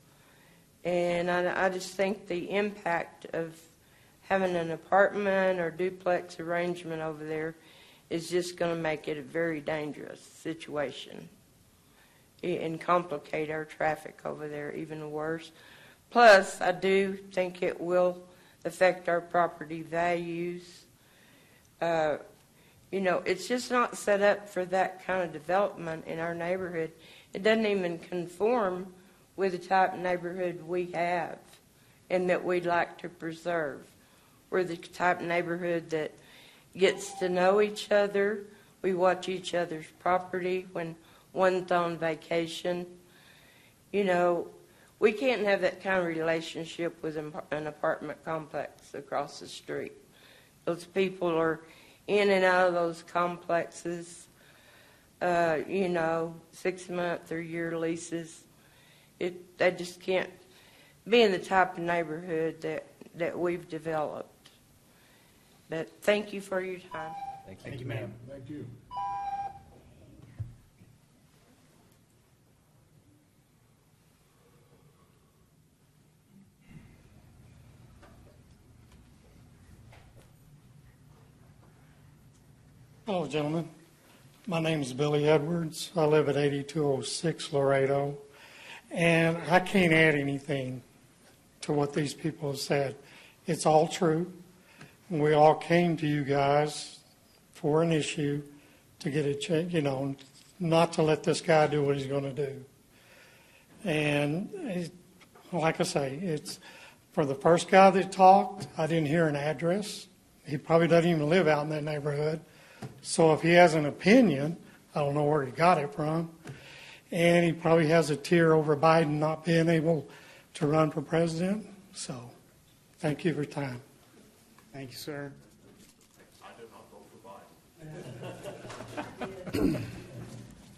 And I just think the impact of having an apartment or duplex arrangement over there is just going to make it a very dangerous situation and complicate our traffic over there even worse. Plus, I do think it will affect our property values. It's just not set up for that kind of development in our neighborhood. It doesn't even conform with the type of neighborhood we have and that we'd like to preserve. We're the type of neighborhood that gets to know each other. We watch each other's property when one's on vacation. We can't have that kind of relationship with an apartment complex across the street. Those people are in and out of those complexes, 6-month or year leases. They just can't be in the type of neighborhood that we've developed. But thank you for your time. Thank you, ma'am. Thank you. Hello, gentlemen. My name is Billy Edwards. I live at 8206 Laredo, and I can't add anything to what these people have said. It's all true. We all came to you guys for an issue to get it changed, not to let this guy do what he's going to do. And like I say, it's for the first guy that talked, I didn't hear an address. He probably doesn't even live out in that neighborhood. So if he has an opinion, I don't know where he got it from. and he probably has a tear over Biden not being able to run for president. So, thank you for your time. Thank you, sir. I did not vote for Biden.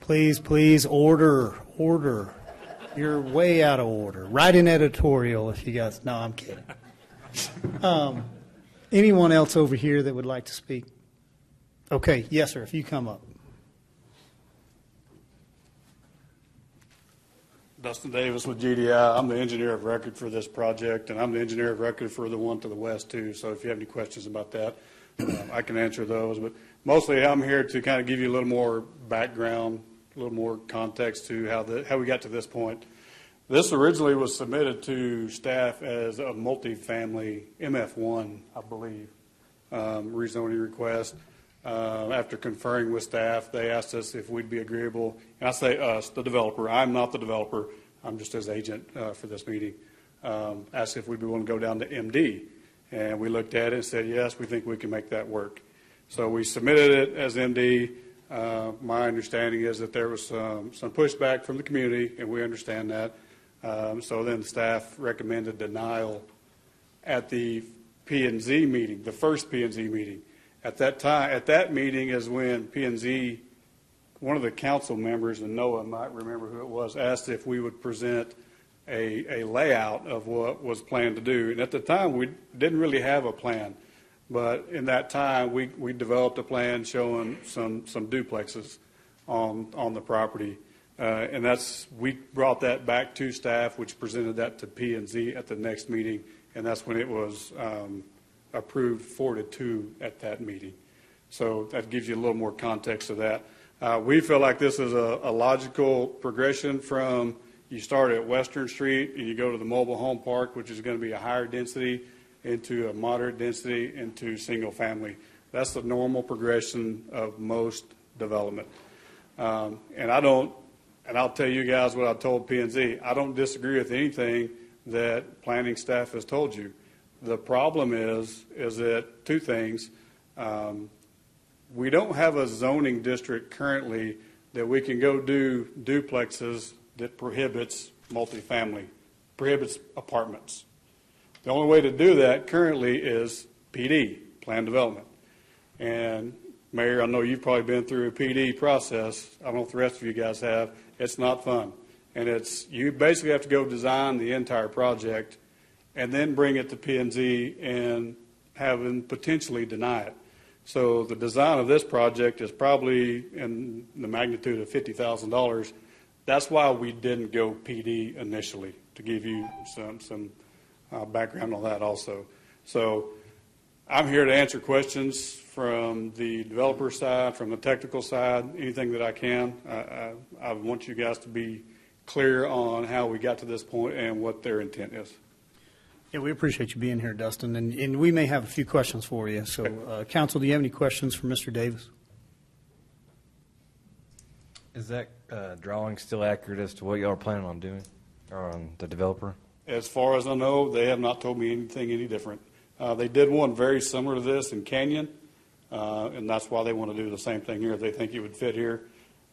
Please, order. You're way out of order. Write an editorial if you guys. No, I'm kidding. Anyone else over here that would like to speak? Okay, yes, sir. If you come up. Dustin Davis with GDI. I'm the engineer of record for this project, and I'm the engineer of record for the one to the west, too. So if you have any questions about that, I can answer those. But mostly I'm here to kind of give you a little more background, a little more context to how we got to this point. This originally was submitted to staff as a multifamily MF1, I believe, rezoning request. After conferring with staff, they asked us if we'd be agreeable. And I say us, the developer. I'm not the developer. I'm just his agent for this meeting. Asked if we'd be willing to go down to MD. And we looked at it and said, yes, we think we can make that work. So we submitted it as MD. My understanding is that there was some pushback from the community, and we understand that. So then staff recommended denial at the P&Z meeting, the first P&Z meeting. At that meeting is when P&Z, one of the council members, and Noah might remember who it was, asked if we would present a layout of what was planned to do. And at the time, we didn't really have a plan. But in that time, we developed a plan showing some duplexes on the property. And we brought that back to staff, which presented that to P&Z at the next meeting. And that's when it was approved 4-2 at that meeting. So that gives you a little more context to that. We feel like this is a logical progression from you start at Western Street and you go to the mobile home park, which is going to be a higher density, into a moderate density, into single family. That's the normal progression of most development. And I'll tell you guys what I told P&Z. I don't disagree with anything that planning staff has told you. The problem is that two things. We don't have a zoning district currently that we can go do duplexes that prohibits multifamily, prohibits apartments. The only way to do that currently is PD, plan development. And Mayor, I know you've probably been through a PD process. I don't know if the rest of you guys have. It's not fun. And you basically have to go design the entire project and then bring it to P&Z and have them potentially deny it. So the design of this project is probably in the magnitude of $50,000. That's why we didn't go PD initially, to give you some background on that also. So I'm here to answer questions from the developer side, from the technical side, anything that I can. I want you guys to be clear on how we got to this point and what their intent is. Yeah, we appreciate you being here, Dustin, and we may have a few questions for you. So, Council, do you have any questions for Mr. Davis? Is that drawing still accurate as to what y'all are planning on doing, or on the developer? As far as I know, they have not told me anything any different. They did one very similar to this in Canyon, and that's why they want to do the same thing here. They think it would fit here.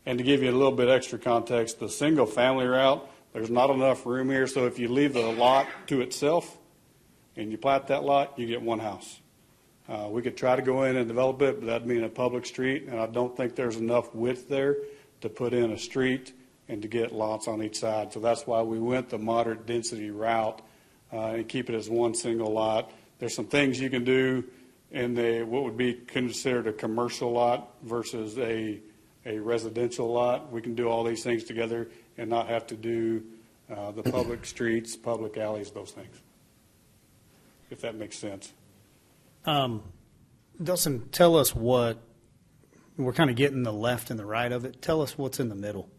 And to give you a little bit extra context, the single-family route, there's not enough room here, so if you leave the lot to itself and you plat that lot, you get one house. We could try to go in and develop it, but that'd mean a public street, and I don't think there's enough width there to put in a street and to get lots on each side. So that's why we went the moderate density route and keep it as one single lot. There's some things you can do in what would be considered a commercial lot versus a residential lot. We can do all these things together and not have to do the public streets, public alleys, those things, if that makes sense. Dustin, tell us what, we're kind of getting the left and the right of it. Tell us what's in the middle.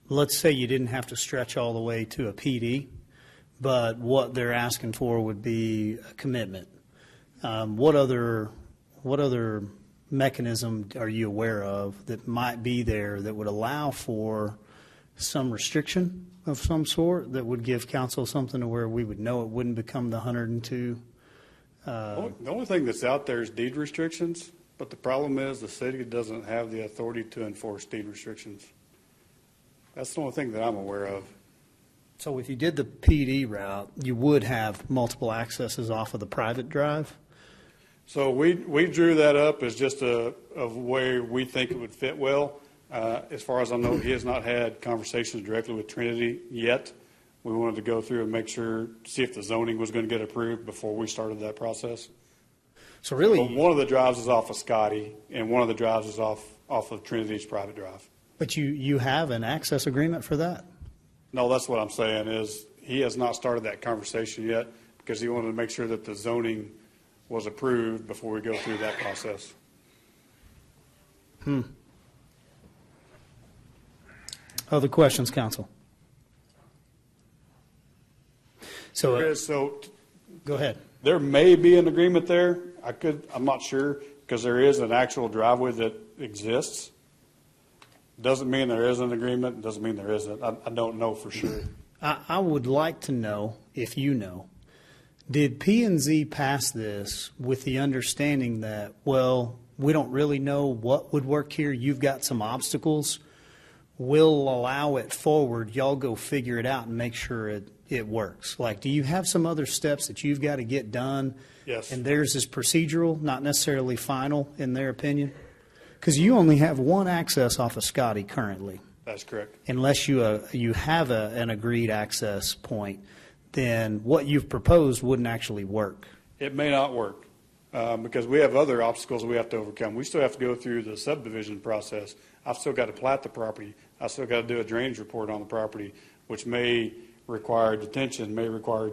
Let's say you didn't have to stretch all the way to a PD, but what they're asking for would be a commitment. What other mechanism are you aware of that might be there that would allow for some restriction of some sort that would give council something to where we would know it wouldn't become the 102? The only thing that's out there is deed restrictions, but the problem is the city doesn't have the authority to enforce deed restrictions. That's the only thing that I'm aware of. So if you did the PD route, you would have multiple accesses off of the private drive? So we drew that up as just a way we think it would fit well. As far as I know, he has not had conversations directly with Trinity yet. We wanted to go through and make sure, see if the zoning was going to get approved before we started that process. So really, But one of the drives is off of Scotty, and one of the drives is off of Trinity's private drive. but you have an access agreement for that? No, that's what I'm saying is he has not started that conversation yet because he wanted to make sure that the zoning was approved before we go through that process. Other questions, council? So, go ahead. There may be an agreement there. I'm not sure because there is an actual driveway that exists. Doesn't mean there is an agreement. Doesn't mean there isn't. I don't know for sure. I would like to know, if you know, did P&Z pass this with the understanding that, well, we don't really know what would work here. You've got some obstacles. We'll allow it forward. Y'all go figure it out and make sure it works. Like, do you have some other steps that you've got to get done? Yes. And theirs is procedural, not necessarily final, in their opinion? Because you only have one access off of Scotty currently. That's correct. Unless you have an agreed access point, then what you've proposed wouldn't actually work. It may not work because we have other obstacles we have to overcome. We still have to go through the subdivision process. I've still got to plat the property. I've still got to do a drainage report on the property, which may require detention, may require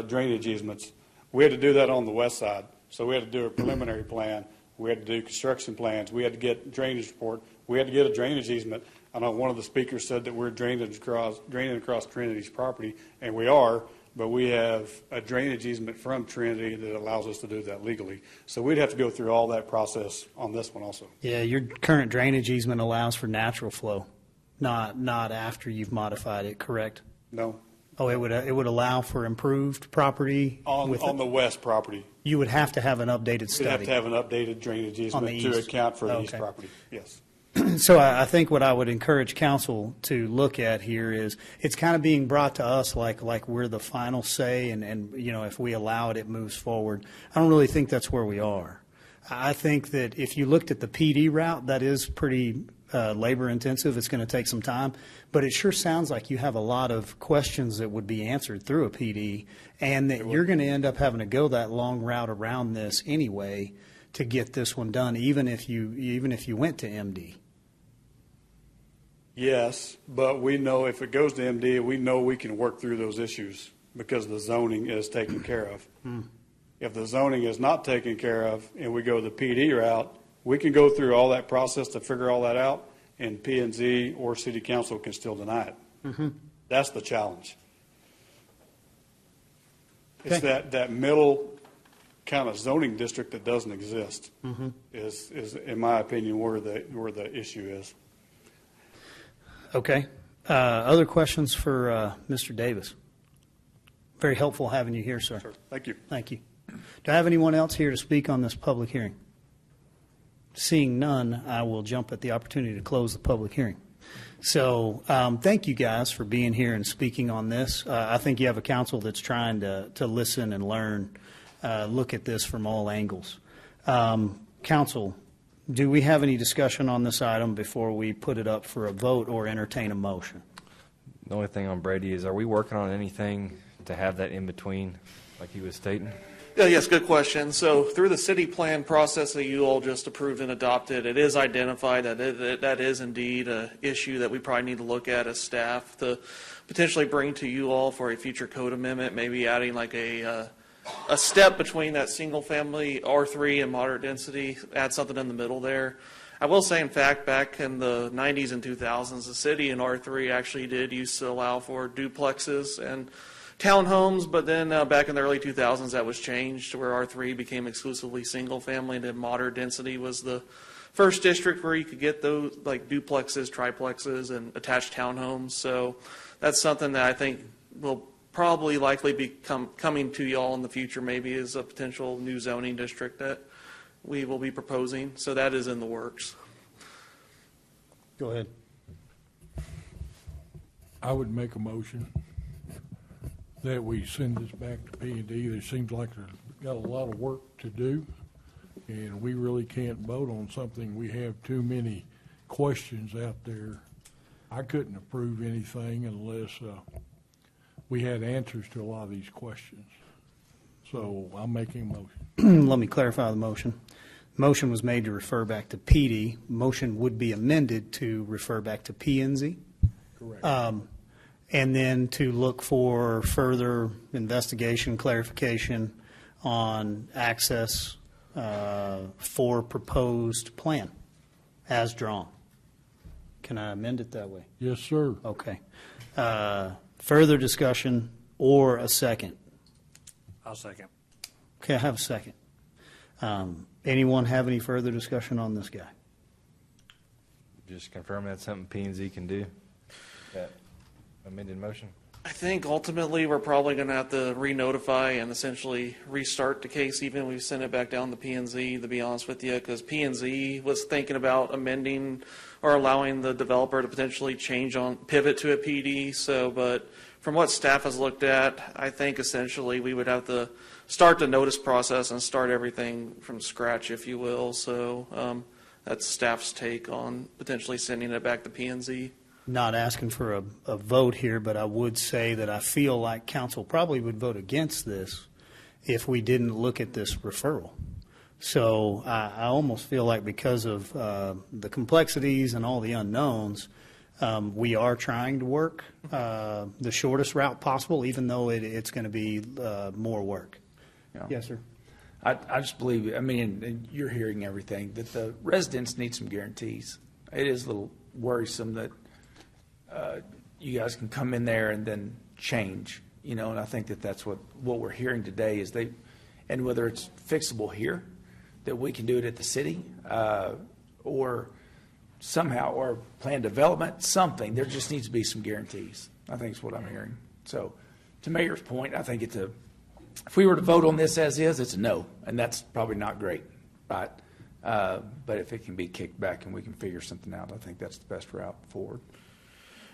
drainage easements. We had to do that on the west side. So we had to do a preliminary plan. We had to do construction plans. We had to get drainage report. We had to get a drainage easement. I know one of the speakers said that we're draining across Trinity's property, and we are, but we have a drainage easement from Trinity that allows us to do that legally. So we'd have to go through all that process on this one also. Yeah, your current drainage easement allows for natural flow, not after you've modified it, correct? No. Oh, it would allow for improved property? On the west property. You would have to have an updated We'd study. have to have an updated drainage easement to account for the east property, yes. So I think what I would encourage council to look at here is it's kind of being brought to us like we're the final say, and you know, if we allow it, it moves forward. I don't really think that's where we are. I think that if you looked at the PD route, that is pretty labor intensive. It's going to take some time, but it sure sounds like you have a lot of questions that would be answered through a PD, and that you're going to end up having to go that long route around this anyway to get this one done, even if you went to MD. Yes, but we know if it goes to MD, we know we can work through those issues because the zoning is taken care of. If the zoning is not taken care of and we go the PD route, we can go through all that process to figure all that out, and P&Z or City Council can still deny it. That's the challenge. It's that middle kind of zoning district that doesn't exist is in my opinion where the issue is. Okay. Other questions for Mr. Davis? Very helpful having you here, sir. Sure. Thank you. Thank you. Do I have anyone else here to speak on this public hearing? Seeing none, I will jump at the opportunity to close the public hearing. So thank you guys for being here and speaking on this. I think you have a council that's trying to listen and learn, look at this from all angles. Council, do we have any discussion on this item before we put it up for a vote or entertain a motion? The only thing on Brady is, are we working on anything to have that in between, like he was stating? Yes, good question. So through the city plan process that you all just approved and adopted, it is identified that that is indeed an issue that we probably need to look at as staff to potentially bring to you all for a future code amendment, maybe adding like a step between that single family R3 and moderate density, add something in the middle there. I will say, in fact, back in the 90s and 2000s, the city in R3 actually did used to allow for duplexes and townhomes, but then back in the early 2000s that was changed to where R3 became exclusively single family, and then moderate density was the first district where you could get those like duplexes, triplexes, and attached townhomes. So that's something that I think will probably likely be coming to you all in the future, maybe as a potential new zoning district that we will be proposing. So that is in the works. Go ahead. I would make a motion that we send this back to P&D. There seems like they've got a lot of work to do, and we really can't vote on something. We have too many questions out there. I couldn't approve anything unless we had answers to a lot of these questions. So I'm making a motion. Let me clarify the motion. Motion was made to refer back to PD. Motion would be amended to refer back to P&Z. Correct. And then to look for further investigation, clarification on access for proposed plan as drawn. Can I amend it that way? Yes, sir. Okay. Further discussion or a second? I'll second. Okay, I have a second. Anyone have any further discussion on this guy? Just confirm that's something P&Z can do, that amended motion? I think ultimately we're probably going to have to re-notify and essentially restart the case, even if we send it back down to P&Z, to be honest with you, because P&Z was thinking about amending or allowing the developer to potentially pivot to a PD. So, but from what staff has looked at, I think essentially we would have to start the notice process and start everything from scratch, if you will. So that's staff's take on potentially sending it back to P&Z. Not asking for a vote here, but I would say that I feel like council probably would vote against this if we didn't look at this referral. So I almost feel like because of the complexities and all the unknowns, we are trying to work the shortest route possible, even though it's going to be more work. Yeah. Yes, sir. I just believe, I mean, and you're hearing everything, that the residents need some guarantees. It is a little worrisome that you guys can come in there and then change, and I think that's what we're hearing today is and whether it's fixable here, that we can do it at the city, or somehow, or plan development, something. There just needs to be some guarantees, I think is what I'm hearing. So to Mayor's point, I think if we were to vote on this as is, it's a no, and that's probably not great, right? But if it can be kicked back and we can figure something out, I think that's the best route forward.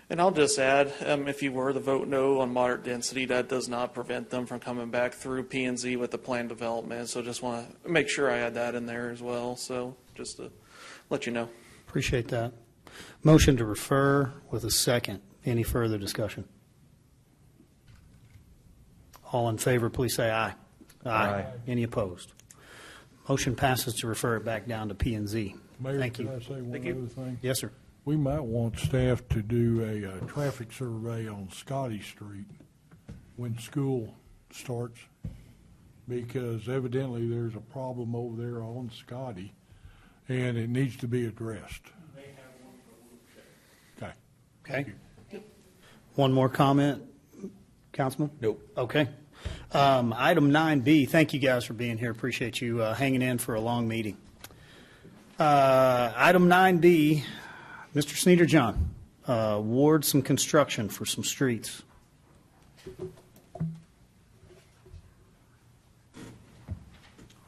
And I'll just add, if you were to vote no on moderate density, that does not prevent them from coming back through P&Z with the plan development. So just want to make sure I had that in there as well. So just to let you know. Appreciate that. Motion to refer with a second. Any further discussion? All in favor, please say aye. Aye. Any opposed? Motion passes to refer it back down to P&Z. Mayor, Thank can you. I say one other thing? Yes, sir. We might want staff to do a traffic survey on Scotty Street when school starts, because evidently there's a problem over there on Scotty, and it needs to be addressed. Okay. Okay. One more comment, Councilman? Nope. Okay. Item 9B, thank you guys for being here. Appreciate you hanging in for a long meeting. Item 9B, Mr. Sneeder John, award some construction for some streets.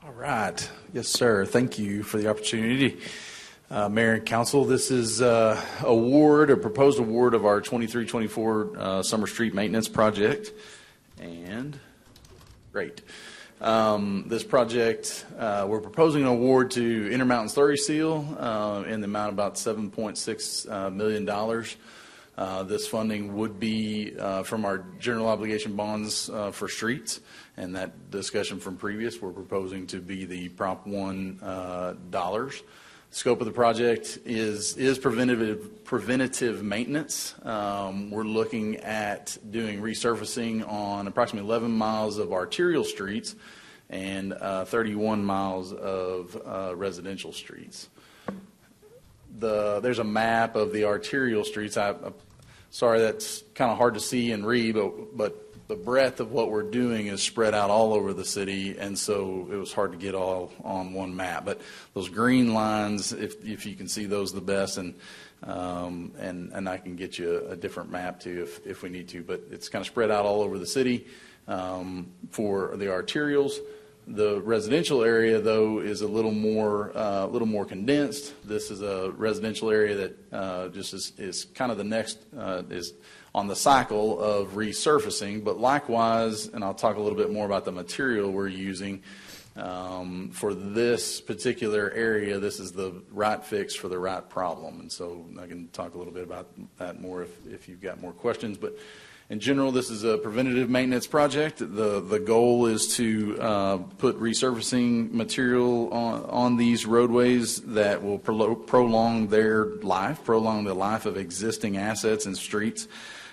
All right. Yes, sir. Thank you for the opportunity. Mayor and Council, this is a proposed award of our 23-24 Summer Street Maintenance Project. And great. This project, we're proposing an award to Intermountain Slurry Seal in the amount of about $7.6 million. This funding would be from our general obligation bonds for streets, and that discussion from previous, we're proposing to be the Prop 1 dollars. Scope of the project is preventative maintenance. We're looking at doing resurfacing on approximately 11 miles of arterial streets and 31 miles of residential streets. There's a map of the arterial streets. I'm sorry, that's kind of hard to see and read, but the breadth of what we're doing is spread out all over the city, and so it was hard to get all on one map. But those green lines, if you can see those the best, and I can get you a different map too if we need to. But it's kind of spread out all over the city for the arterials. The residential area, though, is a little more condensed. This is a residential area that just is kind of the next is on the cycle of resurfacing. But likewise, and I'll talk a little bit more about the material we're using for this particular area. This is the right fix for the right problem, and so I can talk a little bit about that more if you've got more questions. But in general, this is a preventative maintenance project. The goal is to put resurfacing material on these roadways that will prolong their life, prolong the life of existing assets and streets,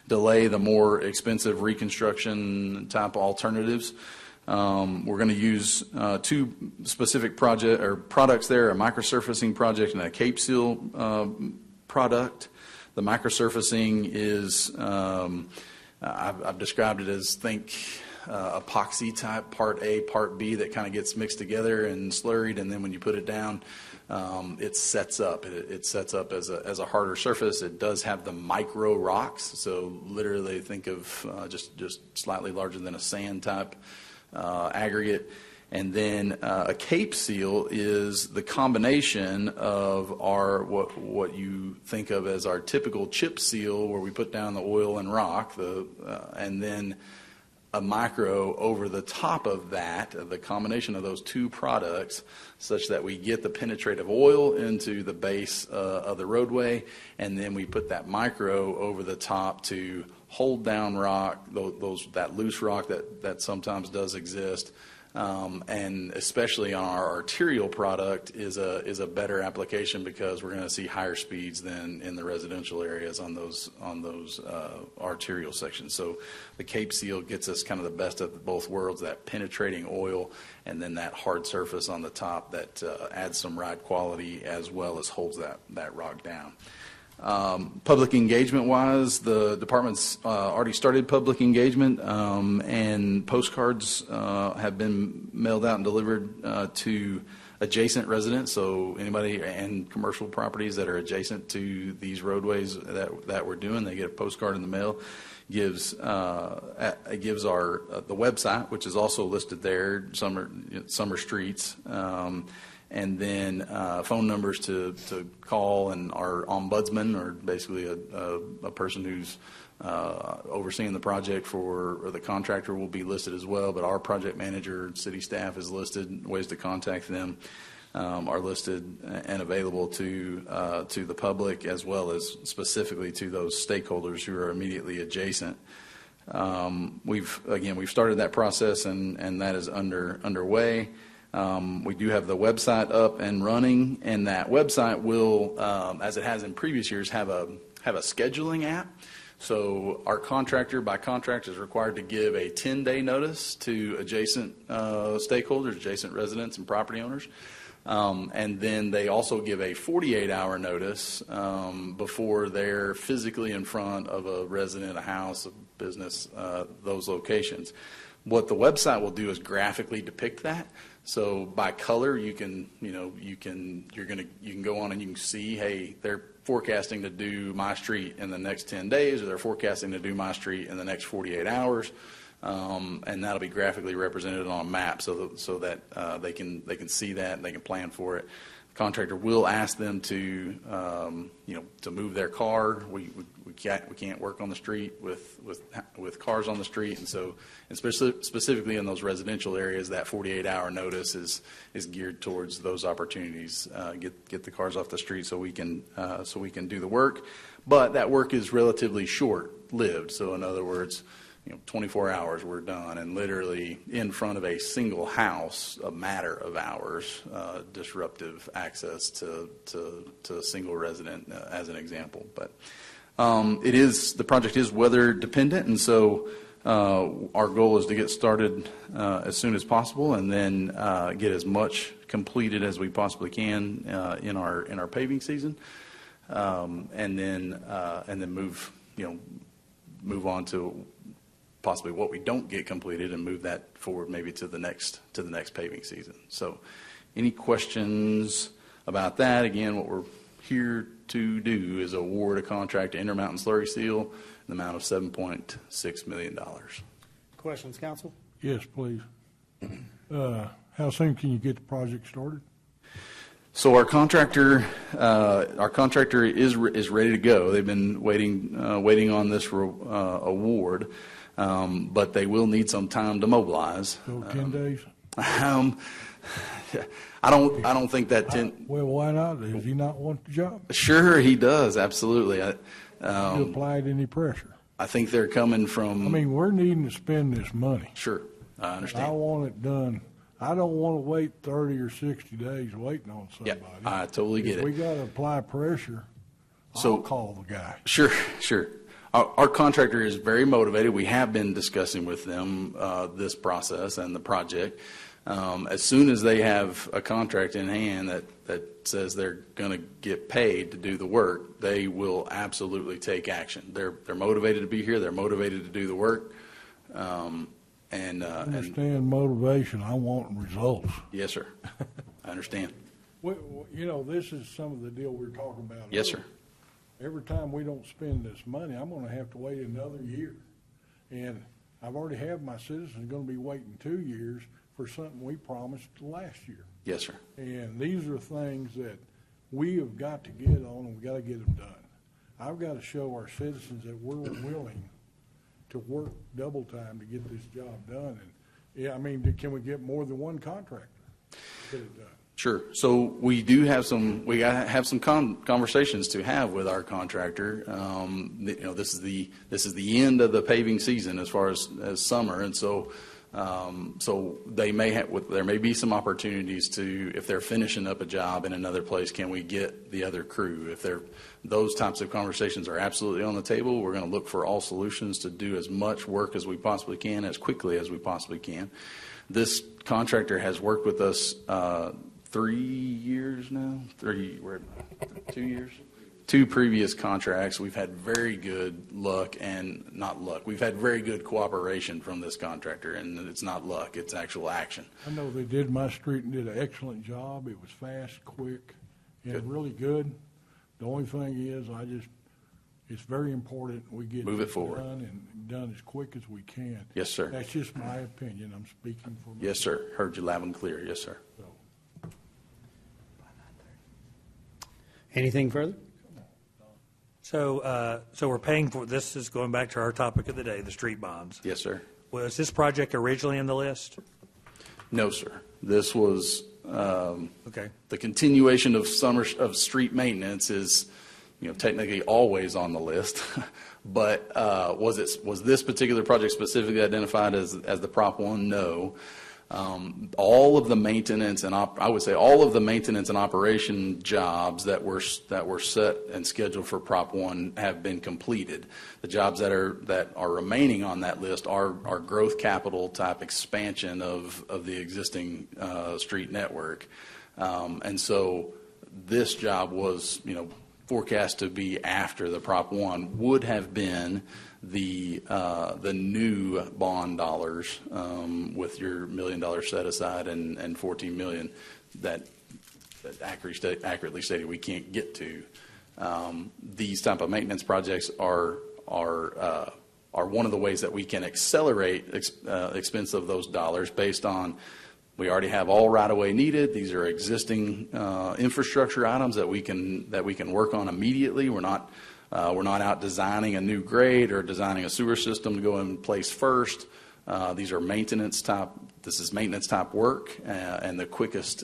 delay the more expensive reconstruction type alternatives. We're going to use two specific products there, a microsurfacing project and a Cape Seal product. The microsurfacing is I've described it as epoxy type, part A, part B, that kind of gets mixed together and slurried, and then when you put it down, it sets up. It sets up as a harder surface. It does have the micro rocks, so literally think of just slightly larger than a sand type aggregate. And then a Cape Seal is the combination of our what you think of as our typical chip seal, where we put down the oil and rock, and then a micro over the top of that, the combination of those two products, such that we get the penetrative oil into the base of the roadway, and then we put that micro over the top to hold down rock, that loose rock that sometimes does exist. And especially on our arterial product is a better application, because we're going to see higher speeds than in the residential areas on those arterial sections. So the Cape Seal gets us kind of the best of both worlds, that penetrating oil and then that hard surface on the top that adds some ride quality as well as holds that rock down. Public engagement wise, the department's already started public engagement, and postcards have been mailed out and delivered to adjacent residents. So anybody and commercial properties that are adjacent to these roadways that we're doing, they get a postcard in the mail. It gives our the website, which is also listed there, Summer Streets. And then phone numbers to call, and our ombudsman, or basically a person who's overseeing the project or the contractor, will be listed as well. But our project manager, city staff is listed. Ways to contact them are listed and available to the public, as well as specifically to those stakeholders who are immediately adjacent. We've started that process, and that is underway. We do have the website up and running, and that website will, as it has in previous years, have a scheduling app. So our contractor, by contract, is required to give a 10-day notice to adjacent stakeholders, adjacent residents and property owners. And then they also give a 48-hour notice before they're physically in front of a resident, a house, a business, those locations. What the website will do is graphically depict that. So by color, you can go on and you can see, hey, they're forecasting to do my street in the next 10 days, or they're forecasting to do my street in the next 48 hours. And that'll be graphically represented on a map, so that they can see that and they can plan for it. The contractor will ask them to move their car. We can't work on the street with cars on the street, and specifically in those residential areas, that 48-hour notice is geared towards those opportunities. Get the cars off the street so we can do the work, but that work is relatively short-lived. So in other words, 24 hours we're done, and literally in front of a single house, a matter of hours, disruptive access to a single resident, as an example. But the project is weather dependent, and so our goal is to get started as soon as possible, and then get as much completed as we possibly can in our paving season, and then move on to possibly what we don't get completed, and move that forward maybe to the next paving season. So any questions about that? Again, what we're here to do is award a contract to Intermountain Slurry Seal in the amount of $7.6 million. Questions, council? Yes, please. How soon can you get the project started? So our contractor is ready to go. They've been waiting on this award, but they will need some time to mobilize. So 10 days? I don't think that 10. Well, why not? Does he not want the job? Sure, he does. Absolutely. You applied any pressure? I think they're coming from. I mean, we're needing to spend this money. Sure, I understand. I want it done. I don't want to wait 30 or 60 days waiting on somebody. Yeah, I totally get it. We got to apply pressure. So I'll call the guy. Sure. Our contractor is very motivated. We have been discussing with them this process and the project. As soon as they have a contract in hand that says they're going to get paid to do the work, they will absolutely take action. They're motivated to be here. They're motivated to do the work. I understand motivation. I want results. Yes, sir. I understand. This is some of the deal we were talking about. Yes, earlier. sir. Every time we don't spend this money, I'm going to have to wait another year. And I've already had my citizens going to be waiting 2 years for something we promised last year. Yes, sir. And these are things that we have got to get on, and we've got to get them done. I've got to show our citizens that we're willing to work double time to get this job done. And can we get more than one contractor to get it done? Sure. So we do have some. We got to have some conversations to have with our contractor. This is the end of the paving season as far as summer, and so they may there may be some opportunities to, if they're finishing up a job in another place, can we get the other crew? If those types of conversations are absolutely on the table, we're going to look for all solutions to do as much work as we possibly can, as quickly as we possibly can. This contractor has worked with us 3 years now. 2 years. 2 previous contracts. We've had very good luck, and not luck. We've had very good cooperation from this contractor, and it's not luck. It's actual action. I know they did my street and did an excellent job. It was fast, quick, and really good. The only thing is, it's very important we get Move it forward. done as quick as we can. Yes, sir. That's just my opinion. I'm speaking for myself. Yes, sir. Heard you loud and clear. Yes, sir. Anything further? So we're paying for, this is going back to our topic of the day, the street bonds. Yes, sir. Was this project originally in the list? No, sir. This was okay. The continuation of street maintenance is, technically always on the list. But was this particular project specifically identified as the Prop 1? No. All of the maintenance and I would say all of the maintenance and operation jobs that were set and scheduled for Prop 1 have been completed. The jobs that are remaining on that list are growth capital type expansion of the existing street network, and so this job was forecast to be after the Prop 1 would have been the new bond dollars with your $1 million set aside and $14 million that accurately stated we can't get to. These type of maintenance projects are one of the ways that we can accelerate expense of those dollars based on we already have all right-of-way needed. These are existing infrastructure items that we can work on immediately. We're not out designing a new grade or designing a sewer system to go in place first. These are maintenance type work, and the quickest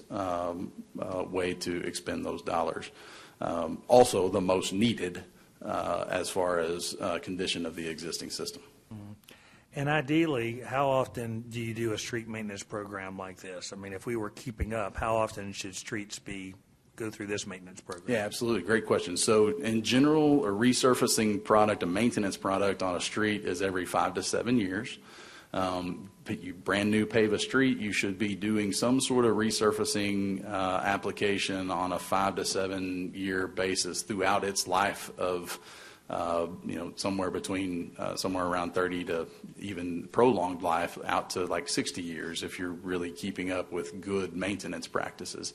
way to expend those dollars. Also, the most needed as far as condition of the existing system. Mm-hmm. And ideally, how often do you do a street maintenance program like this? I mean, if we were keeping up, how often should streets go through this maintenance program? Yeah, absolutely. Great question. So in general, a resurfacing product, a maintenance product on a street is every 5 to 7 years. You brand new pave a street, you should be doing some sort of resurfacing application on a 5 to 7 year basis throughout its life of somewhere around 30 to even prolonged life out to like 60 years if you're really keeping up with good maintenance practices.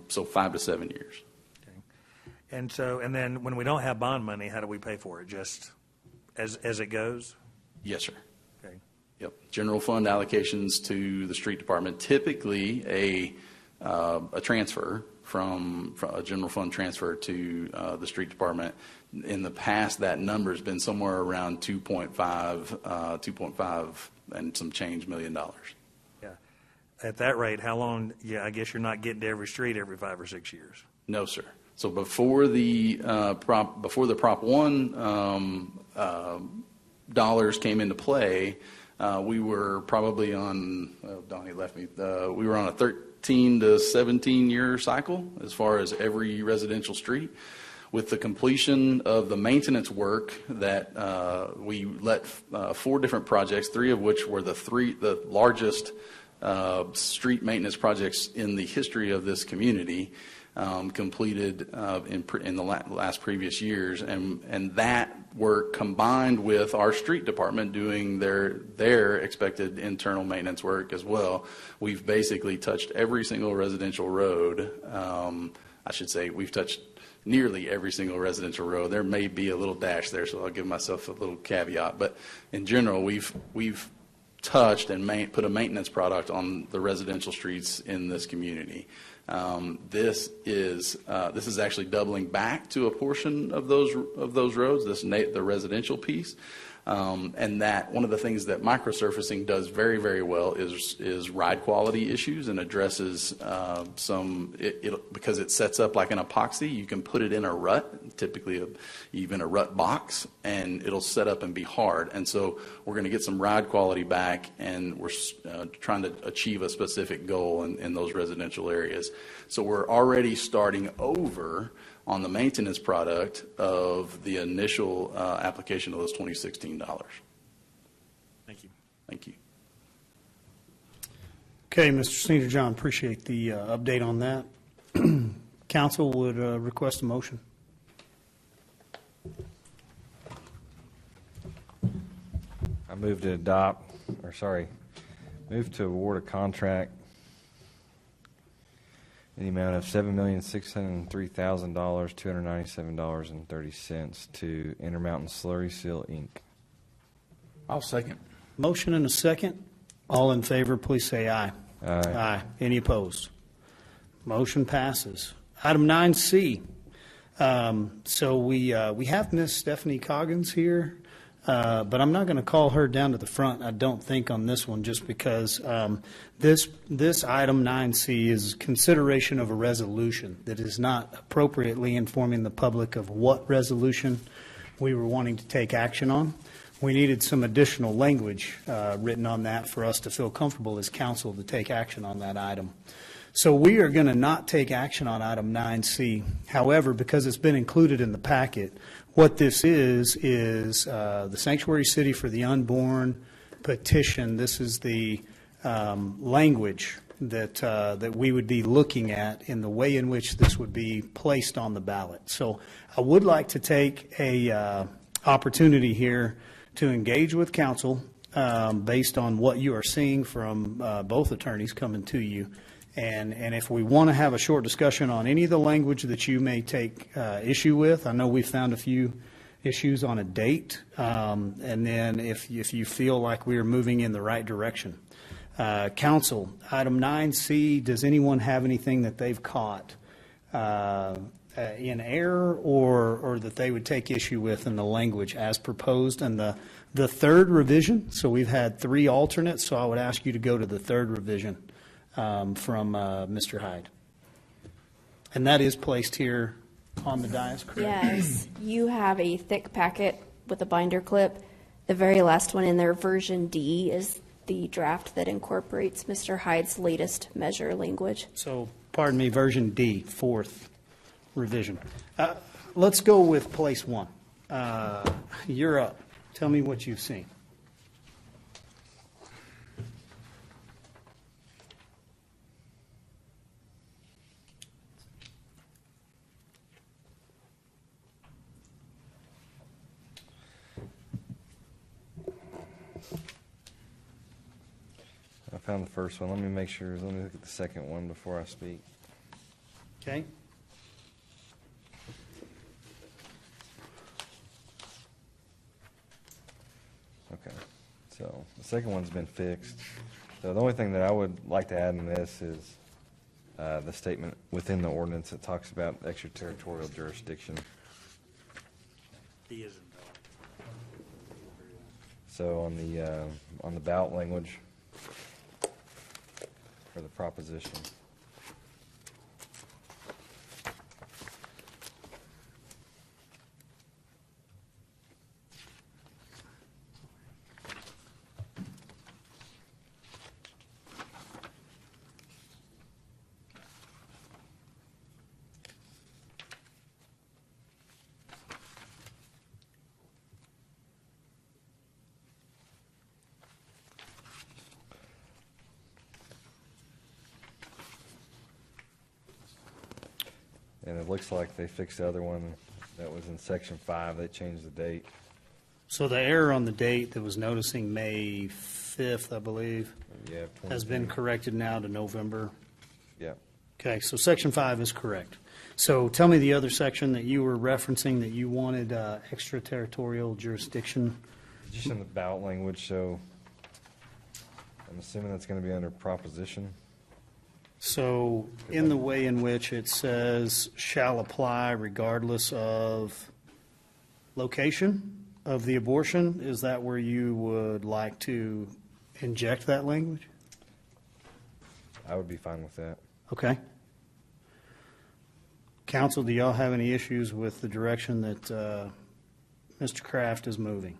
So 5 to 7 years. Okay. And then when we don't have bond money, how do we pay for it? Just as it goes? Yes, sir. Okay. Yep. general fund allocations to the street department, typically a transfer from a general fund transfer to the street department. In the past, that number has been somewhere around 2.5 and some change $1 million. Yeah. At that rate, how long, I guess you're not getting to every street every 5 or 6 years. No, sir. So before the Prop 1 dollars came into play, we were probably on, Donnie left me, we were on a 13 to 17 year cycle as far as every residential street. With the completion of the maintenance work that we let 4 different projects, 3 of which were the largest street maintenance projects in the history of this community, completed in the last previous years, and that work combined with our street department doing their expected internal maintenance work as well, we've basically touched every single residential road. I should say we've touched nearly every single residential road. There may be a little dash there, so I'll give myself a little caveat. But in general, we've touched and put a maintenance product on the residential streets in this community. This is actually doubling back to a portion of those roads, the residential piece. And that one of the things that microsurfacing does very, very well is ride quality issues and addresses because it sets up like an epoxy. You can put it in a rut, typically even a rut box, and it'll set up and be hard. And so we're going to get some ride quality back, and we're trying to achieve a specific goal in those residential areas. So we're already starting over on the maintenance product of the initial application of those 2016 dollars. Thank you. Thank you. Okay, Mr. Senior John, appreciate the update on that. Council would request a motion. I move to move to award a contract in the amount of $7,603,000, $297.30 to Intermountain Slurry Seal, Inc. I'll second. Motion and a second. All in favor, please say aye. Aye. Any opposed? Motion passes. Item 9C. So we have Miss Stephanie Coggins here, but I'm not going to call her down to the front, I don't think, on this one, just because this item 9C is consideration of a resolution that is not appropriately informing the public of what resolution we were wanting to take action on. We needed some additional language written on that for us to feel comfortable as council to take action on that item. So we are going to not take action on item 9C. However, because it's been included in the packet, what this is the Sanctuary City for the Unborn petition. This is the language that we would be looking at in the way in which this would be placed on the ballot. So I would like to take a opportunity here to engage with council based on what you are seeing from both attorneys coming to you. And if we want to have a short discussion on any of the language that you may take issue with, I know we found a few issues on a date, and then if you feel like we are moving in the right direction. Council, item 9C, does anyone have anything that they've caught in error or that they would take issue with in the language as proposed? And the third revision, so we've had 3 alternates, so I would ask you to go to the third revision from Mr. Hyde. And that is placed here on the dais, correct? Yes, you have a thick packet with a binder clip. The very last one in there, version D, is the draft that incorporates Mr. Hyde's latest measure language. So, pardon me, version D, fourth revision. Let's go with place 1. You're up. Tell me what you've seen. I found the first one. Let me make sure. Let me look at the second one before I speak. Okay. Okay. So the second one's been fixed. So the only thing that I would like to add in this is the statement within the ordinance that talks about extraterritorial jurisdiction. He isn't. So on the ballot language for the proposition. And it looks like they fixed the other one that was in section 5. They changed the date. So the error on the date that was noticing May 5th, I believe, Yeah, has been corrected now to November. Yeah. Okay, so section 5 is correct. So tell me the other section that you were referencing that you wanted extraterritorial jurisdiction. Just in the ballot language, so I'm assuming that's going to be under proposition. So in the way in which it says shall apply regardless of location of the abortion, is that where you would like to inject that language? I would be fine with that. Okay. Council, do y'all have any issues with the direction that Mr. Kraft is moving?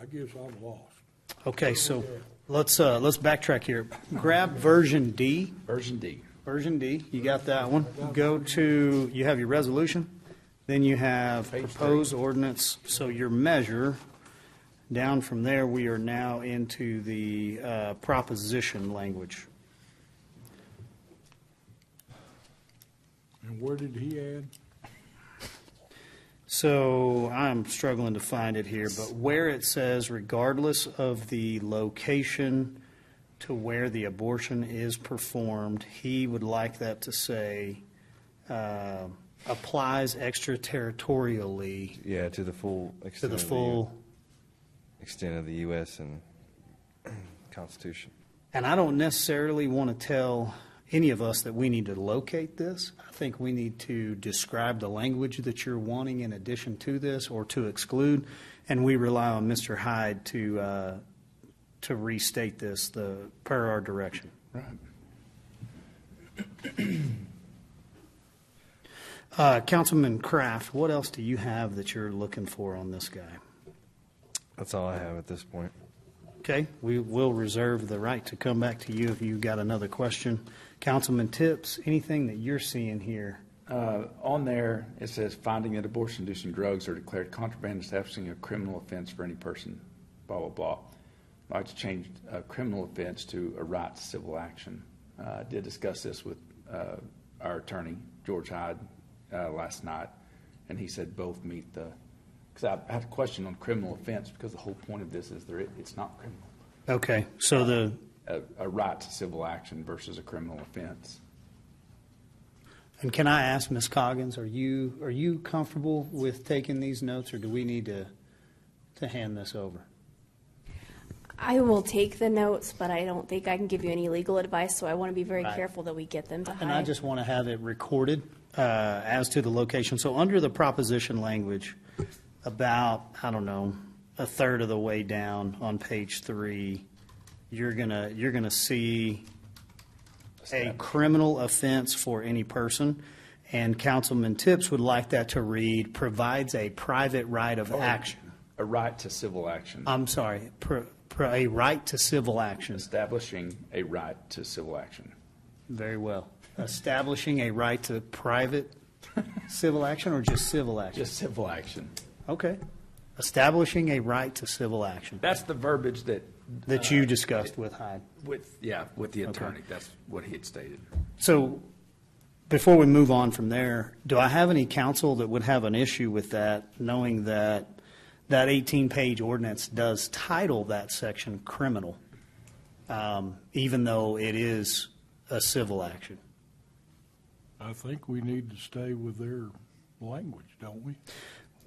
I guess I'm lost. Okay, so let's backtrack here. Grab version D. Version D. Version D, you got that one. Go to, you have your resolution, then you have proposed ordinance. So your measure, down from there, we are now into the proposition language. And where did he add? So I'm struggling to find it here, but where it says regardless of the location to where the abortion is performed, he would like that to say applies extraterritorially. Yeah, to the full extent. To the full extent of the U.S. and Constitution. And I don't necessarily want to tell any of us that we need to locate this. I think we need to describe the language that you're wanting in addition to this or to exclude, and we rely on Mr. Hyde to restate this per our direction. Right. Councilman Kraft, what else do you have that you're looking for on this guy? That's all I have at this point. Okay, we will reserve the right to come back to you if you've got another question. Councilman Tips, anything that you're seeing here? On there, it says finding that abortion-inducing drugs are declared contraband, establishing a criminal offense for any person, blah, blah, blah. I'd like to change a criminal offense to a right to civil action. I did discuss this with our attorney, George Hyde, last night, and he said both meet the, because I had a question on criminal offense because the whole point of this is it's not criminal. Okay, so a right to civil action versus a criminal offense. And can I ask Ms. Coggins, are you comfortable with taking these notes, or do we need to hand this over? I will take the notes, but I don't think I can give you any legal advice, so I want to be very Right. careful that we get them to And I Hyde. just want to have it recorded as to the location. So under the proposition language, about, I don't know, a third of the way down on page 3, you're gonna see a criminal offense for any person, and Councilman Tips would like that to read, provides a private right of action. A right to civil action. I'm sorry, a right to civil action. Establishing a right to civil action. Very well. Establishing a right to private civil action or just civil action? Just civil action. Okay. Establishing a right to civil action. That's the verbiage that you discussed with Hyde. With the attorney. Okay. That's what he had stated. So before we move on from there, do I have any counsel that would have an issue with that, knowing that that 18-page ordinance does title that section criminal, even though it is a civil action? I think we need to stay with their language, don't we?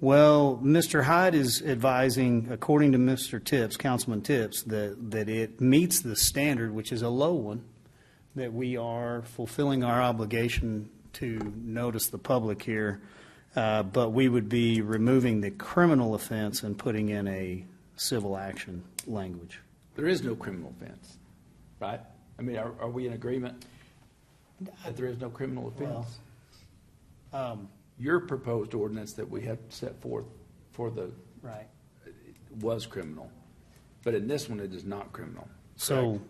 Well, Mr. Hyde is advising, according to Mr. Tips, Councilman Tips, that it meets the standard, which is a low one, that we are fulfilling our obligation to notice the public here, but we would be removing the criminal offense and putting in a civil action language. There is no criminal offense, right? I mean, are we in agreement that there is no criminal offense? Your proposed ordinance that we have set forth for the right was criminal, but in this one it is not criminal. So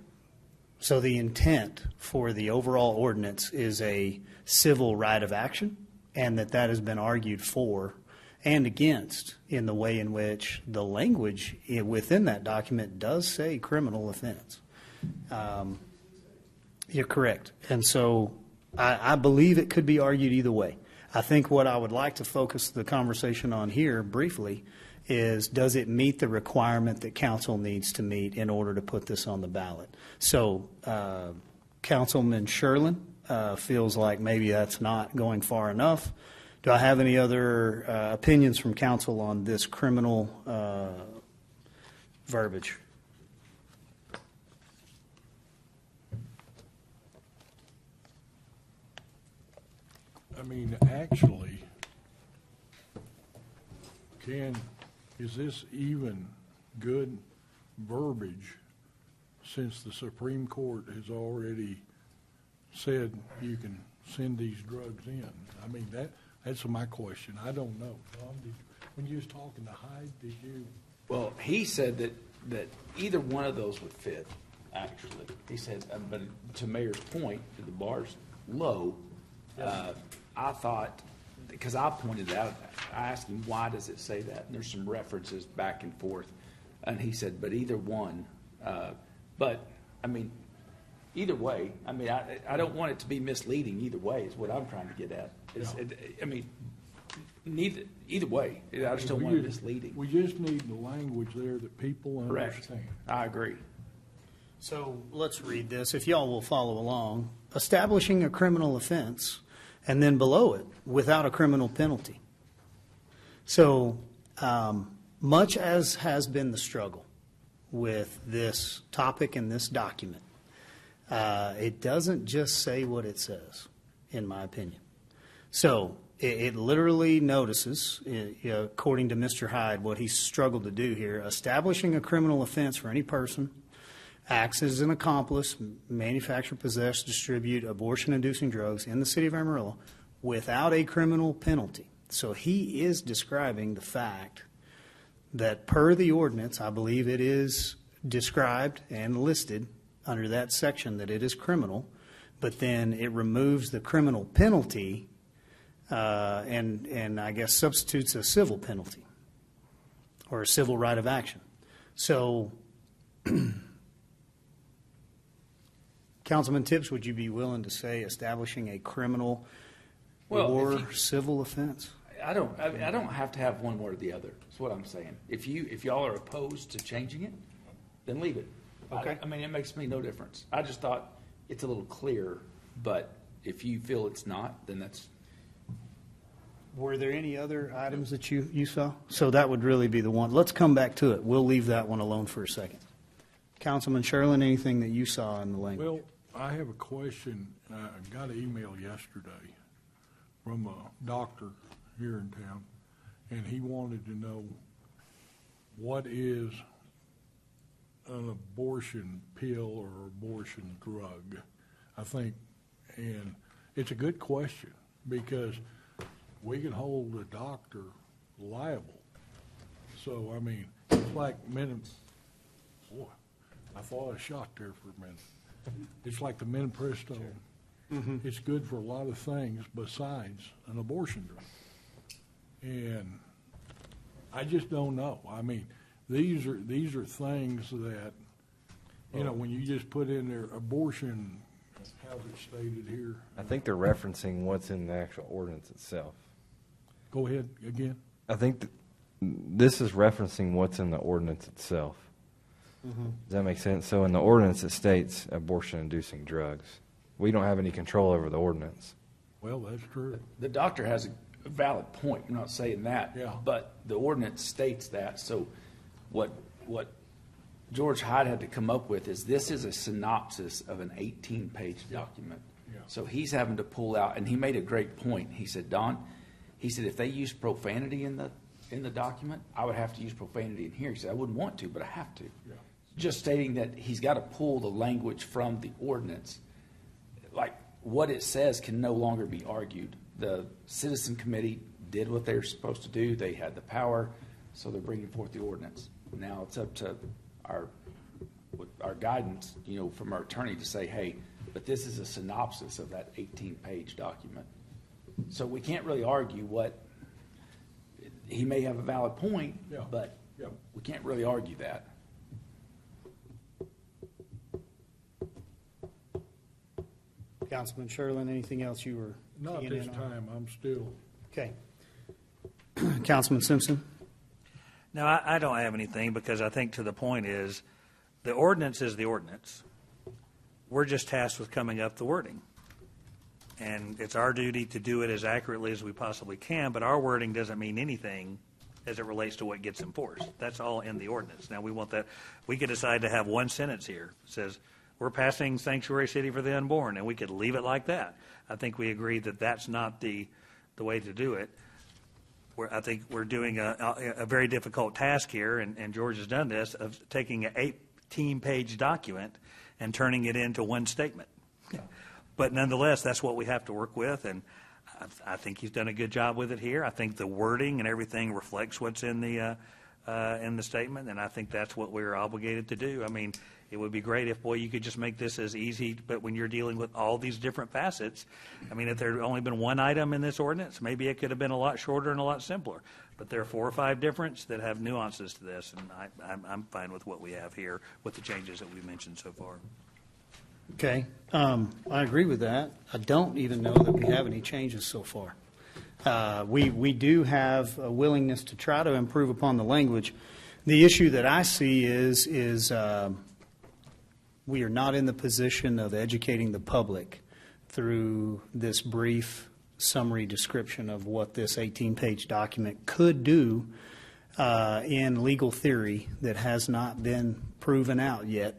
the intent for the overall ordinance is a civil right of action, and that has been argued for and against in the way in which the language within that document does say criminal offense. You're correct. And so I believe it could be argued either way. I think what I would like to focus the conversation on here briefly is, does it meet the requirement that council needs to meet in order to put this on the ballot? So Councilman Sherlin feels like maybe that's not going far enough. Do I have any other opinions from council on this criminal verbiage? I mean, actually, is this even good verbiage since the Supreme Court has already said you can send these drugs in? I mean, that's my question. I don't know. Tom, when you was talking to Hyde, did you? Well, he said that either one of those would fit, actually. He said, but to Mayor's point, the bar's low. I thought, because I pointed out, I asked him, why does it say that? And there's some references back and forth. And he said, but either one. But, I mean, either way, I mean, I don't want it to be misleading either way is what I'm trying to get at. I mean, either way. I just don't want it misleading. We just need the language there that people understand. Correct. I agree. So let's read this, if y'all will follow along. Establishing a criminal offense, and then below it, without a criminal penalty. So much as has been the struggle with this topic and this document, it doesn't just say what it says, in my opinion. So it literally notices, according to Mr. Hyde, what he's struggled to do here, establishing a criminal offense for any person, acts as an accomplice, manufacture, possess, distribute abortion-inducing drugs in the city of Amarillo without a criminal penalty. So he is describing the fact that per the ordinance, I believe it is described and listed under that section that it is criminal, but then it removes the criminal penalty and I guess substitutes a civil penalty or a civil right of action. So Councilman Tips, would you be willing to say establishing a criminal or civil offense? I don't have to have one or the other. That's what I'm saying. If y'all are opposed to changing it, then leave it. Okay. I mean, it makes me no difference. I just thought it's a little clearer, but if you feel it's not, then that's. Were there any other items that you saw? So that would really be the one. Let's come back to it. We'll leave that one alone for a second. Councilman Sherlin, anything that you saw in the language? Well, I have a question. I got an email yesterday from a doctor here in town, and he wanted to know what is an abortion pill or abortion drug, I think. And it's a good question because we can hold a doctor liable. So, I mean, it's like boy, I thought I shot there for a minute. It's like the Minipresto. Sure. Mm-hmm. It's good for a lot of things besides an abortion drug. And I just don't know. I mean, these are things that, when you just put in there abortion, how's it stated here? I think they're referencing what's in the actual ordinance itself. Go ahead again. I think this is referencing what's in the ordinance itself. Mm-hmm. Does that make sense? So in the ordinance it states abortion-inducing drugs. We don't have any control over the ordinance. Well, that's true. The doctor has a valid point. I'm not saying that. Yeah. But the ordinance states that. So what George Hyde had to come up with is this is a synopsis of an 18-page document. Yeah. So he's having to pull out, and he made a great point. He said, Don, he said, if they use profanity in the document, I would have to use profanity in here. He said, I wouldn't want to, but I have to. Yeah. Just stating that he's got to pull the language from the ordinance. Like, what it says can no longer be argued. The citizen committee did what they were supposed to do. They had the power, so they're bringing forth the ordinance. Now it's up to our guidance, from our attorney to say, hey, but this is a synopsis of that 18-page document. So we can't really argue what he may have a valid point, Yeah. but Yeah. we can't really argue that. Councilman Sherlin, anything else you were? Not keying this in on? time, I'm still. Okay. Councilman Simpson? No, I don't have anything because I think to the point is the ordinance is the ordinance. We're just tasked with coming up the wording. And it's our duty to do it as accurately as we possibly can, but our wording doesn't mean anything as it relates to what gets enforced. That's all in the ordinance. Now, we want that. We could decide to have one sentence here that says, we're passing sanctuary city for the unborn, and we could leave it like that. I think we agree that that's not the way to do it. I think we're doing a very difficult task here, and George has done this, of taking an 18-page document and turning it into one statement. Yeah. But nonetheless, that's what we have to work with, and I think he's done a good job with it here. I think the wording and everything reflects what's in the statement, and I think that's what we're obligated to do. I mean, it would be great if, boy, you could just make this as easy, but when you're dealing with all these different facets, I mean, if there had only been one item in this ordinance, maybe it could have been a lot shorter and a lot simpler. But there are 4 or 5 difference that have nuances to this, and I'm fine with what we have here with the changes that we've mentioned so far. Okay. I agree with that. I don't even know that we have any changes so far. We do have a willingness to try to improve upon the language. The issue that I see is we are not in the position of educating the public through this brief summary description of what this 18-page document could do in legal theory that has not been proven out yet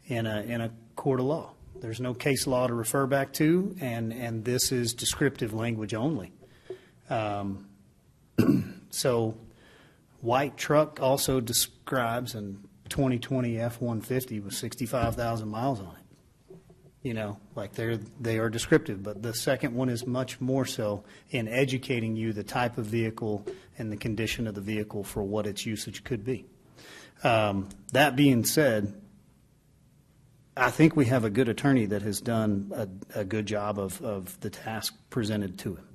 in a court of law. There's no case law to refer back to, and this is descriptive language only. So white truck also describes an 2020 F-150 with 65,000 miles on it. Like they are descriptive, but the second one is much more so in educating you the type of vehicle and the condition of the vehicle for what its usage could be. That being said, I think we have a good attorney that has done a good job of the task presented to him.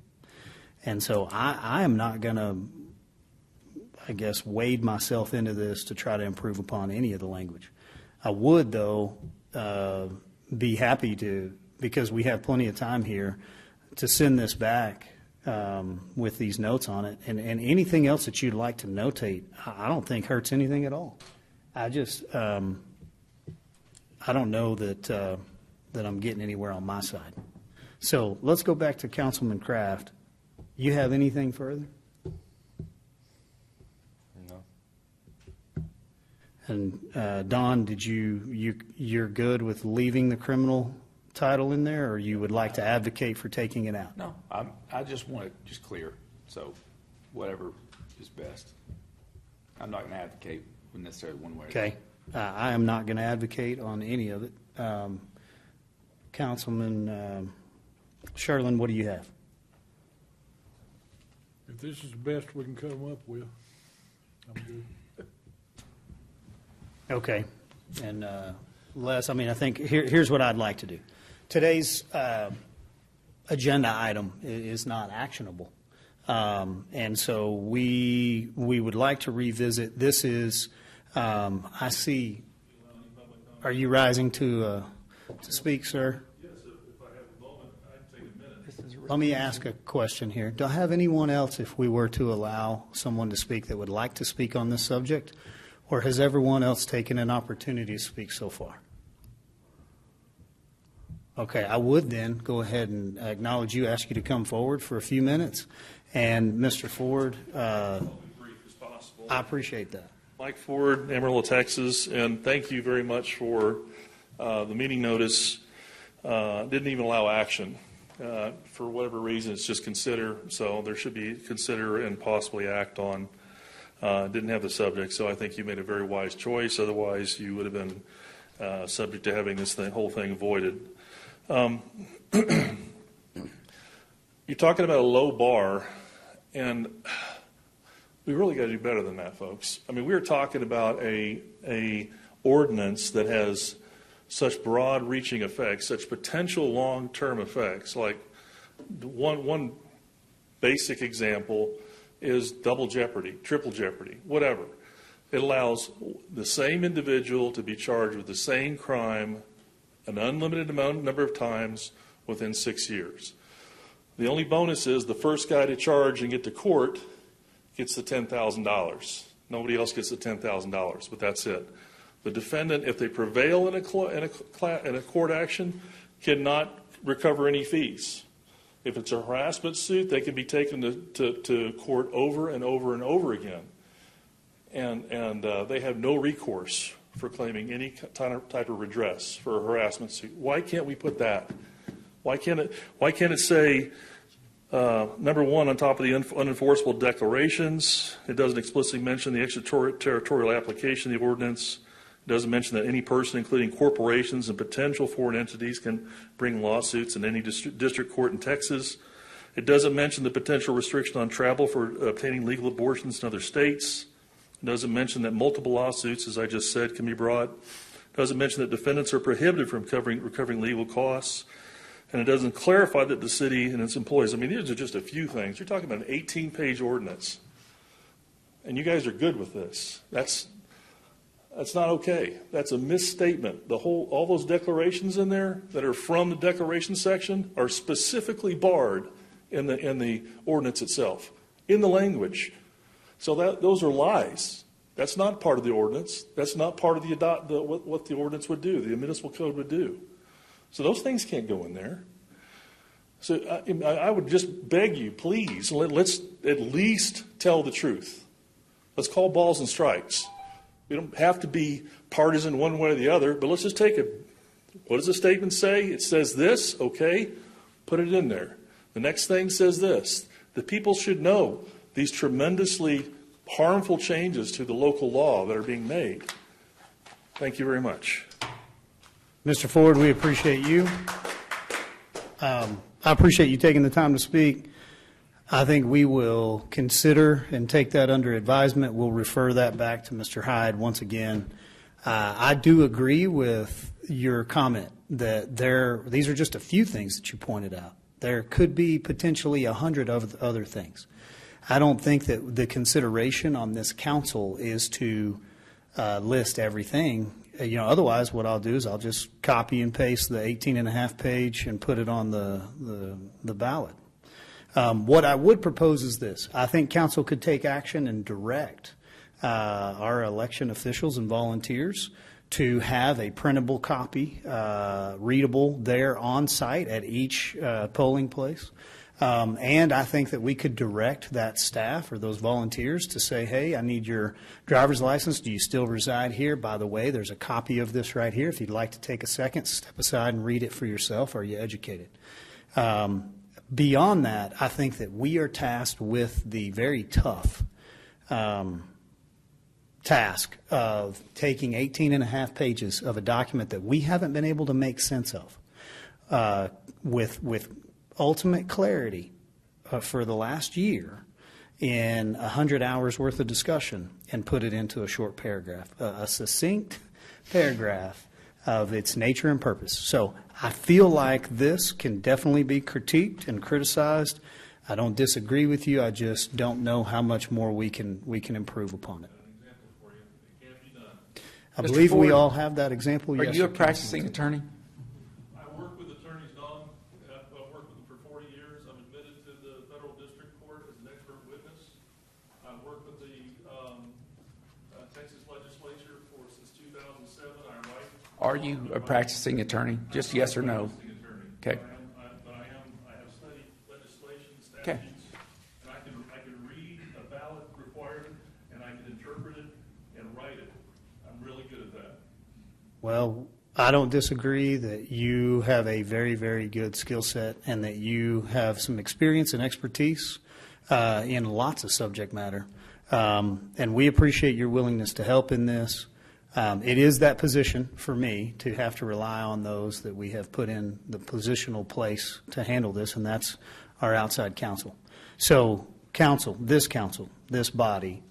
And so I am not going to, I guess, wade myself into this to try to improve upon any of the language. I would, though, be happy to, because we have plenty of time here, to send this back with these notes on it. And anything else that you'd like to notate, I don't think hurts anything at all. I just, I don't know that I'm getting anywhere on my side. So let's go back to Councilman Kraft. You have anything further? And Don, did you're good with leaving the criminal title in there, or you would like to advocate for taking it out? No, I just want it just clear, so whatever is best. I'm not going to advocate necessarily one way or the other. Okay. I am not going to advocate on any of it. Councilman Sherlin, what do you have? If this is the best we can come up with, I'm good. Okay. And Les, I think here's what I'd like to do. Today's agenda item is not actionable. And so we would like to revisit. This is, I see, are you rising to speak, sir? Yes, if I have a moment, I'd take a minute. Let me ask a question here. Do I have anyone else, if we were to allow someone to speak, that would like to speak on this subject? Or has everyone else taken an opportunity to speak so far? Okay, I would then go ahead and acknowledge you, ask you to come forward for a few minutes, And Mr. Ford, I'll be brief as possible. I appreciate that. Mike Ford, Amarillo, Texas, and thank you very much for the meeting notice. Didn't even allow action. For whatever reason, it's just consider, so there should be consider and possibly act on. Didn't have the subject, so I think you made a very wise choice. Otherwise, you would have been subject to having this whole thing voided. You're talking about a low bar, and we really got to do better than that, folks. I mean, we're talking about a ordinance that has such broad-reaching effects, such potential long-term effects. Like one basic example is double jeopardy, triple jeopardy, whatever. It allows the same individual to be charged with the same crime an unlimited number of times within 6 years. The only bonus is the first guy to charge and get to court gets the $10,000. Nobody else gets the $10,000, but that's it. The defendant, if they prevail in a court action, cannot recover any fees. If it's a harassment suit, they can be taken to court over and over and over again. And they have no recourse for claiming any type of redress for a harassment suit. Why can't we put that? Why can't it say, number one, on top of the unenforceable declarations, it doesn't explicitly mention the extraterritorial application of the ordinance. It doesn't mention that any person, including corporations and potential foreign entities, can bring lawsuits in any district court in Texas. It doesn't mention the potential restriction on travel for obtaining legal abortions in other states. It doesn't mention that multiple lawsuits, as I just said, can be brought. It doesn't mention that defendants are prohibited from recovering legal costs. And it doesn't clarify that the city and its employees, I mean, these are just a few things. You're talking about an 18-page ordinance. And you guys are good with this. That's not okay. That's a misstatement. All those declarations in there that are from the declaration section are specifically barred in the ordinance itself, in the language. So those are lies. That's not part of the ordinance. That's not part of what the ordinance would do, the municipal code would do. So those things can't go in there. So I would just beg you, please, let's at least tell the truth. Let's call balls and strikes. We don't have to be partisan one way or the other, but let's just take it. What does the statement say? It says this, okay, put it in there. The next thing says this. The people should know these tremendously harmful changes to the local law that are being made. Thank you very much. Mr. Ford, we appreciate you. I appreciate you taking the time to speak. I think we will consider and take that under advisement. We'll refer that back to Mr. Hyde once again. I do agree with your comment that these are just a few things that you pointed out. There could be potentially 100 other things. I don't think that the consideration on this council is to list everything. Otherwise, what I'll do is I'll just copy and paste the 18.5 page and put it on the ballot. What I would propose is this. I think council could take action and direct our election officials and volunteers to have a printable copy, readable there on site at each polling place. And I think that we could direct that staff or those volunteers to say, hey, I need your driver's license. Do you still reside here? By the way, there's a copy of this right here. If you'd like to take a second, step aside and read it for yourself. Are you educated? Beyond that, I think that we are tasked with the very tough task of taking 18.5 pages of a document that we haven't been able to make sense of with ultimate clarity for the last year in 100 hours worth of discussion and put it into a short paragraph, a succinct paragraph of its nature and purpose. So I feel like this can definitely be critiqued and criticized. I don't disagree with you. I just don't know how much more we can improve upon it. I believe we all have that example. Are Yes, you a sir. practicing attorney? I work with attorneys, Don. I've worked with them for 40 years. I'm admitted to the federal district court as an expert witness. I've worked with the Texas legislature since 2007. I write. Are you a practicing attorney? Just yes or no? Okay. I have studied legislation, statutes, Okay. and I Well, I don't disagree that you have a very, very good skill set and that you have some experience and expertise in lots of subject matter. And we appreciate your willingness to help in this. It is that position for me to have to rely on those that we have put in the positional place to handle this, and that's our outside counsel. So council, this body,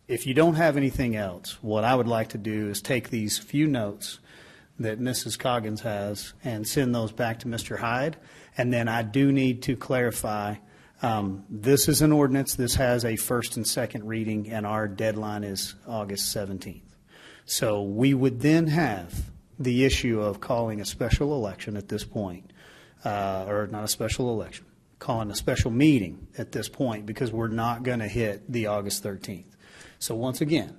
if you don't have anything else, what I would like to do is take these few notes that Mrs. Coggins has and send those back to Mr. Hyde. And then I do need to clarify, this is an ordinance. This has a first and second reading, and our deadline is August 17th. So we would then have the issue of calling a special election at this point, or not a special election, calling a special meeting at this point, because we're not going to hit the August 13th. So once again,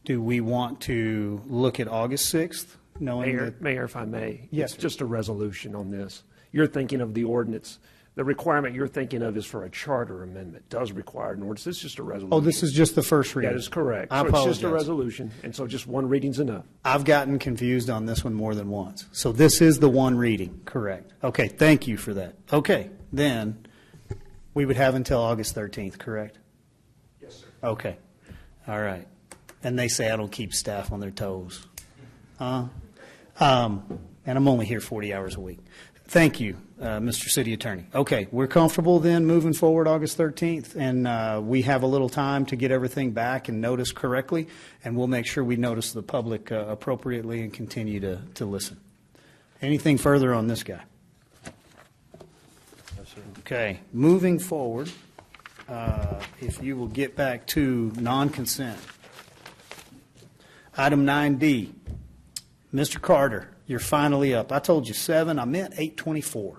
do we want to look at August 6th? Mayor, if I may. Yes, it's just a resolution on this. You're thinking of the ordinance. The requirement you're thinking of is for a charter amendment. It does require an ordinance. This is just a resolution. Oh, this is just the first reading. That is correct. I So apologize. it's just a resolution, and so just one reading's enough. I've gotten confused on this one more than once. So this is the one reading, correct? Okay, thank you for that. Okay, then we would have until August 13th, correct? Yes, sir. Okay, all right. And they say I don't keep staff on their toes. And I'm only here 40 hours a week. Thank you, Mr. City Attorney. Okay, we're comfortable then moving forward August 13th, and we have a little time to get everything back and notice correctly, and we'll make sure we notice the public appropriately and continue to listen. Anything further on this guy? Okay, moving forward, if you will get back to non-consent. Item 9D, Mr. Carter, you're finally up. I told you 7, I meant 8:24.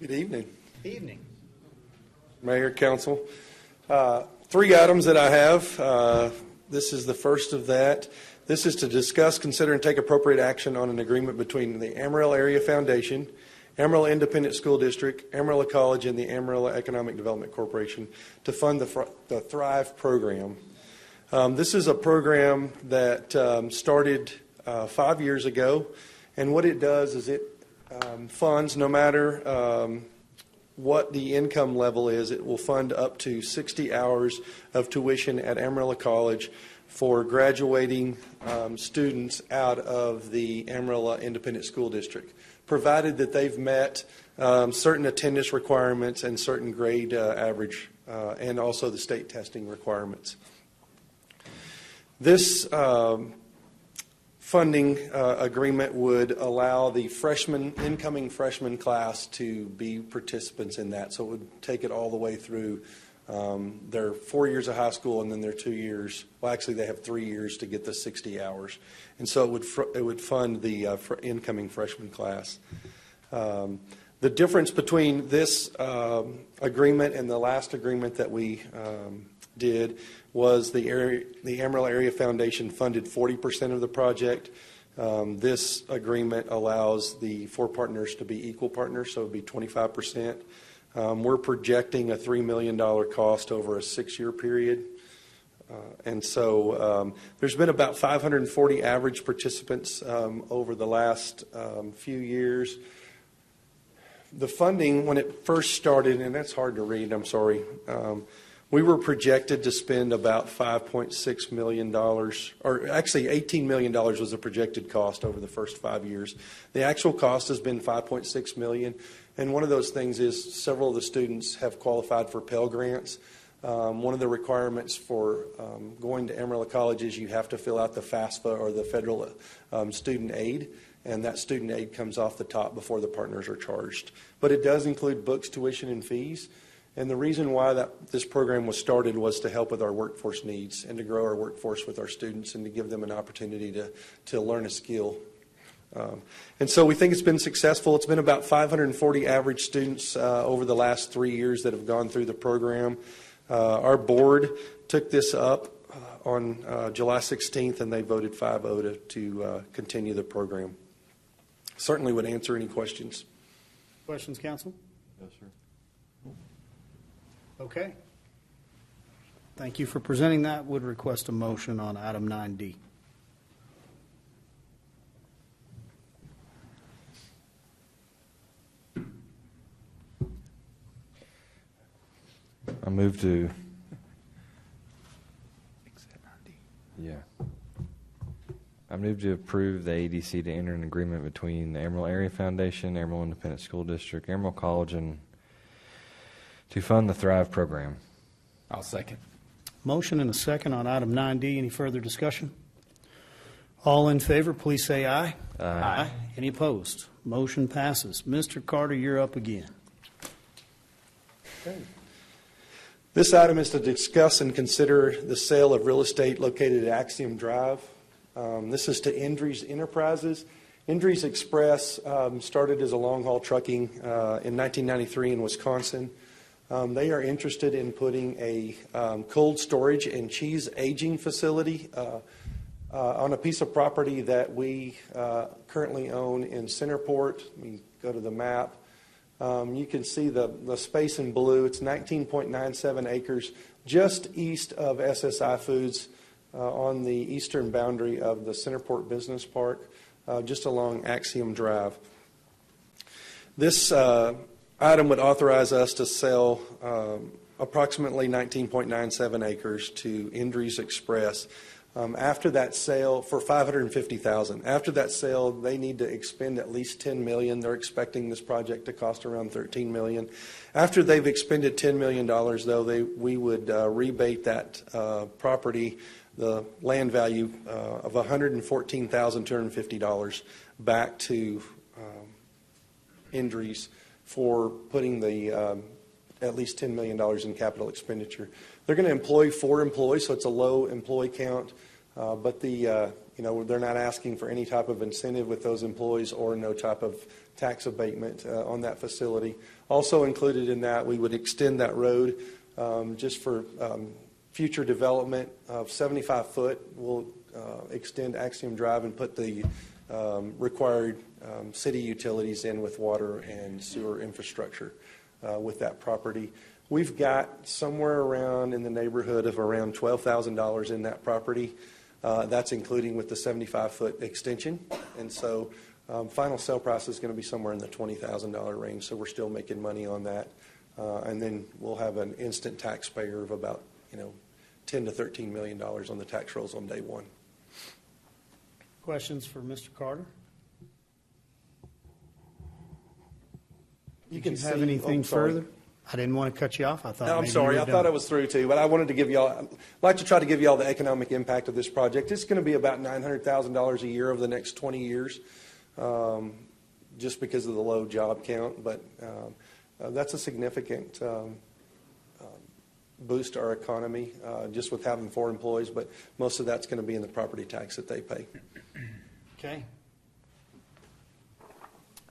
Good evening. Evening. Mayor, Council. 3 items that I have. This is the first of that. This is to discuss, consider, and take appropriate action on an agreement between the Amarillo Area Foundation, Amarillo Independent School District, Amarillo College, and the Amarillo Economic Development Corporation to fund the Thrive program. This is a program that started 5 years ago, and what it does is it funds, no matter what the income level is, it will fund up to 60 hours of tuition at Amarillo College for graduating students out of the Amarillo Independent School District, provided that they've met certain attendance requirements and certain grade average, and also the state testing requirements. This funding agreement would allow the incoming freshman class to be participants in that. So it would take it all the way through their 4 years of high school and then their 2 years. Well, actually, they have 3 years to get the 60 hours. And so it would fund the incoming freshman class. The difference between this agreement and the last agreement that we did was the Amarillo Area Foundation funded 40% of the project. This agreement allows the 4 partners to be equal partners, so it would be 25%. We're projecting a $3 million cost over a 6-year period. And so there's been about 540 average participants over the last few years. The funding, when it first started, and that's hard to read, I'm sorry, we were projected to spend about $5.6 million, or actually $18 million was the projected cost over the first 5 years. The actual cost has been $5.6 million, and one of those things is several of the students have qualified for Pell Grants. One of the requirements for going to Amarillo College is you have to fill out the FAFSA, or the Federal Student Aid, and that student aid comes off the top before the partners are charged. But it does include books, tuition, and fees. And the reason why this program was started was to help with our workforce needs and to grow our workforce with our students and to give them an opportunity to learn a skill. And so we think it's been successful. It's been about 540 average students over the last 3 years that have gone through the program. Our board took this up on July 16th, and they voted 5-0 to continue the program. Certainly would answer any questions. Questions, council? Yes, sir. Okay. Thank you for presenting that. Would request a motion on item 9D. I move to. Yeah. I move to approve the ADC to enter an agreement between the Amarillo Area Foundation, Amarillo Independent School District, Amarillo College, and to fund the Thrive program. I'll second. Motion and a second on item 9D. Any further discussion? All in favor, please say aye. Aye. Any opposed? Motion passes. Mr. Carter, you're up again. Okay. This item is to discuss and consider the sale of real estate located at Axiom Drive. This is to Indries Enterprises. Indries Express started as a long-haul trucking in 1993 in Wisconsin. They are interested in putting a cold storage and cheese aging facility on a piece of property that we currently own in Centerport. We go to the map. You can see the space in blue. It's 19.97 acres just east of SSI Foods on the eastern boundary of the Centerport Business Park, just along Axiom Drive. This item would authorize us to sell approximately 19.97 acres to Indries Express. After that sale, for $550,000. After that sale, they need to expend at least $10 million. They're expecting this project to cost around $13 million. After they've expended $10 million, though, we would rebate that property, the land value of $114,250 back to Indries for putting the at least $10 million in capital expenditure. They're going to employ 4 employees, so it's a low employee count, but they're not asking for any type of incentive with those employees or no type of tax abatement on that facility. Also included in that, we would extend that road just for future development of 75 foot. We'll extend Axiom Drive and put the required city utilities in with water and sewer infrastructure with that property. We've got somewhere around in the neighborhood of around $12,000 in that property. That's including with the 75-foot extension. And so final sale price is going to be somewhere in the $20,000 range. So we're still making money on that. And then we'll have an instant taxpayer of about, $10 to $13 million on the tax rolls on day one. Questions for Mr. Carter? You Can can have see- anything oh, sorry. further? I didn't want to cut you off. I thought. No, I'm maybe sorry. you I were thought I done. was through too, but I wanted to give y'all, I'd like to try to give y'all the economic impact of this project. It's going to be about $900,000 a year over the next 20 years, just because of the low job count. But that's a significant boost to our economy, just with having 4 employees. But most of that's going to be in the property tax that they pay. Okay.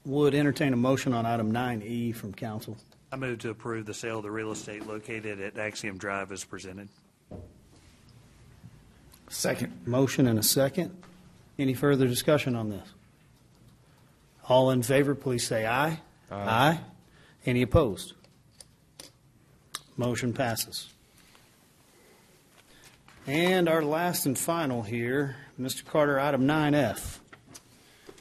Would entertain a motion on item 9E from council. I move to approve the sale of the real estate located at Axiom Drive as presented. Second. Motion and a second. Any further discussion on this? All in favor, please say aye. Aye. Any opposed? Motion passes. And our last and final here, Mr. Carter, item 9F.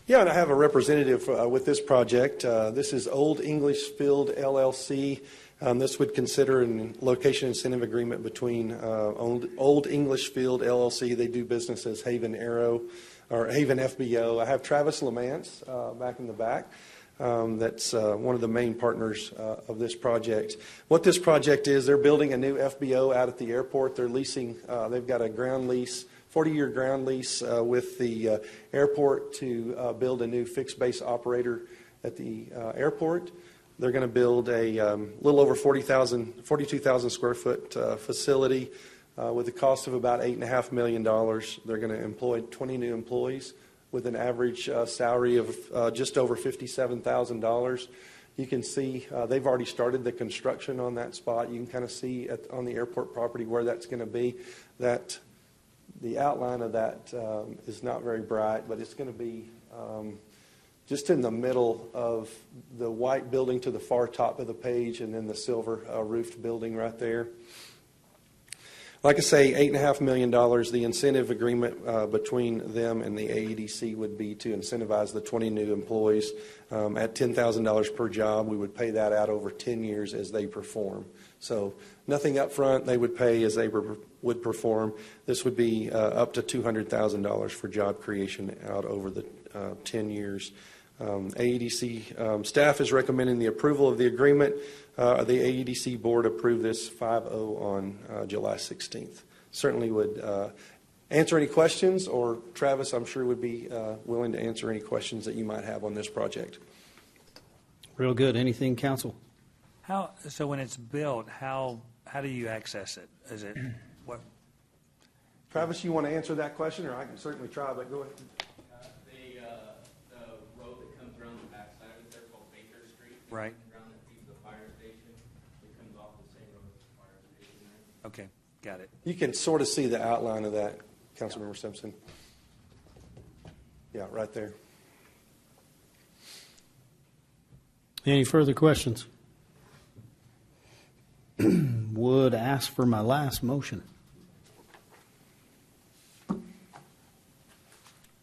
Yeah, and I have a representative with this project. This is Old English Field LLC. This would consider a location incentive agreement between Old English Field LLC. They do business as Haven Aero or Haven FBO. I have Travis Lamance back in the back. That's one of the main partners of this project. What this project is, they're building a new FBO out at the airport. They're leasing, they've got a ground lease, 40-year ground lease with the airport to build a new fixed base operator at the airport. They're going to build a little over 42,000 square foot facility with a cost of about $8.5 million. They're going to employ 20 new employees with an average salary of just over $57,000. You can see they've already started the construction on that spot. You can kind of see on the airport property where that's going to be. That the outline of that is not very bright, but it's going to be just in the middle of the white building to the far top of the page and then the silver roofed building right there. Like I say, $8.5 million. The incentive agreement between them and the AEDC would be to incentivize the 20 new employees at $10,000 per job. We would pay that out over 10 years as they perform. So nothing up front. They would pay as they would perform. This would be up to $200,000 for job creation out over the 10 years. AEDC staff is recommending the approval of the agreement. The AEDC board approved this 5-0 on July 16th. Certainly would answer any questions, or Travis, I'm sure, would be willing to answer any questions that you might have on this project. Real good. Anything, council? So when it's built, how do you access it? Is it what? Travis, you want to answer that question, or I can certainly try, but go ahead. The road that comes around the backside of it, there called Baker Street. Right. Around that piece of the fire station, it comes off the same road as the fire station there. Okay, got it. You can sort of see the outline of that, Councilmember Simpson. Yeah, right there. Any further questions? Would ask for my last motion.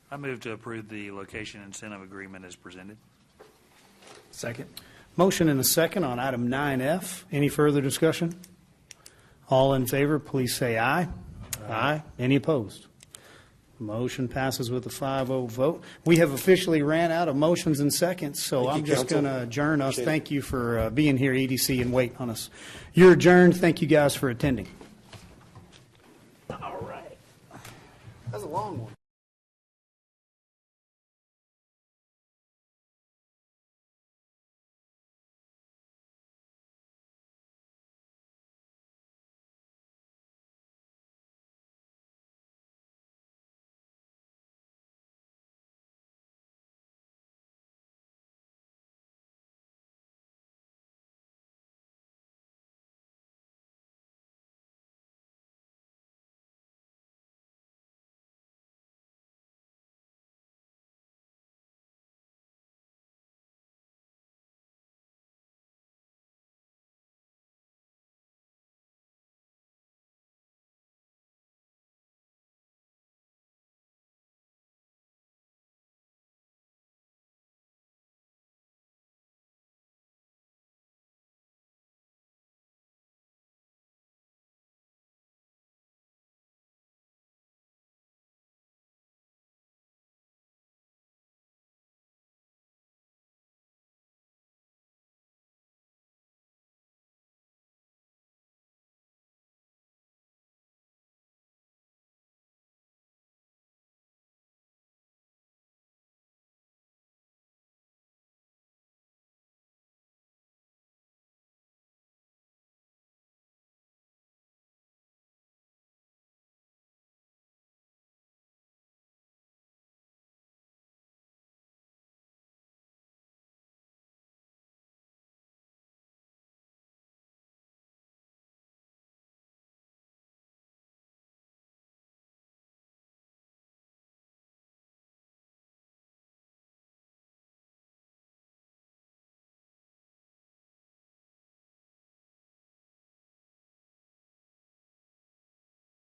I move to approve the location incentive agreement as presented. Second. Motion and a second on item 9F. Any further discussion? All in favor, please say aye. Aye. Any opposed? Motion passes with a 5-0 vote. We have officially ran out of motions and seconds, so Thank I'm you, just Council. going to adjourn us. Appreciate it. Thank you for being here, EDC, and wait on us. You're adjourned. Thank you guys for attending. All right. That's a long one.